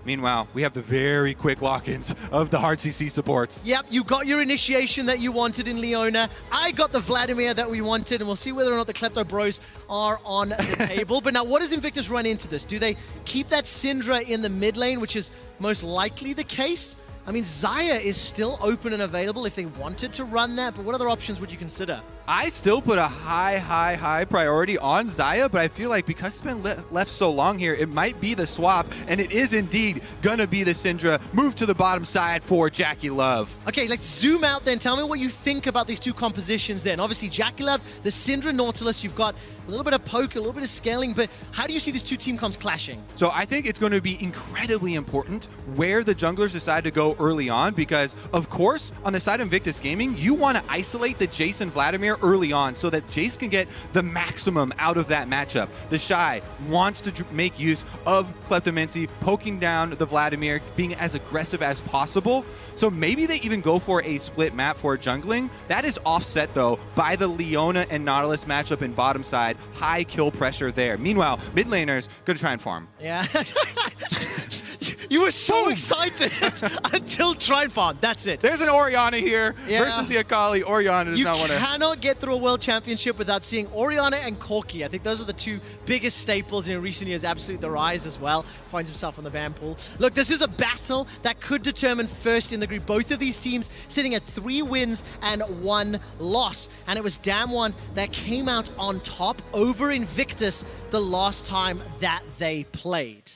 Meanwhile, we have the very quick lock-ins of the hard CC supports. Yep, you got your initiation that you wanted in Leona. I got the Vladimir that we wanted, and we'll see whether or not the Klepto Bros are on the table. But now, what does Invictus run into this? Do they keep that Syndra in the mid lane, which is most likely the case? I mean, Xayah is still open and available if they wanted to run that, but what other options would you consider? I still put a high priority on Xayah, but I feel like because it's been left so long here, it might be the swap, and it is indeed gonna be the Syndra. Move to the bottom side for JackeyLove. Okay, let's zoom out then. Tell me what you think about these two compositions then. Obviously, JackeyLove, the Syndra Nautilus, you've got a little bit of poke, a little bit of scaling, but how do you see these two team comps clashing? So I think it's going to be incredibly important where the junglers decide to go early on, because of course, on the side of Invictus Gaming, you want to isolate the Jace and Vladimir early on so that Jace can get the maximum out of that matchup. The Shy wants to make use of Kleptomancy, poking down the Vladimir, being as aggressive as possible. So maybe they even go for a split map for jungling. That is offset though by the Leona and Nautilus matchup in bottom side. High kill pressure there. Meanwhile, mid laners gonna try and farm. Yeah. You were so excited until try and farm. That's it. There's an Orianna here versus the Akali. Orianna does not want to. You cannot get through a world championship without seeing Orianna and Corki. I think those are the two biggest staples in recent years. Absolutely, the Ryze as well finds himself on the ban pool. Look, this is a battle that could determine first in the group. Both of these teams sitting at 3 wins and 1 loss. And it was Damwon that came out on top over Invictus the last time that they played.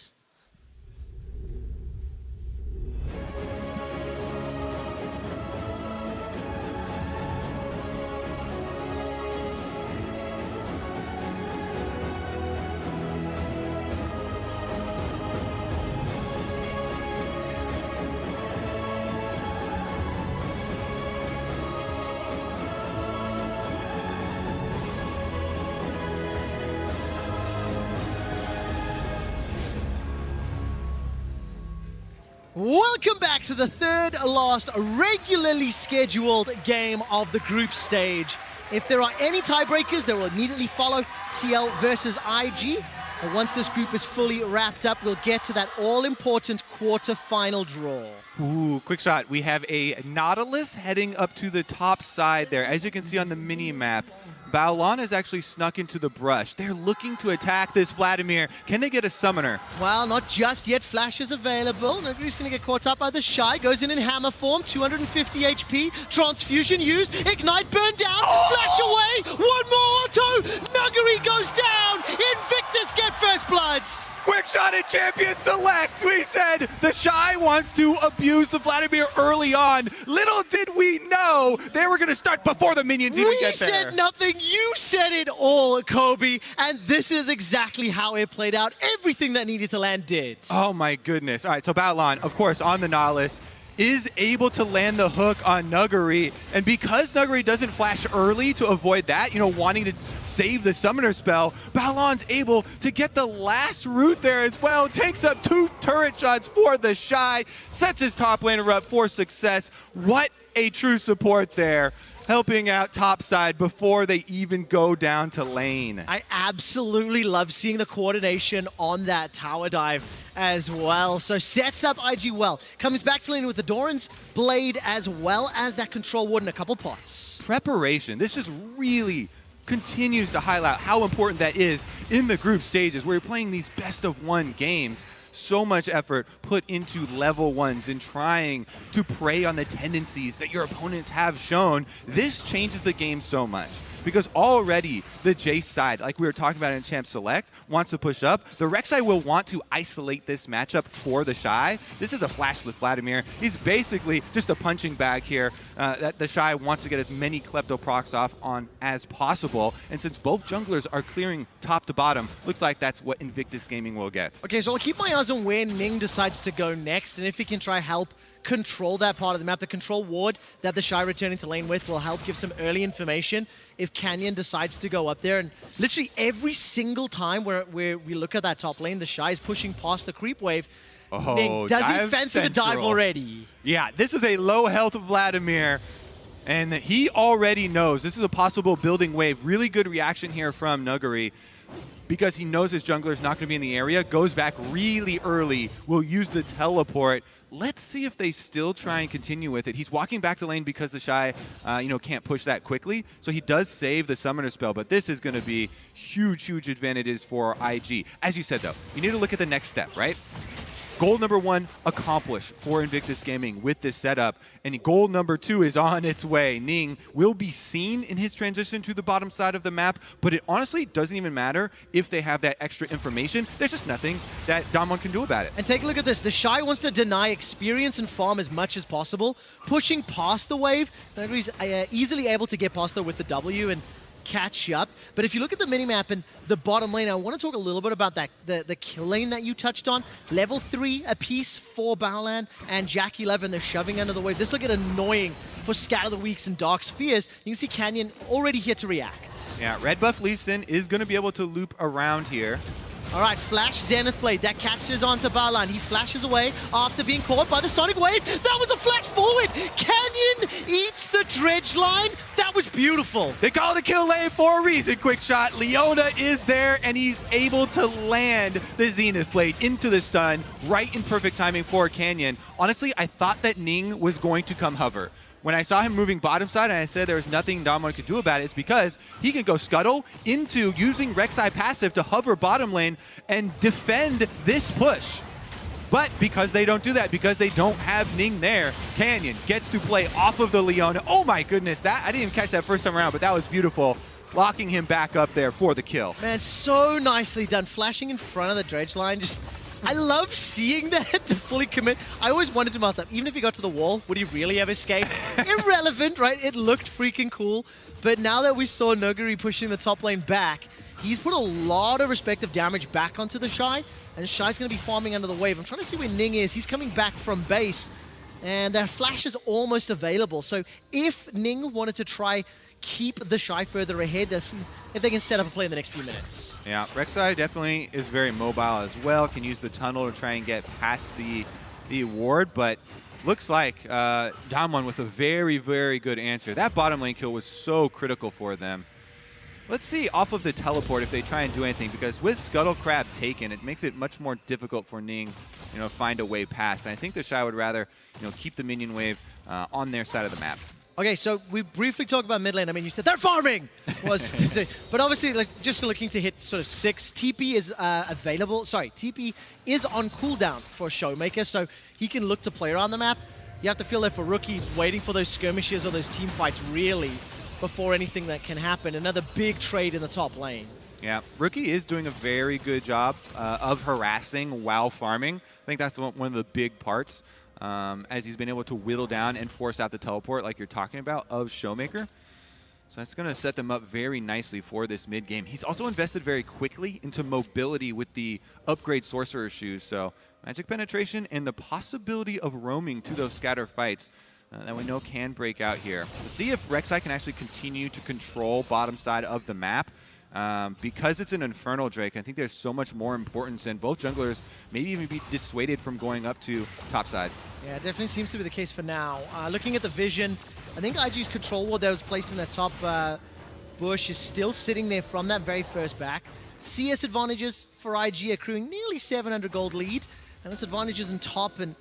Welcome back to the third last regularly scheduled game of the group stage. If there are any tiebreakers, they will immediately follow TL versus IG. And once this group is fully wrapped up, we'll get to that all-important quarter-final draw. Ooh, quick shot. We have a Nautilus heading up to the top side there. As you can see on the mini-map, Baolan has actually snuck into the brush. They're looking to attack this Vladimir. Can they get a summoner? Well, not just yet. Flash is available. Nobody's going to get caught up by the Shy. Goes in hammer form. 250 HP. Transfusion used. Ignite burned down. Flash away. One more auto. Nuggery goes down. Invictus get first bloods. Quick shot at Champion Select. We said the Shy wants to abuse the Vladimir early on. Little did we know they were going to start before the minions even get there. We said nothing. You said it all, Kobe. And this is exactly how it played out. Everything that needed to land did. Oh my goodness. All right, so Baolan, of course, on the Nautilus, is able to land the hook on Nuggery. And because Nuggery doesn't flash early to avoid that, wanting to save the summoner spell, Baolan's able to get the last root there as well. Takes up 2 turret shots for the Shy, sets his top laner up for success. What a true support there, helping out topside before they even go down to lane. I absolutely love seeing the coordination on that tower dive as well. So sets up IG well. Comes back to lane with the Doran's Blade as well as that control ward in a couple pots. Preparation. This just really continues to highlight how important that is in the group stages where you're playing these best-of-1 games. So much effort put into level 1s and trying to prey on the tendencies that your opponents have shown. This changes the game so much. because already the Jace side, like we were talking about in Champ Select, wants to push up. The Rek'Sai will want to isolate this matchup for the Shy. This is a flashless Vladimir. He's basically just a punching bag here that the Shy wants to get as many Klepto procs off on as possible. And since both junglers are clearing top to bottom, looks like that's what Invictus Gaming will get. Okay, so I'll keep my eyes on where Ning decides to go next, and if he can try help control that part of the map. The control ward that the Shy returning to lane with will help give some early information if Canyon decides to go up there. And literally every single time where we look at that top lane, the Shy is pushing past the creep wave. Ning, does he fancy the dive already? Yeah, this is a low health Vladimir. And he already knows this is a possible building wave. Really good reaction here from Nuguri, because he knows his jungler is not going to be in the area. Goes back really early. Will use the teleport. Let's see if they still try and continue with it. He's walking back to lane because the Shy, can't push that quickly. So he does save the summoner spell, but this is going to be huge advantages for IG. As you said, though, you need to look at the next step, right? Goal number 1 accomplished for Invictus Gaming with this setup, and goal number 2 is on its way. Ning will be seen in his transition to the bottom side of the map, but it honestly doesn't even matter if they have that extra information. There's just nothing that Damwon can do about it. And take a look at this. The Shy wants to deny experience and farm as much as possible, pushing past the wave. Nuguri's easily able to get past there with the W and catch up. But if you look at the minimap and the bottom lane, I want to talk a little bit about that the kill lane that you touched on. Level 3 apiece for Baolan and Jack 11. They're shoving under the wave. This will get annoying for Scatter the Weaks and Dark Spheres. You can see Canyon already here to react. Yeah, red buff Lee Sin is going to be able to loop around here. All right, Flash Zenith Blade. That catches onto Baolan. He flashes away after being caught by the Sonic Wave. That was a flash forward. Canyon eats the dredge line. That was beautiful. They call it a kill lane for a reason, Quick Shot. Leona is there, and he's able to land the Zenith Blade into the stun, right in perfect timing for Canyon. Honestly, I thought that Ning was going to come hover. When I saw him moving bottom side and I said there was nothing Damwon could do about it, it's because he can go scuttle into using Rek'Sai passive to hover bottom lane and defend this push. But because they don't do that, because they don't have Ning there, Canyon gets to play off of the Leona. Oh my goodness, I didn't even catch that first time around, but that was beautiful. Locking him back up there for the kill. Man, so nicely done. Flashing in front of the dredge line, I love seeing that to fully commit. I always wondered to myself, even if he got to the wall, would he really have escaped? Irrelevant, right? It looked freaking cool. But now that we saw Nuguri pushing the top lane back, he's put a lot of respective damage back onto the Shy, and Shy's going to be farming under the wave. I'm trying to see where Ning is. He's coming back from base, and their flash is almost available. So if Ning wanted to try keep the Shy further ahead, if they can set up a play in the next few minutes. Yeah, Rek'Sai definitely is very mobile as well. Can use the tunnel to try and get past the ward, but looks like Damwon with a very good answer. That bottom lane kill was so critical for them. Let's see off of the teleport if they try and do anything, because with Scuttle Crab taken, it makes it much more difficult for Ning, find a way past. And I think the Shy would rather, keep the minion wave on their side of the map. Okay, so we briefly talked about mid lane. I mean, you said they're farming, but obviously, just looking to hit sort of 6. TP is available. Sorry, TP is on cooldown for Showmaker, so he can look to play around the map. You have to feel that for Rookie, waiting for those skirmishes or those team fights really before anything that can happen. Another big trade in the top lane. Yeah, Rookie is doing a very good job of harassing while farming. I think that's one of the big parts. As he's been able to whittle down and force out the teleport like you're talking about of Showmaker. So that's going to set them up very nicely for this mid game. He's also invested very quickly into mobility with the upgrade Sorcerer Shoes. So magic penetration and the possibility of roaming to those scatter fights that we know can break out here. Let's see if Rek'Sai can actually continue to control bottom side of the map. Because it's an Infernal Drake, I think there's so much more importance, and both junglers maybe even be dissuaded from going up to top side. Yeah, it definitely seems to be the case for now. Looking at the vision, I think IG's control ward that was placed in that top bush is still sitting there from that very first back. CS advantages for IG accruing nearly 700 gold lead, and that's advantages in top and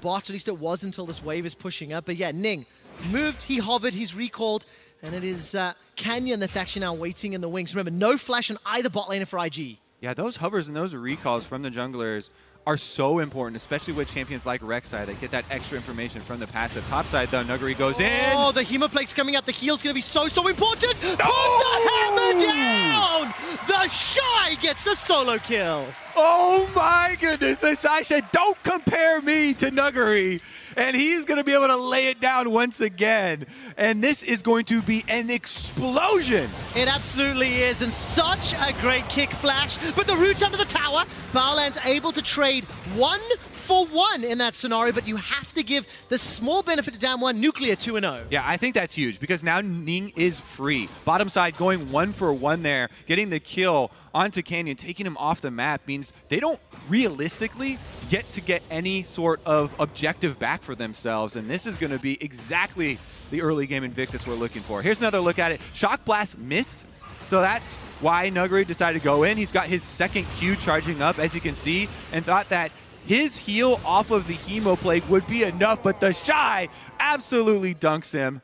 bot, at least it was until this wave is pushing up. But yeah, Ning moved, he hovered, he's recalled, and it is Canyon that's actually now waiting in the wings. Remember, no flash on either bot lane for IG. Yeah, those hovers and those recalls from the junglers are so important, especially with champions like Rek'Sai. They get that extra information from the passive. Top side, though, Nuguri goes in. Oh, the Hemoplague's coming up. The heal's going to be so important. Put the hammer down. The Shy gets the solo kill. Oh my goodness, the Shy said, don't compare me to Nuguri. And he's going to be able to lay it down once again. And this is going to be an explosion. It absolutely is, and such a great kick flash. But the root under the tower, Baolan's able to trade 1-for-1 in that scenario, but you have to give the small benefit to Damwon, Nuclear 2-0. Yeah, I think that's huge because now Ning is free. Bottom side going 1-for-1 there, getting the kill onto Canyon, taking him off the map means they don't realistically get any sort of objective back for themselves, and this is going to be exactly the early game Invictus we're looking for. Here's another look at it. Shock Blast missed, so that's why Nuguri decided to go in. He's got his second Q charging up, as you can see, and thought that his heal off of the Hemoplague would be enough, but the Shy absolutely dunks him.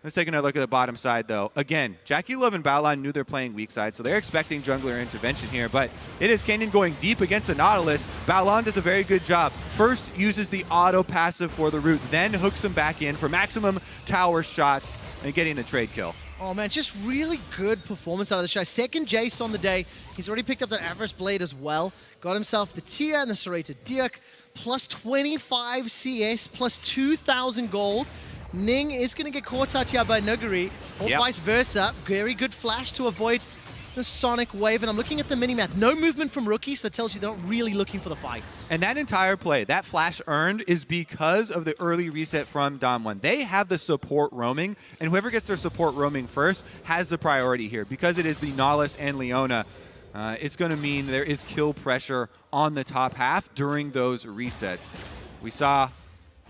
Let's take another look at the bottom side, though. Again, JackeyLove and Baolan knew they're playing weak side, so they're expecting jungler intervention here, but it is Canyon going deep against the Nautilus. Baolan does a very good job. First uses the auto passive for the root, then hooks him back in for maximum tower shots and getting a trade kill. Oh man, just really good performance out of the Shy. Second Jace on the day. He's already picked up that Avarice Blade as well. Got himself the Tia and the Serrated Dirk, plus 25 CS, plus 2,000 gold. Ning is going to get caught out here by Nuguri, or vice versa. Very good flash to avoid the Sonic Wave, and I'm looking at the minimap. No movement from Rookie, so that tells you they're not really looking for the fights. And that entire play, that flash earned, is because of the early reset from Damwon. They have the support roaming, and whoever gets their support roaming first has the priority here. Because it is the Nautilus and Leona, it's going to mean there is kill pressure on the top half during those resets. We saw,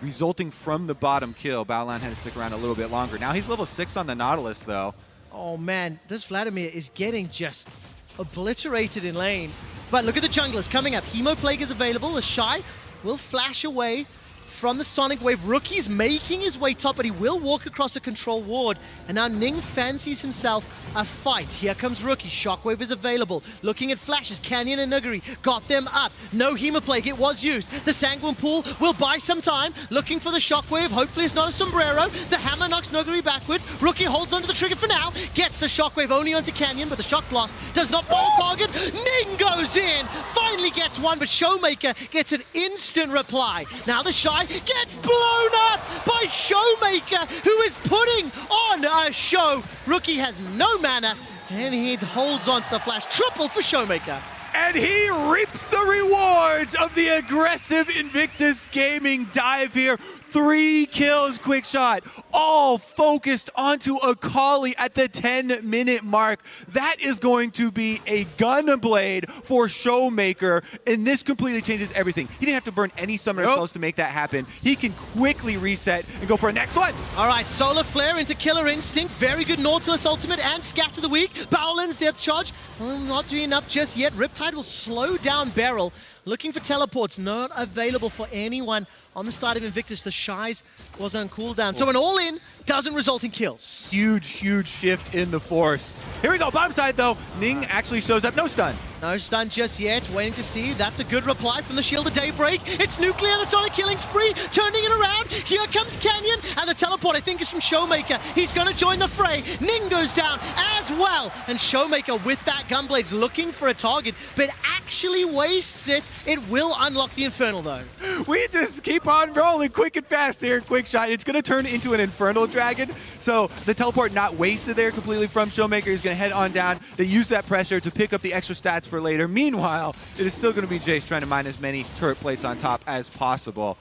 resulting from the bottom kill, Baolan had to stick around a little bit longer. Now he's level 6 on the Nautilus, though. Oh man, this Vladimir is getting just obliterated in lane. But look at the junglers coming up. Hemoplague is available. The Shy will flash away from the Sonic Wave. Rookie's making his way top, but he will walk across a control ward. And now Ning fancies himself a fight. Here comes Rookie. Shockwave is available. Looking at flashes. Canyon and Nuguri got them up. No Hemoplague. It was used. The Sanguine Pool will buy some time. Looking for the Shockwave. Hopefully it's not a sombrero. The hammer knocks Nuguri backwards. Rookie holds onto the trigger for now. Gets the Shockwave only onto Canyon, but the Shock Blast does not find target. Ning goes in. Finally gets one, but Showmaker gets an instant reply. Now the Shy gets blown up by Showmaker, who is putting on a show. Rookie has no mana, and he holds on to the flash. Triple for Showmaker. And he reaps the rewards of the aggressive Invictus Gaming dive here. 3 kills, quick shot, all focused onto Akali at the 10-minute mark. That is going to be a Gunblade for Showmaker, and this completely changes everything. He didn't have to burn any summoner spells to make that happen. He can quickly reset and go for a next one. All right, Solar Flare into Killer Instinct. Very good Nautilus ultimate and Scatter the Weak. Baolan's depth charge, not doing enough just yet. Riptide will slow down Beryl. Looking for teleports, not available for anyone on the side of Invictus. The Shies was on cooldown. So an all-in doesn't result in kills. Huge shift in the force. Here we go, bottom side though. Ning actually shows up, no stun. No stun just yet, waiting to see. That's a good reply from the Shield of Daybreak. It's Nuclear that's on a killing spree, turning it around. Here comes Canyon, and the teleport, I think, is from Showmaker. He's going to join the fray. Ning goes down as well. And Showmaker with that Gunblade's looking for a target, but actually wastes it. It will unlock the Infernal, though. We just keep on rolling quick and fast here. Quick shot. It's going to turn into an Infernal Dragon. So the teleport not wasted there completely from Showmaker. He's going to head on down. They use that pressure to pick up the extra stats for later. Meanwhile, it is still going to be Jace trying to mine as many turret plates on top as possible.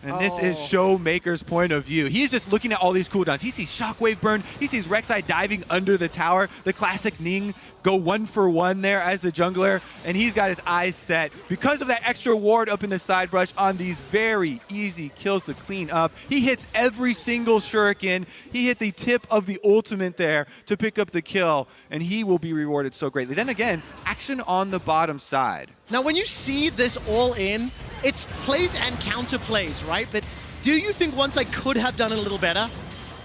And this is Showmaker's point of view. He's just looking at all these cooldowns. He sees Shockwave burn. He sees Rek'Sai diving under the tower. The classic Ning go 1-for-1 there as the jungler. And he's got his eyes set because of that extra ward up in the side brush on these very easy kills to clean up. He hits every single shuriken. He hit the tip of the ultimate there to pick up the kill. And he will be rewarded so greatly. Then again, action on the bottom side. Now, when you see this all in, it's plays and counter plays, right? But do you think OneSide could have done it a little better?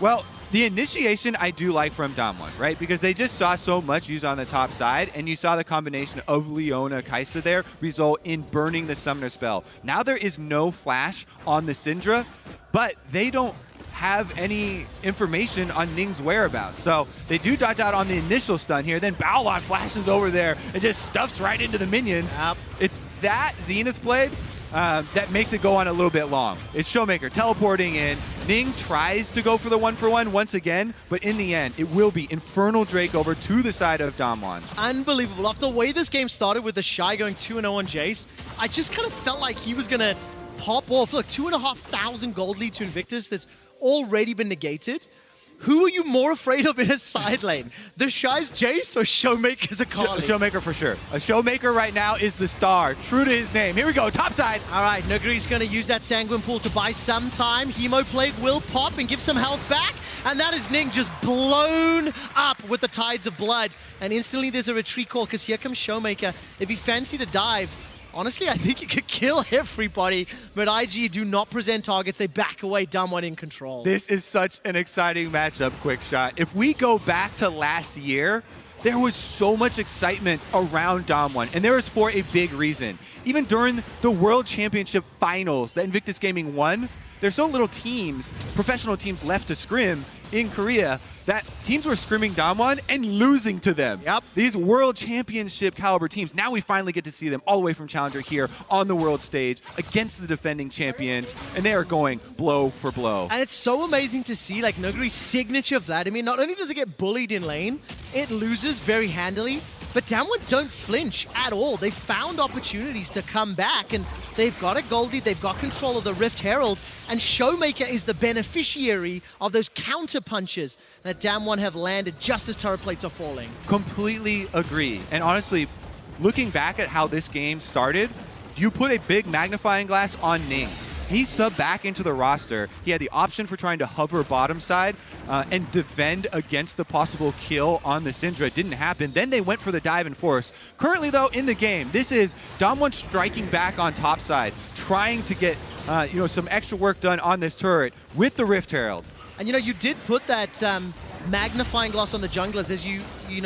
Well, The initiation I do like from Damwon, right? Because they just saw so much used on the top side, and you saw the combination of Leona Kai'Sa there result in burning the Summoner spell. Now there is no flash on the Syndra, but they don't have any information on Ning's whereabouts. So they do dodge out on the initial stun here, then Baolan flashes over there and just stuffs right into the minions. Yep. It's that Zenith Blade that makes it go on a little bit long. It's Showmaker teleporting in. Ning tries to go for the 1-for-1 once again, but in the end, it will be Infernal Drake over to the side of Damwon. Unbelievable. After the way this game started with the Shy going 2-0 on Jace, I just kind of felt like he was going to pop off. Look, 2,500 gold lead to Invictus that's already been negated. Who are you more afraid of in a side lane? The Shy's Jace or Showmaker's Akali? Showmaker for sure. A Showmaker right now is the star, true to his name. Here we go, top side. All right, Nuguri's going to use that Sanguine Pool to buy some time. Hemo Plague will pop and give some health back. And that is Ning just blown up with the Tides of Blood. And instantly there's a retreat call because here comes Showmaker. If he fancied a dive, honestly, I think he could kill everybody, but IG do not present targets. They back away, Damwon in control. This is such an exciting matchup, Quickshot. If we go back to last year, there was so much excitement around Damwon, and there was for a big reason. Even during the World Championship Finals that Invictus Gaming won, there's so little teams, professional teams left to scrim in Korea, that teams were scrimming Damwon and losing to them. Yep. These World Championship caliber teams, now we finally get to see them all the way from Challenger here on the world stage against the defending champions, and they are going blow for blow. And it's so amazing to see, like, Nuguri's signature Vladimir, not only does it get bullied in lane, it loses very handily, but Damwon don't flinch at all. They found opportunities to come back, and they've got a Goldie, they've got control of the Rift Herald, and Showmaker is the beneficiary of those counter punches that Damwon have landed just as turret plates are falling. Completely agree. And honestly, looking back at how this game started, you put a big magnifying glass on Ning. He subbed back into the roster. He had the option for trying to hover bottom side and defend against the possible kill on the Syndra. It didn't happen. Then they went for the dive and force. Currently, though, in the game, this is Damwon striking back on top side, trying to get some extra work done on this turret with the Rift Herald. And you did put that magnifying glass on the junglers as you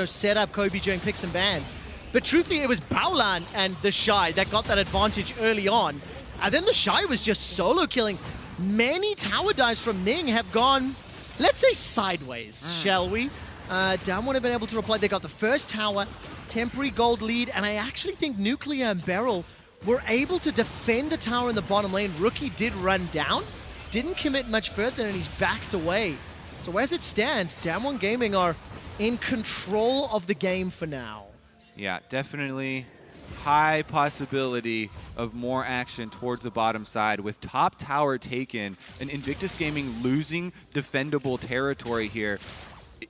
set up Kobe during picks and bans. But truthfully, it was Baolan and the Shy that got that advantage early on. And then the Shy was just solo killing. Many tower dives from Ning have gone, let's say, sideways, shall we? Damwon have been able to reply. They got the first tower, temporary gold lead, and I actually think Nuclear and Beryl were able to defend the tower in the bottom lane. Rookie did run down, didn't commit much further, and he's backed away. So as it stands, Damwon Gaming are in control of the game for now. Yeah, definitely high possibility of more action towards the bottom side with top tower taken and Invictus Gaming losing defendable territory here.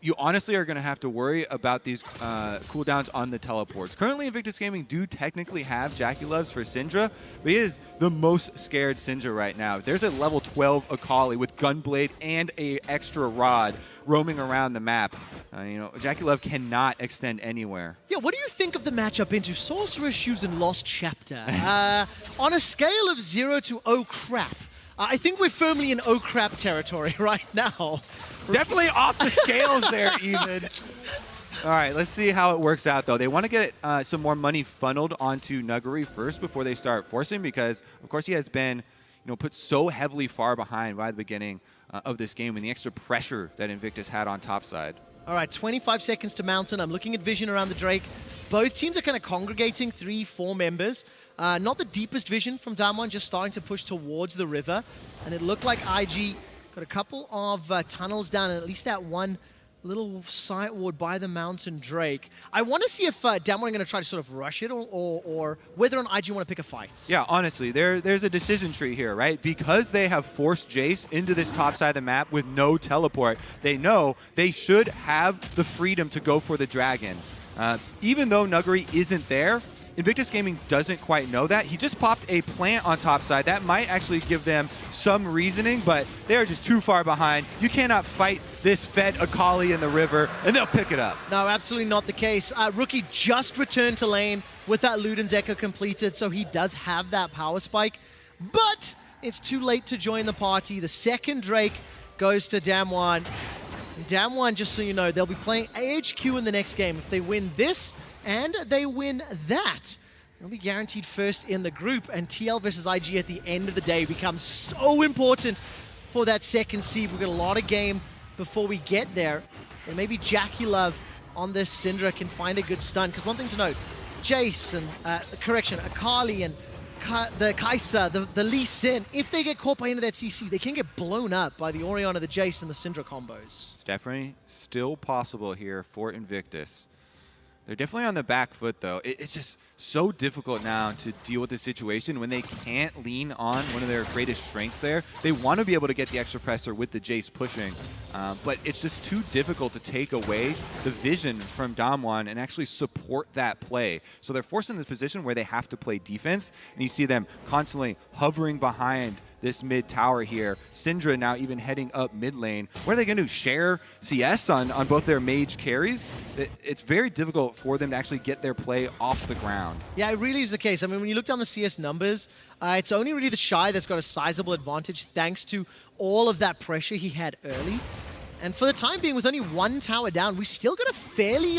You honestly are going to have to worry about these cooldowns on the teleports. Currently, Invictus Gaming do technically have Jackie Loves for Syndra, but he is the most scared Syndra right now. There's a level 12 Akali with Gunblade and a extra rod roaming around the map. Jackie Love cannot extend anywhere. Yeah, what do you think of the matchup into Sorcerer's Shoes and Lost Chapter? On a scale of 0 to oh crap, I think we're firmly in oh crap territory right now. Definitely off the scales there, even. All right, let's see how it works out, though. They want to get some more money funneled onto Nuguri first before they start forcing, because, of course, he has been put so heavily far behind by the beginning of this game and the extra pressure that Invictus had on top side. All right, 25 seconds to Mountain. I'm looking at vision around the Drake. Both teams are kind of congregating 3-4 members. Not the deepest vision from Damwon, just starting to push towards the river. And it looked like IG got a couple of tunnels down, and at least that one little side ward by the Mountain Drake. I want to see if Damwon are going to try to sort of rush it or whether or not IG want to pick a fight. Yeah, honestly, there's a decision tree here, right? Because they have forced Jace into this top side of the map with no teleport, they know they should have the freedom to go for the dragon. Even though Nuguri isn't there, Invictus Gaming doesn't quite know that. He just popped a plant on top side. That might actually give them some reasoning, but they're just too far behind. You cannot fight this fed Akali in the river, and they'll pick it up. No, absolutely not the case. Rookie just returned to lane with that Luden's Echo completed, so he does have that power spike, but it's too late to join the party. The second Drake goes to Damwon. Damwon, just so you know, they'll be playing AHQ in the next game. If they win this and they win that, they'll be guaranteed first in the group. And TL versus IG at the end of the day becomes so important for that second seed. We've got a lot of game before we get there. And maybe JackeyLove on this Syndra can find a good stun. Because one thing to note, Jace and, Akali and the Kai'Sa, the Lee Sin, if they get caught by into that CC, they can get blown up by the Orianna, the Jace, and the Syndra combos. It's definitely still possible here for Invictus. They're definitely on the back foot, though. It's just so difficult now to deal with this situation when they can't lean on one of their greatest strengths there. They want to be able to get the extra pressure with the Jace pushing, but it's just too difficult to take away the vision from Damwon and actually support that play. So they're forced in this position where they have to play defense, and you see them constantly hovering behind this mid tower here. Syndra now even heading up mid lane. What are they going to do? Share CS on both their mage carries? It's very difficult for them to actually get their play off the ground. Yeah, it really is the case. I mean, when you look down the CS numbers, it's only really the Shy that's got a sizable advantage thanks to all of that pressure he had early. And for the time being, with only one tower down, we still got a fairly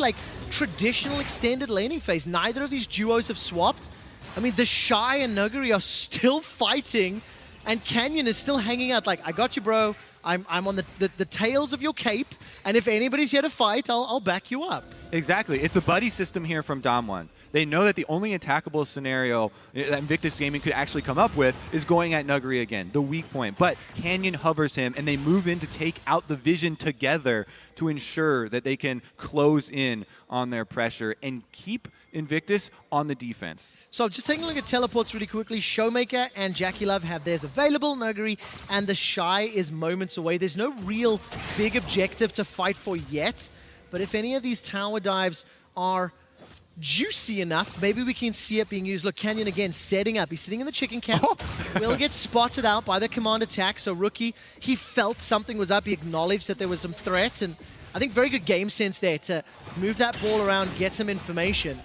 traditional extended laning phase. Neither of these duos have swapped. I mean, the Shy and Nuguri are still fighting, and Canyon is still hanging out like, I got you, bro. I'm on the tails of your cape, and if anybody's here to fight, I'll back you up. Exactly. It's a buddy system here from Damwon. They know that the only attackable scenario that Invictus Gaming could actually come up with is going at Nuguri again, the weak point. But Canyon hovers him, and they move in to take out the vision together to ensure that they can close in on their pressure and keep Invictus on the defense. So just taking a look at teleports really quickly. Showmaker and JackeyLove have theirs available. Nuguri and the Shy is moments away. There's no real big objective to fight for yet. But if any of these tower dives are juicy enough, maybe we can see it being used. Look, Canyon again setting up. He's sitting in the chicken camp. Will get spotted out by the command attack. So Rookie, he felt something was up. He acknowledged that there was some threat. And I think very good game sense there to move that ball around, get some information.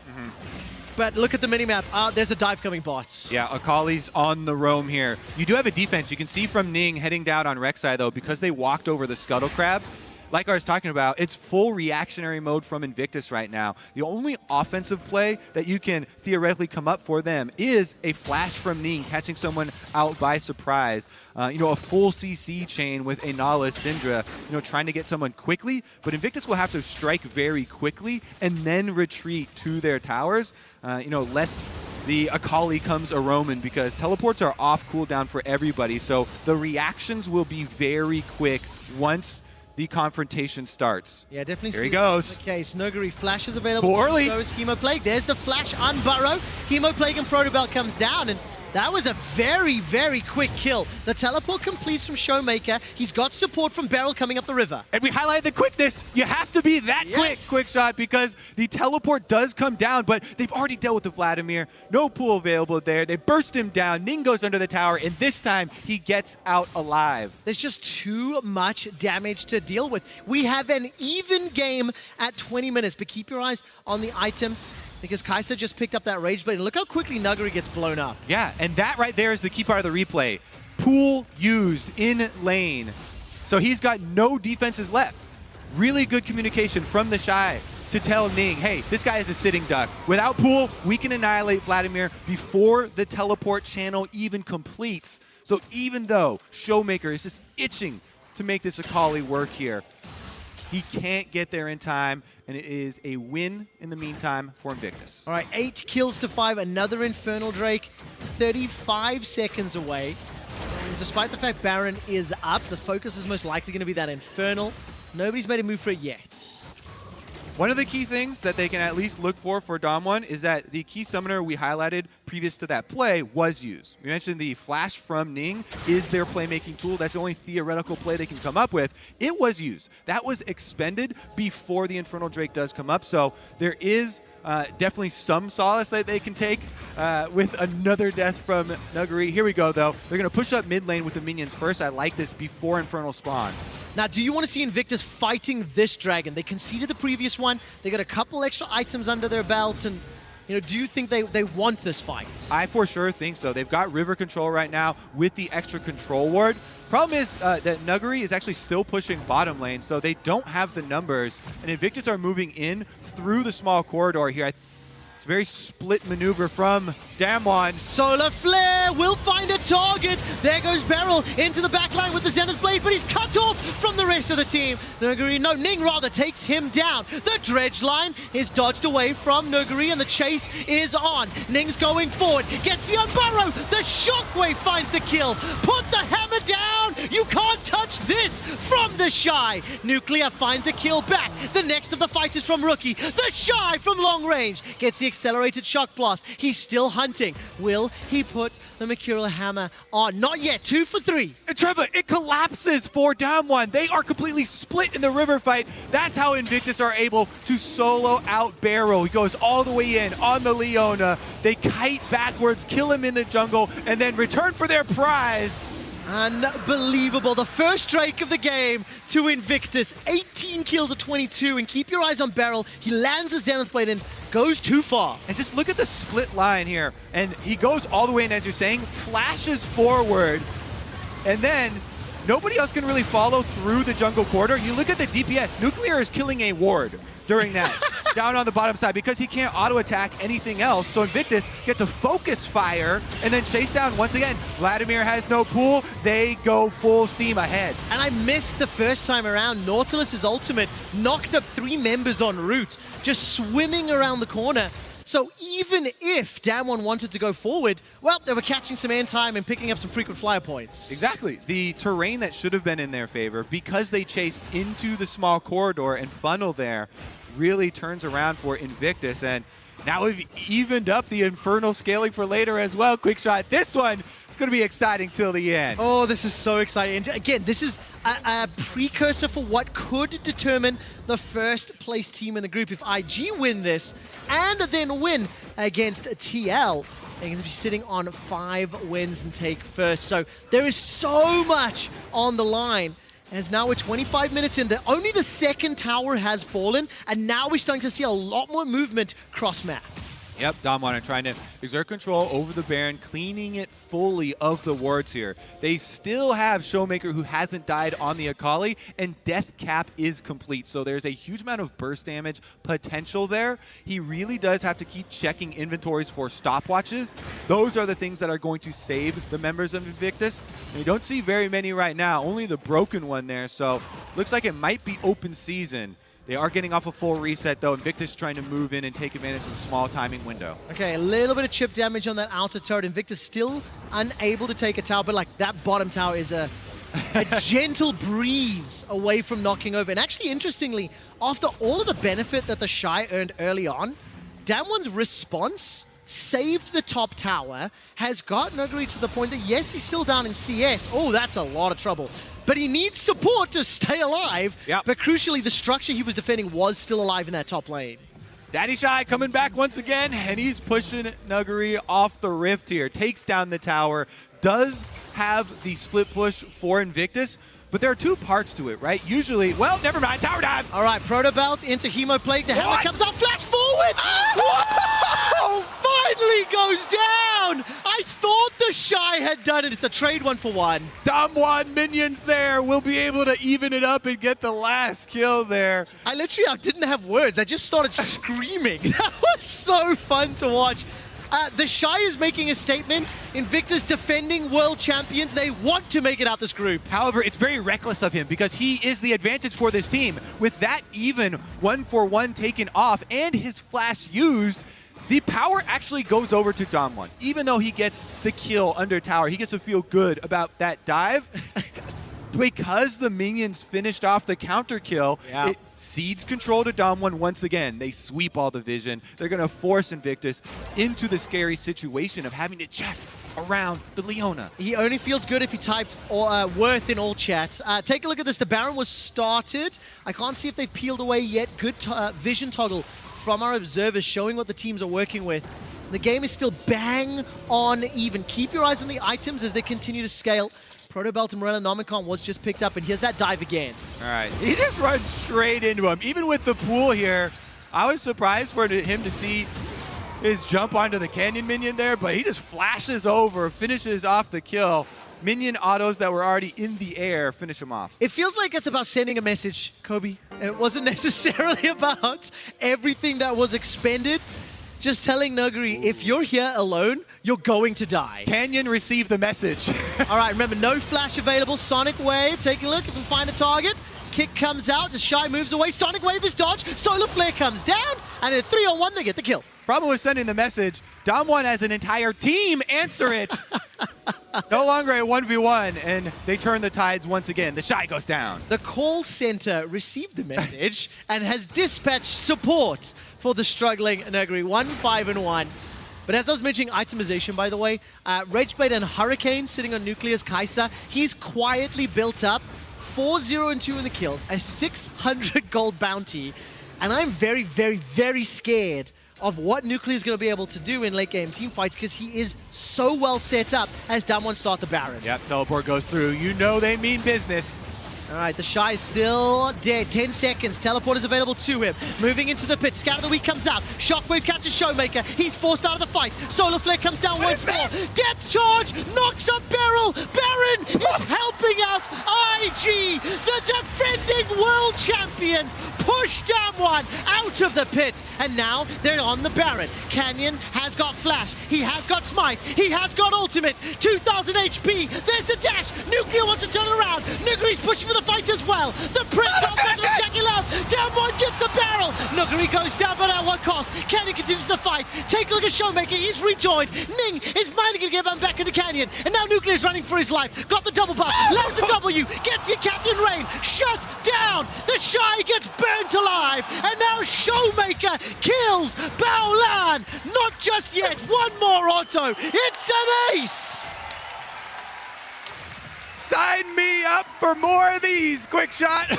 But look at the minimap. There's a dive coming bots. Yeah, Akali's on the roam here. You do have a defense. You can see from Ning heading down on Rek'Sai, though, because they walked over the Scuttle Crab. Like I was talking about, it's full reactionary mode from Invictus right now. The only offensive play that you can theoretically come up for them is a flash from Ning, catching someone out by surprise. A full CC chain with a Nala Syndra, trying to get someone quickly. But Invictus will have to strike very quickly and then retreat to their towers, lest the Akali comes a Roman, because teleports are off cooldown for everybody. So the reactions will be very quick once the confrontation starts. Yeah, definitely. Here he goes. The case. Nuguri flash is available. Poorly. So is Hemoplague. There's the flash on Burrow. Hemoplague and Protobelt comes down, and that was a very, very quick kill. The teleport completes from Showmaker. He's got support from Beryl coming up the river. And we highlighted the quickness. You have to be that quick shot, because the teleport does come down, but they've already dealt with the Vladimir. No pool available there. They burst him down. Ning goes under the tower, and this time he gets out alive. There's just too much damage to deal with. We have an even game at 20 minutes, but keep your eyes on the items, because Kai'Sa just picked up that Rage Blade, and look how quickly Nuguri gets blown up. Yeah, and that right there is the key part of the replay. Pool used in lane. So he's got no defenses left. Really good communication from the Shy to tell Ning, hey, this guy is a sitting duck. Without Pool, we can annihilate Vladimir before the teleport channel even completes. So even though Showmaker is just itching to make this Akali work here, he can't get there in time, and it is a win in the meantime for Invictus. All right, 8 kills to 5, another Infernal Drake, 35 seconds away. And despite the fact Baron is up, the focus is most likely going to be that Infernal. Nobody's made a move for it yet. One of the key things that they can at least look for Damwon is that the key summoner we highlighted previous to that play was used. We mentioned the flash from Ning is their playmaking tool. That's the only theoretical play they can come up with. It was used. That was expended before the Infernal Drake does come up. So there is definitely some solace that they can take with another death from Nuguri. Here we go, though. They're going to push up mid lane with the minions first. I like this before Infernal spawns. Now, do you want to see Invictus fighting this dragon? They conceded the previous one. They got a couple extra items under their belt, and do you think they want this fight? I for sure think so. They've got river control right now with the extra control ward. Problem is that Nuguri is actually still pushing bottom lane, so they don't have the numbers. And Invictus are moving in through the small corridor here. It's a very split maneuver from Damwon. Solar Flare will find a target. There goes Beryl into the back line with the Zenith Blade, but he's cut off from the rest of the team. Ning rather takes him down. The dredge line is dodged away from Nuguri, and the chase is on. Ning's going forward, gets the unburrow. The Shockwave finds the kill. Put the hammer down. You can't touch this from the Shy. Nuclear finds a kill back. The next of the fights is from Rookie. The Shy from long range gets the accelerated shock blast. He's still hunting. Will he put the Mercurial Hammer on? Not yet. 2 for 3. And Trevor, it collapses for Damwon. They are completely split in the river fight. That's how Invictus are able to solo out Barrow. He goes all the way in on the Leona. They kite backwards, kill him in the jungle, and then return for their prize. Unbelievable. The first Drake of the game to Invictus. 18 kills of 22. And keep your eyes on Beryl. He lands the Zenith Blade and goes too far. And just look at the split line here. And he goes all the way in, as you're saying, flashes forward. And then nobody else can really follow through the jungle corridor. You look at the DPS. Nuclear is killing a ward during that, down on the bottom side, because he can't auto-attack anything else. So Invictus get to focus fire and then chase down once again. Vladimir has no pool. They go full steam ahead. And I missed the first time around. Nautilus's ultimate knocked up 3 members en route, just swimming around the corner. So even if Damwon wanted to go forward, well, they were catching some air time and picking up some frequent flyer points. Exactly. The terrain that should have been in their favor, because they chased into the small corridor and funnel there, really turns around for Invictus. And now we've evened up the Infernal scaling for later as well. Quick shot. This one is going to be exciting till the end. Oh, this is so exciting. And again, this is a precursor for what could determine the first place team in the group. If IG win this and then win against TL, they're going to be sitting on 5 wins and take first. So there is so much on the line. As now we're 25 minutes in, only the second tower has fallen, and now we're starting to see a lot more movement cross-map. Yep, Damwon are trying to exert control over the Baron, cleaning it fully of the wards here. They still have Showmaker, who hasn't died on the Akali, and Death Cap is complete. So there's a huge amount of burst damage potential there. He really does have to keep checking inventories for stopwatches. Those are the things that are going to save the members of Invictus. And we don't see very many right now, only the broken one there. So looks like it might be open season. They are getting off a full reset, though. Invictus trying to move in and take advantage of the small timing window. Okay, a little bit of chip damage on that outer turret. Invictus still unable to take a tower, but like that bottom tower is a gentle breeze away from knocking over. And actually, interestingly, after all of the benefit that the Shy earned early on, Damwon's response saved the top tower, has got Nuguri to the point that, yes, he's still down in CS. Oh, that's a lot of trouble. But he needs support to stay alive. Yep. But crucially, the structure he was defending was still alive in that top lane. Daddy Shy coming back once again, and he's pushing Nuguri off the rift here. Takes down the tower, does have the split push for Invictus, but there are 2 parts to it, right? Usually, well, never mind, tower dive! All right, Proto Belt into Hemoplague. The hammer comes out, flash forward! Whoa! Finally goes down! I thought the Shy had done it. It's a trade 1-for-1. Damwon minions there will be able to even it up and get the last kill there. I didn't have words. I just started screaming. That was so fun to watch. The Shy is making a statement. Invictus defending world champions. They want to make it out this group. However, it's very reckless of him because he is the advantage for this team. With that even 1-for-1 taken off and his flash used, the power actually goes over to Damwon. Even though he gets the kill under tower, he gets to feel good about that dive. Because the minions finished off the counter kill, it cedes control to Damwon once again. They sweep all the vision. They're going to force Invictus into the scary situation of having to check around the Leona. He only feels good if he typed Worth in all chats. Take a look at this. The Baron was started. I can't see if they've peeled away yet. Good vision toggle from our observers showing what the teams are working with. The game is still bang on even. Keep your eyes on the items as they continue to scale. Protobelt and Morella Nomicon was just picked up, and here's that dive again. All right, he just runs straight into him. Even with the pool here, I was surprised for him to see his jump onto the Canyon minion there, but he just flashes over, finishes off the kill. Minion autos that were already in the air finish him off. It feels like it's about sending a message, Kobe. It wasn't necessarily about everything that was expended. Just telling Nuguri, if you're here alone, you're going to die. Canyon received the message. All right, remember, no flash available. Sonic Wave, take a look if we find a target. Kick comes out, the Shy moves away, Sonic Wave is dodged, Solar Flare comes down, and in a 3-on-1, they get the kill. Problem with sending the message, Damwon has an entire team answer it. No longer a 1v1, and they turn the tides once again. The Shy goes down. The call center received the message and has dispatched support for the struggling Nuguri. 1-5-1. But as I was mentioning itemization, by the way, Rageblade and Hurricane sitting on Nuclear's Kai'Sa, he's quietly built up 4-0-2 in the kills, a 600 gold bounty, and I'm very, very, very scared of what Nuclear is going to be able to do in late game team fights because he is so well set up as Damwon start the Baron. Yep, teleport goes through. You know they mean business. All right, the Shy is still dead. 10 seconds. Teleport is available to him. Moving into the pit. Scout of the Week comes out. Shockwave catches Showmaker. He's forced out of the fight. Solar Flare comes down once more. Depth charge knocks up Beryl. Baron is helping out IG. The defending world champions push Damwon out of the pit. And now they're on the Baron. Canyon has got Flash. He has got Smite. He has got Ultimate. 2,000 HP. There's the dash. Nuclear wants to turn around. Nuguri's pushing for the fight as well. The Prince of Jackie Love. Damwon gets the barrel. Nuguri goes down, but at what cost? Canyon continues the fight. Take a look at Showmaker. He's rejoined. Ning is managing to get him back into Canyon. And now Nuclear is running for his life. Got the double buff. Lands the W. Gets the Captain Rain. Shut down. The Shy gets burnt alive. And now Showmaker kills Baolan. Not just yet. One more auto. It's an ace. Sign me up for more of these, Quick Shot.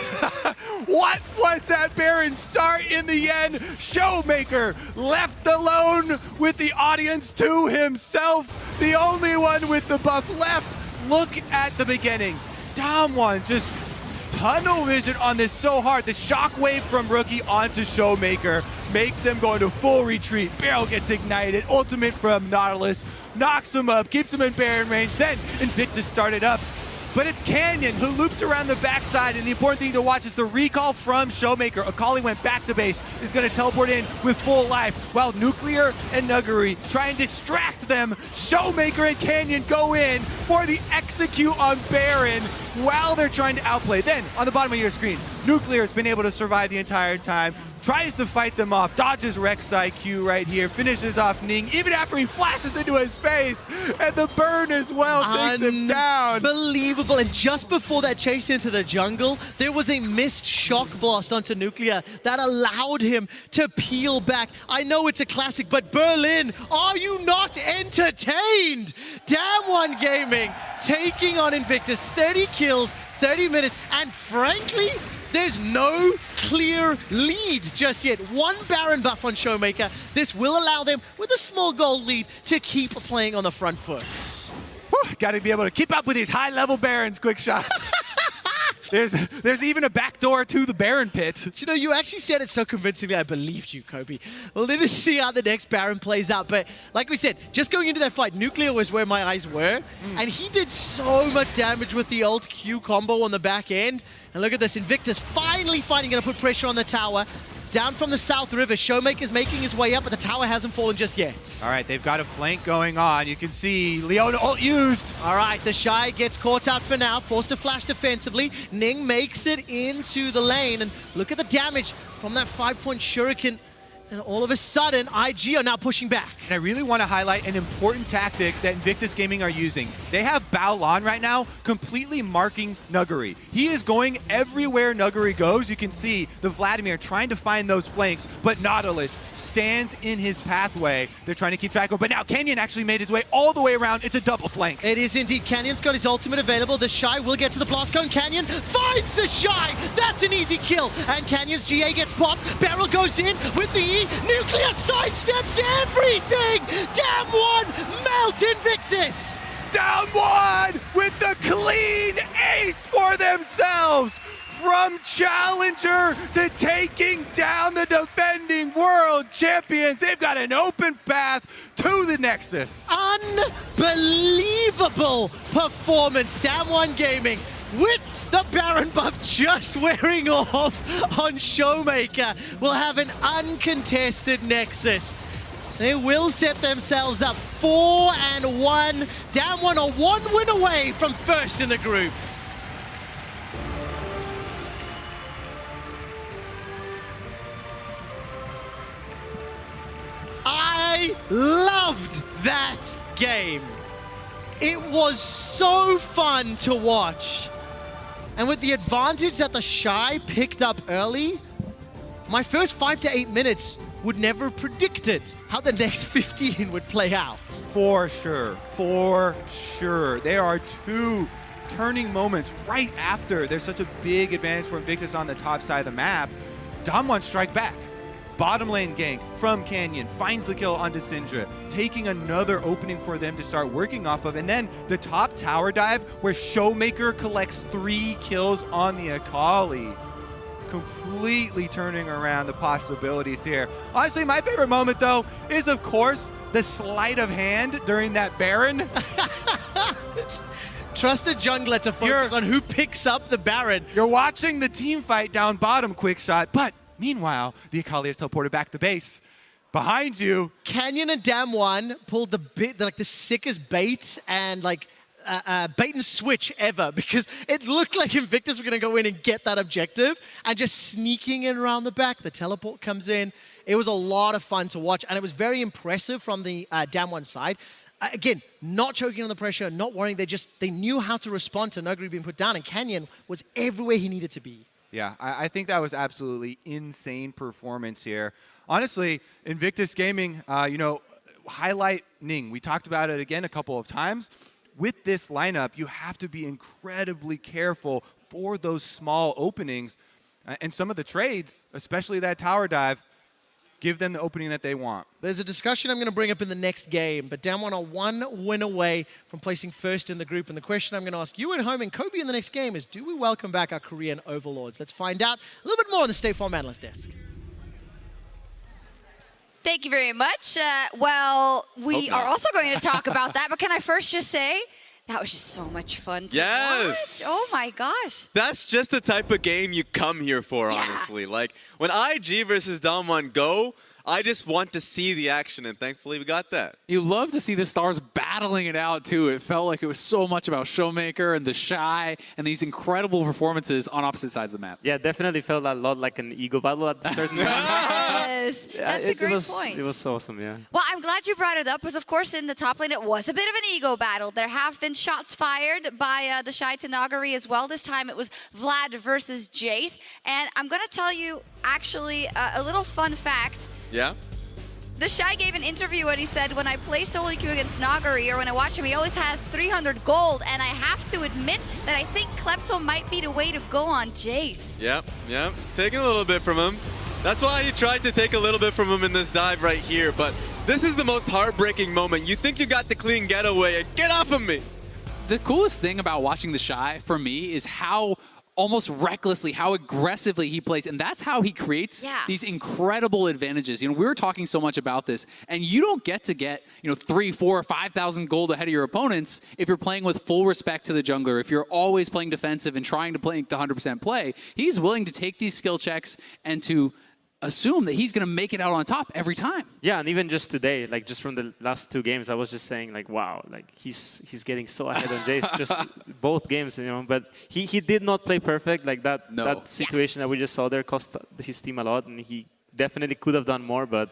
What was that Baron start in the end? Showmaker left alone with the audience to himself. The only one with the buff left. Look at the beginning. Damwon just tunnel vision on this so hard. The shockwave from Rookie onto Showmaker makes them go into full retreat. Beryl gets ignited. Ultimate from Nautilus knocks him up, keeps him in Baron range. Then Invictus started up. But it's Canyon who loops around the backside, and the important thing to watch is the recall from Showmaker. Akali went back to base, is going to teleport in with full life, while Nuclear and Nuguri try and distract them. Showmaker and Canyon go in for the execute on Baron while they're trying to outplay. Then, on the bottom of your screen, Nuclear has been able to survive the entire time, tries to fight them off, dodges Rek'Sai Q right here, finishes off Ning, even after he flashes into his face, and the burn as well takes him down. Unbelievable, and just before that chase into the jungle, there was a missed shock blast onto Nuclear that allowed him to peel back. I know it's a classic, but Berlin, are you not entertained? Damwon Gaming taking on Invictus, 30 kills, 30 minutes, and frankly, there's no clear lead just yet. One Baron buff on Showmaker. This will allow them, with a small gold lead, to keep playing on the front foot. Got to be able to keep up with these high-level Barons, Quick Shot. There's even a backdoor to the Baron pit. You know, you actually said it so convincingly, I believed you, Kobe. Well, let us see how the next Baron plays out. But like we said, just going into that fight, Nuclear was where my eyes were. And he did so much damage with the old Q combo on the back end. And look at this, Invictus finally going to put pressure on the tower. Down from the South River, Showmaker's making his way up, but the tower hasn't fallen just yet. All right, they've got a flank going on. You can see Leona ult used. All right, the Shy gets caught out for now, forced to flash defensively. Ning makes it into the lane, and look at the damage from that 5-point shuriken. And all of a sudden, IG are now pushing back. And I really want to highlight an important tactic that Invictus Gaming are using. They have Baolan right now completely marking Nuguri. He is going everywhere Nuguri goes. You can see the Vladimir trying to find those flanks, but Nautilus stands in his pathway. They're trying to keep track of him, but now Canyon actually made his way all the way around. It's a double flank. It is indeed. Canyon's got his ultimate available. The Shy will get to the blast cone. Canyon finds the Shy. That's an easy kill. And Canyon's GA gets popped. Beryl goes in with the E. Nuclear sidesteps everything. Damwon melt Invictus. Damwon with the clean ace for themselves. From challenger to taking down the defending world champions. They've got an open path to the Nexus. Unbelievable performance. Damwon Gaming with the Baron buff just wearing off on Showmaker will have an uncontested Nexus. They will set themselves up 4-1. Damwon are 1 win away from first in the group. I loved that game. It was so fun to watch. And with the advantage that the Shy picked up early, my first 5 to 8 minutes would never have predicted how the next 15 would play out. For sure. For sure. There are 2 turning moments right after there's such a big advantage for Invictus on the top side of the map. Damwon strike back. Bottom lane gank from Canyon, finds the kill onto Syndra, taking another opening for them to start working off of. And then the top tower dive where Showmaker collects 3 kills on the Akali. Completely turning around the possibilities here. Honestly, my favorite moment though is of course the sleight of hand during that Baron. Trust a jungler to focus on who picks up the Baron. You're watching the team fight down bottom, quick shot, but meanwhile, the Akali has teleported back to base. Behind you, Canyon and Damwon pulled the sickest bait and bait and switch ever, because it looked like Invictus were going to go in and get that objective, and just sneaking in around the back. The teleport comes in. It was a lot of fun to watch, and it was very impressive from the Damwon side. Again, not choking on the pressure, not worrying. They knew how to respond to Nuguri being put down, and Canyon was everywhere he needed to be. Yeah, I think that was absolutely insane performance here. Honestly, Invictus Gaming, highlight Ning. We talked about it again a couple of times. With this lineup, you have to be incredibly careful for those small openings. And some of the trades, especially that tower dive, give them the opening that they want. There's a discussion I'm going to bring up in the next game, but Damwon are 1 win away from placing first in the group. And the question I'm going to ask you at home and Kobe in the next game is, do we welcome back our Korean overlords? Let's find out a little bit more on the State Farm Analyst Desk. Thank you very much. We are also going to talk about that, but can I first just say, that was just so much fun to watch. Oh my gosh. That's just the type of game you come here for, honestly. Like, when IG versus Damwon go, I just want to see the action, and thankfully we got that. You love to see the stars battling it out, too. It felt like it was so much about Showmaker and the Shy and these incredible performances on opposite sides of the map. Yeah, definitely felt a lot like an ego battle at a certain time. Yes, that's a great point. It was awesome, yeah. Well, I'm glad you brought it up, because of course in the top lane it was a bit of an ego battle. There have been shots fired by the Shy to Nuguri as well. This time it was Vlad versus Jace. And I'm going to tell you actually a little fun fact. Yeah? The Shy gave an interview and he said, when I play solo queue against Nuguri, or when I watch him, he always has 300 gold, and I have to admit that I think Klepto might be the way to go on Jace. Yep. Taking a little bit from him. That's why he tried to take a little bit from him in this dive right here, but this is the most heartbreaking moment. You think you got the clean getaway, and get off of me! The coolest thing about watching the Shy, for me, is how almost recklessly, how aggressively he plays. And that's how he creates these incredible advantages. We were talking so much about this, and you don't get 3, 4, 5,000 gold ahead of your opponents if you're playing with full respect to the jungler, if you're always playing defensive and trying to play the 100% play. He's willing to take these skill checks and to assume that he's going to make it out on top every time. Yeah, and even just today, just from the last 2 games, I was just saying, wow, he's getting so ahead on Jace, just both games, But he did not play perfect. That situation that we just saw there cost his team a lot, and he definitely could have done more, but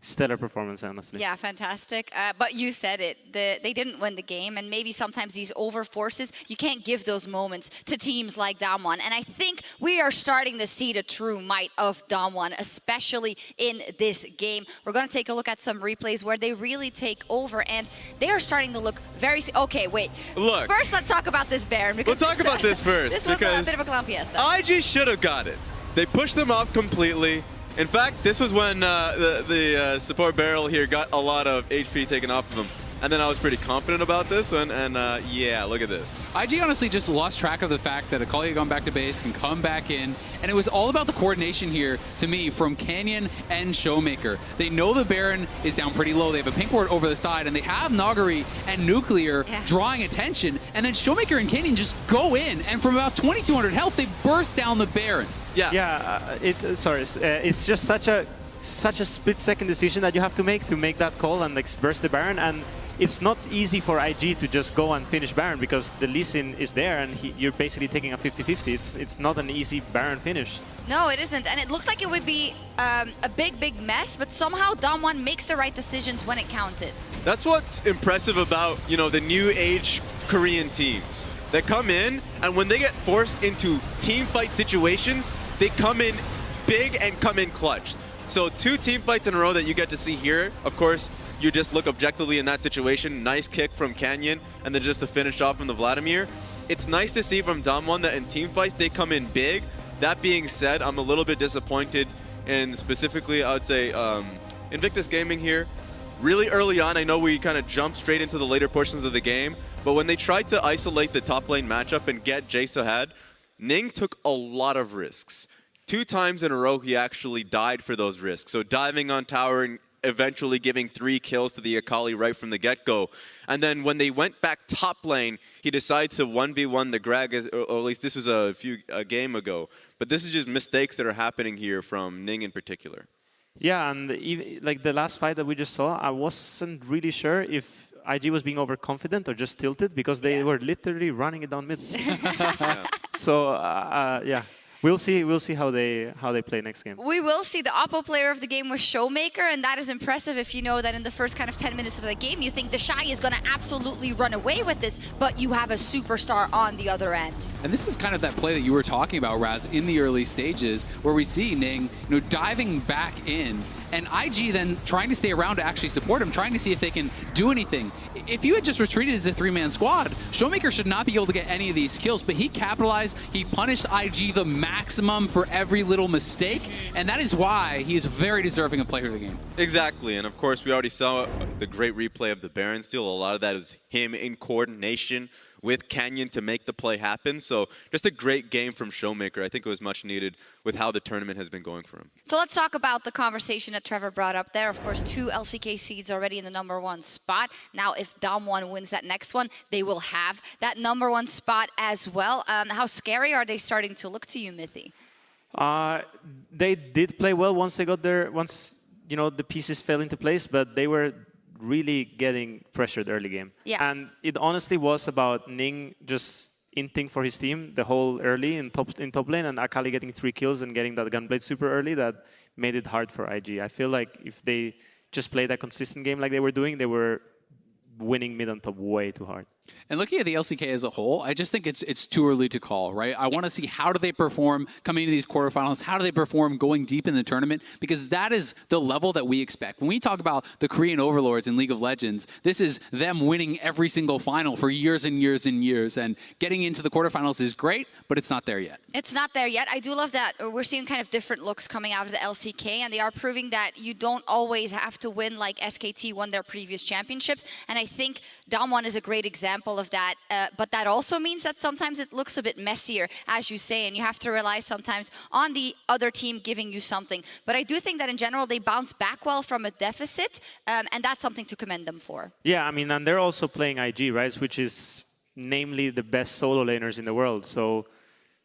stellar performance, honestly. Yeah, fantastic. But you said it. They didn't win the game, and maybe sometimes these overforces, you can't give those moments to teams like Damwon. And I think we are starting to see the true might of Damwon, especially in this game. We're going to take a look at some replays where they really take over, and they are starting to look very... Okay, wait. Look. First, let's talk about this Baron. We'll talk about this first. This was a bit of a clown fiesta. IG should have got it. They pushed them off completely. In fact, this was when the support barrel here got a lot of HP taken off of him. And then I was pretty confident about this one, and yeah, look at this. IG honestly just lost track of the fact that Akali gone back to base, can come back in, and it was all about the coordination here, to me, from Canyon and Showmaker. They know the Baron is down pretty low, they have a pink ward over the side, and they have Nagari and Nuclear drawing attention, and then Showmaker and Canyon just go in, and from about 2200 health, they burst down the Baron. It's just such a split-second decision that you have to make that call and like burst the Baron, and it's not easy for IG to just go and finish Baron because the Lee Sin is there and you're basically taking a 50-50. It's not an easy Baron finish. No, it isn't, and it looked like it would be a big mess, but somehow Damwon makes the right decisions when it counted. That's what's impressive about, you know, the new age Korean teams. They come in, and when they get forced into team fight situations, they come in big and come in clutch. So 2 team fights in a row that you get to see here. Of course, you just look objectively in that situation. Nice kick from Canyon, and then just to finish off from the Vladimir. It's nice to see from Damwon that in team fights, they come in big. That being said, I'm a little bit disappointed in specifically, I would say, Invictus Gaming here. Really early on, I know we kind of jumped straight into the later portions of the game, but when they tried to isolate the top lane matchup and get Jace ahead, Ning took a lot of risks. 2 times in a row, he actually died for those risks. So diving on tower and eventually giving 3 kills to the Akali right from the get-go. And then when they went back top lane, he decided to 1v1 the Greg, or at least this was a game ago. But this is just mistakes that are happening here from Ning in particular. Yeah, and even, like the last fight that we just saw, I wasn't really sure if IG was being overconfident or just tilted because they were literally running it down mid. So, yeah. We'll see how they play next game. We will see. The Oppo player of the game was Showmaker, and that is impressive if you know that in the first kind of 10 minutes of the game, you think the Shy is going to absolutely run away with this, but you have a superstar on the other end. And this is kind of that play that you were talking about, Raz, in the early stages, where we see Ning, diving back in, and IG then trying to stay around to actually support him, trying to see if they can do anything. If you had just retreated as a 3-man squad, Showmaker should not be able to get any of these kills, but he capitalized, he punished IG the maximum for every little mistake, and that is why he is very deserving of player of the game. Exactly, and of course we already saw the great replay of the Baron steal. A lot of that is him in coordination with Canyon to make the play happen. So just a great game from Showmaker. I think it was much needed with how the tournament has been going for him. So let's talk about the conversation that Trevor brought up there. Of course, 2 LCK seeds already in the #1 spot. Now, if Damwon wins that next one, they will have that #1 spot as well. How scary are they starting to look to you, Mithy? They did play well once they got there, once the pieces fell into place, but they were really getting pressured early game. Yeah. And it honestly was about Ning just inting for his team the whole early in top lane, and Akali getting 3 kills and getting that Gunblade super early that made it hard for IG. I feel like if they just played a consistent game like they were doing, they were winning mid on top way too hard. And looking at the LCK as a whole, I just think it's too early to call, right? I want to see how do they perform coming into these quarterfinals, how do they perform going deep in the tournament, because that is the level that we expect. When we talk about the Korean overlords in League of Legends, this is them winning every single final for years and years and years, and getting into the quarterfinals is great, but it's not there yet. It's not there yet. I do love that we're seeing kind of different looks coming out of the LCK, and they are proving that you don't always have to win like SKT won their previous championships, and I think Damwon is a great example of that, but that also means that sometimes it looks a bit messier, as you say, and you have to rely sometimes on the other team giving you something. But I do think that in general they bounce back well from a deficit, and that's something to commend them for. Yeah, I mean, and they're also playing IG, right, which is namely the best solo laners in the world. So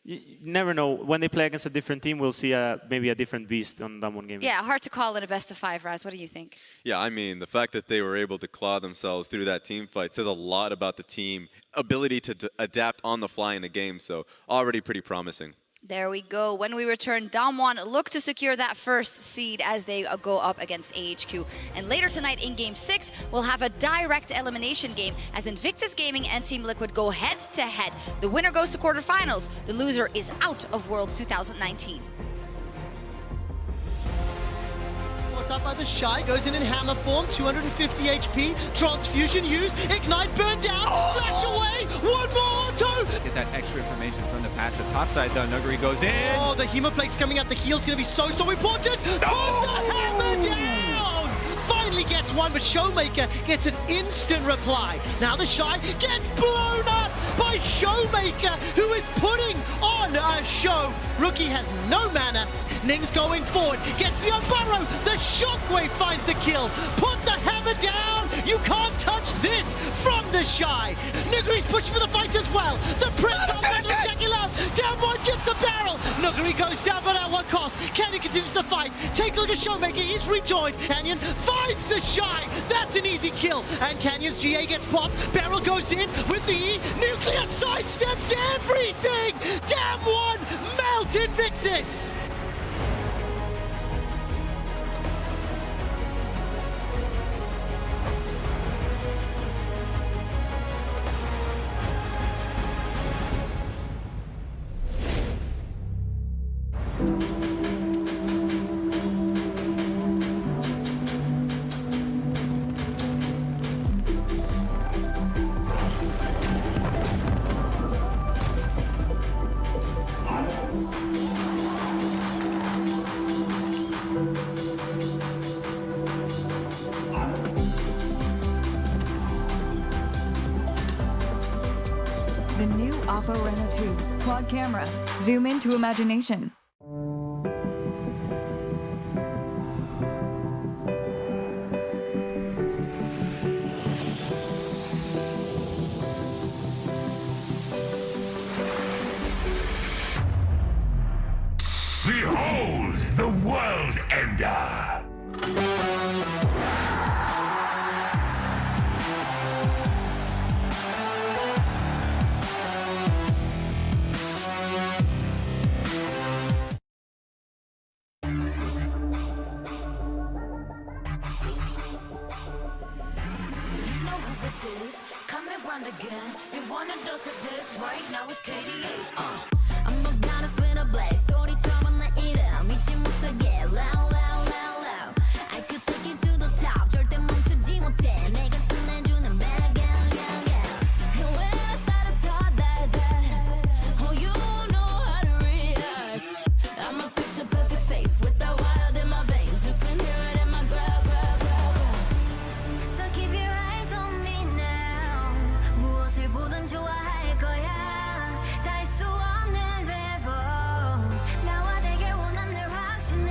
you never know. When they play against a different team, we'll see maybe a different beast on that one game. Yeah, hard to call it a best of 5, Raz. What do you think? Yeah, I mean, the fact that they were able to claw themselves through that team fight says a lot about the team ability to adapt on the fly in the game. So already pretty promising. There we go. When we return, Damwon look to secure that first seed as they go up against AHQ. And later tonight in Game 6, we'll have a direct elimination game as Invictus Gaming and Team Liquid go head-to-head. The winner goes to quarterfinals. The loser is out of Worlds 2019. Up by the Shy, goes in hammer form, 250 HP, transfusion used, ignite, burn down, flash away, one more auto! Get that extra information from the passive top side though. Nuguri goes in. Oh, the Hemoplate's coming out, the heal's gonna be so important! Put the hammer down! Finally gets 1, but Showmaker gets an instant reply. Now the Shy gets blown up by Showmaker, who is putting on a show. Rookie has no mana. Ning's going forward, gets the Unburrow. The Shockwave finds the kill. Put the hammer down. You can't touch this from the Shy. Nuguri's pushing for the fight as well. The Prince on Jackie Love. Down 1 gets the barrel. Nuguri goes down, but at what cost? Canyon continues the fight. Take a look at Showmaker. He's rejoined. Canyon finds the Shy. That's an easy kill. And Canyon's GA gets popped. Barrel goes in with the E. Nuclear sidesteps everything. Damn 1 melt Invictus. The new Oppo Reno 2 quad camera. Zoom into imagination. Behold the World Ender! Again. You want a dose of this right now? It's KDA. I'm a goddess with a blaze. 소리처럼 나 이름 믿지 못하게 loud, loud, loud, loud. I could take you to the top. 절대 멈추지 못해. 내가 끝내주는 bag, yeah, yeah, yeah. And when I started talk that, oh, you know how to react. I'm a picture perfect face with the wild in my veins. You can hear it in my growl, growl, growl, growl. So keep your eyes on me now. 무엇을 보든 좋아할 거야. 다 할 수 없는 배vo. 나와 되길 원한 늘 확신해.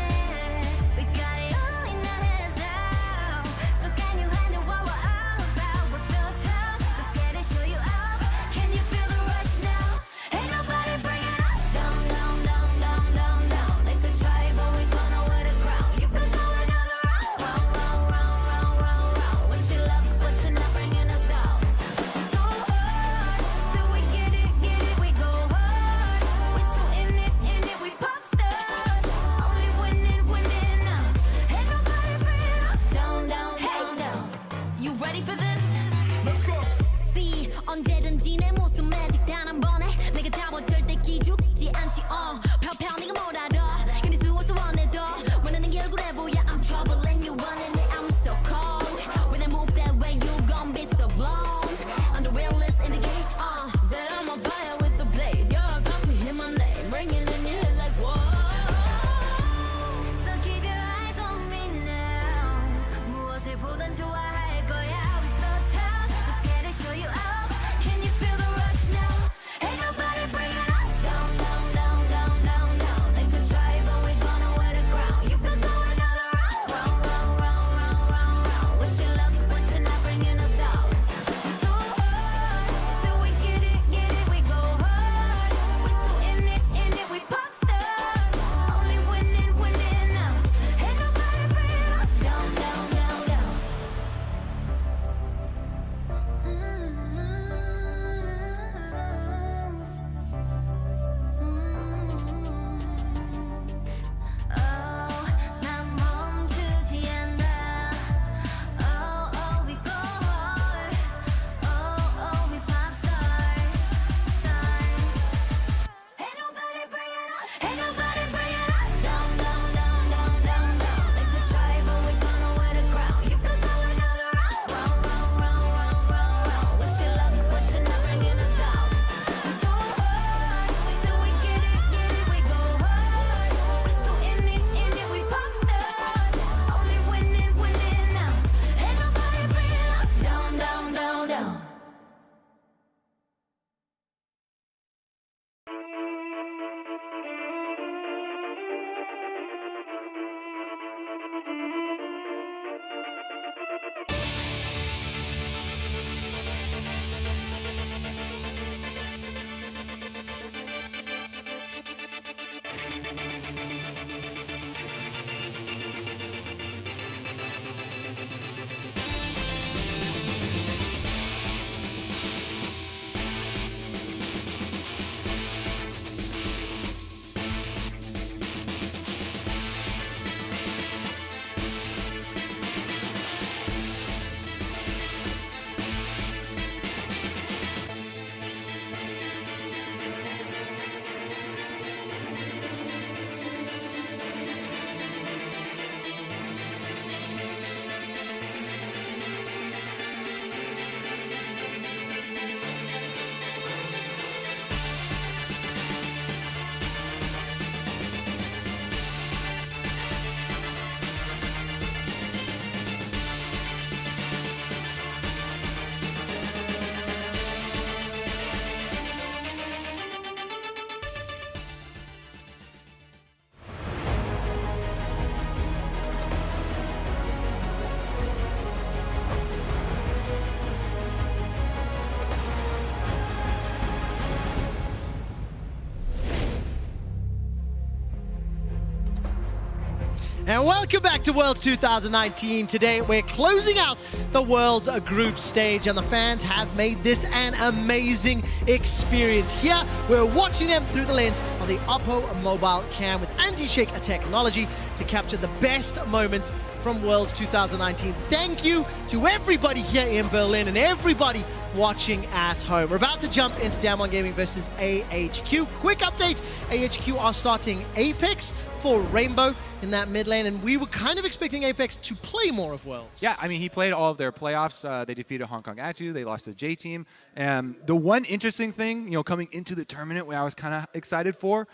And welcome back to Worlds 2019. Today we're closing out the Worlds group stage, and the fans have made this an amazing experience. Here we're watching them through the lens of the Oppo mobile cam with anti-shake technology to capture the best moments from Worlds 2019. Thank you to everybody here in Berlin and everybody watching at home. We're about to jump into Damwon Gaming versus AHQ. Quick update, AHQ are starting Apex for Rainbow in that mid lane, and we were kind of expecting Apex to play more of Worlds. Yeah, I mean, he played all of their playoffs. They defeated Hong Kong Atu. They lost to J-Team. The one interesting thing, coming into the tournament, where I was kind of excited for,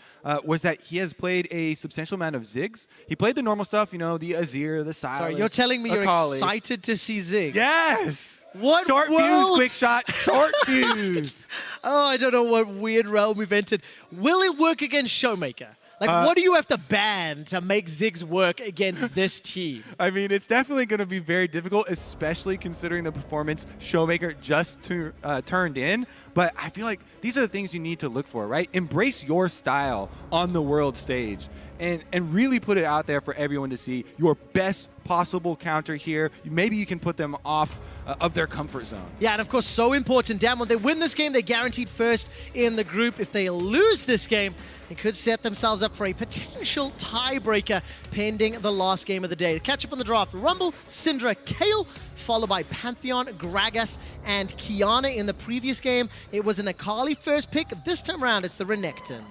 was that he has played a substantial amount of Ziggs. He played the normal stuff, the Azir, the Sylas. Sorry, you're telling me you're Akali. excited to see Ziggs? Yes! What Short world? fuse, quick shot, short fuse. Oh, I don't know what weird realm we've entered. Will it work against Showmaker? Like, what do you have to ban to make Ziggs work against this team? I mean, it's definitely going to be very difficult, especially considering the performance Showmaker just turned in. But I feel like these are the things you need to look for, right? Embrace your style on the world stage and really put it out there for everyone to see your best possible counter here. Maybe you can put them off of their comfort zone. Yeah, and of course, so important. Damwon, they win this game, they're guaranteed first in the group. If they lose this game, they could set themselves up for a potential tiebreaker pending the last game of the day. To catch up on the draft, Rumble, Syndra, Kayle, followed by Pantheon, Gragas, and Qiyana. In the previous game, it was an Akali first pick. This time around, it's the Renekton.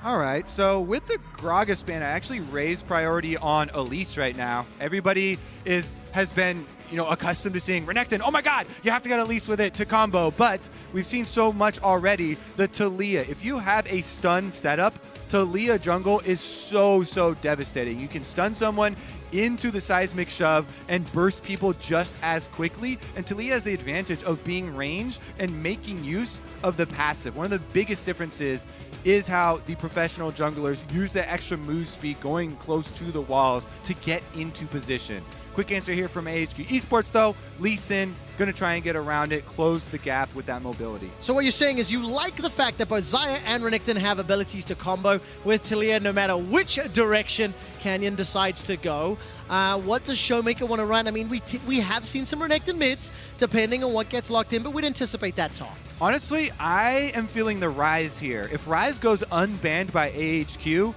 All right, so with the Gragas ban, I actually raised priority on Elise right now. Everybody has been accustomed to seeing Renekton. Oh my God, you have to get Elise with it to combo. But we've seen so much already. The Taliyah, if you have a stun setup, Taliyah jungle is so devastating. You can stun someone into the seismic shove and burst people just as quickly. And Taliyah has the advantage of being ranged and making use of the passive. One of the biggest differences is how the professional junglers use the extra move speed going close to the walls to get into position. Quick answer here from AHQ Esports though, Lee Sin going to try and get around it, close the gap with that mobility. So what you're saying is you like the fact that both Xayah and Renekton have abilities to combo with Taliyah no matter which direction Canyon decides to go. What does Showmaker want to run? I mean, we have seen some Renekton mids depending on what gets locked in, but we'd anticipate that top. Honestly, I am feeling the Ryze here. If Ryze goes unbanned by AHQ,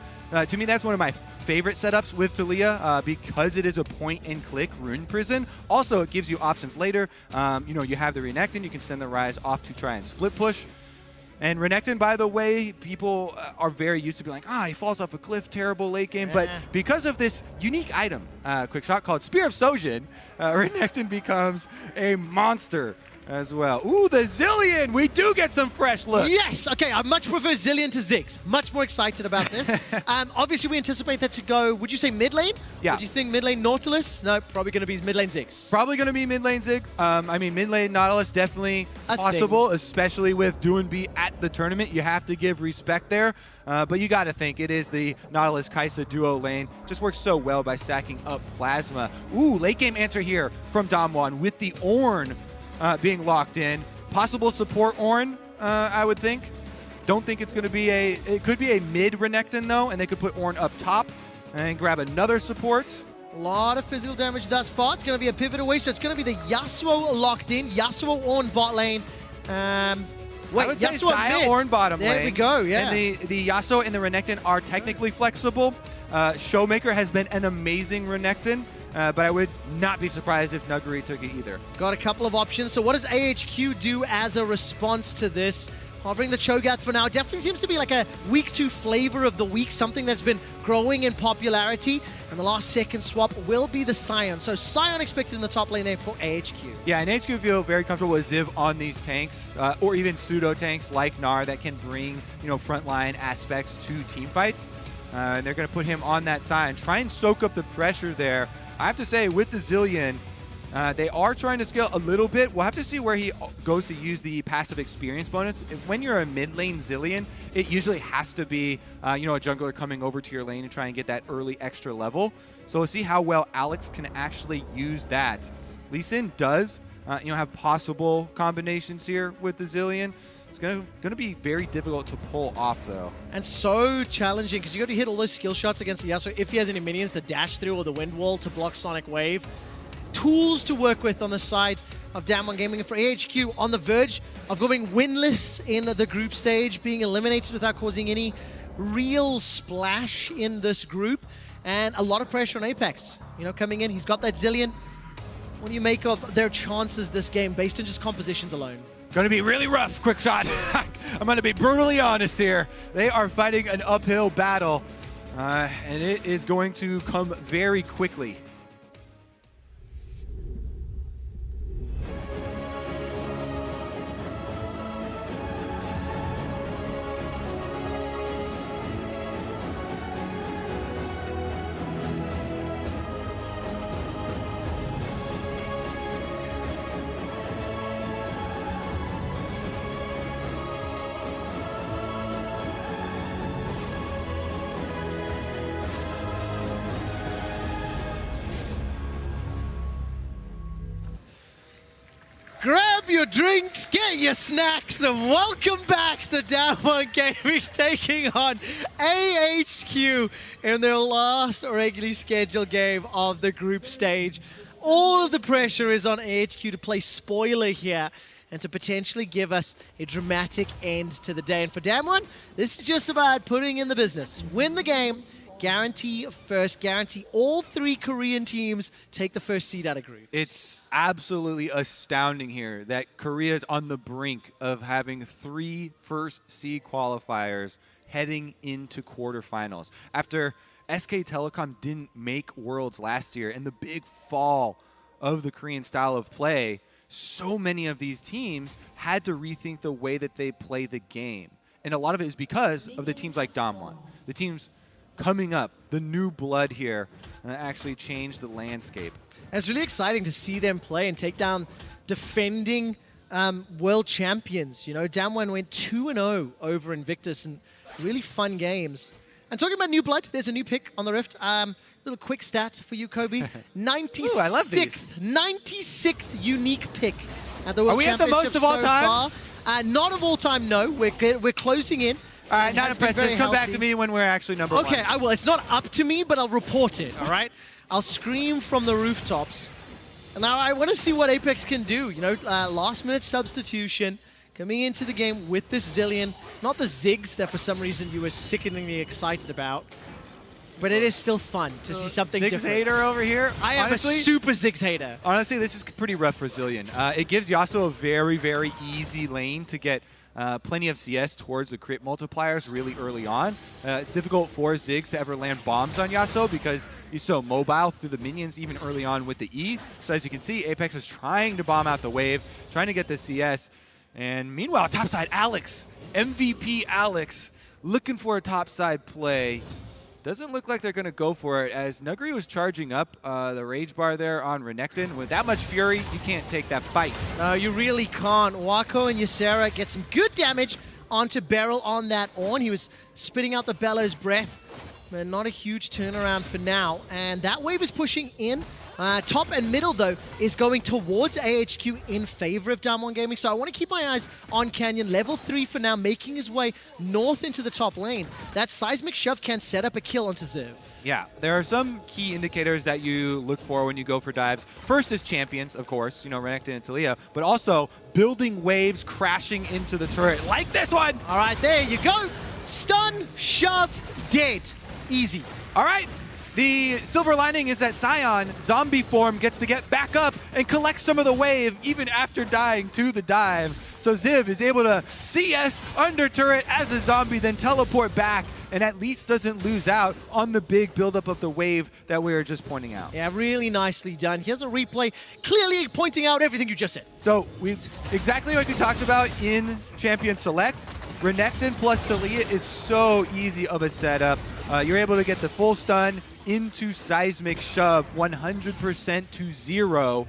to me that's one of my favorite setups with Taliyah because it is a point-and-click rune prison. Also, it gives you options later. You have the Renekton. You can send the Ryze off to try and split push. And Renekton, by the way, people are very used to being like, he falls off a cliff, terrible late game. But because of this unique item, quick shot called Spear of Sojin, Renekton becomes a monster as well. Ooh, the Zilean! We do get some fresh looks. Yes! Okay, I much prefer Zilean to Ziggs. Much more excited about this. Obviously, we anticipate that to go, would you say mid lane? Yeah. Would you think mid lane Nautilus? No, probably going to be mid lane Ziggs. Probably going to be mid lane Ziggs. I mean, mid lane Nautilus definitely possible, especially with Doinb at the tournament. You have to give respect there. But you got to think it is the Nautilus Kai'Sa duo lane. Just works so well by stacking up Plasma. Ooh, late game answer here from Damwon with the Ornn being locked in. Possible support Ornn, I would think. Don't think it's going to be it could be a mid Renekton though, and they could put Ornn up top and grab another support. A lot of physical damage thus far. It's going to be a pivot away, so it's going to be the Yasuo locked in. Yasuo Ornn bot lane. Wait, I would say Yasuo Xayah mid. Ornn bottom lane. There we go, yeah. And the Yasuo and the Renekton are technically flexible. Showmaker has been an amazing Renekton. But I would not be surprised if Nuguri took it either. Got a couple of options. So what does AHQ do as a response to this? Hovering the Cho'Gath for now. Definitely seems to be like a week 2 flavor of the week, something that's been growing in popularity. And the last second swap will be the Sion. So Sion expected in the top lane there for AHQ. Yeah, and AHQ feel very comfortable with Ziv on these tanks, or even pseudo tanks like Gnar that can bring frontline aspects to team fights. And they're going to put him on that Sion, try and soak up the pressure there. I have to say, with the Zilean, they are trying to scale a little bit. We'll have to see where he goes to use the passive experience bonus. When you're a mid lane Zilean, it usually has to be a jungler coming over to your lane and try and get that early extra level. So we'll see how well Alex can actually use that. Lee Sin does have possible combinations here with the Zilean. It's going to be very difficult to pull off, though. And so challenging, because you got to hit all those skill shots against Yasuo if he has any minions to dash through or the wind wall to block Sonic Wave. Tools to work with on the side of Damwon Gaming. And for AHQ, on the verge of going winless in the group stage, being eliminated without causing any real splash in this group. And a lot of pressure on Apex. You know, coming in, he's got that Zillion. What do you make of their chances this game based on just compositions alone? Going to be really rough, Quickshot. I'm going to be brutally honest here. They are fighting an uphill battle, and it is going to come very quickly. Grab your drinks, get your snacks, and welcome back to Damwon Gaming taking on AHQ in their last regularly scheduled game of the group stage. All of the pressure is on AHQ to play spoiler here and to potentially give us a dramatic end to the day. And for Damwon, this is just about putting in the business. Win the game, guarantee first, guarantee all 3 Korean teams take the first seed out of group. It's absolutely astounding here that Korea is on the brink of having 3 first seed qualifiers heading into quarterfinals. After SK Telecom didn't make Worlds last year and the big fall of the Korean style of play, so many of these teams had to rethink the way that they play the game. And a lot of it is because of the teams like Damwon. The teams coming up, the new blood here, actually changed the landscape. And it's really exciting to see them play and take down defending world champions. You know, Damwon went 2-0 over Invictus and really fun games. And talking about new blood, there's a new pick on the Rift. Little quick stat for you, Kobe. 96th, Ooh, I love these. 96th unique pick at the World Are we at the most Championship of all so time? far. Not of all time, no. We're closing in. All right, It not has been impressive. very Come back healthy. to me when we're actually number 1. Okay, I will. It's not up to me, but I'll report it, all right? I'll scream from the rooftops. And now I want to see what Apex can do. You know, last-minute substitution, coming into the game with this Zillion. Not the Ziggs that for some reason you were sickeningly excited about. But it is still fun to see something Ziggs different. hater over here. I am Honestly, a super Ziggs hater. Honestly, this is pretty rough for Zillion. It gives Yasuo a very, very easy lane to get plenty of CS towards the crit multipliers really early on. It's difficult for Ziggs to ever land bombs on Yasuo because he's so mobile through the minions even early on with the E. So as you can see, Apex is trying to bomb out the wave, trying to get the CS. And meanwhile, topside Alex, MVP Alex, looking for a topside play. Doesn't look like they're going to go for it as Nuguri was charging up the rage bar there on Renekton. With that much fury, you can't take that fight. No, you really can't. Wako and Ysera get some good damage onto Beryl on that Ornn. He was spitting out the bellows breath, but not a huge turnaround for now. And that wave is pushing in. Top and middle, though, is going towards AHQ in favor of Damwon Gaming. So I want to keep my eyes on Canyon. Level 3 for now, making his way north into the top lane. That seismic shove can set up a kill onto Ziv. Yeah, there are some key indicators that you look for when you go for dives. First is champions, of course, you know, Renekton and Taliyah, but also building waves crashing into the turret, like this one. All right, there you go. Stun, shove, dead. Easy. All right. The silver lining is that Sion, zombie form, gets to get back up and collect some of the wave even after dying to the dive. So Ziv is able to CS under turret as a zombie, then teleport back, and at least doesn't lose out on the big buildup of the wave that we were just pointing out. Yeah, really nicely done. Here's a replay clearly pointing out everything you just said. So exactly what we talked about in Champion Select. Renekton plus Taliyah is so easy of a setup. You're able to get the full stun into Seismic Shove, 100% to 0.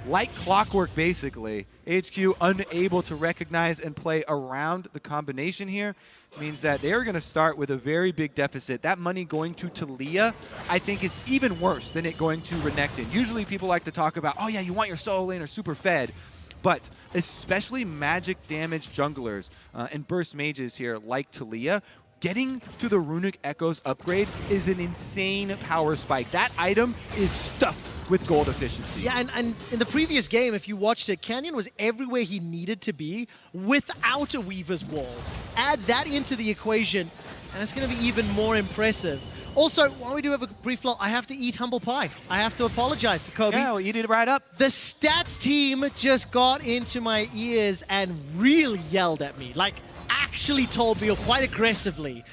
Like clockwork, basically. HQ unable to recognize and play around the combination here means that they're going to start with a very big deficit. That money going to Taliyah, I think, is even worse than it going to Renekton. Usually people like to talk about, oh yeah, you want your solo laner super fed. But especially magic damage junglers and burst mages here like Taliyah. Getting to the Runic Echoes upgrade is an insane power spike. That item is stuffed with gold efficiency. Yeah, and in the previous game, if you watched it, Canyon was everywhere he needed to be without a Weaver's Wall. Add that into the equation, and it's going to be even more impressive. Also, while we do have a brief lull, I have to eat humble pie. I have to apologize to Kobe. Yeah, we'll eat it right up. The stats team just got into my ears and really yelled at me. Like, actually told me quite aggressively.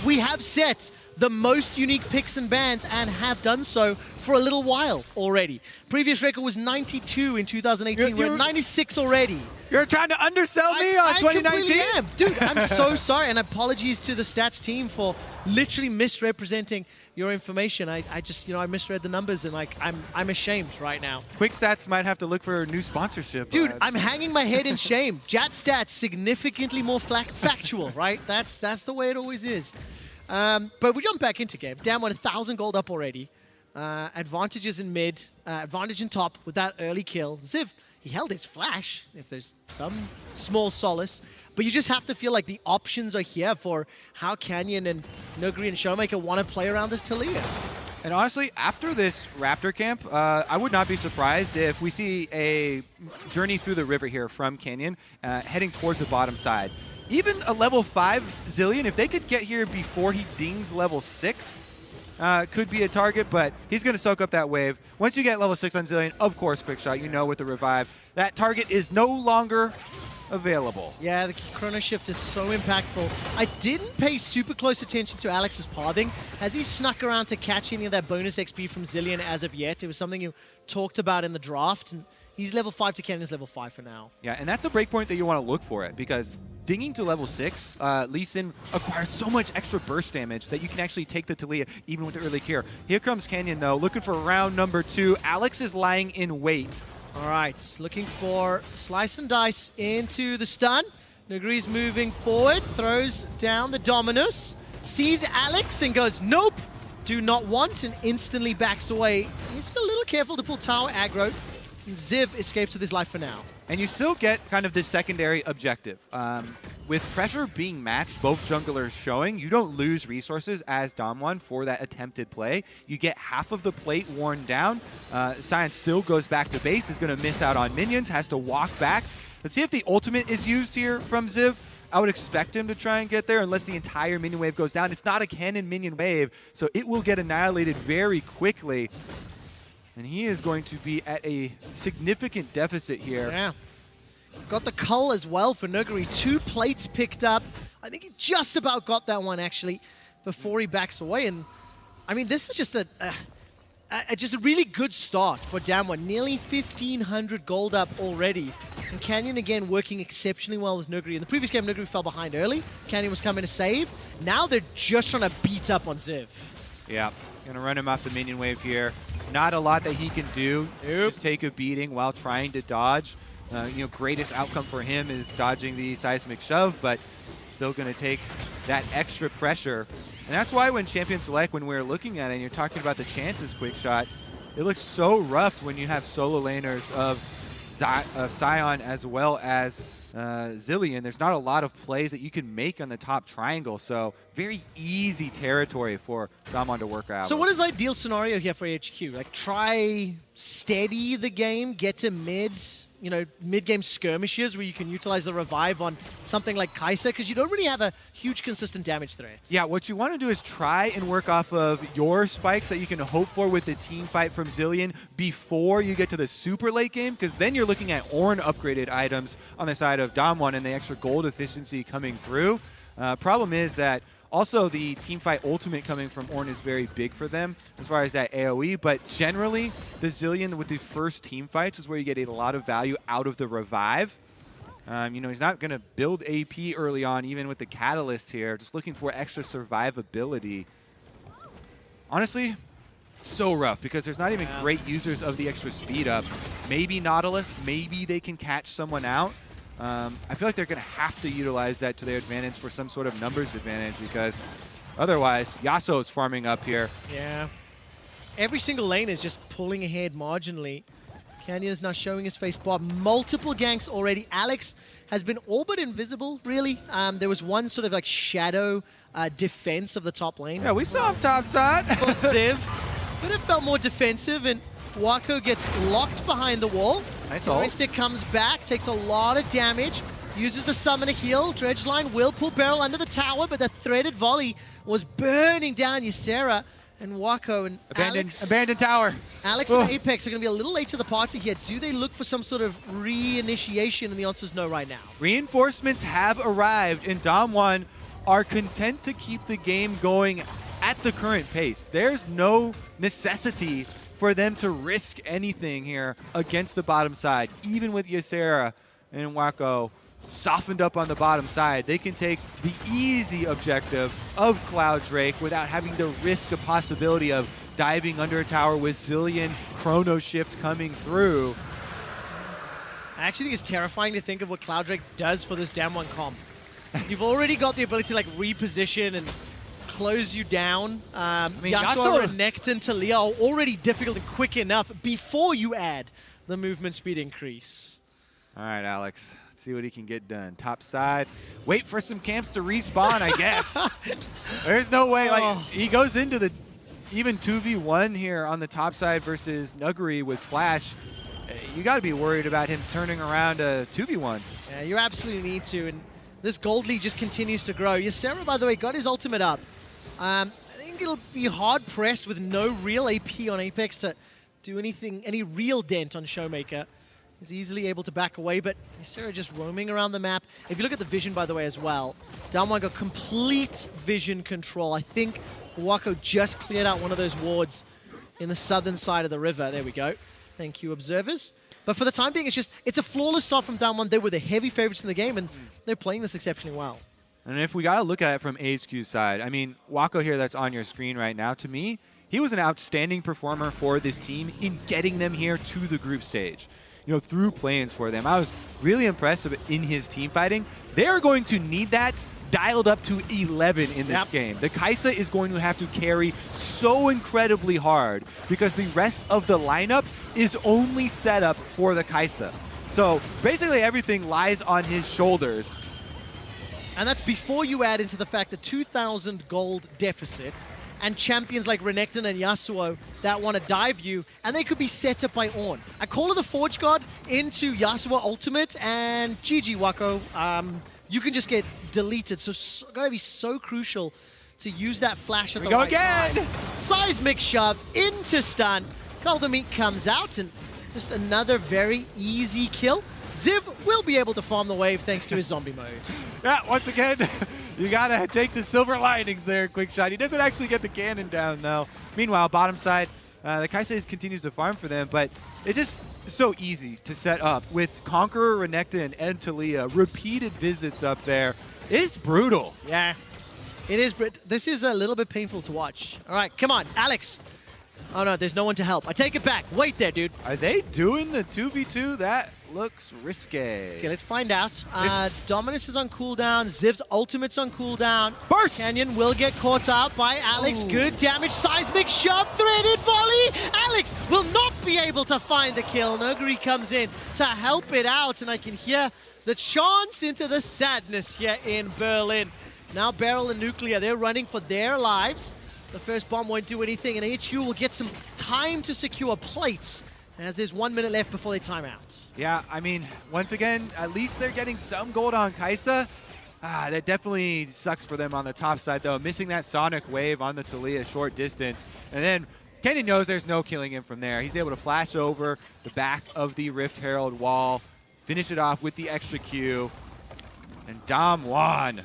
We have set the most unique picks and bans and have done so for a little while already. Previous record was 92 in 2018. We're at 96 already. You're trying to undersell me on 2019? I completely am. Dude, I'm so sorry. And apologies to the stats team for literally misrepresenting your information. I just, I misread the numbers and like, I'm ashamed right now. Quick Stats might have to look for a new sponsorship. Dude, I'm hanging my head in shame. Jat Stats significantly more factual, right? That's the way it always is. But we jump back into game. Damn, 1,000 gold up already. Advantages in mid, advantage in top with that early kill. Ziv, he held his flash, if there's some small solace. But you just have to feel like the options are here for how Canyon and Nuguri and Showmaker want to play around this Taliyah. And honestly, after this Raptor camp, I would not be surprised if we see a journey through the river here from Canyon, heading towards the bottom side. Even a level 5 Zilean, if they could get here before he dings level 6, could be a target, but he's going to soak up that wave. Once you get level 6 on Zilean, of course, Quickshot, with the revive, that target is no longer available. Yeah, the Chrono Shift is so impactful. I didn't pay super close attention to Alex's pathing. Has he snuck around to catch any of that bonus XP from Zilean as of yet? It was something you talked about in the draft, and he's level 5 to Canyon's level 5 for now. Yeah, and that's a breakpoint that you want to look for it, because dinging to level 6, Lee Sin acquires so much extra burst damage that you can actually take the Taliyah even with the early cure. Here comes Canyon, though, looking for round number 2. Alex is lying in wait. All right, looking for slice and dice into the stun. Nuguri's moving forward, throws down the Dominus, sees Alex and goes, nope, do not want, and instantly backs away. He's a little careful to pull tower aggro. Ziv escapes with his life for now. And you still get kind of this secondary objective. With pressure being matched, both junglers showing, you don't lose resources as Damwon for that attempted play. You get half of the plate worn down. Science still goes back to base, is going to miss out on minions, has to walk back. Let's see if the ultimate is used here from Ziv. I would expect him to try and get there unless the entire minion wave goes down. It's not a cannon minion wave, so it will get annihilated very quickly. And he is going to be at a significant deficit here. Yeah. Got the cull as well for Nuguri. 2 plates picked up. I think he just about got that one, actually, before he backs away. And, I mean, this is just just a really good start for Damwon. Nearly 1,500 gold up already. And Canyon, again, working exceptionally well with Nuguri. In the previous game, Nuguri fell behind early. Canyon was coming to save. Now they're just trying to beat up on Ziv. Yeah, gonna run him off the minion wave here. Not a lot that he can do. Just take a beating while trying to dodge. Greatest outcome for him is dodging the seismic shove, but still gonna take that extra pressure. And that's why when Champion Select, when we're looking at it and you're talking about the chances, Quickshot, it looks so rough when you have solo laners of Sion as well as Zilean. There's not a lot of plays that you can make on the top triangle, so very easy territory for Damwon to work out. So what is ideal scenario here for HQ? Like, try steady the game, get to mid-game skirmishes where you can utilize the revive on something like Kai'Sa, because you don't really have a huge consistent damage threat. Yeah, what you want to do is try and work off of your spikes that you can hope for with the team fight from Zilean before you get to the super late game, because then you're looking at Ornn upgraded items on the side of Damwon and the extra gold efficiency coming through. Problem is that also, the teamfight ultimate coming from Ornn is very big for them as far as that AoE, but generally, the Zilean with the first team fights is where you get a lot of value out of the revive. He's not going to build AP early on, even with the Catalyst here, just looking for extra survivability. Honestly, so rough, because there's not even great users of the extra speed up. Maybe Nautilus, maybe they can catch someone out. I feel like they're going to have to utilize that to their advantage for some sort of numbers advantage, because otherwise, Yasuo's farming up here. Yeah. Every single lane is just pulling ahead marginally. Canyon is now showing his face bar. Multiple ganks already. Alex has been all but invisible, really. There was one sort of like shadow defense of the top lane. Yeah, we saw him top side. For Ziv, but it felt more defensive, and Wako gets locked behind the wall. Nice Orange ult. Stick comes back, takes a lot of damage, uses the summon to heal. Dredgeline will pull Beryl under the tower, but the threaded volley was burning down Ysera. And Wako and Abandoned tower. Alex and Apex are going to be a little late to the party here. Do they look for some sort of reinitiation? And the answer is no right now. Reinforcements have arrived, and Damwon are content to keep the game going at the current pace. There's no necessity for them to risk anything here against the bottom side. Even with Ysera and Wako softened up on the bottom side, they can take the easy objective of Cloud Drake without having to risk a possibility of diving under a tower with Zillion Chrono Shift coming through. I actually think it's terrifying to think of what Cloud Drake does for this Damwon comp. You've already got the ability to like reposition and close you down. Yasuo, Renekton, and Taliyah are already difficult and quick enough before you add the movement speed increase. All right, Alex. Let's see what he can get done. Top side. Wait for some camps to respawn, I guess. There's no way. Like he goes into the even 2v1 here on the top side versus Nuguri with Flash. You got to be worried about him turning around a 2v1. Yeah, you absolutely need to. And this gold lead just continues to grow. Ysera, by the way, got his ultimate up. I think it'll be hard pressed with no real AP on Apex to do anything, any real dent on Showmaker. He's easily able to back away, but Ysera just roaming around the map. If you look at the vision, by the way, as well, Damwon got complete vision control. I think Wako just cleared out one of those wards in the southern side of the river. There we go. Thank you, observers. But for the time being, it's a flawless start from Damwon. They were the heavy favorites in the game, and they're playing this exceptionally well. And if we got to look at it from HQ's side, I mean, Wako here that's on your screen right now, to me, he was an outstanding performer for this team in getting them here to the group stage. You know, through play-ins for them. I was really impressed in his team fighting. They're going to need that dialed up to 11 in this game. The Kai'Sa is going to have to carry so incredibly hard because the rest of the lineup is only set up for the Kai'Sa. So basically everything lies on his shoulders. And that's before you add into the fact that 2,000 gold deficit and champions like Renekton and Yasuo that want to dive you, and they could be set up by Ornn. A Call of the Forge God into Yasuo ultimate, and GG Wako, you can just get deleted. So gotta be so crucial to use that flash at the right time. Seismic shove into stun. Kaldameet comes out, and just another very easy kill. Ziv will be able to farm the wave thanks to his zombie mode. Yeah, once again, you gotta take the silver linings there, Quickshot. He doesn't actually get the cannon down, though. Meanwhile, bottom side, the Kai'Sa continues to farm for them, but it's just so easy to set up with Conqueror, Renekton, and Taliyah. Repeated visits up there. It's brutal. Yeah, it is, but this is a little bit painful to watch. All right, come on, Alex. Oh, no, there's no one to help. I take it back. Wait there, dude. Are they doing the 2v2? That looks risky. Okay, let's find out. Dominus is on cooldown. Ziv's ultimate's on cooldown. Burst! Canyon will get caught out by Alex. Ooh. Good damage. Seismic shove. Threaded volley. Alex will not be able to find the kill. Nuguri comes in to help it out, and I can hear the chants into the sadness here in Berlin. Now Beryl and Nuclear, they're running for their lives. The first bomb won't do anything, and HQ will get some time to secure plates as there's 1 minute left before they time out. Yeah, I mean, once again, at least they're getting some gold on Kai'Sa. That definitely sucks for them on the top side, though. Missing that Sonic Wave on the Taliyah short distance. And then Kenyon knows there's no killing him from there. He's able to flash over the back of the Rift Herald wall, finish it off with the extra Q. And Damwon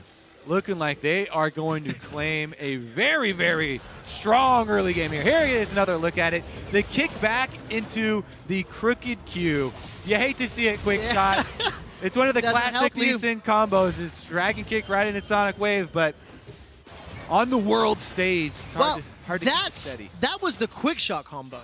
looking like they are going to claim a very, very strong early game here. Here is another look at it. The kick back into the crooked Q. You hate to see it, Quickshot. It's one of the classic Lee Sin combos, is dragon kick right into Sonic Wave, but on the world stage, it's hard to keep steady. That was the Quickshot combo.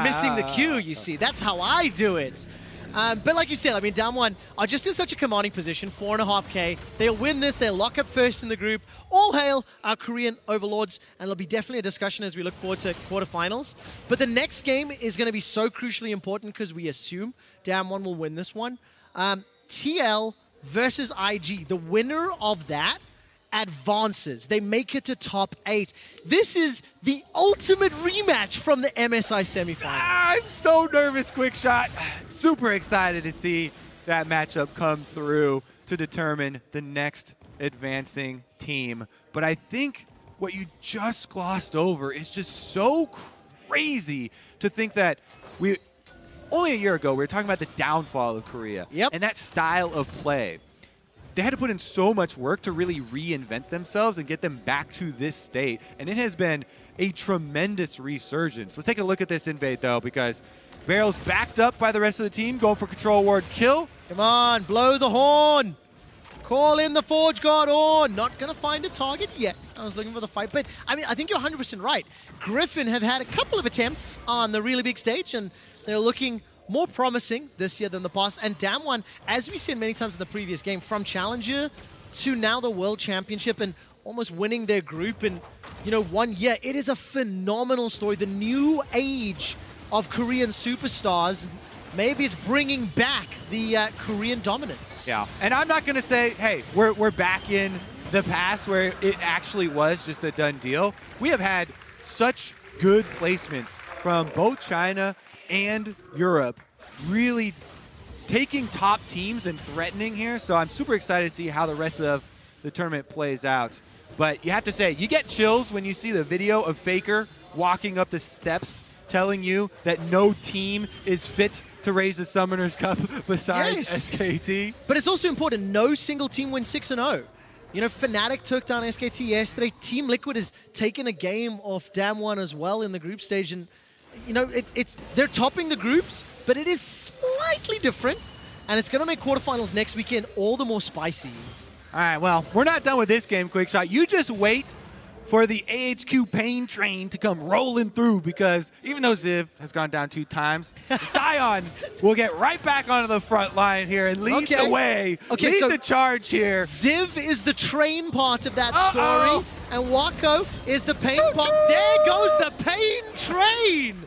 Missing the Q, you see. That's how I do it. But like you said, I mean, Damwon are just in such a commanding position, 4.5K. They'll win this. They'll lock up first in the group. All hail our Korean overlords, and there'll be definitely a discussion as we look forward to quarterfinals. But the next game is going to be so crucially important because we assume Damwon will win this one. TL versus IG. The winner of that advances. They make it to top 8. This is the ultimate rematch from the MSI semifinal. I'm so nervous, Quickshot. Super excited to see that matchup come through to determine the next advancing team. But I think what you just glossed over is just so crazy to think that only a year ago, we were talking about the downfall of Korea and that style of play. They had to put in so much work to really reinvent themselves and get them back to this state. And it has been a tremendous resurgence. Let's take a look at this invade, though, because Barrel's backed up by the rest of the team, going for control ward kill. Come on, blow the horn. Call in the Forge God on. Not going to find a target yet. I was looking for the fight. But, I mean, I think you're 100% right. Griffin have had a couple of attempts on the really big stage, and they're looking more promising this year than the past. And Damwon, as we said many times in the previous game, from Challenger to now the World Championship and almost winning their group in, 1 year. It is a phenomenal story. The new age of Korean superstars. Maybe it's bringing back the Korean dominance. Yeah, and I'm not going to say, hey, we're back in the past where it actually was just a done deal. We have had such good placements from both China and Europe, really taking top teams and threatening here. So I'm super excited to see how the rest of the tournament plays out. But you have to say, you get chills when you see the video of Faker walking up the steps telling you that no team is fit to raise the Summoners Cup besides SKT. But it's also important, no single team wins 6-0. Fnatic took down SKT yesterday. Team Liquid has taken a game off Damwon as well in the group stage. And they're topping the groups, but it is slightly different, and it's going to make quarterfinals next weekend all the more spicy. All right, well, we're not done with this game, Quickshot. You just wait for the AHQ pain train to come rolling through, because even though Ziv has gone down 2 times, Sion will get right back onto the front line here and lead the way, lead the charge here. Ziv is the train part of that story, and Wako is the pain part. There goes the pain train.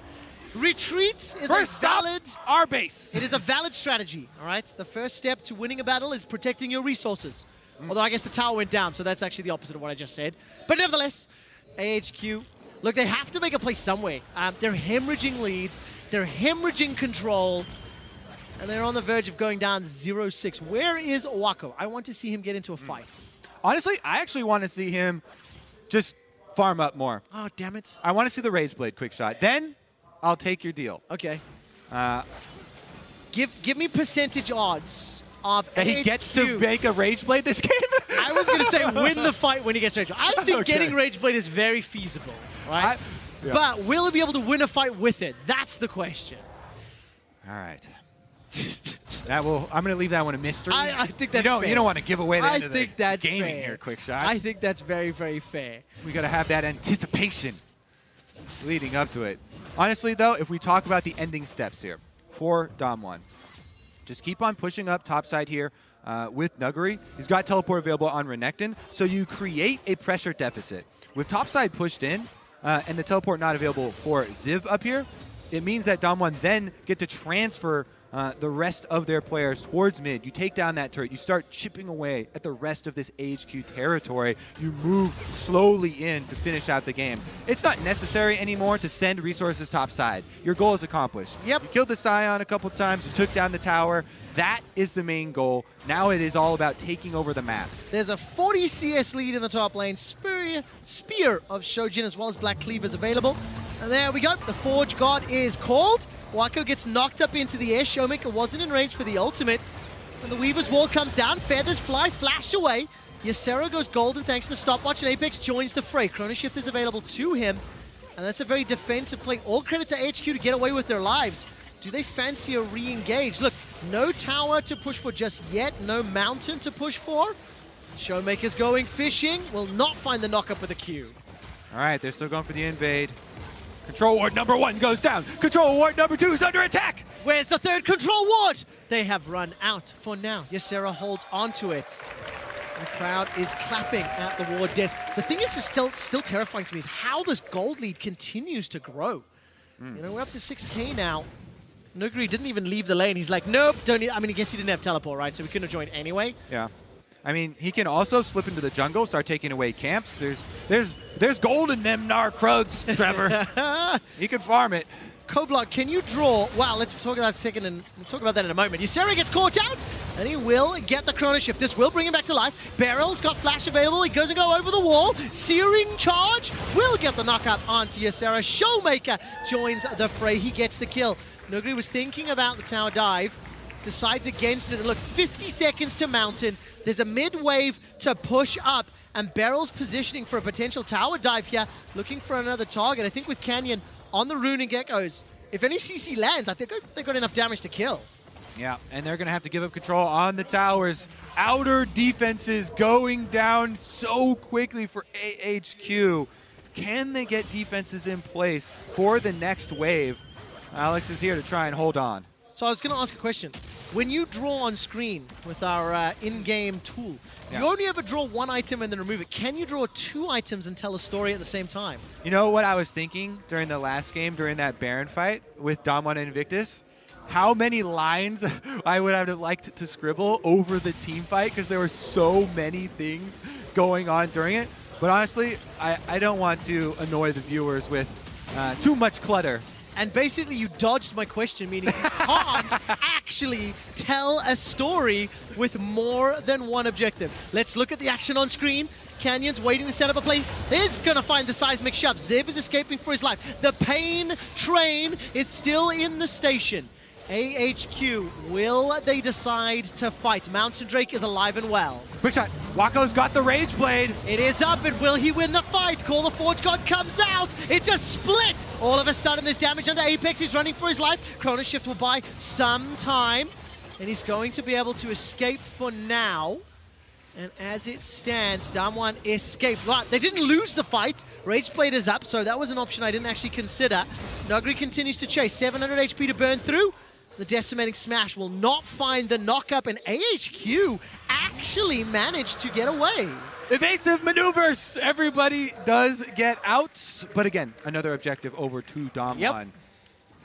Retreat is First a valid... our base. It is a valid strategy, all right? The first step to winning a battle is protecting your resources. Although I guess the tower went down, so that's actually the opposite of what I just said. But nevertheless, AHQ, look, they have to make a play somewhere. They're hemorrhaging leads, they're hemorrhaging control, and they're on the verge of going down 0-6. Where is Wako? I want to see him get into a fight. Honestly, I actually want to see him just farm up more. Oh, damn it. I want to see the Rage Blade Quickshot. Then I'll take your deal. Okay. Give me percentage odds of that he gets to make a Rage Blade this game? I was going to say win the fight when he gets Rage Blade. I think getting Rage Blade is very feasible, right? But will he be able to win a fight with it? That's the question. All right. I'm going to leave that one a mystery. I think that's fair. You don't want to give away the end of the that's gaming fair. here, Quickshot. I think that's very, very fair. We got to have that anticipation leading up to it. Honestly, though, if we talk about the ending steps here for Damwon, just keep on pushing up topside here with Nuguri. He's got teleport available on Renekton, so you create a pressure deficit. With topside pushed in and the teleport not available for Ziv up here, it means that Damwon then get to transfer the rest of their players towards mid. You take down that turret. You start chipping away at the rest of this AHQ territory. You move slowly in to finish out the game. It's not necessary anymore to send resources topside. Your goal is accomplished. Yep. You killed the Sion a couple times. You took down the tower. That is the main goal. Now it is all about taking over the map. There's a 40 CS lead in the top lane. Spear of Shojin as well as Black Cleaver's available. And there we go. The Forge God is called. Wako gets knocked up into the air. Showmaker wasn't in range for the ultimate. And the Weaver's wall comes down. Feathers fly, flash away. Ysera goes golden thanks to the stopwatch, and Apex joins the fray. Chrono Shift is available to him. And that's a very defensive play. All credit to HQ to get away with their lives. Do they fancy a re-engage? Look, no tower to push for just yet. No mountain to push for. Showmaker's going fishing. Will not find the knock-up with a Q. All right, they're still going for the invade. Control ward number 1 goes down. Control ward number 2 is under attack. Where's the third control ward? They have run out for now. Ysera holds onto it. The crowd is clapping at the ward desk. The thing is still terrifying to me is how this gold lead continues to grow. You know, we're up to 6K now. Nuguri didn't even leave the lane. He's like, nope, don't need. I mean, I guess he didn't have teleport, right? So we couldn't have joined anyway. Yeah. I mean, he can also slip into the jungle, start taking away camps. There's gold in them Narkrugs, Trevor. He can farm it. Koblock, can you draw? Wow, let's talk about that second and we'll talk about that in a moment. Ysera gets caught out, and he will get the Chrono Shift. This will bring him back to life. Barrel's got flash available. He goes to go over the wall. Searing Charge will get the knockup onto Ysera. Showmaker joins the fray. He gets the kill. Nuguri was thinking about the tower dive, decides against it. And look, 50 seconds to Mountain. There's a mid-wave to push up, and Barrel's positioning for a potential tower dive here, looking for another target. I think with Canyon on the Rune and Geckos, if any CC lands, I think they've got enough damage to kill. Yeah, and they're going to have to give up control on the towers. Outer defenses going down so quickly for AHQ. Can they get defenses in place for the next wave? Alex is here to try and hold on. So I was going to ask a question. When you draw on screen with our in-game tool, you only ever draw one item and then remove it. Can you draw 2 items and tell a story at the same time? You know what I was thinking during the last game, during that Baron fight with Damwon and Invictus? How many lines I would have liked to scribble over the team fight because there were so many things going on during it. But honestly, I don't want to annoy the viewers with too much clutter. And basically, you dodged my question, meaning you can't actually tell a story with more than one objective. Let's look at the action on screen. Canyon's waiting to set up a play. Is going to find the seismic shove. Zib is escaping for his life. The pain train is still in the station. AHQ, will they decide to fight? Mountain Drake is alive and well. Quick shot. Wako's got the Rage Blade. It is up, and will he win the fight? Call the Forge God comes out. It's a split. All of a sudden, there's damage under Apex. He's running for his life. Chrono Shift will buy some time, and he's going to be able to escape for now. And as it stands, Damwon escaped. Right, they didn't lose the fight. Rage Blade is up, so that was an option I didn't actually consider. Nuguri continues to chase. 700 HP to burn through. The Decimating Smash will not find the knockup, and AHQ actually managed to get away. Evasive maneuvers. Everybody does get out. But again, another objective over to Damwon. Yep.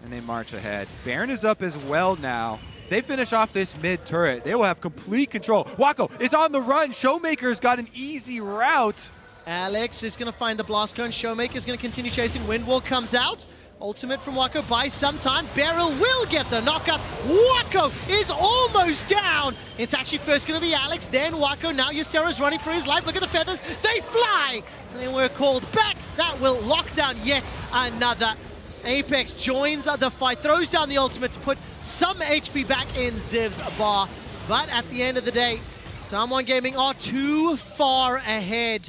And they march ahead. Baron is up as well now. If they finish off this mid turret, they will have complete control. Wako is on the run. Showmaker's got an easy route. Alex is going to find the Blast Cone. Showmaker is going to continue chasing. Windwall comes out. Ultimate from Wako buys some time. Beryl will get the knockup. Wako is almost down. It's actually first going to be Alex, then Wako. Now Ysera's running for his life. Look at the feathers. They fly. And they were called back. That will lock down yet another. Apex joins the fight, throws down the ultimate to put some HP back in Ziv's bar. But at the end of the day, Damwon Gaming are too far ahead.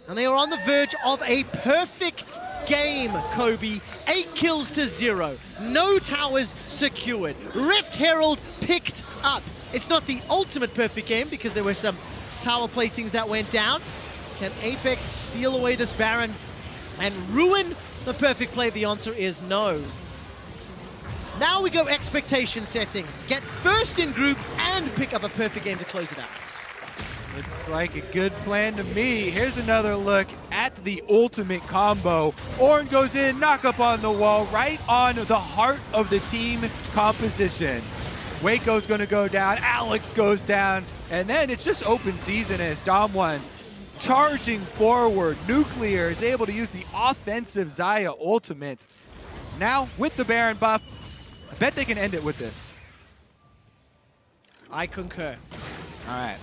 And they are on the verge of a perfect game, Kobe. 8 kills to 0. No towers secured. Rift Herald picked up. It's not the ultimate perfect game because there were some tower platings that went down. Can Apex steal away this Baron and ruin the perfect play? The answer is no. Now we go expectation setting. Get first in group and pick up a perfect game to close it out. Looks like a good plan to me. Here's another look at the ultimate combo. Ornn goes in, knock up on the wall, right on the heart of the team composition. Waco's gonna go down, Alex goes down, and then it's just open season as Damwon charging forward. Nuclear is able to use the offensive Xayah ultimate. Now, with the Baron buff, I bet they can end it with this. I concur. All right.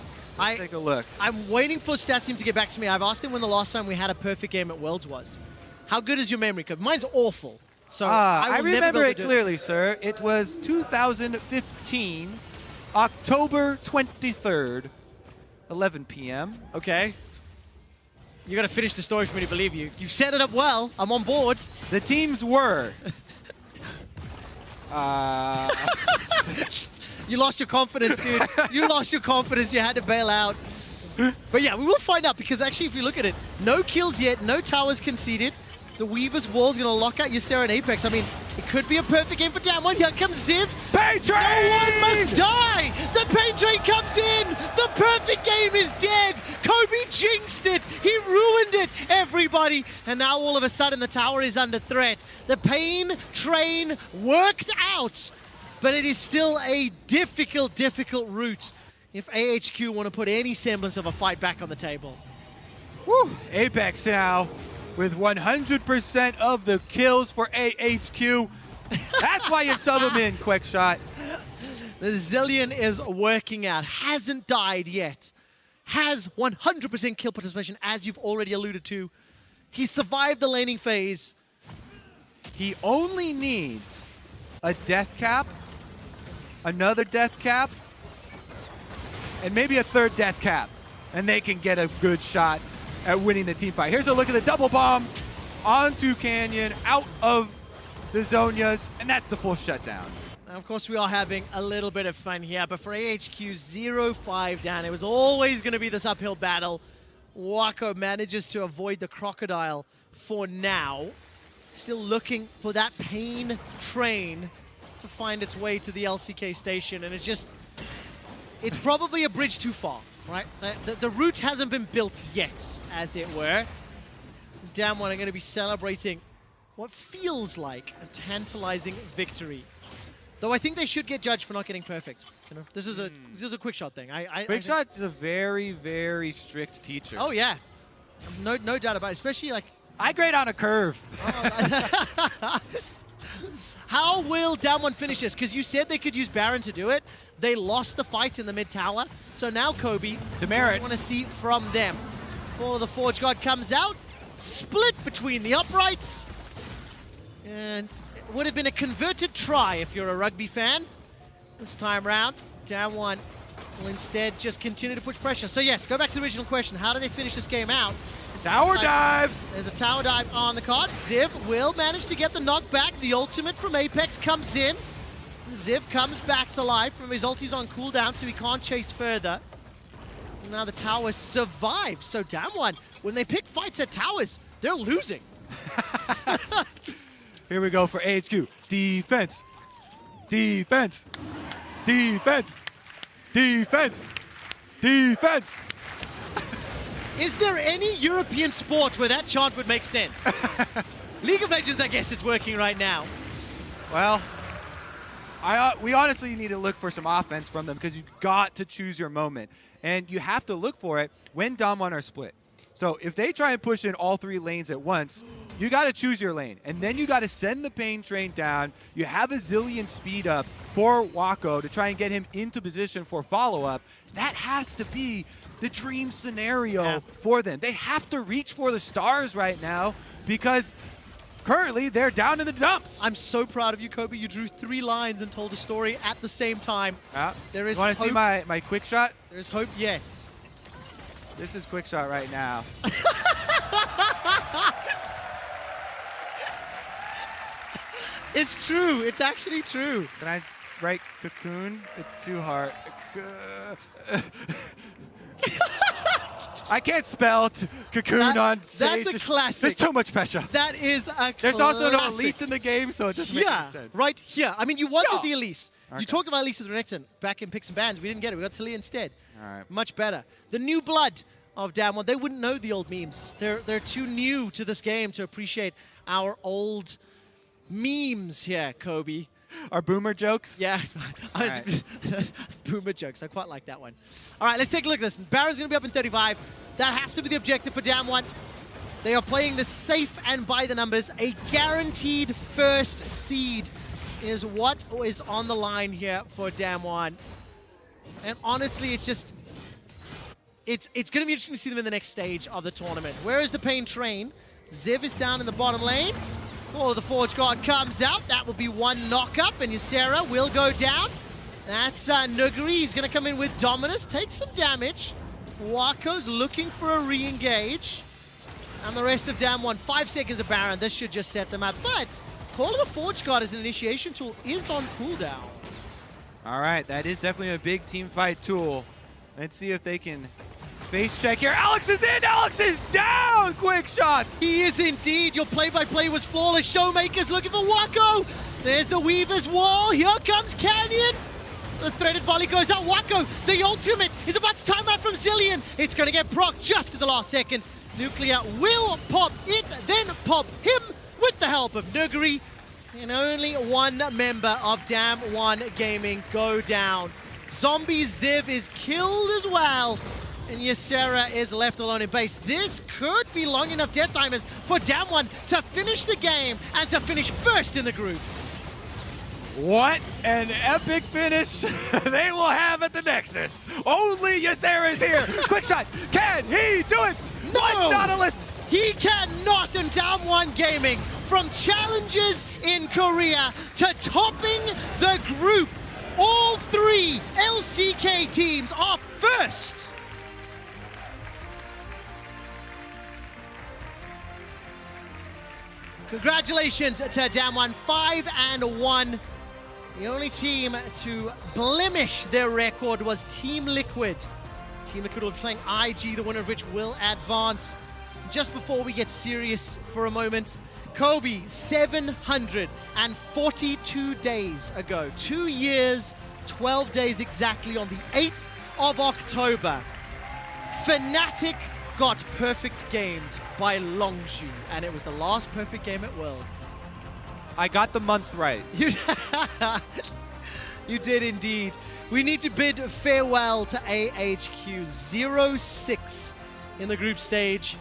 Take a look. I'm waiting for Stasim to get back to me. I've asked him when the last time we had a perfect game at Worlds was. How good is your memory? Because mine's awful. So I will never remember be able it to do clearly, sir. It was 2015, October 23rd, 11 p.m. Okay. You got to finish the story for me to believe you. You've set it up well. I'm on board. The teams were. You lost your confidence, dude. You lost your confidence. You had to bail out. But yeah, we will find out because actually, if you look at it, no kills yet, no towers conceded. The Weaver's wall's going to lock out Ysera and Apex. I mean, it could be a perfect game for Damwon. Here comes Ziv. Pain Train! No one must die! The Pain Train comes in! The perfect game is dead! Kobe jinxed it! He ruined it, everybody! And now all of a sudden the tower is under threat. The Pain Train worked out, but it is still a difficult, difficult route if AHQ want to put any semblance of a fight back on the table. Woo! Apex now with 100% of the kills for AHQ. That's why you sub him in, Quick Shot. The Zilean is working out, hasn't died yet. Has 100% kill participation, as you've already alluded to. He survived the laning phase. He only needs a death cap, another death cap, and maybe a third death cap, and they can get a good shot at winning the team fight. Here's a look at the double bomb onto Canyon, out of the Zhonya's, and that's the full shutdown. And of course, we are having a little bit of fun here, but for AHQ, 0-5 down. It was always going to be this uphill battle. Wako manages to avoid the crocodile for now. Still looking for that Pain Train to find its way to the LCK station, and it's probably a bridge too far, right? The route hasn't been built yet, as it were. Damwon are going to be celebrating what feels like a tantalizing victory. Though I think they should get judged for not getting perfect. You know, this is a quick shot thing. Quick Shot is a very, very strict teacher. Oh yeah, no doubt about it. Especially like I grade on a curve. How will Damwon finish this? Because you said they could use Baron to do it. They lost the fight in the mid tower. So now Kobe, demerits. I want to see from them. Fall of the Forge God comes out, split between the uprights, and it would have been a converted try if you're a rugby fan. This time round, Damwon will instead just continue to push pressure. So yes, go back to the original question. How do they finish this game out? Tower dive! There's a tower dive on the card. Ziv will manage to get the knockback. The ultimate from Apex comes in. Ziv comes back to life. From his ulti's on cooldown, so he can't chase further. Now the tower survives. So Damwon, when they pick fights at towers, they're losing. Here we go for AHQ. Defense. Defense. Defense. Defense. Defense. Is there any European sport where that chant would make sense? League of Legends, I guess it's working right now. Well, we honestly need to look for some offense from them because you've got to choose your moment. And you have to look for it when Damwon are split. So if they try and push in all three lanes at once, you got to choose your lane. And then you got to send the Pain Train down. You have a Zilean speed up for Wako to try and get him into position for follow-up. That has to be the dream scenario for them. They have to reach for the stars right now because currently they're down in the dumps. I'm so proud of you, Kobe. You drew 3 lines and told a story at the same time. There is you want to see my quick shot? There's hope, yes. This is quick shot right now. It's true. It's actually true. Can I write cocoon? It's too hard. I can't spell cocoon on stage. That's a classic. There's too much pressure. That is a classic. There's also no Elise in the game, so it doesn't make any sense. Right here. I mean, you wanted the Elise. Okay. You talked about Elise with Renekton back in Picks and Bans. We didn't get it. We got Taliyah instead. All right. Much better. The new blood of Damwon. They wouldn't know the old memes. They're too new to this game to appreciate our old memes here, Kobe. Our boomer jokes? Yeah. Right. Boomer jokes. I quite like that one. All right, let's take a look at this. Baron's going to be up in 35. That has to be the objective for Damwon. They are playing the safe and by the numbers. A guaranteed first seed is what is on the line here for Damwon. And honestly, it's just... It's going to be interesting to see them in the next stage of the tournament. Where is the Pain Train? Ziv is down in the bottom lane. Call of the Forge God comes out. That will be one knock-up, and Ysera will go down. That's Nuguri. He's going to come in with Dominus, take some damage. Wako's looking for a re-engage. And the rest of Damwon, 5 seconds of Baron. This should just set them up. But Call of the Forge God as an initiation tool is on cooldown. All right, that is definitely a big team fight tool. Let's see if they can face check here. Alex is in. Alex is down. Quick shots. He is indeed. Your play-by-play was flawless. Showmakers looking for Wako. There's the Weaver's wall. Here comes Canyon. The threaded volley goes out. Wako, the ultimate, is about to time out from Zilean. It's going to get proc just at the last second. Nuclear will pop it, then pop him with the help of Nuguri. And only one member of Damwon Gaming go down. Zombie Ziv is killed as well. And Ysera is left alone in base. This could be long enough death timers for Damwon to finish the game and to finish first in the group. What an epic finish they will have at the Nexus. Only Ysera is here. Quick shot. Can he do it? No, What, Nautilus? He cannot. And Damwon Gaming, from challenges in Korea to topping the group, all three LCK teams are first. Congratulations to Damwon, 5-1. The only team to blemish their record was Team Liquid. Team Liquid will be playing IG, the winner of which will advance. Just before we get serious for a moment, Kobe, 742 days ago, 2 years, 12 days exactly, on the 8th of October, Fnatic got perfect gamed by Longzhu, and it was the last perfect game at Worlds. I got the month right. You did indeed. We need to bid farewell to AHQ. 0-6 in the group stage.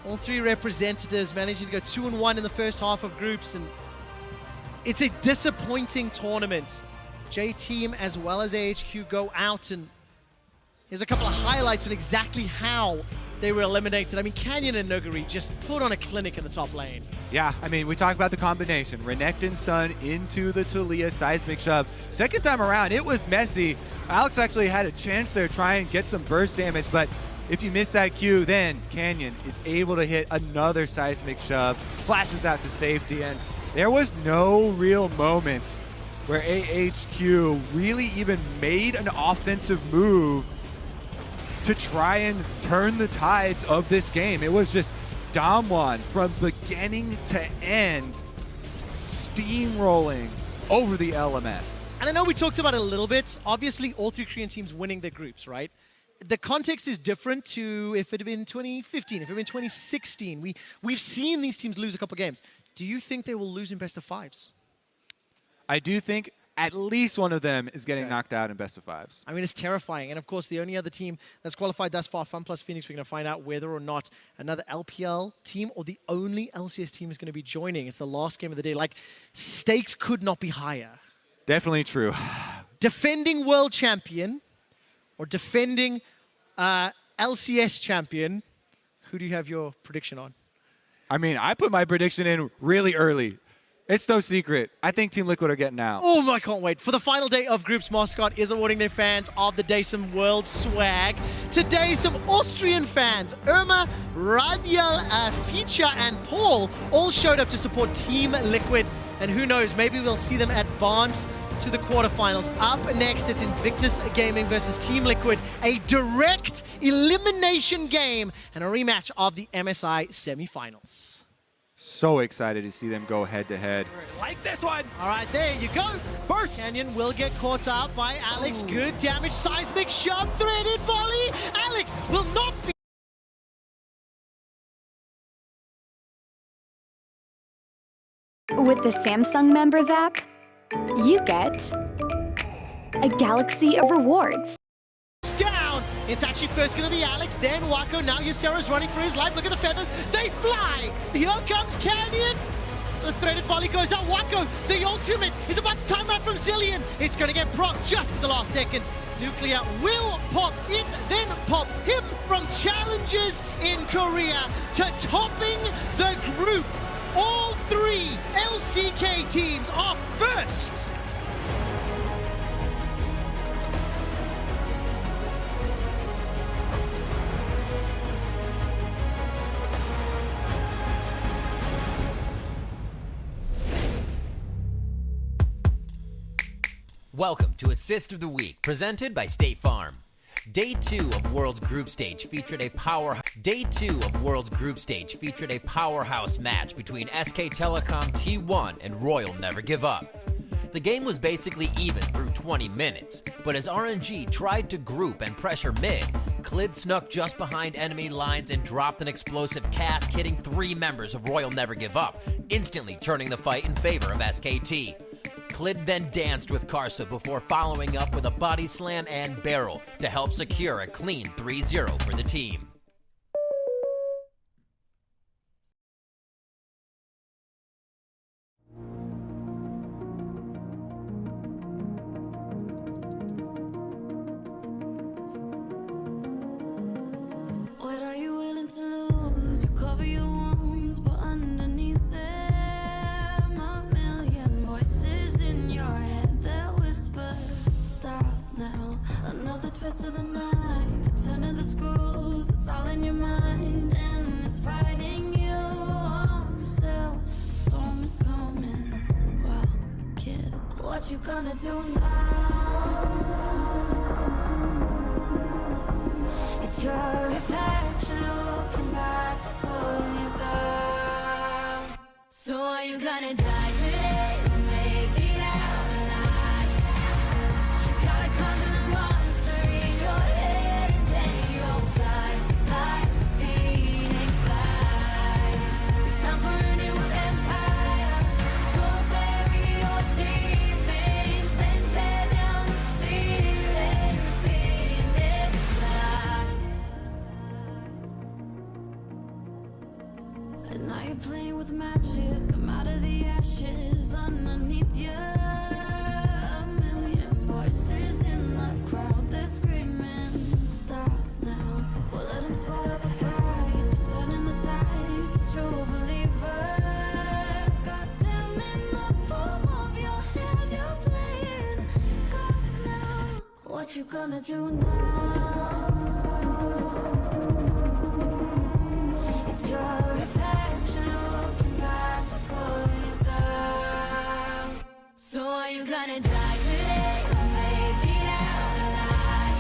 All three representatives managing to go 2-1 in the first half of groups, and it's a disappointing tournament. J-Team as well as AHQ go out, and here's a couple of highlights on exactly how they were eliminated. I mean, Canyon and Nuguri just put on a clinic in the top lane. Yeah, I mean, we talked about the combination. Renekton stun into the Taliyah seismic shove. Second time around, it was messy. Alex actually had a chance there to try and get some burst damage, but if you miss that Q, then Canyon is able to hit another seismic shove, flashes out to safety, and there was no real moment where AHQ really even made an offensive move to try and turn the tides of this game. It was just Damwon from beginning to end steamrolling over the LMS. And I know we talked about it a little bit. Obviously, all three Korean teams winning their groups, right? The context is different to if it had been 2015, if it had been 2016. We've seen these teams lose a couple games. Do you think they will lose in best of fives? I do think at least one of them is getting knocked out in best of fives. I mean, it's terrifying. And of course, the only other team that's qualified thus far, FunPlus Phoenix, we're going to find out whether or not another LPL team or the only LCS team is going to be joining. It's the last game of the day. Like, stakes could not be higher. Definitely true. Defending world champion or defending LCS champion, who do you have your prediction on? I mean, I put my prediction in really early. It's no secret. I think Team Liquid are getting out. Oh, I can't wait. For the final day of groups, Mascot is awarding their fans of the day some world swag. Today, some Austrian fans, Irma, Radial, Ficha, and Paul, all showed up to support Team Liquid. And who knows, maybe we'll see them advance to the quarterfinals. Up next, it's Invictus Gaming versus Team Liquid, a direct elimination game and a rematch of the MSI semifinals. So excited to see them go head-to-head. Like this one. All right, there you go. First, Canyon will get caught up by Alex. Good damage, seismic shove, threaded volley. Alex will not be. With the Samsung Members app, you get a galaxy of rewards. Down. It's actually first going to be Alex, then Wako. Now Ysera's running for his life. Look at the feathers. They fly. Here comes Canyon. The threaded volley goes out. Wako, the ultimate, is about to time out from Zilean. It's going to get proc just at the last second. Nuclear will pop it, then pop him from challenges in Korea to topping the group. All three LCK teams are first. Welcome to Assist of the Week, presented by State Farm. Day 2 of World's Group Stage featured a powerhouse match between SK Telecom T1 and Royal Never Give Up. The game was basically even through 20 minutes, but as RNG tried to group and pressure mid, Clid snuck just behind enemy lines and dropped an explosive cask, hitting 3 members of Royal Never Give Up, instantly turning the fight in favor of SKT. Clid then danced with Karsa before following up with a body slam and barrel to help secure a clean 3-0 for the team. What are you willing to lose? You cover your wounds, but underneath them a million voices in your head that whisper, stop now. Another twist of the knife, turn of the screws, it's all in your mind, and it's fighting you on yourself. The storm is coming. Wow, kid, what you gonna do now? It's your reflection looking back to pull you down. So are you gonna die today or make it out alive? You gotta conquer the monster in your head and then you'll fly, fly, Phoenix fly. It's time for a new empire. Go bury your demons and tear down the ceiling, Phoenix fly. And now you're playing with matches, come out of the ashes underneath you. A million voices in the crowd, they're screaming, stop now. Well, let them swallow the pride, you're turning the tide to true believers. Got them in the palm of your hand, you're playing God now. What you gonna do now? It's your reflection looking back to pull you down. So are you gonna die today or make it out alive?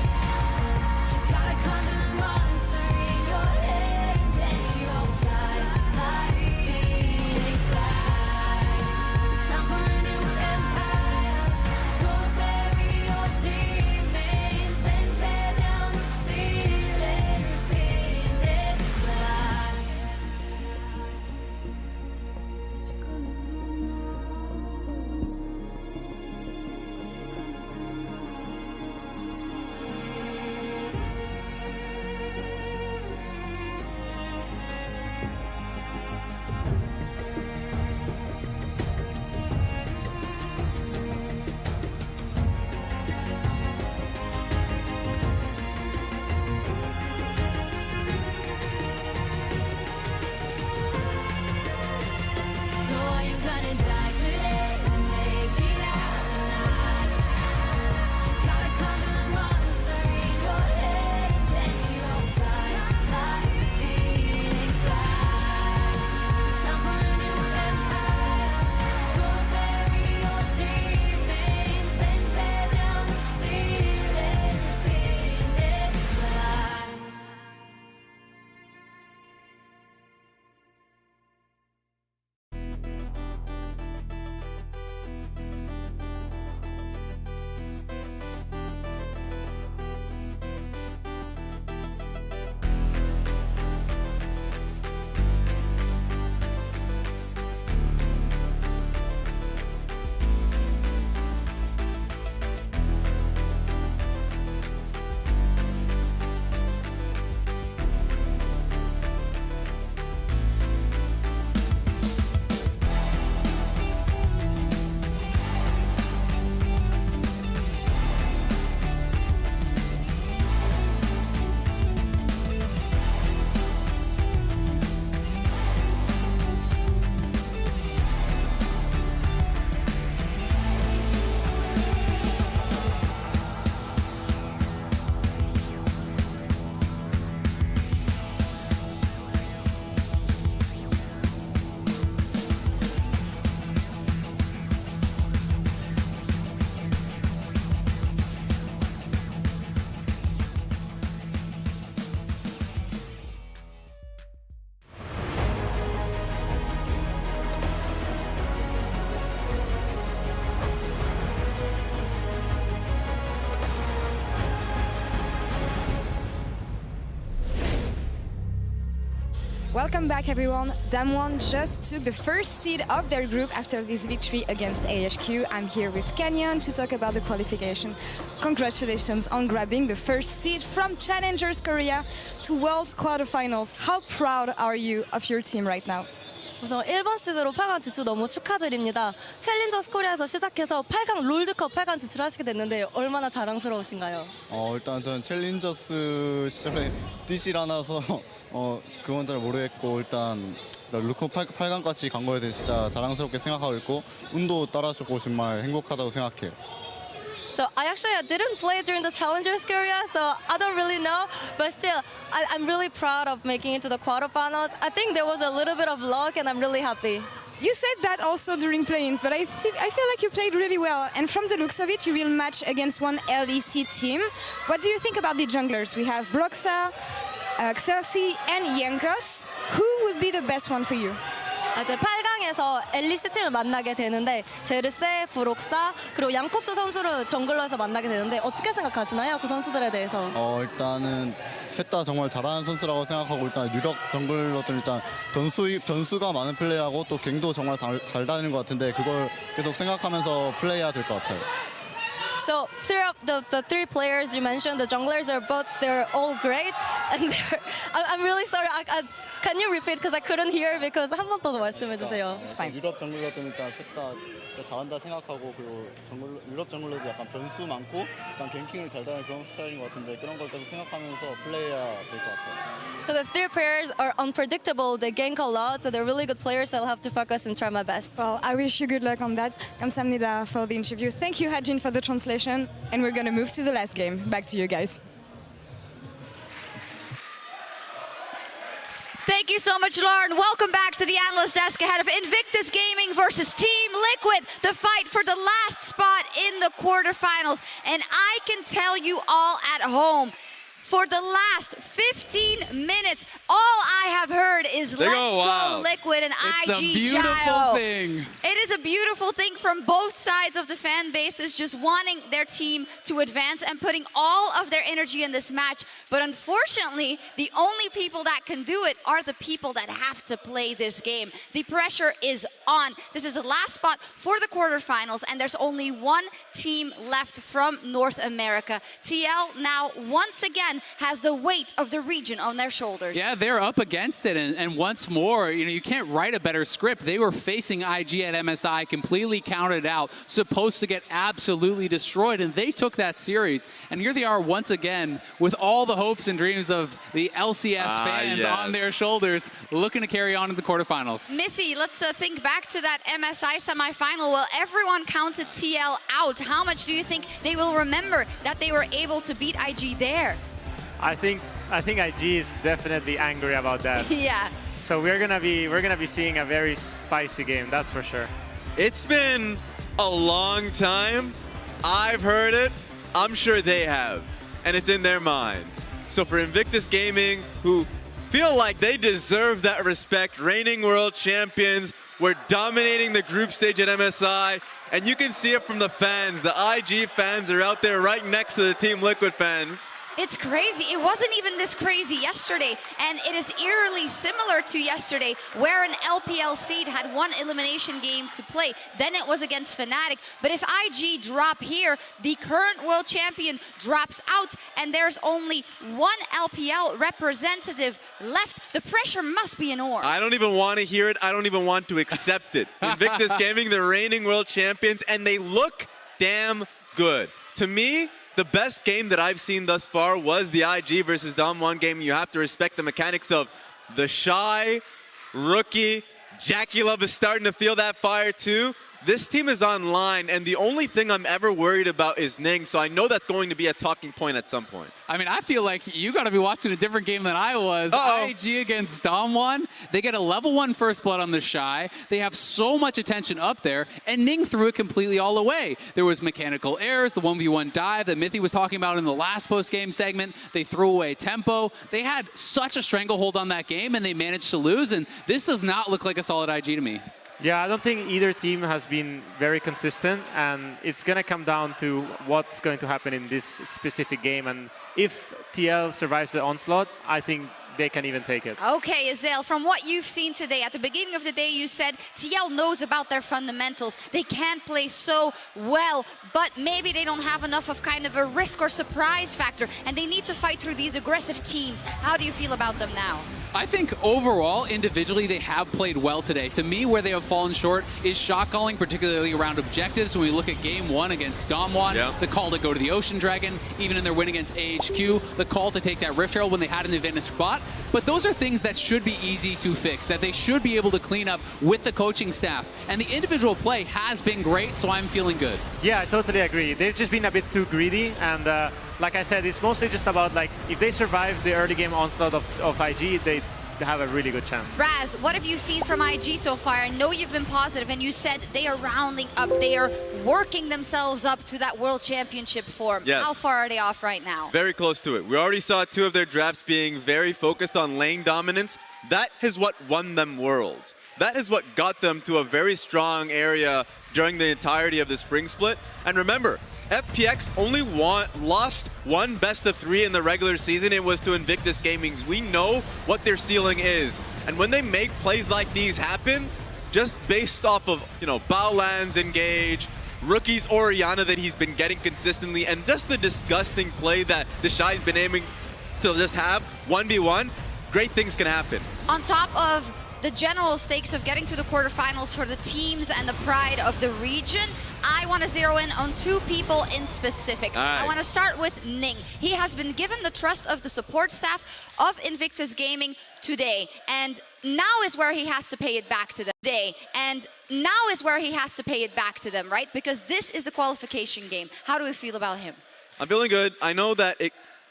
You gotta conquer the monster in your head and then you'll fly, fly, Phoenix fly. It's time for a new empire. Go bury your demons, then tear down the ceiling, Phoenix fly. Welcome back, everyone. Damwon just took the first seed of their group after this victory against AHQ. I'm here with Kenyon to talk about the qualification. Congratulations on grabbing the first seed from Challengers Korea to World's quarterfinals. How proud are you of your team right now? 우선 1번 시드로 8강 진출 너무 축하드립니다. 챌린저스 코리아에서 시작해서 8강 롤드컵 8강 진출하시게 됐는데 얼마나 자랑스러우신가요? 일단 저는 챌린저스 시절에 뛰질 않아서 그건 잘 모르겠고 일단 롤드컵 8강까지 간 거에 대해 진짜 자랑스럽게 생각하고 있고 운도 따라주고 정말 행복하다고 생각해요. So I didn't play during the Challengers Korea, so I don't really know. But still, I'm really proud of making it to the quarterfinals. I think there was a little bit of luck, and I'm really happy. You said that also during play-ins, but I feel like you played really well. And from the looks of it, you will match against one LEC team. What do you think about the junglers? We have Broxa, Xerxes, and Yankos. Who would be the best one for you? 이제 8강에서 LEC 팀을 만나게 되는데 제르세, 브록사, 그리고 양코스 선수를 정글러에서 만나게 되는데 어떻게 생각하시나요? 그 선수들에 대해서? 일단은 셋 다 정말 잘하는 선수라고 생각하고 일단 유력 정글러들 일단 변수가 많은 플레이하고 또 갱도 정말 잘 다니는 것 같은데 그걸 계속 생각하면서 플레이해야 될 것 같아요. So the three players you mentioned, the junglers they're all great, and I'm really sorry. Can you repeat because I couldn't hear because 한 번 더 말씀해 주세요. It's fine. 유럽 정글러들은 일단 셋 다 잘한다 생각하고 그리고 유럽 정글러도 약간 변수 많고 약간 갱킹을 잘 다니는 그런 스타일인 것 같은데 그런 걸 계속 생각하면서 플레이해야 될 것 같아요. So the three players are unpredictable. They gank a lot, so they're really good players. So I'll have to focus and try my best. Well, I wish you good luck on that. 감사합니다 for the interview. Thank you, Hajin, for the translation. And we're going to move to the last game. Back to you guys. Thank you so much, Lauren. Welcome back to the analyst desk ahead of Invictus Gaming versus Team Liquid, the fight for the last spot in the quarterfinals. And I can tell you all at home, for the last 15 minutes, all I have heard is let's go Liquid and IG It's a beautiful thing. It is a beautiful thing from both sides of the fan bases, just wanting their team to advance and putting all of their energy in this match. But unfortunately, the only people that can do it are the people that have to play this game. The pressure is on. This is the last spot for the quarterfinals, and there's only one team left from North America. TL now once again has the weight of the region on their shoulders. Yeah, they're up against it, and once more, you can't write a better script. They were facing IG at MSI, completely counted out, supposed to get absolutely destroyed, and they took that series. And here they are once again with all the hopes and dreams of the LCS fans on their shoulders, looking to carry on in the quarterfinals. Mithy, let's think back to that MSI semifinal. Well, everyone counted TL out. How much do you think they will remember that they were able to beat IG there? I think IG is definitely angry about that. Yeah. So we're gonna be seeing a very spicy game, that's for sure. It's been a long time. I've heard it. I'm sure they have. And it's in their minds. So for Invictus Gaming, who feel like they deserve that respect, reigning world champions, we're dominating the group stage at MSI. And you can see it from the fans. The IG fans are out there right next to the Team Liquid fans. It's crazy. It wasn't even this crazy yesterday, and it is eerily similar to yesterday, where an LPL seed had one elimination game to play. Then it was against Fnatic. But if IG drop here, the current world champion drops out, and there's only one LPL representative left. The pressure must be enormous. I don't even want to hear it. I don't even want to accept it. Invictus Gaming, the reigning world champions, and they look damn good. To me, the best game that I've seen thus far was the IG versus Damwon game. You have to respect the mechanics of the Shy, Rookie, Jackie Love is starting to feel that fire too. This team is online, and the only thing I'm ever worried about is Ning, so I know that's going to be a talking point at some point. I mean, I feel like you got to be watching a different game than I was. IG against Damwon. They get a level 1 first blood on the Shy. They have so much attention up there, and Ning threw it completely all away. There was mechanical errors, the 1v1 dive that Mithy was talking about in the last post-game segment. They threw away tempo. They had such a stranglehold on that game, and they managed to lose, and this does not look like a solid IG to me. Yeah, I don't think either team has been very consistent, and it's going to come down to what's going to happen in this specific game. And if TL survives the onslaught, I think they can even take it. Okay, Azael, from what you've seen today, at the beginning of the day you said TL knows about their fundamentals. They can play so well, but maybe they don't have enough of kind of a risk or surprise factor, and they need to fight through these aggressive teams. How do you feel about them now? I think overall, individually, they have played well today. To me, where they have fallen short is shot calling, particularly around objectives. When we look at game one against Damwon, the call to go to the Ocean Dragon, even in their win against AHQ, the call to take that Rift Herald when they had an advantage bot. But those are things that should be easy to fix, that they should be able to clean up with the coaching staff. And the individual play has been great, so I'm feeling good. Yeah, I totally agree. They've just been a bit too greedy, and like I said, it's mostly just about like if they survive the early game onslaught of IG, they have a really good chance. Raz, what have you seen from IG so far? I know you've been positive, and you said they are rounding up, they are working themselves up to that World Championship form. Yes. How far are they off right now? Very close to it. We already saw 2 of their drafts being very focused on lane dominance. That is what won them Worlds. That is what got them to a very strong area during the entirety of the spring split. And remember, FPX only lost 1 best of 3 in the regular season. It was to Invictus Gaming. We know what their ceiling is. And when they make plays like these happen, just based off of, Baolan's engage, Rookie's Orianna that he's been getting consistently, and just the disgusting play that Deshai's been aiming to just have, 1v1, great things can happen. On top of the general stakes of getting to the quarterfinals for the teams and the pride of the region, I want to zero in on 2 people in specific. All right. I want to start with Ning. He has been given the trust of the support staff of Invictus Gaming today, and now is where he has to pay it back to them. Right? Because this is the qualification game. How do we feel about him? I'm feeling good. I know that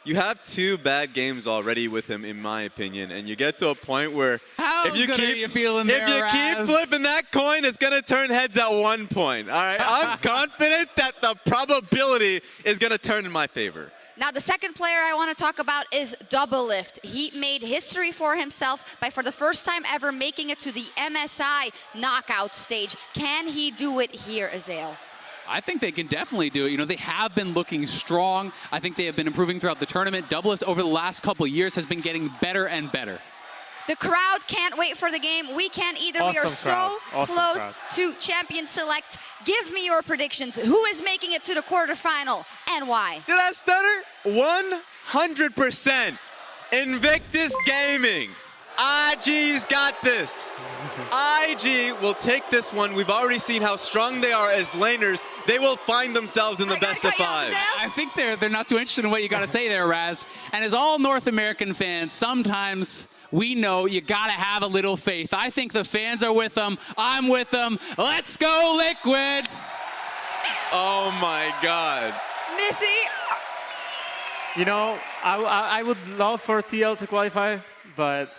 you have 2 bad games already with him, in my opinion, and you get to a point where if you keep flipping that coin, it's gonna turn heads at one point. All right, I'm confident that the probability is gonna turn in my favor. Now, the second player I want to talk about is Doublelift. He made history for himself by, for the first time ever, making it to the MSI knockout stage. Can he do it here, Azael? I think they can definitely do it. They have been looking strong. I think they have been improving throughout the tournament. Doublelift over the last couple of years has been getting better and better. The crowd can't wait for the game. We can't either. Awesome we are so close crowd. to Champion Select. Give me your predictions. Who is making it to the quarterfinal and why? Did I stutter? 100% Invictus Gaming. IG's got this. IG will take this one. We've already seen how strong they are as laners. They will find themselves in the best of 5. I think they're not too interested in what you got to say there, Raz. And as all North American fans, sometimes we know you got to have a little faith. I think the fans are with them. I'm with them. Let's go, Liquid! Oh my God. Mithy? I would love for TL to qualify, but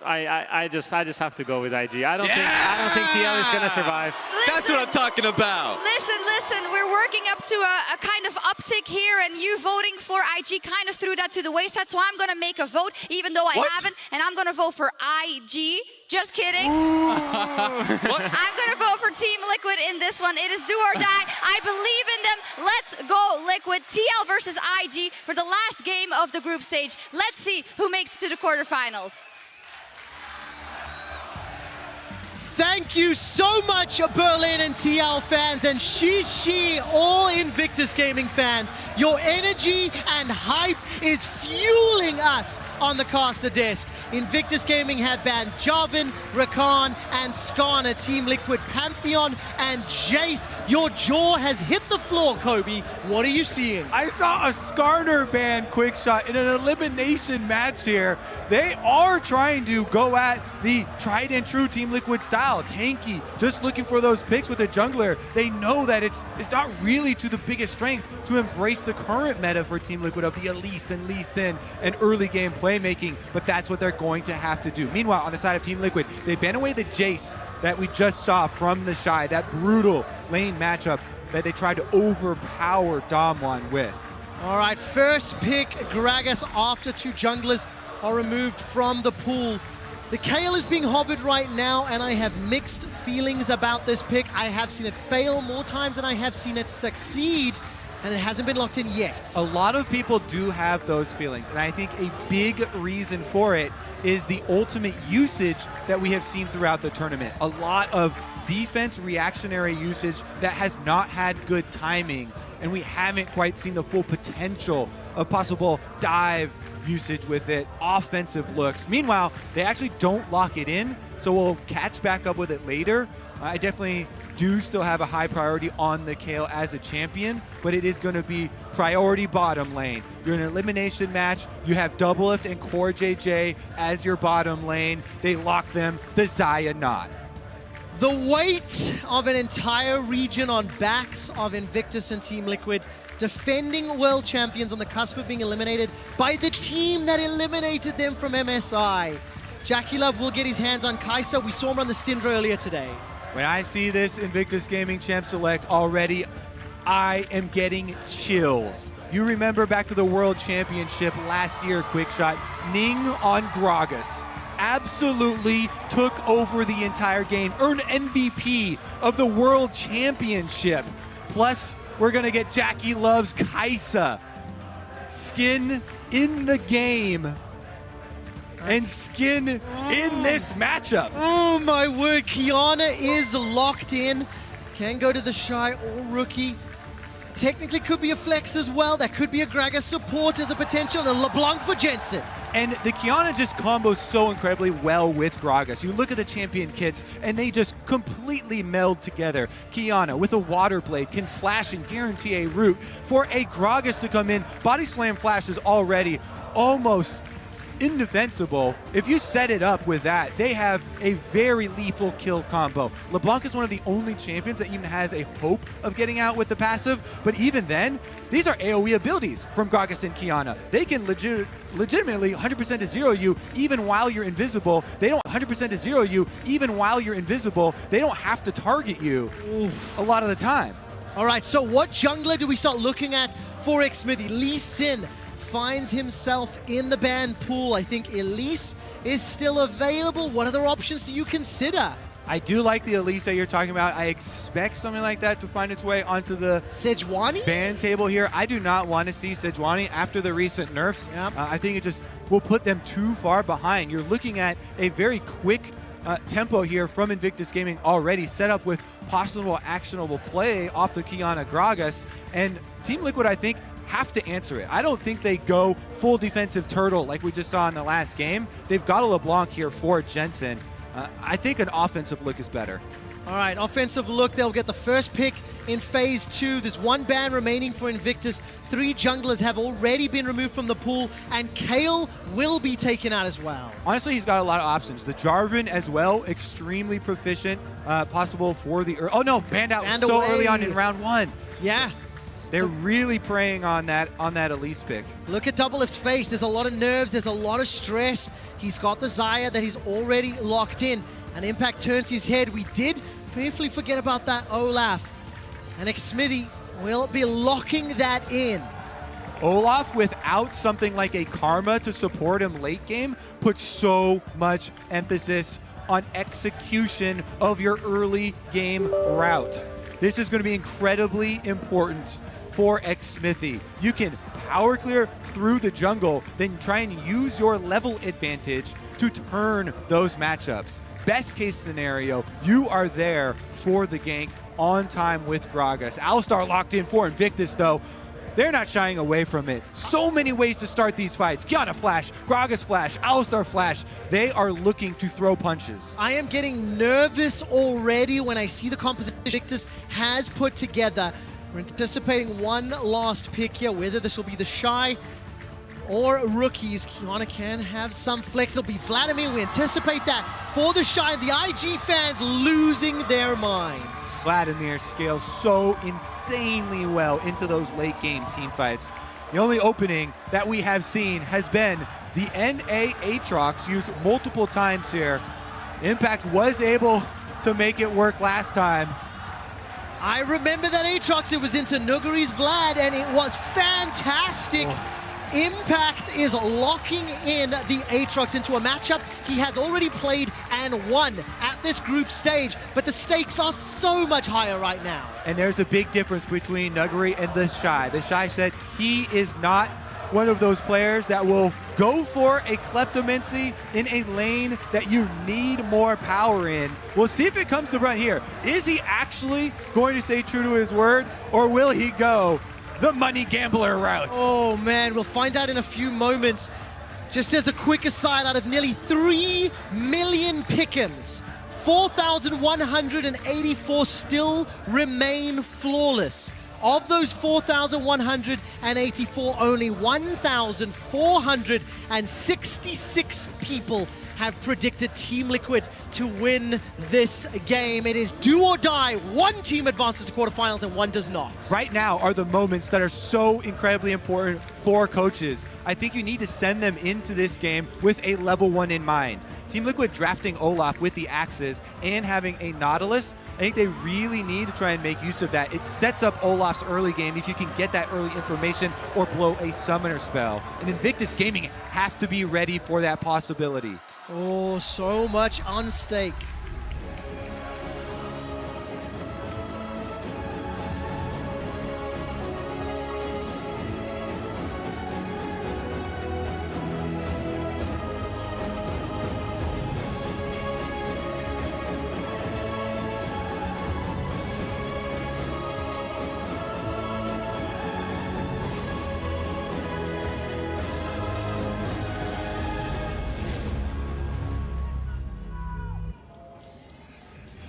I just have to go with IG. I don't think TL is gonna survive. That's what I'm talking about. Listen, we're working up to a kind of uptick here, and you voting for IG kind of threw that to the wayside, so I'm gonna make a vote, even though I haven't, and I'm gonna vote for IG. Just kidding. I'm gonna vote for Team Liquid in this one. It is do or die. I believe in them. Let's go, Liquid. TL versus IG for the last game of the group stage. Let's see who makes it to the quarterfinals. Thank you so much, Berlin and TL fans, and Shishi, all Invictus Gaming fans. Your energy and hype is fueling us on the caster desk. Invictus Gaming have banned Jarvan, Rakan, and Skarner. Team Liquid, Pantheon, and Jace. Your jaw has hit the floor, Kobe. What are you seeing? I saw a Skarner ban Quickshot in an elimination match here. They are trying to go at the tried and true Team Liquid style. Tanky, just looking for those picks with the jungler. They know that it's not really to the biggest strength to embrace the current meta for Team Liquid of the Elise and Lee Sin and early game playmaking, but that's what they're going to have to do. Meanwhile, on the side of Team Liquid, they ban away the Jace that we just saw from the Shy, that brutal lane matchup that they tried to overpower Damwon with. All right, first pick, Gragas, after 2 junglers are removed from the pool. The Kayle is being hovered right now, and I have mixed feelings about this pick. I have seen it fail more times than I have seen it succeed. and it hasn't been locked in yet. A lot of people do have those feelings, and I think a big reason for it is the ultimate usage that we have seen throughout the tournament. A lot of defense reactionary usage that has not had good timing, and we haven't quite seen the full potential of possible dive usage with it, offensive looks. Meanwhile, they actually don't lock it in, so we'll catch back up with it later. I definitely do still have a high priority on the Kayle as a champion, but it is going to be priority bottom lane. You're in an elimination match. You have Doublelift and Core JJ as your bottom lane. They lock them, the Xayah not. The weight of an entire region on backs of Invictus and Team Liquid, defending world champions on the cusp of being eliminated by the team that eliminated them from MSI. JackeyLove will get his hands on Kai'Sa. We saw him on the Syndra earlier today. When I see this Invictus Gaming Champ Select already, I am getting chills. You remember back to the World Championship last year, Quickshot, Ning on Gragas absolutely took over the entire game, earned MVP of the World Championship. Plus, we're gonna get JackeyLove's Kai'Sa. Skin in the game. And skin in this matchup. Oh my word, Qiyana is locked in. Can go to the Shy or Rookie. Technically could be a flex as well. That could be a Gragas support as a potential, and LeBlanc for Jensen. And the Qiyana just combos so incredibly well with Gragas. You look at the champion kits, and they just completely meld together. Qiyana with a Water Blade can flash and guarantee a route for a Gragas to come in. Body Slam Flash is already almost indefensible. If you set it up with that, they have a very lethal kill combo. LeBlanc is one of the only champions that even has a hope of getting out with the passive, but even then, these are AoE abilities from Gragas and Qiyana. They can legitimately 100% to zero you even while you're invisible. They don't 100% to zero you even while you're invisible. They don't have to target you a lot of the time. All right, so what jungler do we start looking at for Xmithie? Lee Sin finds himself in the ban pool. I think Elise is still available. What other options do you consider? I do like the Elise that you're talking about. I expect something like that to find its way onto the Sejuani ban table here. I do not want to see Sejuani after the recent nerfs. Yep. I think it just will put them too far behind. You're looking at a very quick tempo here from Invictus Gaming already, set up with possible actionable play off the Qiyana Gragas. And Team Liquid, I think, have to answer it. I don't think they go full defensive turtle like we just saw in the last game. They've got a LeBlanc here for Jensen. I think an offensive look is better. All right, offensive look. They'll get the first pick in phase 2. There's one ban remaining for Invictus. 3 junglers have already been removed from the pool, and Kayle will be taken out as well. Honestly, he's got a lot of options. The Jarvan as well, extremely proficient, possible for the... Oh no, banned out so early on in round 1. Yeah. They're really preying on that Elise pick. Look at Doublelift's face. There's a lot of nerves. There's a lot of stress. He's got the Xayah that he's already locked in. And Impact turns his head. We did briefly forget about that Olaf. And Xmithie will be locking that in. Olaf, without something like a Karma to support him late game, puts so much emphasis on execution of your early game route. This is going to be incredibly important for Xmithie. You can power clear through the jungle, then try and use your level advantage to turn those matchups. Best case scenario, you are there for the gank on time with Gragas. Alistar locked in for Invictus though. They're not shying away from it. So many ways to start these fights. Qiyana flash, Gragas flash, Alistar flash. They are looking to throw punches. I am getting nervous already when I see the composition Invictus has put together. We're anticipating one last pick here, whether this will be the Shy or Rookies. Qiyana can have some flex. It'll be Vladimir. We anticipate that for the Shy. The IG fans losing their minds. Vladimir scales so insanely well into those late game team fights. The only opening that we have seen has been the NA Aatrox used multiple times here. Impact was able to make it work last time. I remember that Aatrox. It was into Nuguri's Vlad, and it was fantastic. Impact is locking in the Aatrox into a matchup he has already played and won at this group stage, but the stakes are so much higher right now. And there's a big difference between Nuguri and the Shy. The Shy said he is not one of those players that will go for a Kleptomancy in a lane that you need more power in. We'll see if it comes to run here. Is he actually going to stay true to his word, or will he go the money gambler route? Oh man, we'll find out in a few moments. Just as a quick aside, out of nearly 3 million pick'ems, 4,184 still remain flawless. Of those 4,184, only 1,466 people have predicted Team Liquid to win this game. It is do or die. One team advances to quarterfinals and one does not. Right now are the moments that are so incredibly important for coaches. I think you need to send them into this game with a level 1 in mind. Team Liquid drafting Olaf with the axes and having a Nautilus, I think they really need to try and make use of that. It sets up Olaf's early game if you can get that early information or blow a summoner spell. And Invictus Gaming have to be ready for that possibility. Oh, so much on stake.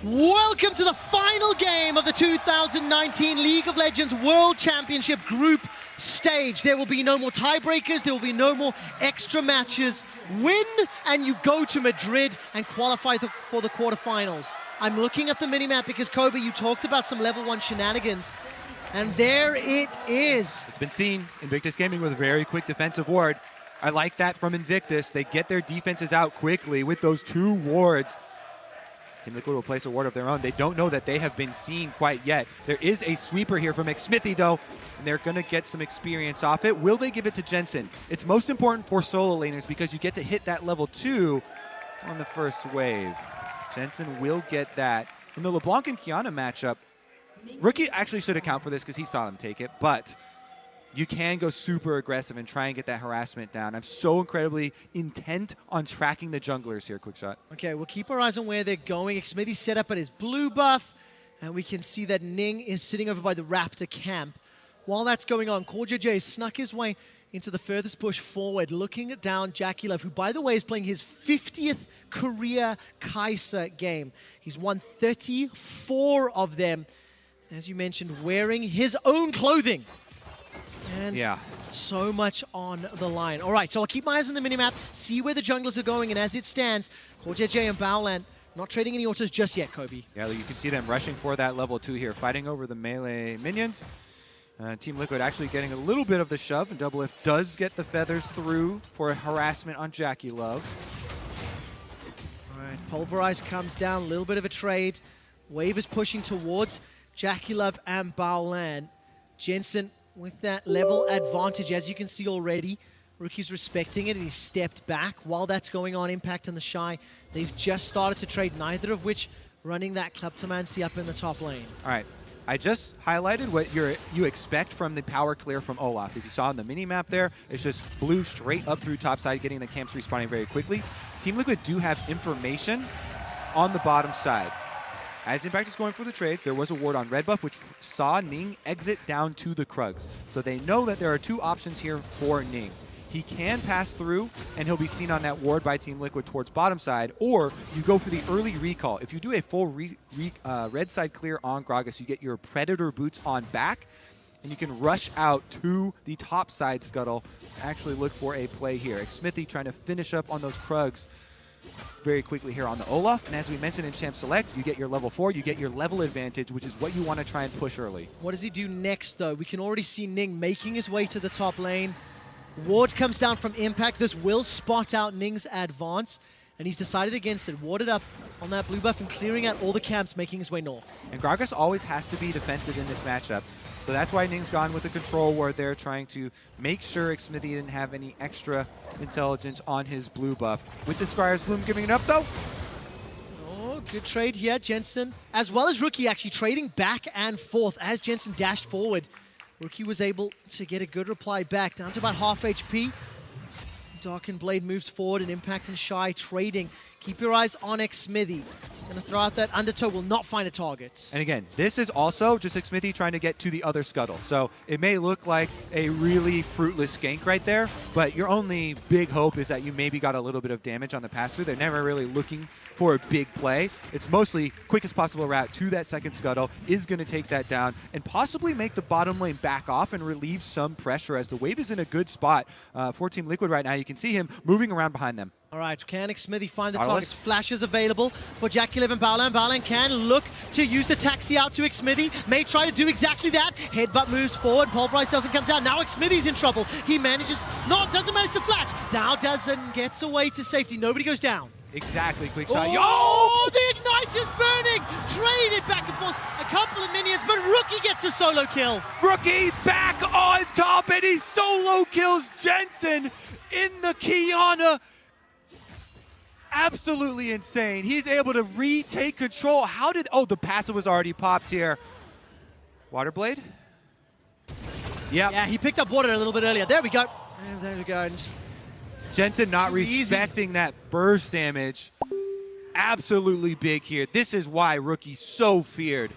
Welcome to the final game of the 2019 League of Legends World Championship Group Stage. There will be no more tiebreakers, there will be no more extra matches. Win and you go to Madrid and qualify for the quarterfinals. I'm looking at the minimap because, Kobe, you talked about some level 1 shenanigans, and there it is. It's been seen. Invictus Gaming with a very quick defensive ward. I like that from Invictus. They get their defenses out quickly with those 2 wards. Team Liquid will place a ward of their own. They don't know that they have been seen quite yet. There is a sweeper here from Xmithie, though, and they're going to get some experience off it. Will they give it to Jensen? It's most important for solo laners because you get to hit that level 2 on the first wave. Jensen will get that. In the LeBlanc and Kiana matchup, Rookie actually should account for this because he saw them take it, but you can go super aggressive and try and get that harassment down. I'm so incredibly intent on tracking the junglers here, Quickshot. Okay, we'll keep our eyes on where they're going. Xmithie set up at his blue buff, and we can see that Ning is sitting over by the Raptor camp. While that's going on, CoreJJ snuck his way into the furthest push forward, looking down JackeyLove, who, by the way, is playing his 50th career Kai'Sa game. He's won 34 of them, as you mentioned, wearing his own clothing. And yeah, so much on the line. All right, so I'll keep my eyes on the minimap, see where the junglers are going, and as it stands, CoreJJ and Baolan not trading any autos just yet, Kobe. Yeah, you can see them rushing for that level 2 here, fighting over the melee minions. Team Liquid actually getting a little bit of the shove, and Doublelift does get the feathers through for a harassment on JackeyLove. All right, Pulverize comes down, a little bit of a trade. Wave is pushing towards JackeyLove and Baolan. Jensen with that level advantage, as you can see already. Rookie's respecting it, and he's stepped back. While that's going on, Impact and the Shy, they've just started to trade, neither of which running that Kleptomancy up in the top lane. All right, I just highlighted what you expect from the power clear from Olaf. If you saw on the mini-map there, it's just blue straight up through topside, getting the camps respawning very quickly. Team Liquid do have information on the bottom side. As Impact is going for the trades, there was a ward on red buff, which saw Ning exit down to the Krugs. So they know that there are 2 options here for Ning. He can pass through, and he'll be seen on that ward by Team Liquid towards bottom side, or you go for the early recall. If you do a full red side clear on Gragas, you get your Predator boots on back, and you can rush out to the top side scuttle, actually look for a play here. Xmithie trying to finish up on those Krugs very quickly here on the Olaf, and as we mentioned in Champ Select, you get your level 4, you get your level advantage, which is what you want to try and push early. What does he do next, though? We can already see Ning making his way to the top lane. Ward comes down from Impact. This will spot out Ning's advance, and he's decided against it. Warded up on that blue buff and clearing out all the camps, making his way north. And Gragas always has to be defensive in this matchup. So that's why Ning's gone with the control ward there, trying to make sure Xmithie didn't have any extra intelligence on his blue buff. With the Scryer's Bloom giving it up, though. Oh, good trade here, Jensen. As well as Rookie actually trading back and forth as Jensen dashed forward. Rookie was able to get a good reply back, down to about half HP. Darkened Blade moves forward, and Impact and Shy trading. Keep your eyes on Xmithie. Gonna throw out that Undertow, will not find a target. And again, this is also just Xmithie trying to get to the other scuttle. So it may look like a really fruitless gank right there, but your only big hope is that you maybe got a little bit of damage on the pass-through. They're never really looking for a big play. It's mostly quickest possible route to that second scuttle is going to take that down and possibly make the bottom lane back off and relieve some pressure, as the wave is in a good spot for Team Liquid right now. You can see him moving around behind them. All right, can Xmithie find the Nautilus. targets? Flash is available for JackeyLiv and Baolan. Baolan can look to use the taxi out to Xmithie. May try to do exactly that. Headbutt moves forward. Pulverize doesn't come down. Now Xmithie's in trouble. He manages, doesn't manage to flash. Now doesn't, gets away to safety. Nobody goes down. Exactly, quick shot. Oh, the Ignite is burning! Traded back and forth, a couple of minions, but Rookie gets a solo kill. Rookie back on top, and he solo kills Jensen in the Qiyana. Absolutely insane. He's able to retake control. How did... Oh, the passive was already popped here. Waterblade? Yep. Yeah, he picked up water a little bit earlier. There we go. And there we go. And just Jensen not easy. respecting that burst damage. Absolutely big here. This is why Rookie's so feared.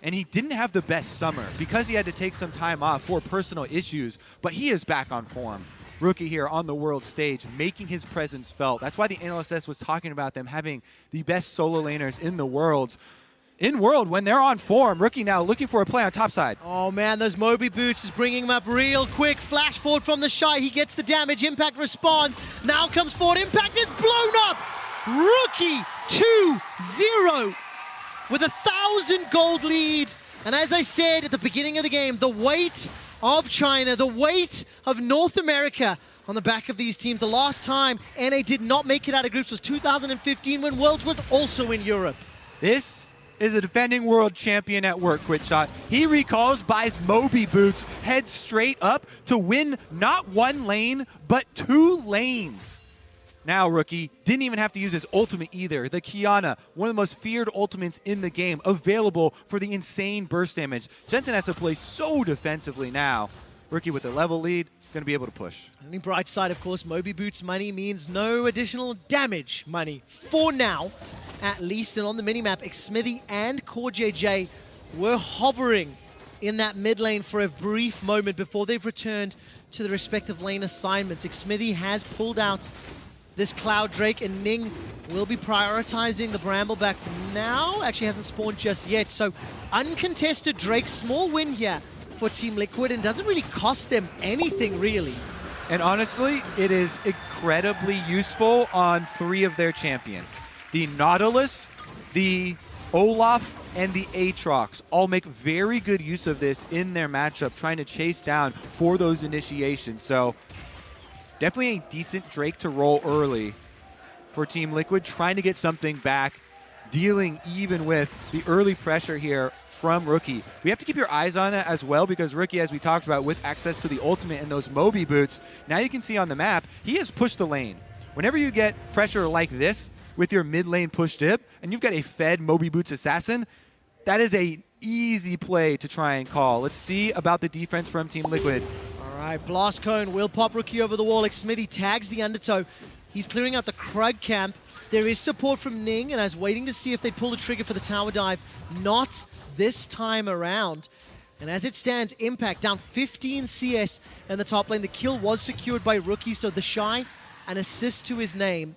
And he didn't have the best summer because he had to take some time off for personal issues, but he is back on form. Rookie here on the world stage, making his presence felt. That's why the NLSS was talking about them having the best solo laners in the world. In world, when they're on form, Rookie now looking for a play on top side. Oh man, those Moby boots is bringing him up real quick. Flash forward from the Shy, he gets the damage. Impact responds, now comes forward. Impact is blown up. Rookie 2-0 with 1,000 gold lead. And as I said at the beginning of the game, the weight of China, the weight of North America on the back of these teams. The last time NA did not make it out of groups was 2015 when Worlds was also in Europe. This is a defending world champion at work, Quickshot. He recalls, buys Moby boots, heads straight up to win not one lane, but 2 lanes. Now, Rookie didn't even have to use his ultimate either. The Qiyana, one of the most feared ultimates in the game, available for the insane burst damage. Jensen has to play so defensively now. Rookie with the level lead, going to be able to push. Only bright side, of course, Moby Boots money means no additional damage money. For now, at least. And on the minimap, Xmithie and CoreJJ were hovering in that mid lane for a brief moment before they've returned to the respective lane assignments. Xmithie has pulled out this Cloud Drake, and Ning will be prioritizing the Brambleback for now. Actually hasn't spawned just yet, so uncontested Drake, small win here for Team Liquid, and doesn't really cost them anything, really. And honestly, it is incredibly useful on 3 of their champions. The Nautilus, the Olaf, and the Aatrox all make very good use of this in their matchup, trying to chase down for those initiations. So definitely a decent Drake to roll early for Team Liquid, trying to get something back, dealing even with the early pressure here from Rookie. We have to keep your eyes on it as well, because Rookie, as we talked about, with access to the ultimate and those Moby boots, now you can see on the map, he has pushed the lane. Whenever you get pressure like this with your mid lane push dip, and you've got a fed Moby boots assassin, that is a easy play to try and call. Let's see about the defense from Team Liquid. All right, Blast Cone will pop Rookie over the wall. Xmithie tags the Undertow. He's clearing out the Krug camp. There is support from Ning, and I was waiting to see if they'd pull the trigger for the tower dive. Not this time around. And as it stands, Impact down 15 CS in the top lane. The kill was secured by Rookie, so the Shy, an assist to his name.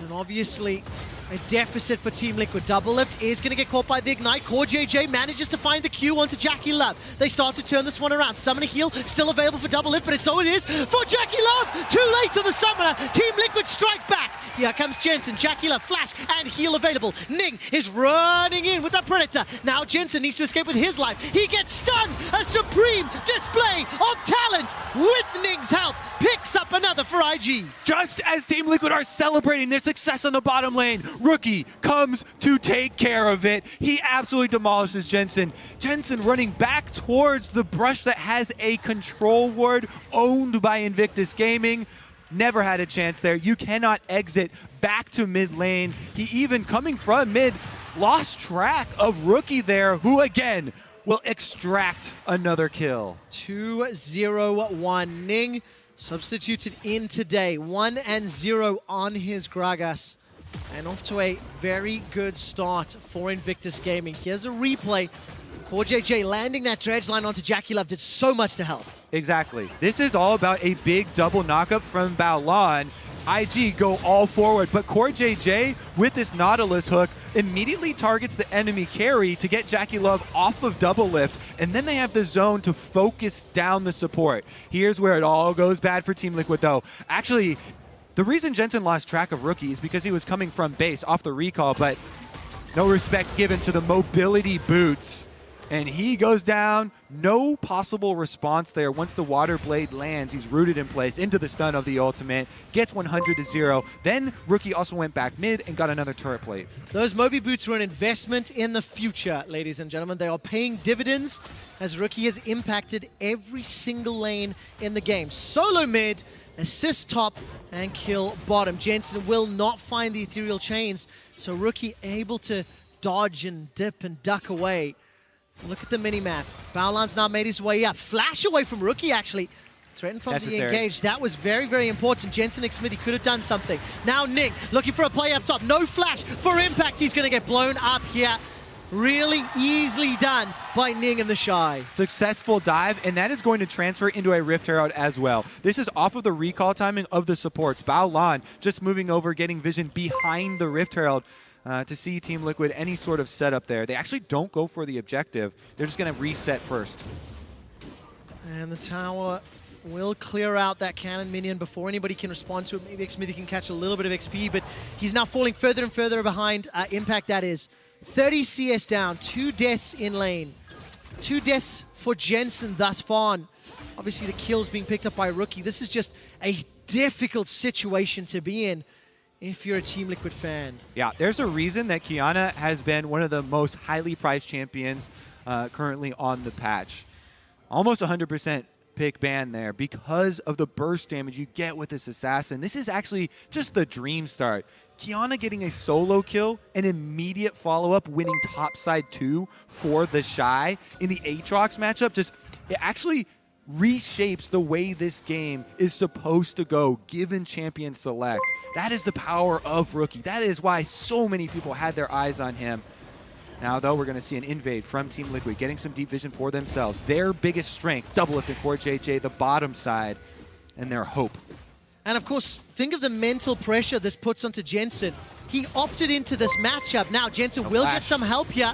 And obviously, a deficit for Team Liquid. Double Lift is going to get caught by the Ignite. CoreJJ manages to find the Q onto JackeyLove. They start to turn this one around. Summon a heal, still available for Double Lift, but so it is for JackeyLove. Too late to the Summoner. Team Liquid strike back. Here comes Jensen. JackeyLove, flash, and heal available. Ning is running in with the Predator. Now Jensen needs to escape with his life. He gets stunned. A supreme display of talent with Ning's help. Picks up another for for IG. Just as Team Liquid are celebrating their success on the bottom lane, Rookie comes to take care of it. He absolutely demolishes Jensen. Jensen running back towards the brush that has a control ward owned by Invictus Gaming. Never had a chance there. You cannot exit back to mid lane. He even, coming from mid, lost track of Rookie there, who again will extract another kill. 2-0-1. Ning substituted in today. 1-0 on his Gragas. And off to a very good start for Invictus Gaming. Here's a replay. CoreJJ landing that dredge line onto JackeyLove did so much to help. Exactly. This is all about a big double knockup from Baolan. IG go all forward, but CoreJJ with this Nautilus hook immediately targets the enemy carry to get JackeyLove off of double lift, and then they have the zone to focus down the support. Here's where it all goes bad for Team Liquid though. Actually, the reason Jensen lost track of Rookie is because he was coming from base off the recall, but no respect given to the mobility boots. And he goes down. No possible response there. Once the Water Blade lands, he's rooted in place into the stun of the ultimate. Gets 100-0. Then Rookie also went back mid and got another turret plate. Those Moby boots were an investment in the future, ladies and gentlemen. They are paying dividends as Rookie has impacted every single lane in the game. Solo mid, assist top, and kill bottom. Jensen will not find the ethereal chains, so Rookie able to dodge and dip and duck away. Look at the mini-map. Baolan's now made his way up. Flash away from Rookie, actually. Threatened from the engage. That was very, very important. Jensen and Xmithie could have done something. Now Ning looking for a play up top. No flash for Impact. He's going to get blown up here. Really easily done by Ning and the Shy. Successful dive, and that is going to transfer into a Rift Herald as well. This is off of the recall timing of the supports. Baolan just moving over, getting vision behind the Rift Herald. To see Team Liquid any sort of setup there. They actually don't go for the objective. They're just going to reset first. And the tower will clear out that cannon minion before anybody can respond to it. Maybe Xmithie can catch a little bit of XP, but he's now falling further and further behind. Impact, that is. 30 CS down, 2 deaths in lane. 2 deaths for Jensen thus far. Obviously the kills being picked up by Rookie. This is just a difficult situation to be in if you're a Team Liquid fan. Yeah, there's a reason that Qiyana has been one of the most highly prized champions currently on the patch. Almost 100% pick ban there because of the burst damage you get with this assassin. This is actually just the dream start. Qiyana getting a solo kill, an immediate follow-up, winning topside 2 for the Shy in the Aatrox matchup. Just, it actually reshapes the way this game is supposed to go, given champion select. That is the power of Rookie. That is why so many people had their eyes on him. Now, though, we're going to see an invade from Team Liquid, getting some deep vision for themselves. Their biggest strength, double lifting CoreJJ, the bottom side, and their hope. And of course, think of the mental pressure this puts onto Jensen. He opted into this matchup. Now, Jensen will get some help here.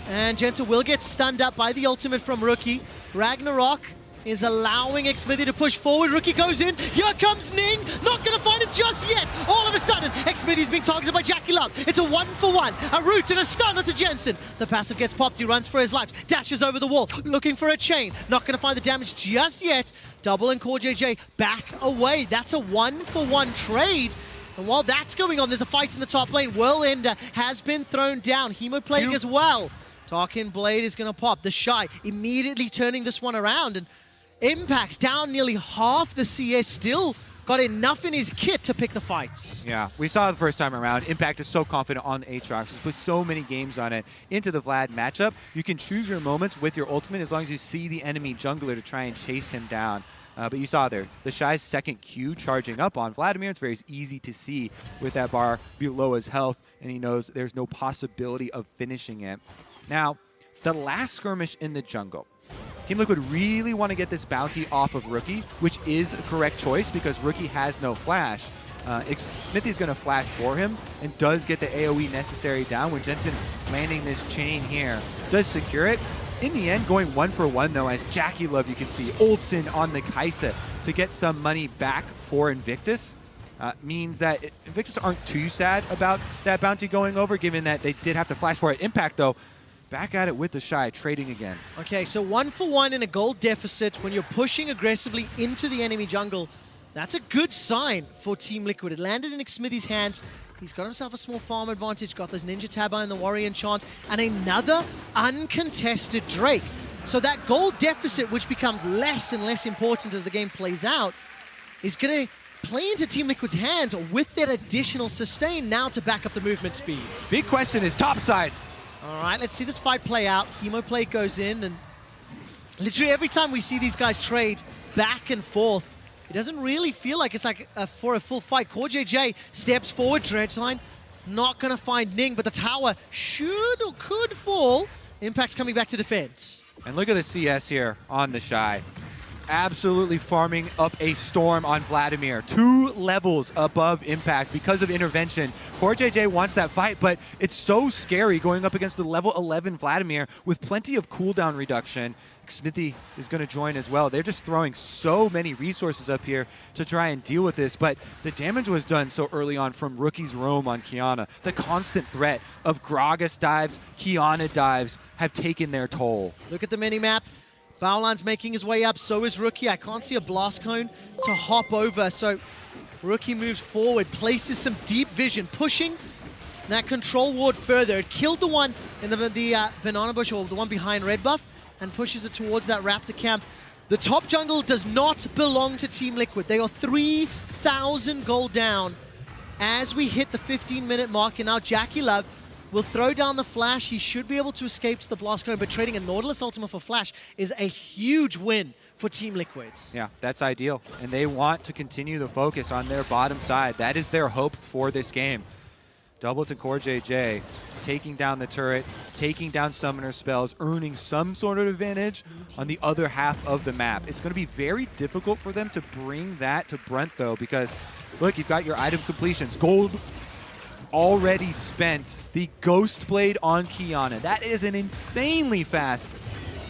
And Jensen will get stunned up by the ultimate from Rookie. Ragnarok is allowing Xmithie to push forward. Rookie goes in. Here comes Ning. Not going to find it just yet. All of a sudden, Xmithie's being targeted by JackeyLove. It's a 1-for-1. A root and a stun onto Jensen. The passive gets popped. He runs for his life. Dashes over the wall. Looking for a chain. Not going to find the damage just yet. Double and CoreJJ back away. That's a 1-for-1 trade. And while that's going on, there's a fight in the top lane. Whirlender has been thrown down. Hemoplague as well. Tarkin Blade is going to pop. The Shy immediately turning this one around. And Impact down nearly half the CS, still got enough in his kit to pick the fights. Yeah, we saw it the first time around. Impact is so confident on Aatrox. He's put so many games on it. Into the Vlad matchup, you can choose your moments with your ultimate as long as you see the enemy jungler to try and chase him down. But you saw there, the Shy's second Q charging up on Vladimir. It's very easy to see with that bar below his health, and he knows there's no possibility of finishing it. Now, the last skirmish in the jungle. Team Liquid really want to get this bounty off of Rookie, which is a correct choice because Rookie has no flash. Xmithie's going to flash for him and does get the AoE necessary down when Jensen landing this chain here. Does secure it. In the end, going 1-for-1 though, as JackeyLove, you can see Olsen on the Kai'Sa to get some money back for Invictus. Means that Invictus aren't too sad about that bounty going over, given that they did have to flash for it. Impact though, back at it with the Shy, trading again. Okay, so 1-for-1 in a gold deficit when you're pushing aggressively into the enemy jungle. That's a good sign for Team Liquid. It landed in Xmithie's hands. He's got himself a small farm advantage, got those Ninja Tabi and the Warrior Enchant, and another uncontested Drake. So that gold deficit, which becomes less and less important as the game plays out, is going to play into Team Liquid's hands with that additional sustain now to back up the movement speeds. Big question is topside. All right, let's see this fight play out. Hemoplate goes in, and literally every time we see these guys trade back and forth, it doesn't really feel like it's like for a full fight. CoreJJ steps forward, Dredgeline not going to find Ning, but the tower should or could fall. Impact's coming back to defense. And look at the CS here on the Shy. Absolutely farming up a storm on Vladimir. 2 levels above Impact because of intervention. CoreJJ wants that fight, but it's so scary going up against the level 11 Vladimir with plenty of cooldown reduction. Xmithie is going to join as well. They're just throwing so many resources up here to try and deal with this, but the damage was done so early on from Rookie's roam on Qiyana. The constant threat of Gragas dives, Qiyana dives have taken their toll. Look at the mini-map. Baolan's making his way up, so is Rookie. I can't see a blast cone to hop over, so Rookie moves forward, places some deep vision, pushing that control ward further. It killed the one in the banana bush, or the one behind red buff, and pushes it towards that Raptor camp. The top jungle does not belong to Team Liquid. They are 3,000 gold down as we hit the 15-minute mark, and now JackeyLove will throw down the flash. He should be able to escape to the blast cone, but trading a Nautilus Ultima for flash is a huge win for Team Liquid. Yeah, that's ideal. And they want to continue the focus on their bottom side. That is their hope for this game. Double to CoreJJ, taking down the turret, taking down summoner spells, earning some sort of advantage on the other half of the map. It's going to be very difficult for them to bring that to Brent, though, because, look, you've got your item completions. Gold already spent. The Ghost Blade on Qiyana. That is an insanely fast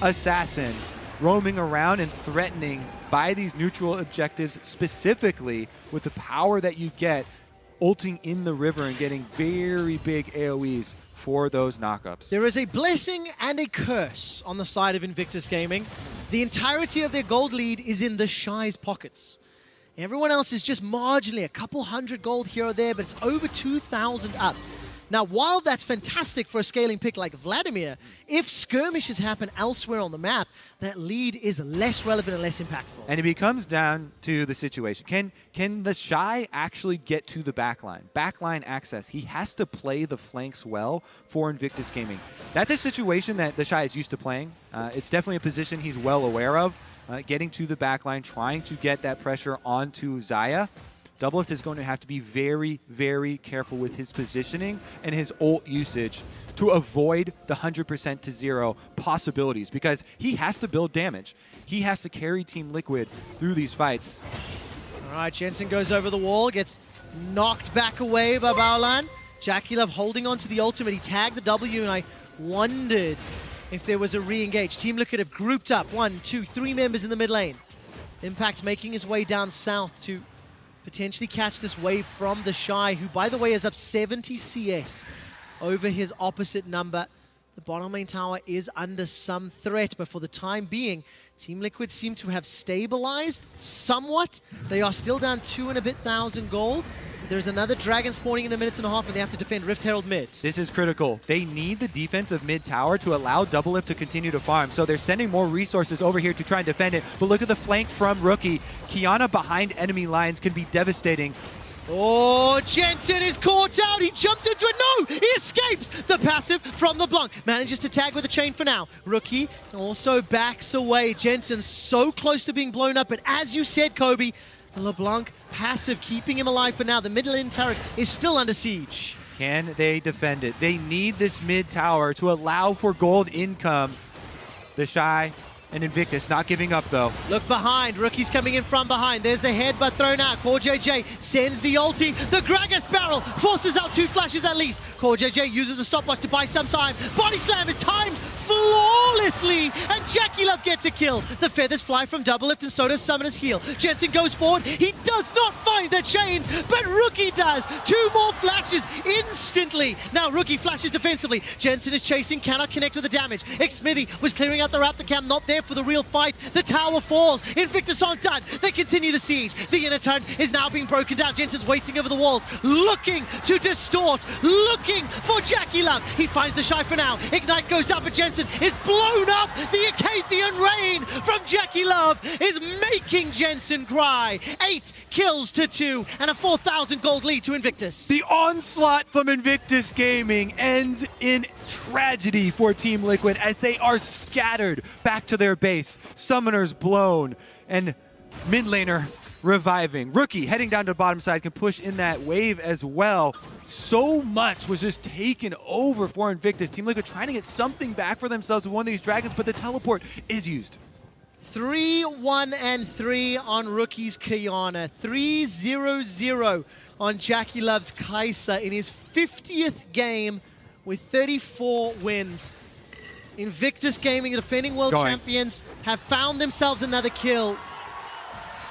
assassin roaming around and threatening by these neutral objectives, specifically with the power that you get ulting in the river and getting very big AoEs for those knockups. There is a blessing and a curse on the side of Invictus Gaming. The entirety of their gold lead is in the Shy's pockets. Everyone else is just marginally a couple hundred gold here or there, but it's over 2,000 up. Now, while that's fantastic for a scaling pick like Vladimir, if skirmishes happen elsewhere on the map, that lead is less relevant and less impactful. And it becomes down to the situation. Can the Shy actually get to the backline? Backline access. He has to play the flanks well for Invictus Gaming. That's a situation that the Shy is used to playing. It's definitely a position he's well aware of. Getting to the backline, trying to get that pressure onto Xayah. Doublelift is going to have to be very, very careful with his positioning and his ult usage to avoid the 100% to 0 possibilities, because he has to build damage. He has to carry Team Liquid through these fights. All right, Jensen goes over the wall, gets knocked back away by Baolan. JackeyLove holding on to the ultimate. He tagged the W, and I wondered if there was a re-engage. Team Liquid have grouped up 1, 2, 3 members in the mid lane. Impact's making his way down south to potentially catch this wave from the Shy, who, by the way, is up 70 CS over his opposite number. The bottom lane tower is under some threat, but for the time being, Team Liquid seem to have stabilized somewhat. They are still down 2 and a bit thousand gold. There's another dragon spawning in a minute and a half, and they have to defend Rift Herald mid. This is critical. They need the defense of mid tower to allow Doublelift to continue to farm. So they're sending more resources over here to try and defend it. But look at the flank from Rookie. Qiyana behind enemy lines can be devastating. Oh, Jensen is caught out. He jumped into it. No, he escapes the passive from LeBlanc. Manages to tag with a chain for now. Rookie also backs away. Jensen so close to being blown up, but as you said, Kobe, the LeBlanc passive keeping him alive for now. The middle lane turret is still under siege. Can they defend it? They need this mid tower to allow for gold income. The Shy and Invictus not giving up, though. Look behind. Rookie's coming in from behind. There's the headbutt thrown out. CoreJJ sends the ulti. The Gragas barrel forces out 2 flashes at least. CoreJJ uses a stopwatch to buy some time. Body slam is timed flawlessly, and JackeyLove gets a kill. The feathers fly from Doublelift, and so does Summoner's Heal. Jensen goes forward. He does not find the chains, but Rookie does. 2 more flashes instantly. Now Rookie flashes defensively. Jensen is chasing, cannot connect with the damage. Xmithie was clearing out the Raptor camp, not there there for the real fight. The tower falls. Invictus aren't done. They continue the siege. The inner turn is now being broken down. Jensen's waiting over the walls, looking to distort, looking for JackeyLove. He finds the Shy for now. Ignite goes up, but Jensen is blown up. The Acathian rain from JackeyLove is making Jensen cry. 8 kills to 2 and a 4,000 gold lead to Invictus. The onslaught from Invictus Gaming ends in tragedy for Team Liquid as they are scattered back to their base. Summoners blown and mid laner reviving. Rookie heading down to the bottom side can push in that wave as well. So much was just taken over for Invictus. Team Liquid trying to get something back for themselves with one of these dragons, but the teleport is used. 3-1-3 on Rookie's Qiyana. 3-0-0 on JackeyLove's Kai'Sa in his 50th game with 34 wins. Invictus Gaming, the defending world champions, have found themselves another kill.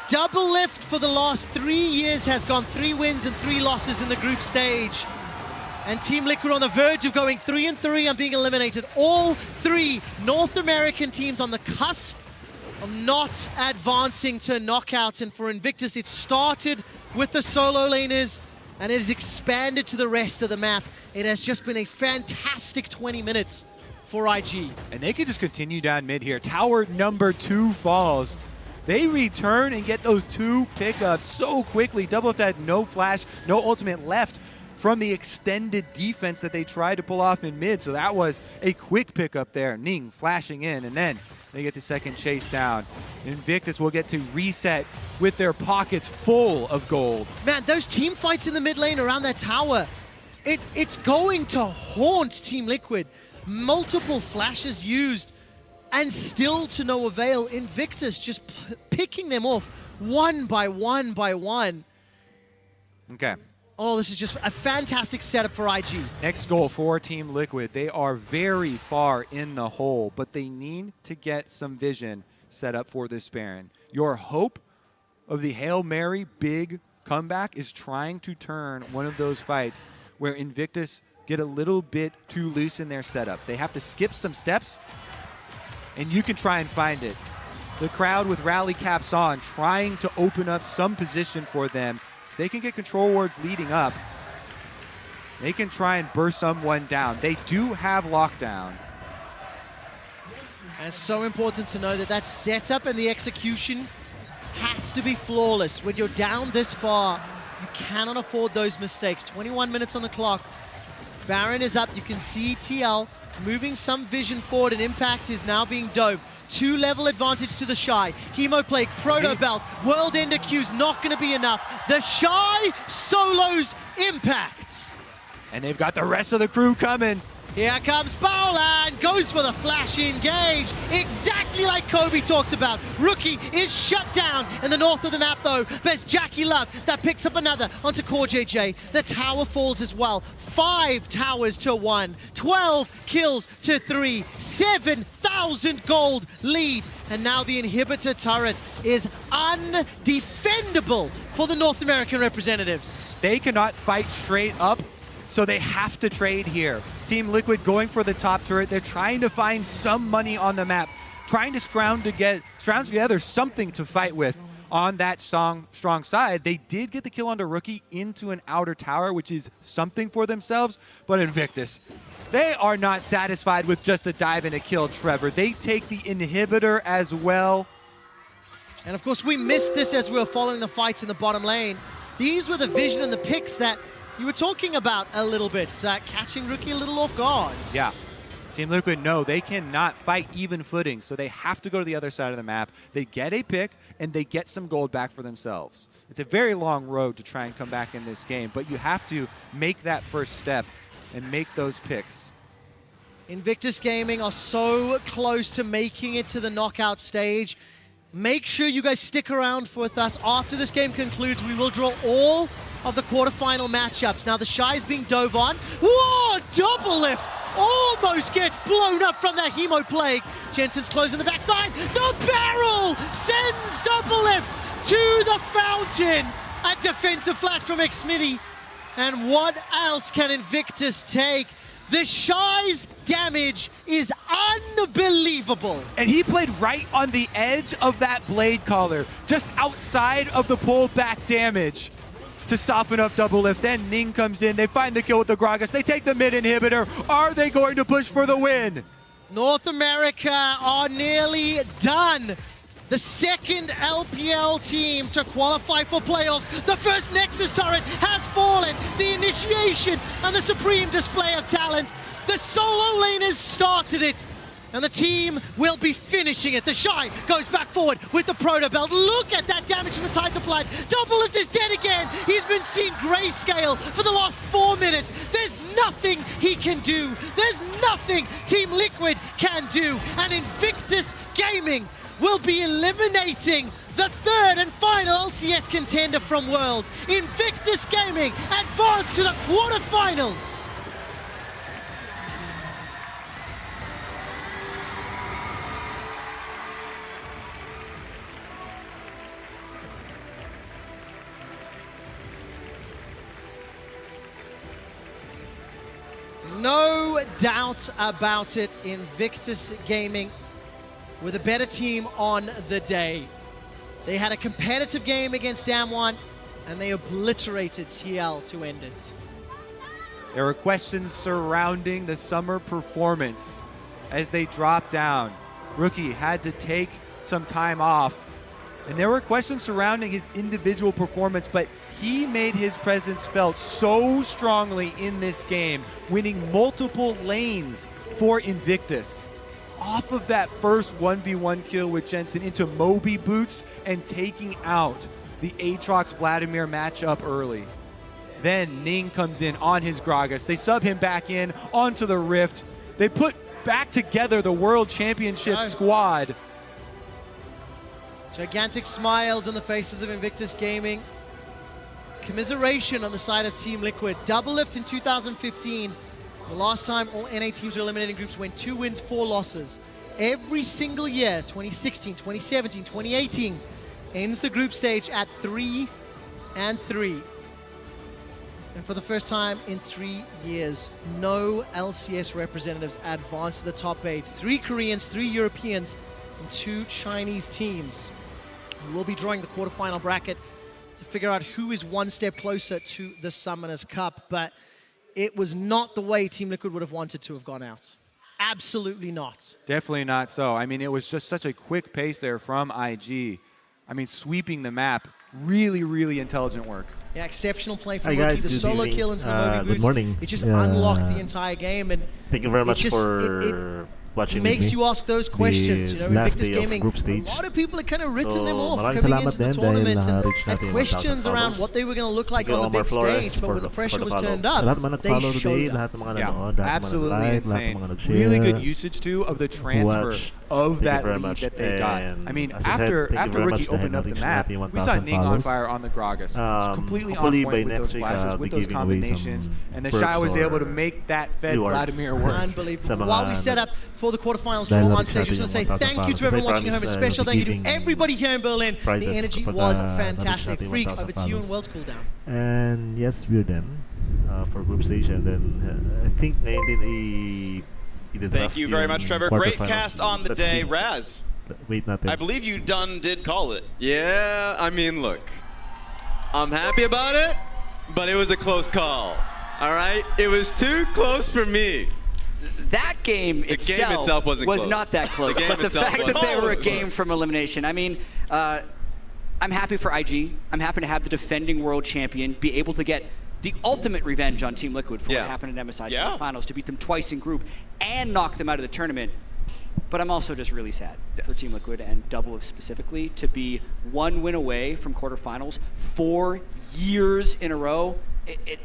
Double lift for the last 3 years has gone 3 wins and 3 losses in the group stage. And Team Liquid on the verge of going 3-3 and being eliminated. All 3 North American teams on the cusp of not advancing to knockouts. And for Invictus, it started with the solo laners and it has expanded to the rest of the map. It has just been a fantastic 20 minutes for IG. And they can just continue down mid here. Tower number 2 falls. They return and get those 2 pickups so quickly. Doublelift had no flash, no ultimate left from the extended defense that they tried to pull off in mid. So that was a quick pickup there. Ning flashing in, and then they get the second chase down. Invictus will get to reset with their pockets full of gold. Man, those team fights in the mid lane around that tower, it's going to haunt Team Liquid. Multiple flashes used, and still to no avail. Invictus just picking them off one by one by one. Okay. Oh, this is just a fantastic setup for IG. Next goal for Team Liquid. They are very far in the hole, but they need to get some vision set up for this Baron. Your hope of the Hail Mary big comeback is trying to turn one of those fights where Invictus get a little bit too loose in their setup. They have to skip some steps, and you can try and find it. The crowd with rally caps on, trying to open up some position for them. They can get control wards leading up. They can try and burst someone down. They do have lockdown. And it's so important to know that that setup and the execution has to be flawless. When you're down this far, you cannot afford those mistakes. 21 minutes on the clock. Baron is up. You can see TL moving some vision forward, and Impact is now being dove. 2-level advantage to the Shy. Hemo Plague, Proto Belt, World Ender Q's not going to be enough. The Shy solos Impact. And they've got the rest of the crew coming. Here comes Baolan, goes for the flash engage, exactly like Kobe talked about. Rookie is shut down in the north of the map though. There's JackeyLove that picks up another onto CoreJJ. The tower falls as well. 5 towers to 1, 12 kills to 3, 7,000 gold lead. And now the inhibitor turret is undefendable for the North American representatives. They cannot fight straight up, so they have to trade here. Team Liquid going for the top turret. They're trying to find some money on the map, trying to scrounge together something to fight with on that strong side. They did get the kill onto Rookie into an outer tower, which is something for themselves, but Invictus, they are not satisfied with just a dive and a kill, Trevor. They take the inhibitor as well. And of course, we missed this as we were following the fights in the bottom lane. These were the vision and the picks that you were talking about a little bit, catching Rookie a little off guard. Yeah. Team Liquid, no, they cannot fight even footing, so they have to go to the other side of the map. They get a pick, and they get some gold back for themselves. It's a very long road to try and come back in this game, but you have to make that first step and make those picks. Invictus Gaming are so close to making it to the knockout stage. Make sure you guys stick around with us. After this game concludes, we will draw all of the quarterfinal matchups. Now the Shy is being dove on. Whoa, double lift! Almost gets blown up from that Hemo Plague. Jensen's closing the backside. The barrel sends double lift to the fountain. A defensive flash from Xmithy. And what else can Invictus take? The Shy's damage is unbelievable. And he played right on the edge of that blade collar, just outside of the pullback damage to soften up Double Lift. Then Ning comes in, they find the kill with the Gragas, they take the mid inhibitor. Are they going to push for the win? North America are nearly done. The second LPL team to qualify for playoffs. The first Nexus turret has fallen. The initiation and the supreme display of talent. The solo laners started it. And the team will be finishing it. The Shy goes back forward with the Proto Belt. Look at that damage from the Titan Flight. Double Lift is dead again. He's been seeing grayscale for the last 4 minutes. There's nothing he can do. There's nothing Team Liquid can do. And Invictus Gaming will be eliminating the third and final LCS contender from Worlds. Invictus Gaming advance to the quarterfinals. No doubt about it, Invictus Gaming were the better team on the day. They had a competitive game against Damwon, and they obliterated TL to end it. There were questions surrounding the summer performance as they dropped down. Rookie had to take some time off. And there were questions surrounding his individual performance, but he made his presence felt so strongly in this game, winning multiple lanes for Invictus. Off of that first 1v1 kill with Jensen into Moby boots and taking out the Aatrox Vladimir matchup early. Then Ning comes in on his Gragas. They sub him back in onto the Rift. They put back together the World Championship squad. Gigantic smiles on the faces of Invictus Gaming. Commiseration on the side of Team Liquid. Double Lift in 2015. The last time all NA teams were eliminated in groups went 2 wins, 4 losses. Every single year, 2016, 2017, 2018, ends the group stage at 3-3. And for the first time in 3 years, no LCS representatives advanced to the top 8. 3 Koreans, 3 Europeans, and 2 Chinese teams. We'll be drawing the quarterfinal bracket to figure out who is one step closer to the Summoners Cup, but it was not the way Team Liquid would have wanted to have gone out. Absolutely not. Definitely not so. I mean, it was just such a quick pace there from IG. I mean, sweeping the map. Really, really intelligent work. Yeah, exceptional play from Hi Rookie. guys, The good solo evening. kill into the Moby Good boots. morning. It just unlocked the entire game. And thank you very much it just, for watching with makes me you ask those questions. this You know, last Invictus day of Gaming, group stage. a lot of people have kind of written them off maraming coming salamat into the din dahil tournament and na-reach had natin yung 1,000 questions around follows. what they were going to look like Thank you, on the Omar big Flores, stage, but when the pressure was follow. turned Sa up, lahat mga they nag-follow showed today, up. lahat ng mga nanonood, lahat ng mga Absolutely nag-like, lahat insane. ng mga nag-share. Really good usage too of the transfer Watch. of Thank you that very lead much. that they got. And I mean, as I said, after thank you very Rookie much dahil opened up the na-reach map, natin yung we saw 1,000 Ning on follows. fire on the Gragas. Completely Hopefully on by point with next those week, flashes, I'll with be those giving away some combinations, and the Shy perks was able to or make that Fed rewards. Vladimir work. Unbelievable. Sa While we mga set up for the quarterfinals dahil draw on na-reach stage, just natin want to say yung 1,000 thank you to follows. everyone As I watching at home. A promised, special thank you to giving everybody here in Berlin. The prizes energy kapag, was na-reach fantastic. natin yung Freak, 1,000 over to you and follows. World's Cooldown. And yes, we're done for group stage. And then I think ngayon din Thank you very much, Trevor. Great quarterfinals. cast on the Let's day. see. Raz, Wait natin. I believe you did call it. Yeah, I mean, look, I'm happy about it, but it was a close call. All right, it was too close for me. That game The game itself wasn't was close. not that close. The game But the itself fact that wasn't they were a close. game from elimination, I mean, I'm happy for IG. I'm happy to have the defending world champion be able to get the ultimate revenge on Team Liquid for what happened in MSI semifinals, to beat them twice in group and knock them out of the tournament. But I'm also just really sad for Team Liquid and Double Lift specifically to be 1 win away from quarterfinals 4 years in a row.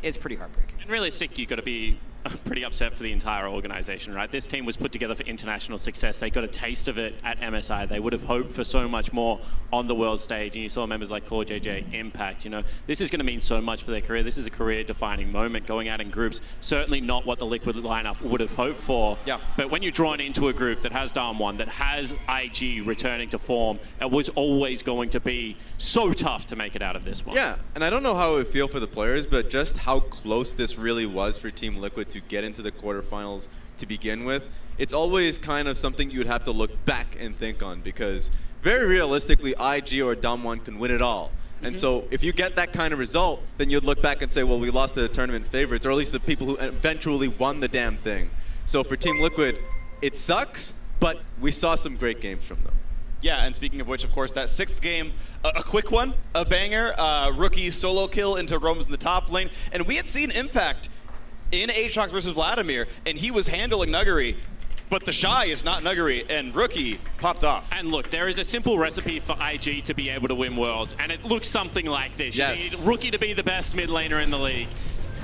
It's pretty heartbreaking. And realistic, you've got to be pretty upset for the entire organization, right? This team was put together for international success. They got a taste of it at MSI. They would have hoped for so much more on the world stage. And you saw members like Core JJ, Impact, you know, this is going to mean so much for their career. This is a career-defining moment going out in groups. Certainly not what the Liquid lineup would have hoped for. Yeah. But when you're drawn into a group that has Damwon, that has IG returning to form, it was always going to be so tough to make it out of this one. Yeah, and I don't know how it would feel for the players, but just how close this really was for Team Liquid to get into the quarterfinals to begin with, it's always kind of something you would have to look back and think on, because very realistically, IG or Damwon can win it all. And so if you get that kind of result, then you'd look back and say, well, we lost to the tournament favorites, or at least the people who eventually won the damn thing. So for Team Liquid, it sucks, but we saw some great games from them. Yeah, and speaking of which, of course, that 6th game, a quick one, a banger, rookie solo kill into Roams in the top lane. And we had seen Impact in Aatrox versus Vladimir, and he was handling Nuguri. But the Shy is not Nuguri, and Rookie popped off. And look, there is a simple recipe for IG to be able to win Worlds, and it looks something like this. You need Rookie to be the best mid laner in the league.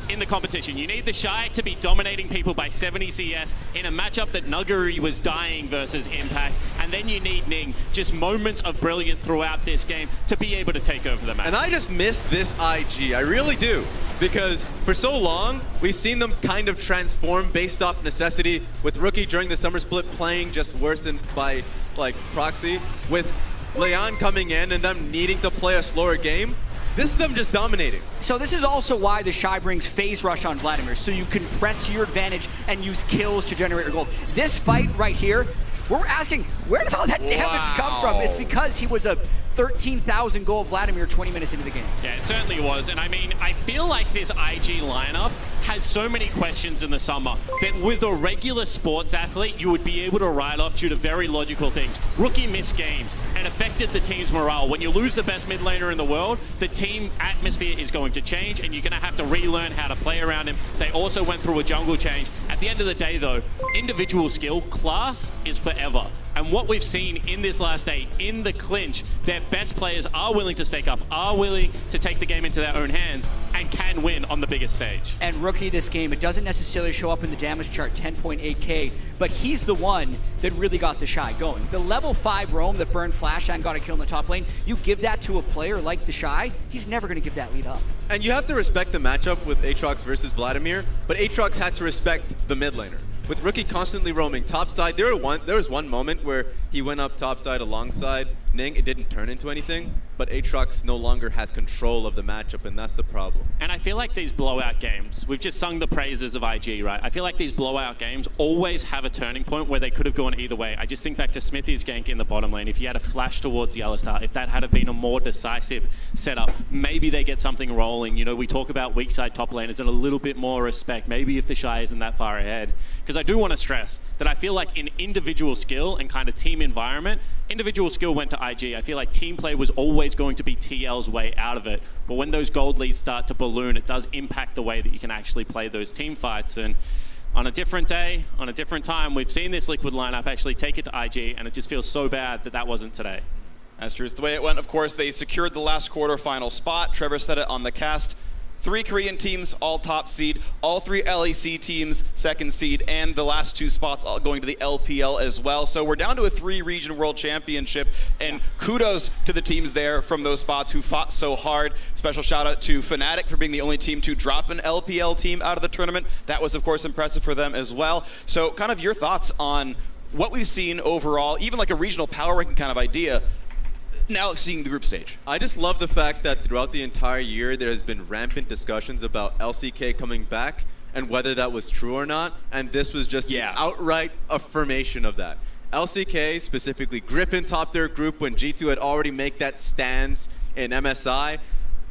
In the competition, you need the Shy to be dominating people by 70 CS in a matchup that Nuguri was dying versus Impact, and then you need Ning, just moments of brilliance throughout this game to be able to take over the match. And I just miss this IG, I really do, because for so long, we've seen them kind of transform based off necessity, with Rookie during the summer split playing just worsened by like proxy, with Leon coming in and them needing to play a slower game. This is them just dominating. So this is also why the Shy brings Phase Rush on Vladimir, so you can press to your advantage and use kills to generate your gold. This fight right here, we're asking, where did all that damage come from? It's because he was a 13,000 gold Vladimir 20 minutes into the game. Yeah, it certainly was. And I mean, I feel like this IG lineup has so many questions in the summer that with a regular sports athlete, you would be able to write off due to very logical things. Rookie missed games and affected the team's morale. When you lose the best mid laner in the world, the team atmosphere is going to change and you're going to have to relearn how to play around him. They also went through a jungle change. At the end of the day though, individual skill, class is forever. And what we've seen in this last day, in the clinch, their best players are willing to stake up, are willing to take the game into their own hands, and can win on the biggest stage. And Rookie this game, it doesn't necessarily show up in the damage chart, 10.8k, but he's the one that really got the Shy going. The level 5 roam that burned Flash and got a kill in the top lane, you give that to a player like the Shy, he's never going to give that lead up. And you have to respect the matchup with Aatrox versus Vladimir, but Aatrox had to respect the mid laner. With Rookie constantly roaming topside, there was one moment where he went up topside alongside Ning. It didn't turn into anything, but Aatrox no longer has control of the matchup, and that's the problem. And I feel like these blowout games, we've just sung the praises of IG, right? I feel like these blowout games always have a turning point where they could have gone either way. I just think back to Smithy's gank in the bottom lane. If he had a flash towards Yellowstar, if that had been a more decisive setup, maybe they get something rolling. You know, we talk about weak side top laners and a little bit more respect. Maybe if the Shy isn't that far ahead. Because I do want to stress that I feel like in individual skill and kind of team environment, individual skill went to IG. I feel like team play was always going to be TL's way out of it. But when those gold leads start to balloon, it does impact the way that you can actually play those team fights. And on a different day, on a different time, we've seen this Liquid lineup actually take it to IG, and it just feels so bad that that wasn't today. That's true. It's the way it went. Of course, they secured the last quarterfinal spot. Trevor said it on the cast. 3 Korean teams, all top seed, all 3 LEC teams, second seed, and the last 2 spots all going to the LPL as well. So we're down to a 3-region world championship, and kudos to the teams there from those spots who fought so hard. Special shout out to Fnatic for being the only team to drop an LPL team out of the tournament. That was, of course, impressive for them as well. So kind of your thoughts on what we've seen overall, even like a regional power ranking kind of idea, now seeing the group stage. I just love the fact that throughout the entire year there has been rampant discussions about LCK coming back and whether that was true or not, and this was just the outright affirmation of that. LCK, specifically Griffin, topped their group when G2 had already made that stance in MSI.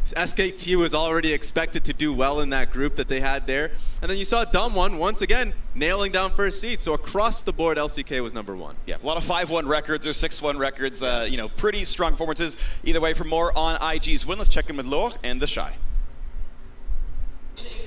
SKT was already expected to do well in that group that they had there. And then you saw Damwon once again nailing down first seed. So across the board, LCK was #1. Yeah, a lot of 5-1 records or 6-1 records. You know, pretty strong performances. Either way, for more on IG's win, let's check in with Laure and the Shy.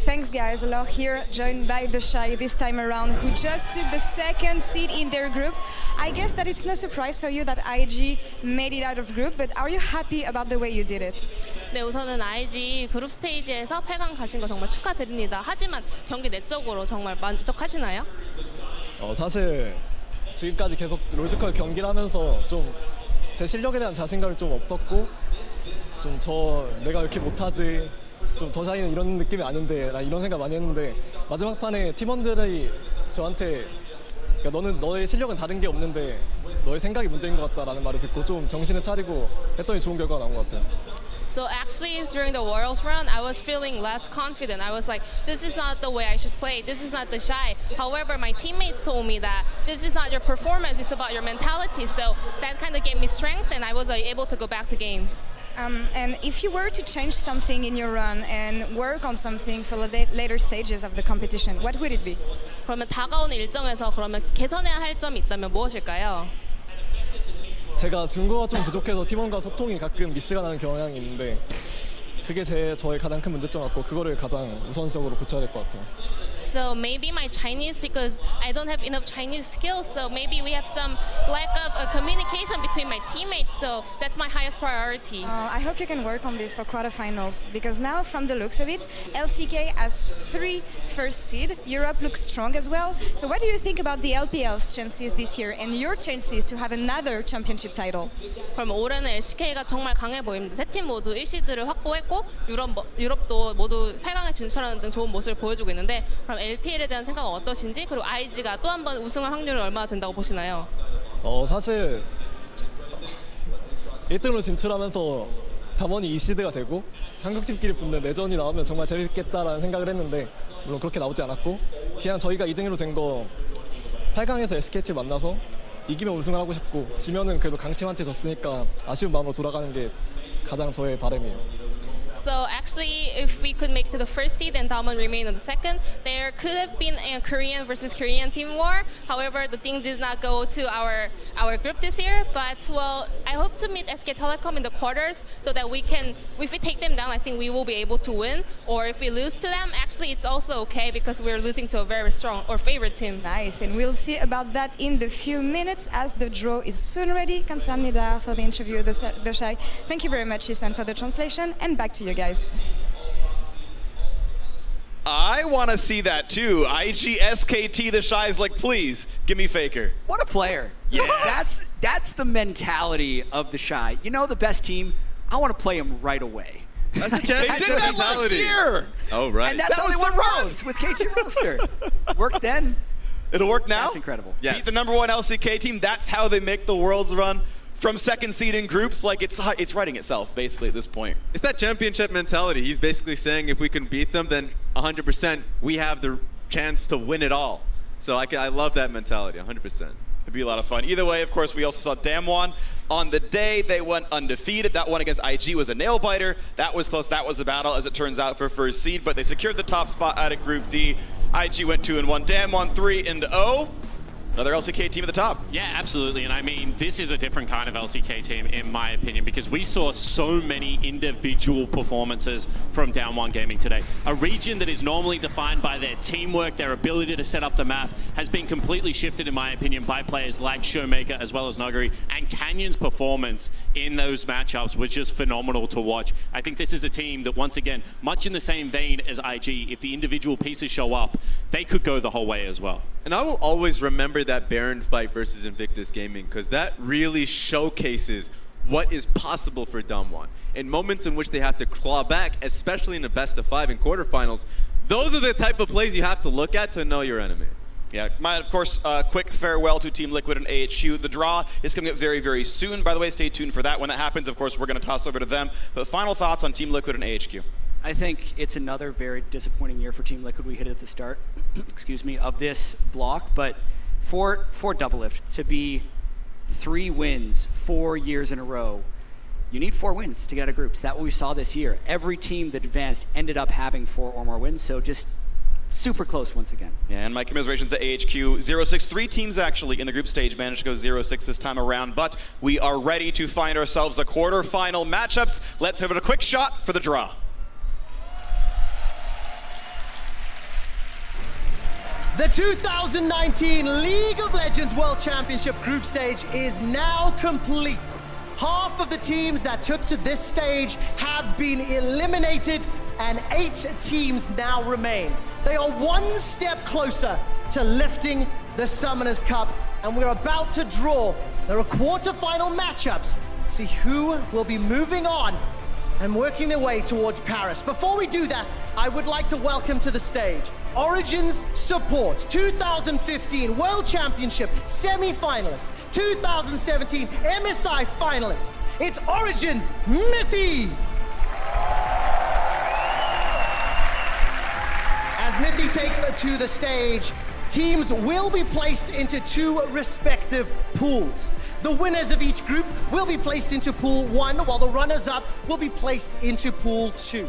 Thanks guys, Laure here, joined by the Shy this time around, who just took the second seed in their group. I guess that it's no surprise for you that IG made it out of group, but are you happy about the way you did it? 네, 우선은 IG 그룹 스테이지에서 8강 가신 거 정말 축하드립니다. 하지만 경기 내적으로 정말 만족하시나요? 사실 지금까지 계속 롤드컵 경기를 하면서 좀 제 실력에 대한 자신감이 좀 없었고 좀 내가 왜 이렇게 못하지 좀 더 자기는 이런 느낌이 아닌데 나 이런 생각 많이 했는데 마지막 판에 팀원들이 저한테 그러니까 너의 실력은 다른 게 없는데 너의 생각이 문제인 것 같다라는 말을 듣고 좀 정신을 차리고 했더니 좋은 결과가 나온 것 같아요. So actually, during the Worlds run, I was feeling less confident. I was like, this is not the way I should play. This is not the Shy. However, my teammates told me that this is not your performance. It's about your mentality. So that kind of gave me strength, and I was able to go back to game. And if you were to change something in your run and work on something for the later stages of the competition, what would it be? 그러면 다가오는 일정에서 그러면 개선해야 할 점이 있다면 무엇일까요? 제가 중국어가 좀 부족해서 팀원과 소통이 가끔 미스가 나는 경향이 있는데 그게 저의 가장 큰 문제점 같고 그거를 가장 우선적으로 고쳐야 될 것 같아요. So maybe my Chinese, because I don't have enough Chinese skills, so maybe we have some lack of communication between my teammates, so that's my highest priority. I hope you can work on this for quarterfinals, because now, from the looks of it, LCK has 3 first seed. Europe looks strong as well. So what do you think about the LPL's chances this year and your chances to have another championship title? 그럼 올해는 LCK가 정말 강해 보입니다. 세 팀 모두 1시드를 확보했고 유럽도 모두 8강에 진출하는 등 좋은 모습을 보여주고 있는데 그럼 LPL에 대한 생각은 어떠신지 그리고 IG가 또 한 번 우승할 확률은 얼마나 된다고 보시나요? 사실 1등으로 진출하면서 담원이 2시드가 되고 한국팀끼리 붙는 내전이 나오면 정말 재밌겠다라는 생각을 했는데 물론 그렇게 나오지 않았고 그냥 저희가 2등으로 된 거 8강에서 SKT 만나서 이기면 우승을 하고 싶고 지면은 그래도 강팀한테 졌으니까 아쉬운 마음으로 돌아가는 게 가장 저의 바람이에요. So actually, if we could make it to the first seed and Daewon remain on the second, there could have been a Korean versus Korean team war. However, the thing did not go to our group this year. But well, I hope to meet SK Telecom in the quarters so that we can, if we take them down, I think we will be able to win. Or if we lose to them, actually it's also okay because we're losing to a very strong or favorite team. Nice, and we'll see about that in the few minutes as the draw is soon ready. 감사합니다 for the interview, the Shy. Thank you very much, Isan, for the translation, and back to you guys. I want to see that too. IG, SKT, the Shy's like, please, give me Faker. What a player. Yeah. That's the mentality of the Shy. You know the best team, I want to play them right away. That's the They did that last year. Oh, right. And that's how they won Rose with KT Rolster. Worked then. It'll work now? That's incredible. Yes. Beat the #1 LCK team. That's how they make the Worlds run. From second seed in groups, like it's writing itself basically at this point. It's that championship mentality. He's basically saying if we can beat them, then 100% we have the chance to win it all. So I love that mentality, 100%. It'd be a lot of fun. Either way, of course, we also saw Daewon. On the day, they went undefeated. That one against IG was a nail-biter. That was close. That was a battle, as it turns out, for first seed. But they secured the top spot out of Group D. IG went 2-1. Daewon 3-0. Another LCK team at the top. Yeah, absolutely. And I mean, this is a different kind of LCK team, in my opinion, because we saw so many individual performances from Daewon Gaming today. A region that is normally defined by their teamwork, their ability to set up the map, has been completely shifted, in my opinion, by players like Showmaker as well as Nuguri. And Canyon's performance in those matchups was just phenomenal to watch. I think this is a team that, once again, much in the same vein as IG, if the individual pieces show up, they could go the whole way as well. And I will always remember that Baron fight versus Invictus Gaming because that really showcases what is possible for Daewon. In moments in which they have to claw back, especially in the best of 5 in quarterfinals, those are the type of plays you have to look at to know your enemy. Yeah, of course, quick farewell to Team Liquid and AHQ. The draw is coming up very, very soon. By the way, stay tuned for that. When that happens, of course, we're going to toss over to them. But final thoughts on Team Liquid and AHQ. I think it's another very disappointing year for Team Liquid. We hit it at the start, excuse me, of this block. But for Doublelift to be 3 wins 4 years in a row, you need 4 wins to get out of groups. That's what we saw this year. Every team that advanced ended up having 4 or more wins. So just super close once again. Yeah, and my commiserations to AHQ. 0-6, 3 teams actually in the group stage managed to go 0-6 this time around, but we are ready to find ourselves the quarterfinal matchups. Let's have a quick shot for the draw. The 2019 League of Legends World Championship group stage is now complete. Half of the teams that took to this stage have been eliminated and 8 teams now remain. They are 1 step closer to lifting the Summoners Cup, and we're about to draw their quarterfinal matchups, see who will be moving on and working their way towards Paris. Before we do that, I would like to welcome to the stage Origin's Support 2015 World Championship semi-finalist, 2017 MSI finalists. It's Origin's Mythy. to the stage, teams will be placed into two respective pools. The winners of each group will be placed into Pool 1, while the runners-up will be placed into Pool 2.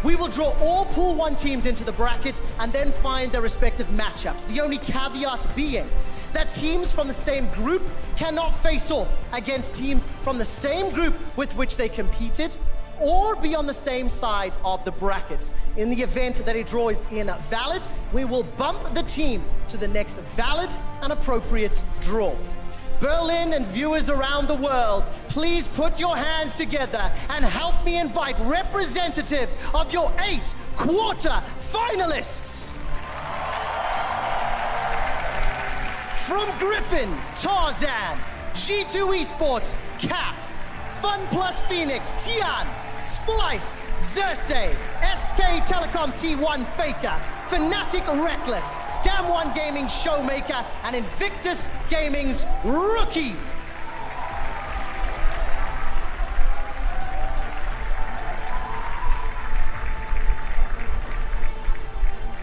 We will draw all Pool 1 teams into the bracket and then find their respective matchups. The only caveat being that teams from the same group cannot face off against teams from the same group with which they competed or be on the same side of the bracket. In the event that a draw is invalid, we will bump the team to the next valid and appropriate draw. Berlin and viewers around the world, please put your hands together and help me invite representatives of your 8 quarter finalists. From Griffin, Tarzan, G2 Esports, Caps, Fun Plus Phoenix, Tian, Splice, Xerxes, SK Telecom T1 Faker, Fnatic Reckless, Damwon Gaming Showmaker, and Invictus Gaming's Rookie.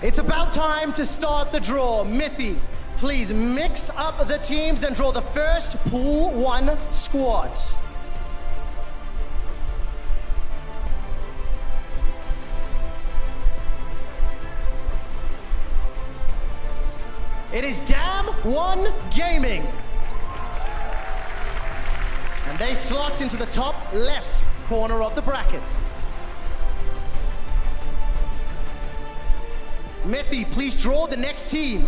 It's about time to start the draw. Mithy, please mix up the teams and draw the first Pool 1 squad. It is Damwon Gaming. And they slot into the top left corner of the bracket. Mithy, please draw the next team.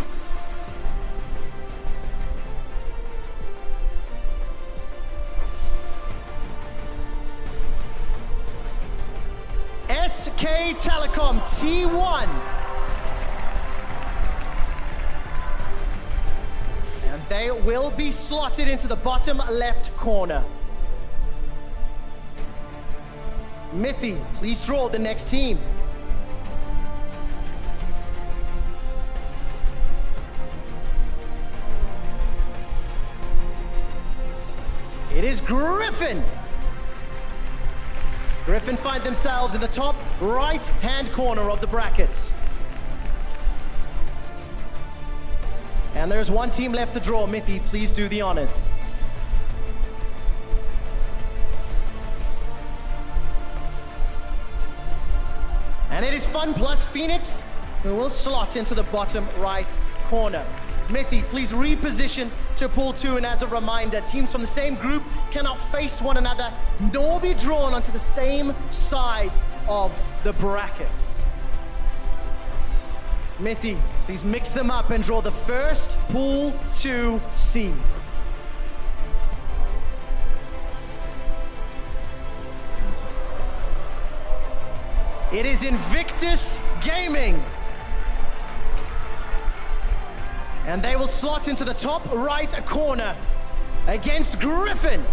SK Telecom T1. And they will be slotted into the bottom left corner. Mithy, please draw the next team. It is Griffin. Griffin find themselves in the top right-hand corner of the bracket. And there's one team left to draw. Mithy, please do the honors. And it is Fun Plus Phoenix, who will slot into the bottom right corner. Mithy, please reposition to Pool 2, and as a reminder, teams from the same group cannot face one another nor be drawn onto the same side of the brackets. Mithy, please mix them up and draw the first Pool 2 seed. It is Invictus Gaming. And they will slot into the top right corner against Griffin.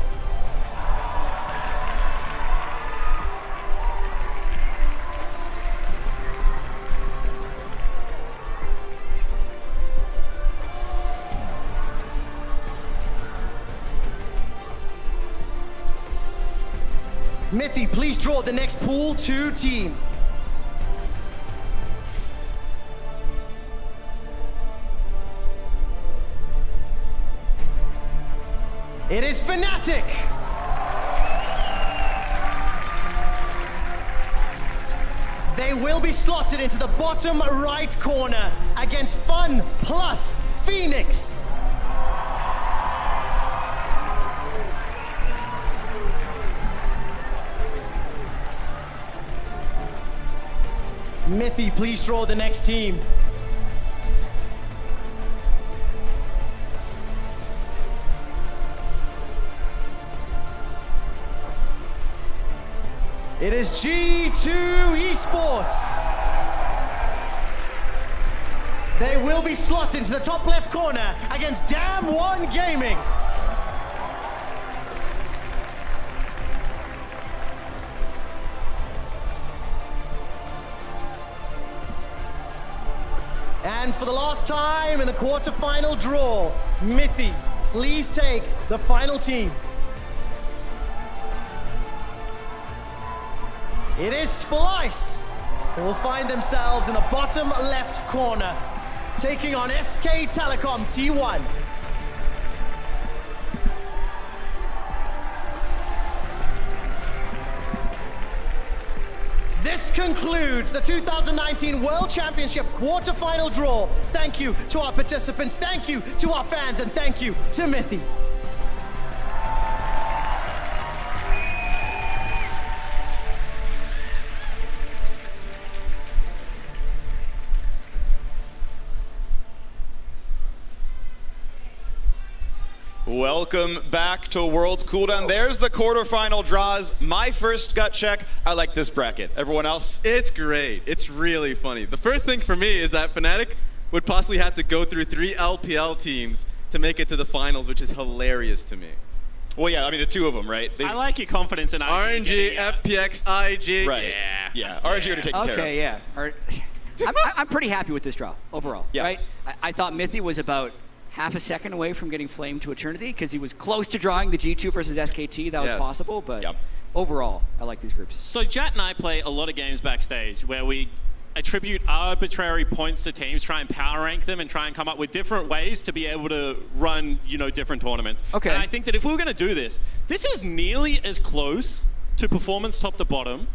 Mithy, please draw the next Pool 2 team. It is Fnatic. They will be slotted into the bottom right corner against Fun Plus Phoenix. Mithy, please draw the next team. It is G2 Esports. They will be slotted into the top left corner against Damwon Gaming. And for the last time in the quarterfinal draw, Mithy, please take the final team. It is Splice. who will find themselves in the bottom left corner, taking on SK Telecom T1. This concludes the 2019 World Championship quarterfinal draw. Thank you to our participants, thank you to our fans, and thank you to Mithy. Welcome back to World's Cooldown. There's the quarterfinal draws. My first gut check, I like this bracket. Everyone else? It's great. It's really funny. The first thing for me is that Fnatic would possibly have to go through 3 LPL teams to make it to the finals, which is hilarious to me. Well, yeah, I mean, the two of them, right? I like your confidence in RNG, FPX, IG. Right. Yeah. RNG already taken care of. Okay, yeah. I'm pretty happy with this draw overall. Yeah. Right? I thought Mithy was about half a second away from getting flamed to eternity because he was close to drawing the G2 versus SKT. That was possible, but overall, I like these groups. So Jat and I play a lot of games backstage where we attribute arbitrary points to teams, try and power rank them, and try and come up with different ways to be able to run, different tournaments. Okay. And I think that if we were going to do this, this is nearly as close to performance top to bottom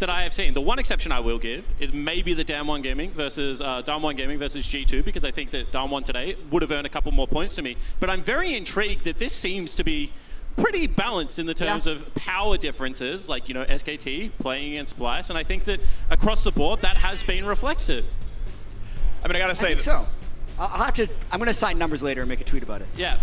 that I have seen. The one exception I will give is maybe the Damwon Gaming versus G2, because I think that Damwon today would have earned a couple more points to me. But I'm very intrigued that this seems to be pretty balanced in the terms of power differences, like SKT playing against Splice, and I think that across the board that has been reflected. I mean, I gotta say, I think so. I'm going to sign numbers later and make a tweet about it. Yeah.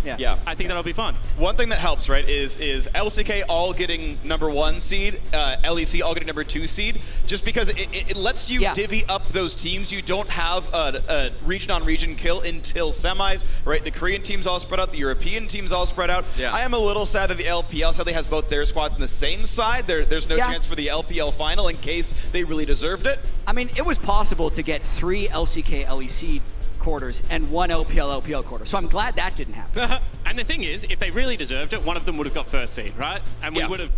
I think that'll be fun. One thing that helps, right, is LCK all getting #1 seed, LEC all getting #2 seed, just because it lets you divvy up those teams. You don't have a region-on-region kill until semis, right? The Korean teams all spread out, the European teams all spread out. Yeah. I am a little sad that the LPL sadly has both their squads on the same side. There's no chance for the LPL final in case they really deserved it. I mean, it was possible to get 3 LCK LEC quarters and 1 LPL quarter. So I'm glad that didn't happen. And the thing is, if they really deserved it, one of them would have got first seed, right? And we would have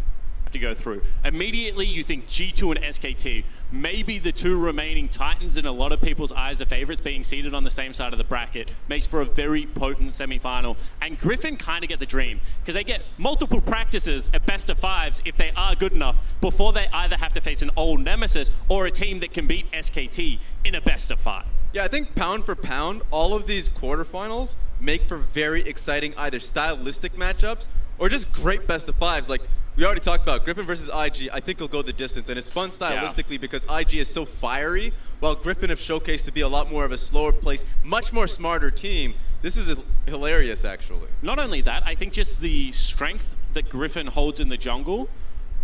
to go through. Immediately, you think G2 and SKT, maybe the 2 remaining Titans in a lot of people's eyes are favorites, being seated on the same side of the bracket, makes for a very potent semifinal. And Griffin kind of get the dream, because they get multiple practices at best of 5s if they are good enough, before they either have to face an old nemesis or a team that can beat SKT in a best of 5. Yeah, I think pound for pound, all of these quarterfinals make for very exciting either stylistic matchups or just great best of 5s. Like we already talked about, Griffin versus IG, I think will go the distance. And it's fun stylistically because IG is so fiery, while Griffin have showcased to be a lot more of a slower pace, much more smarter team. This is hilarious, actually. Not only that, I think just the strength that Griffin holds in the jungle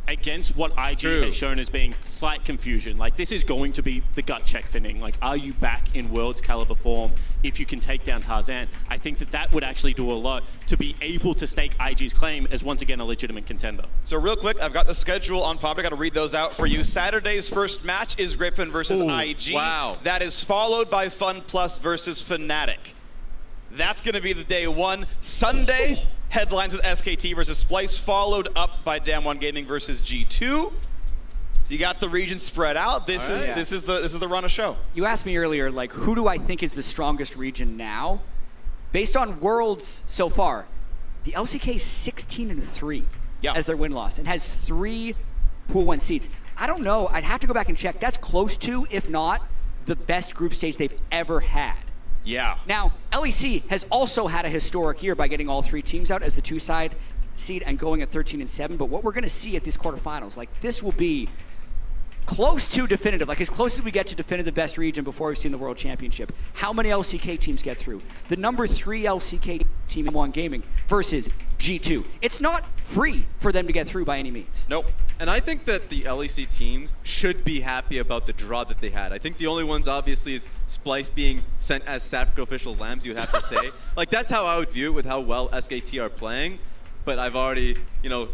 against what IG has shown as being slight confusion. Like, this is going to be the gut check for Ning. Like, are you back in Worlds caliber form if you can take down Tarzan? I think that would actually do a lot to be able to stake IG's claim as once again a legitimate contender. So real quick, I've got the schedule on pop. I got to read those out for you. Saturday's first match is Griffin versus IG. Wow. That is followed by Fun Plus versus Fnatic. That's going to be the day 1. Sunday, headlines with SKT versus Splice, followed up by Damwon Gaming versus G2. So you got the region spread out. This is the run of show. You asked me earlier, like, who do I think is the strongest region now? Based on Worlds so far, the LCK is 16-3 as their win-loss and has 3 Pool 1 seeds. I don't know. I'd have to go back and check. That's close to, if not, the best group stage they've ever had. Yeah. Now, LEC has also had a historic year by getting all 3 teams out as the 2-side seed and going at 13-7. But what we're going to see at these quarterfinals, like, this will be close to definitive, like as close as we get to definitive best region before we've seen the World Championship. How many LCK teams get through? The number 3 LCK team in Damwon Gaming versus G2. It's not free for them to get through by any means. Nope. And I think that the LEC teams should be happy about the draw that they had. I think the only ones, obviously, is Splice being sent as sacrificial lambs, you'd have to say. Like, that's how I would view it with how well SKT are playing. But I've already,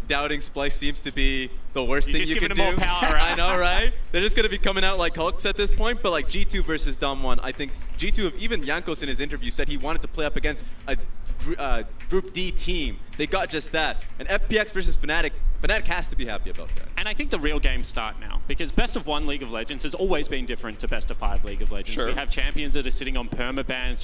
doubting Splice seems to be the worst thing you can do. More power, right? I know, right? They're just going to be coming out like Hulks at this point. But like G2 versus Damwon, I think G2, even Jankos in his interview said he wanted to play up against a Group D team They got just that. And FPX versus Fnatic, Fnatic has to be happy about that. And I think the real games start now, because Best of 1 League of Legends has always been different to Best of 5 League of Legends. Sure. We have champions that are sitting on permaban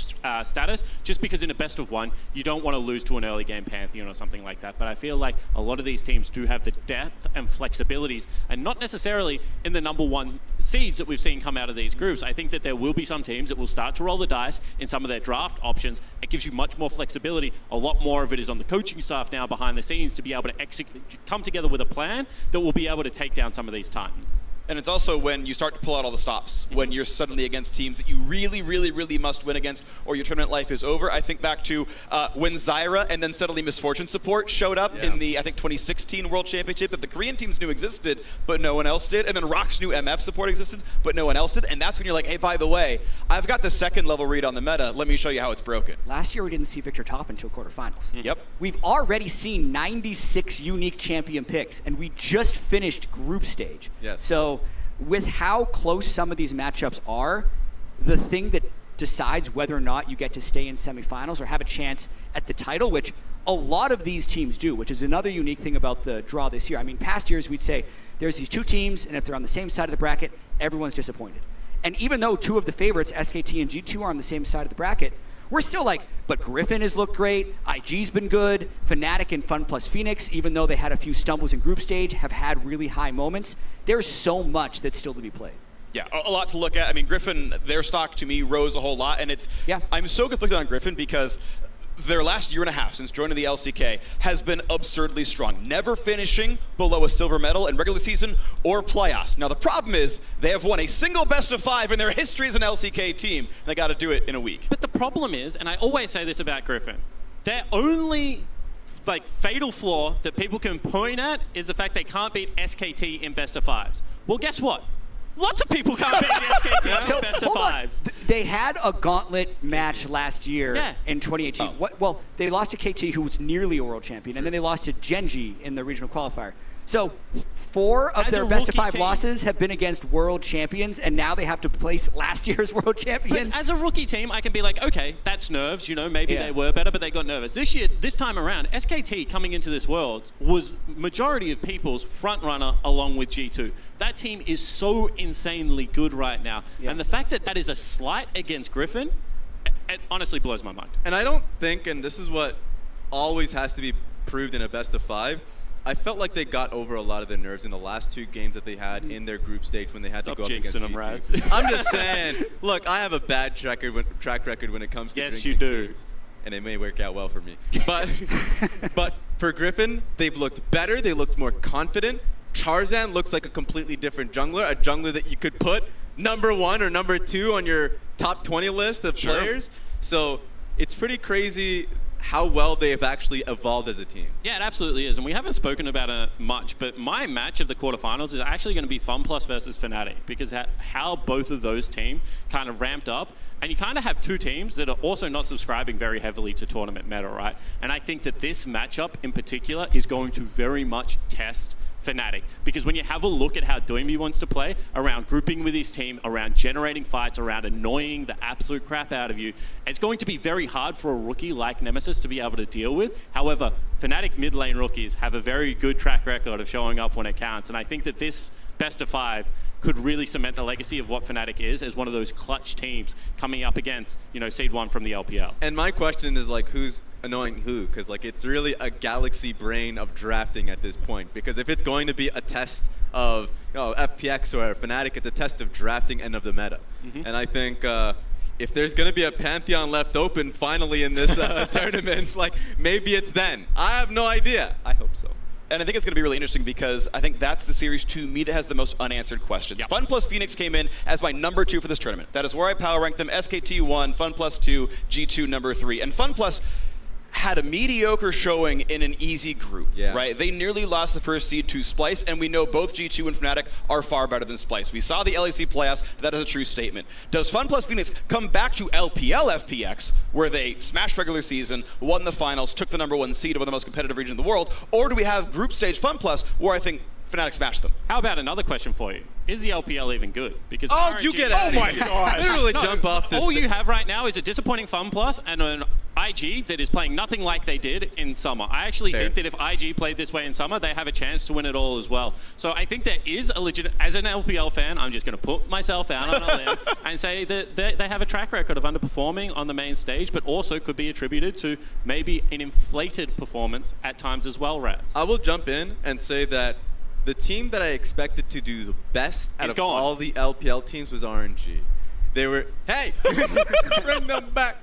status, just because in a Best of 1, you don't want to lose to an early game Pantheon or something like that. But I feel like a lot of these teams do have the depth and flexibilities, and not necessarily in the #1 seeds that we've seen come out of these groups. I think that there will be some teams that will start to roll the dice in some of their draft options. It gives you much more flexibility. A lot more of it is on the coaching staff now behind the scenes to be able to come together with a plan that will be able to take down some of these titans. And it's also when you start to pull out all the stops, when you're suddenly against teams that you really, really, really must win against, or your tournament life is over. I think back to when Zyra and then suddenly Misfortune Support showed up in the, I think, 2016 World Championship that the Korean teams knew existed, but no one else did. And then Rox knew MF support existed, but no one else did. And that's when you're like, hey, by the way, I've got the second level read on the meta. Let me show you how it's broken. Last year we didn't see Victor top until quarterfinals. Yep. We've already seen 96 unique champion picks, and we just finished group stage. Yes. So with how close some of these matchups are, the thing that decides whether or not you get to stay in semifinals or have a chance at the title, which a lot of these teams do, which is another unique thing about the draw this year. I mean, past years we'd say there's these two teams, and if they're on the same side of the bracket, everyone's disappointed. And even though two of the favorites, SKT and G2, are on the same side of the bracket, we're still like, but Griffin has looked great, IG's been good, Fnatic and FunPlus Phoenix, even though they had a few stumbles in group stage, have had really high moments. There's so much that's still to be played. Yeah, a lot to look at. I mean, Griffin, their stock to me rose a whole lot, and I'm so conflicted on Griffin because their last year and a half since joining the LCK has been absurdly strong, never finishing below a silver medal in regular season or playoffs. Now the problem is they have won a single best of 5 in their history as an LCK team, and they got to do it in a week. But the problem is, and I always say this about Griffin, their only fatal flaw that people can point at is the fact they can't beat SKT in best of 5s. Well, guess what? Lots of people can't beat SKT in best of 5s. They had a gauntlet match last year in 2018. Well, they lost to KT, who was nearly a world champion, and then they lost to Genji in the regional qualifier. So 4 of their best of 5 losses have been against world champions, and now they have to place last year's world champion. But as a rookie team, I can be like, okay, that's nerves. You know, maybe they were better, but they got nervous. This time around, SKT coming into this world was majority of people's front runner along with G2. That team is so insanely good right now. And the fact that that is a slight against Griffin, it honestly blows my mind. And I don't think, and this is what always has to be proved in a best of 5, I felt like they got over a lot of their nerves in the last 2 games that they had in their group stage when they had to go up against them, G2. Raz. I'm just saying, look, I have a bad track record when it comes to yes, drinking you do. teams, and it may work out well for me. But for Griffin, they've looked better. They looked more confident. Charzan looks like a completely different jungler, a jungler that you could put #1 or #2 on your top 20 list of players. So it's pretty crazy how well they have actually evolved as a team. Yeah, it absolutely is, and we haven't spoken about it much, but my match of the quarterfinals is actually going to be FunPlus versus Fnatic, because how both of those teams kind of ramped up, and you kind of have 2 teams that are also not subscribing very heavily to tournament meta, right? And I think that this matchup in particular is going to very much test Fnatic, because when you have a look at how Doimi wants to play around grouping with his team, around generating fights, around annoying the absolute crap out of you, it's going to be very hard for a rookie like Nemesis to be able to deal with. However, Fnatic mid lane rookies have a very good track record of showing up when it counts, and I think that this best of 5 could really cement the legacy of what Fnatic is as one of those clutch teams coming up against, Seed 1 from the LPL. And my question is, who's annoying who? Because, it's really a galaxy brain of drafting at this point. Because if it's going to be a test of, FPX or Fnatic, it's a test of drafting and of the meta. And I think if there's going to be a Pantheon left open finally in this tournament, maybe it's then. I have no idea. I hope so. And I think it's going to be really interesting because I think that's the series to me that has the most unanswered questions. FunPlus Phoenix came in as my #2 for this tournament. That is where I power ranked them. SKT 1, FunPlus 2, G2 #3. And FunPlus had a mediocre showing in an easy group, right? They nearly lost the first seed to Splyce, and we know both G2 and Fnatic are far better than Splyce. We saw the LEC playoffs. That is a true statement. Does FunPlus Phoenix come back to LPL FPX, where they smashed regular season, won the finals, took the #1 seed of one of the most competitive regions in the world, or do we have group stage FunPlus, where I think Fnatic smashed them? How about another question for you? Is the LPL even good? Because you get out of here. God. Literally jump off this All thing. you have right now is a disappointing FunPlus and an IG that is playing nothing like they did in summer. I actually think that if IG played this way in summer, they have a chance to win it all as well. So I think there is a legit, as an LPL fan, I'm just going to put myself out on a limb and say that they have a track record of underperforming on the main stage, but also could be attributed to maybe an inflated performance at times as well, Raz. I will jump in and say that the team that I expected to do the best out of all the LPL teams was RNG. They were, hey, bring them back.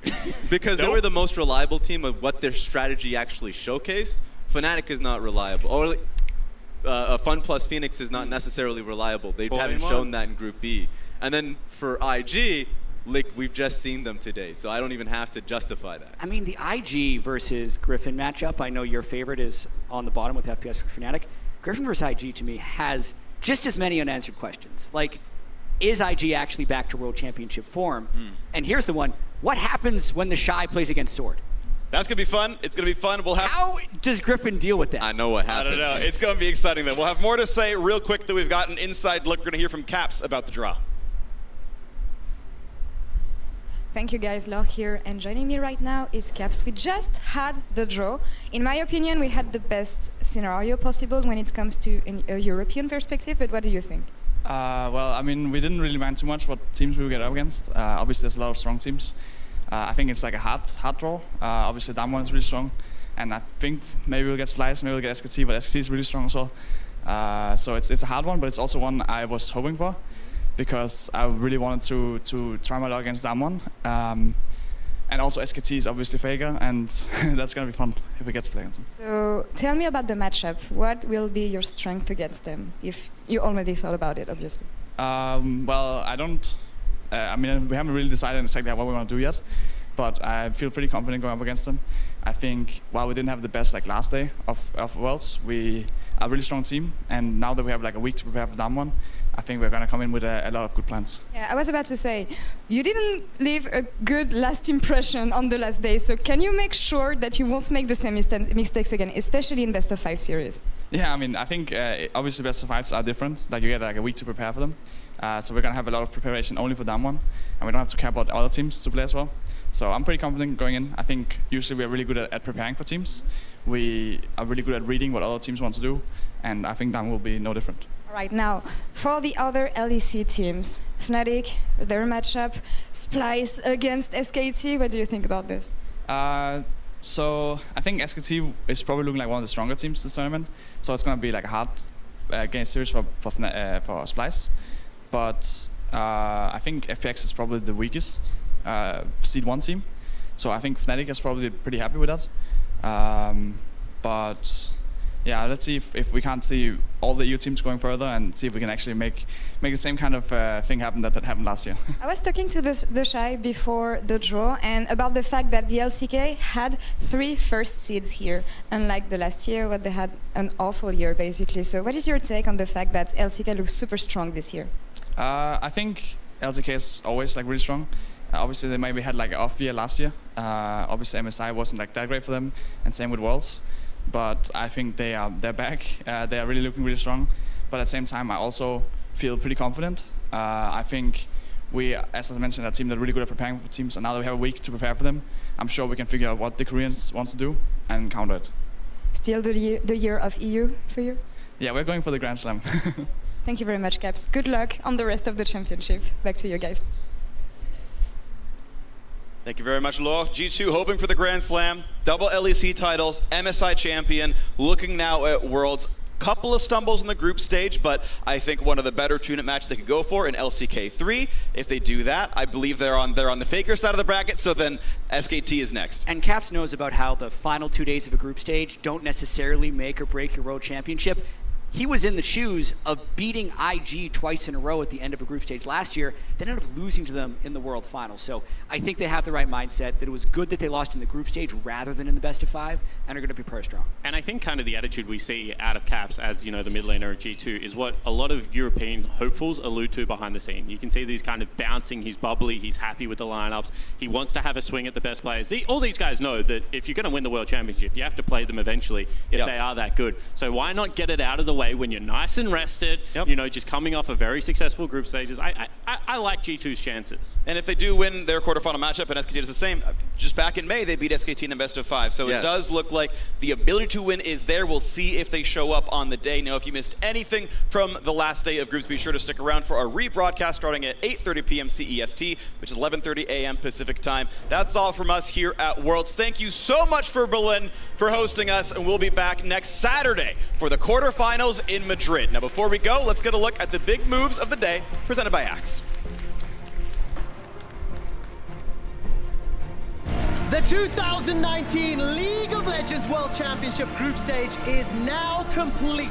Because they were the most reliable team of what their strategy actually showcased. Fnatic is not reliable. Or Fun plus Phoenix is not necessarily reliable. They haven't shown that in Group B. And then for IG, like we've just seen them today, so I don't even have to justify that. I mean, the IG versus Griffin matchup, I know your favorite is on the bottom with FPS for Fnatic. Griffin versus IG, to me, has just as many unanswered questions. Like, is IG actually back to World Championship form? And here's the one. What happens when the Shy plays against Sword? That's going to be fun. It's going to be fun. We'll have. How does Griffin deal with that? I know what happens. I don't know. It's going to be exciting, though. We'll have more to say real quick that we've got an inside look. We're going to hear from Caps about the draw. Thank you guys, Laure here, and joining me right now is Caps. We just had the draw. In my opinion, we had the best scenario possible when it comes to a European perspective, but what do you think? Well, I mean, we didn't really mind too much what teams we would get up against. Obviously, there's a lot of strong teams. I think it's like a hard draw. Obviously, Damwon is really strong, and I think maybe we'll get Splice, maybe we'll get SKT, but SKT is really strong as well. So it's a hard one, but it's also one I was hoping for, because I really wanted to try my luck against Damwon. And also SKT is obviously Faker, and that's going to be fun if we get to play against them. So tell me about the matchup. What will be your strength against them, if you already thought about it, obviously? Well, I don't. I mean, we haven't really decided exactly what we want to do yet, but I feel pretty confident going up against them. I think while we didn't have the best last day of Worlds, we are a really strong team, and now that we have a week to prepare for Damwon, I think we're going to come in with a lot of good plans. Yeah, I was about to say, you didn't leave a good last impression on the last day, so can you make sure that you won't make the same mistakes again, especially in best of 5 series? Yeah, I mean, I think obviously best of 5s are different. You get a week to prepare for them. So we're going to have a lot of preparation only for Damwon, and we don't have to care about other teams to play as well. So I'm pretty confident going in. I think usually we're really good at preparing for teams. We are really good at reading what other teams want to do, and I think Damwon will be no different. Right now, for the other LEC teams, Fnatic, their matchup, Splice against SKT, what do you think about this? So I think SKT is probably looking like one of the stronger teams this tournament. So it's going to be a hard game series for Splice. But I think FPX is probably the weakest seed 1 team. So I think Fnatic is probably pretty happy with that. But yeah, let's see if we can't see all the EU teams going further, and see if we can actually make the same kind of thing happen that happened last year. I was talking to the Shy before the draw, and about the fact that the LCK had 3 first seeds here, unlike the last year where they had an awful year basically. So what is your take on the fact that LCK looks super strong this year? I think LCK is always really strong. Obviously they maybe had an off year last year. Obviously MSI wasn't that great for them, and same with Worlds. But I think they're back. They are really looking really strong. But at the same time, I also feel pretty confident. I think we, as I mentioned, are a team that are really good at preparing for teams. And now that we have a week to prepare for them, I'm sure we can figure out what the Koreans want to do and counter it. Still the year of EU for you? Yeah, we're going for the Grand Slam. Thank you very much, Caps. Good luck on the rest of the championship. Back to you guys. Thank you very much, Laure. G2 hoping for the Grand Slam, double LEC titles, MSI champion, looking now at Worlds. Couple of stumbles in the group stage, but I think one of the better tune-up matches they could go for in LCK3. If they do that, I believe they're on the Faker side of the bracket, so then SKT is next. And Caps knows about how the final 2 days of a group stage don't necessarily make or break your World Championship. He was in the shoes of beating IG twice in a row at the end of a group stage last year, then ended up losing to them in the World Finals. So I think they have the right mindset, that it was good that they lost in the group stage rather than in the best of 5, and are going to be pretty strong. And I think kind of the attitude we see out of Caps as, the mid laner of G2 is what a lot of European hopefuls allude to behind the scene. You can see these kind of bouncing, he's bubbly, he's happy with the lineups, he wants to have a swing at the best players. All these guys know that if you're going to win the World Championship, you have to play them eventually if they are that good. So why not get it out of the way play when you're nice and rested, you know, just coming off a very successful group stages. I like G2's chances. And if they do win their quarterfinal matchup, and SKT does the same, just back in May, they beat SKT in the best of 5. So it does look like the ability to win is there. We'll see if they show up on the day. Now, if you missed anything from the last day of groups, be sure to stick around for our rebroadcast starting at 8:30 p.m. CEST, which is 11:30 a.m. Pacific time. That's all from us here at Worlds. Thank you so much for Berlin for hosting us, and we'll be back next Saturday for the quarterfinals in Madrid. Now, before we go, let's get a look at the big moves of the day presented by Axe. The 2019 League of Legends World Championship group stage is now complete.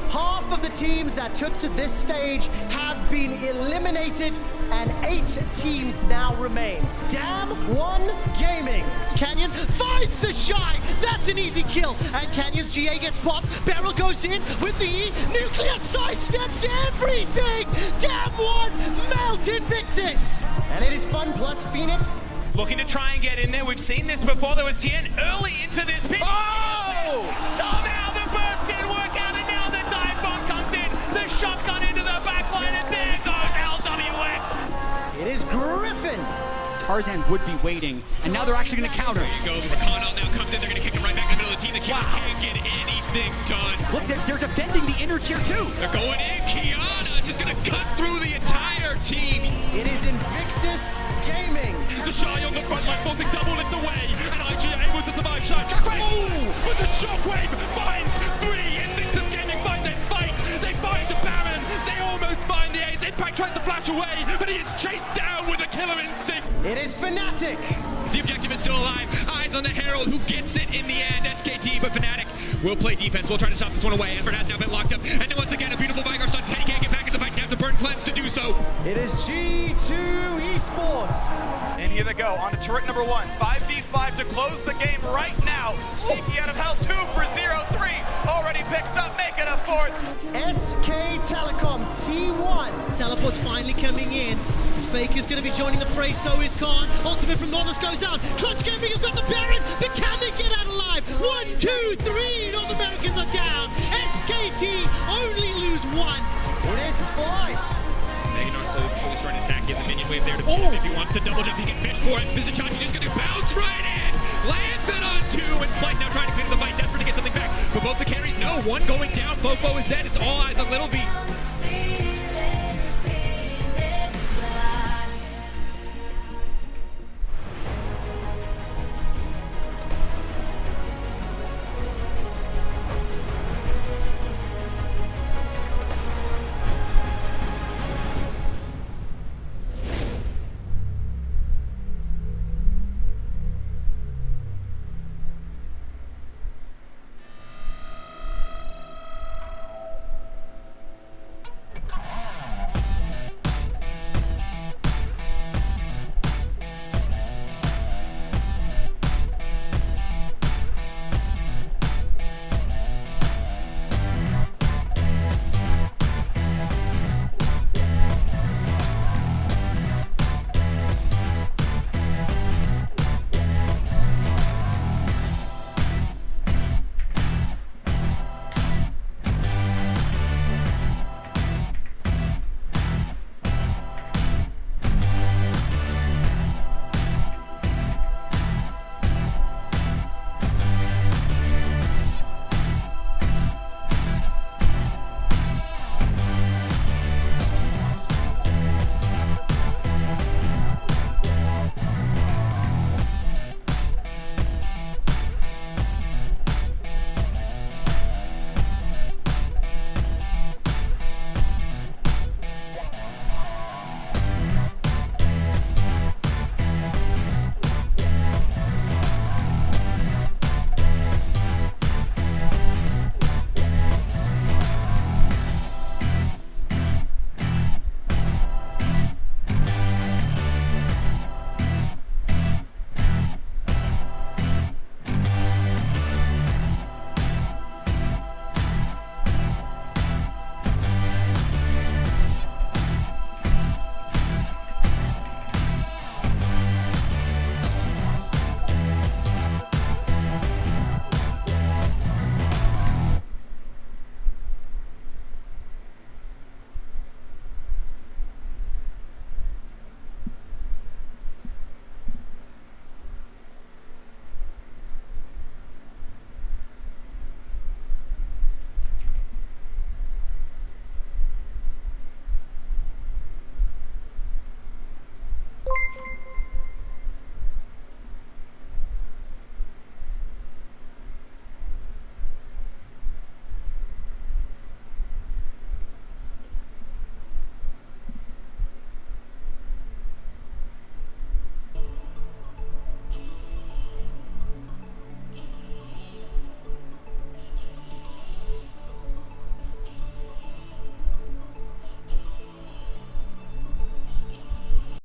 Half of the teams that took to this stage have been eliminated, and 8 teams now remain. Damwon Gaming. Canyon finds the Shy. That's an easy kill. And Canyon's GA gets popped. Barrel goes in with the E. Nuclear sidesteps everything. Damwon melt Invictus. And it is Fun plus Phoenix. Looking to try and get in there. We've seen this before. There was Tien early into this pit. Oh! Somehow the burst didn't work out, and now the dive bomb comes in. The shotgun into the backline, and there goes LWX. It is Griffin. Tarzan would be waiting, and now they're actually going to counter. There you go. Rakanal now comes in. They're going to kick it right back in the middle of the team. The Kiana can't get anything done. Look, they're defending the inner tier too. They're going in. Kiana just going to cut through the entire team. It is Invictus Gaming. The Shy on the front line, forcing double lift away, and IG able to survive. Shy, Shockwave! Ooh, but the Shockwave finds 3. Invictus Gaming find their fight. They find the Baron. They almost find the ace. Impact tries to flash away, but he is chased down with a killer instinct. It is Fnatic. The objective is still alive. Eyes on the Herald, who gets it in the end. SKT, but Fnatic will play defense. We'll try to stop this one away. Effort has now been locked up, and then once again a beautiful Vigar stun. Teddy can't get back in the fight. Have to burn Cleanse to do so. It is G2 Esports. And here they go, on to turret number 1. 5v5 to close the game right now. Sneaky out of hell, 2 for 0-3. Already picked up, making a 4th. SK Telecom T1. Teleport's finally coming in. Faker's going to be joining the fray, so is Khan. Ultimate from Nautilus goes out. Clutch Gaming have got the Baron, but can they get out alive? 1, 2, 3. North Americans are down. SKT only lose 1. It is Splice. Meganar slowly starting to stack, gets a minion wave there to finish. If he wants to double jump, he can fish for it. Vizichaki just going to bounce right in. Lands it on 2, and Splice now trying to clear the fight, desperate to get something back. But both the carries, no. One going down, Fofo is dead. It's all eyes on Little B.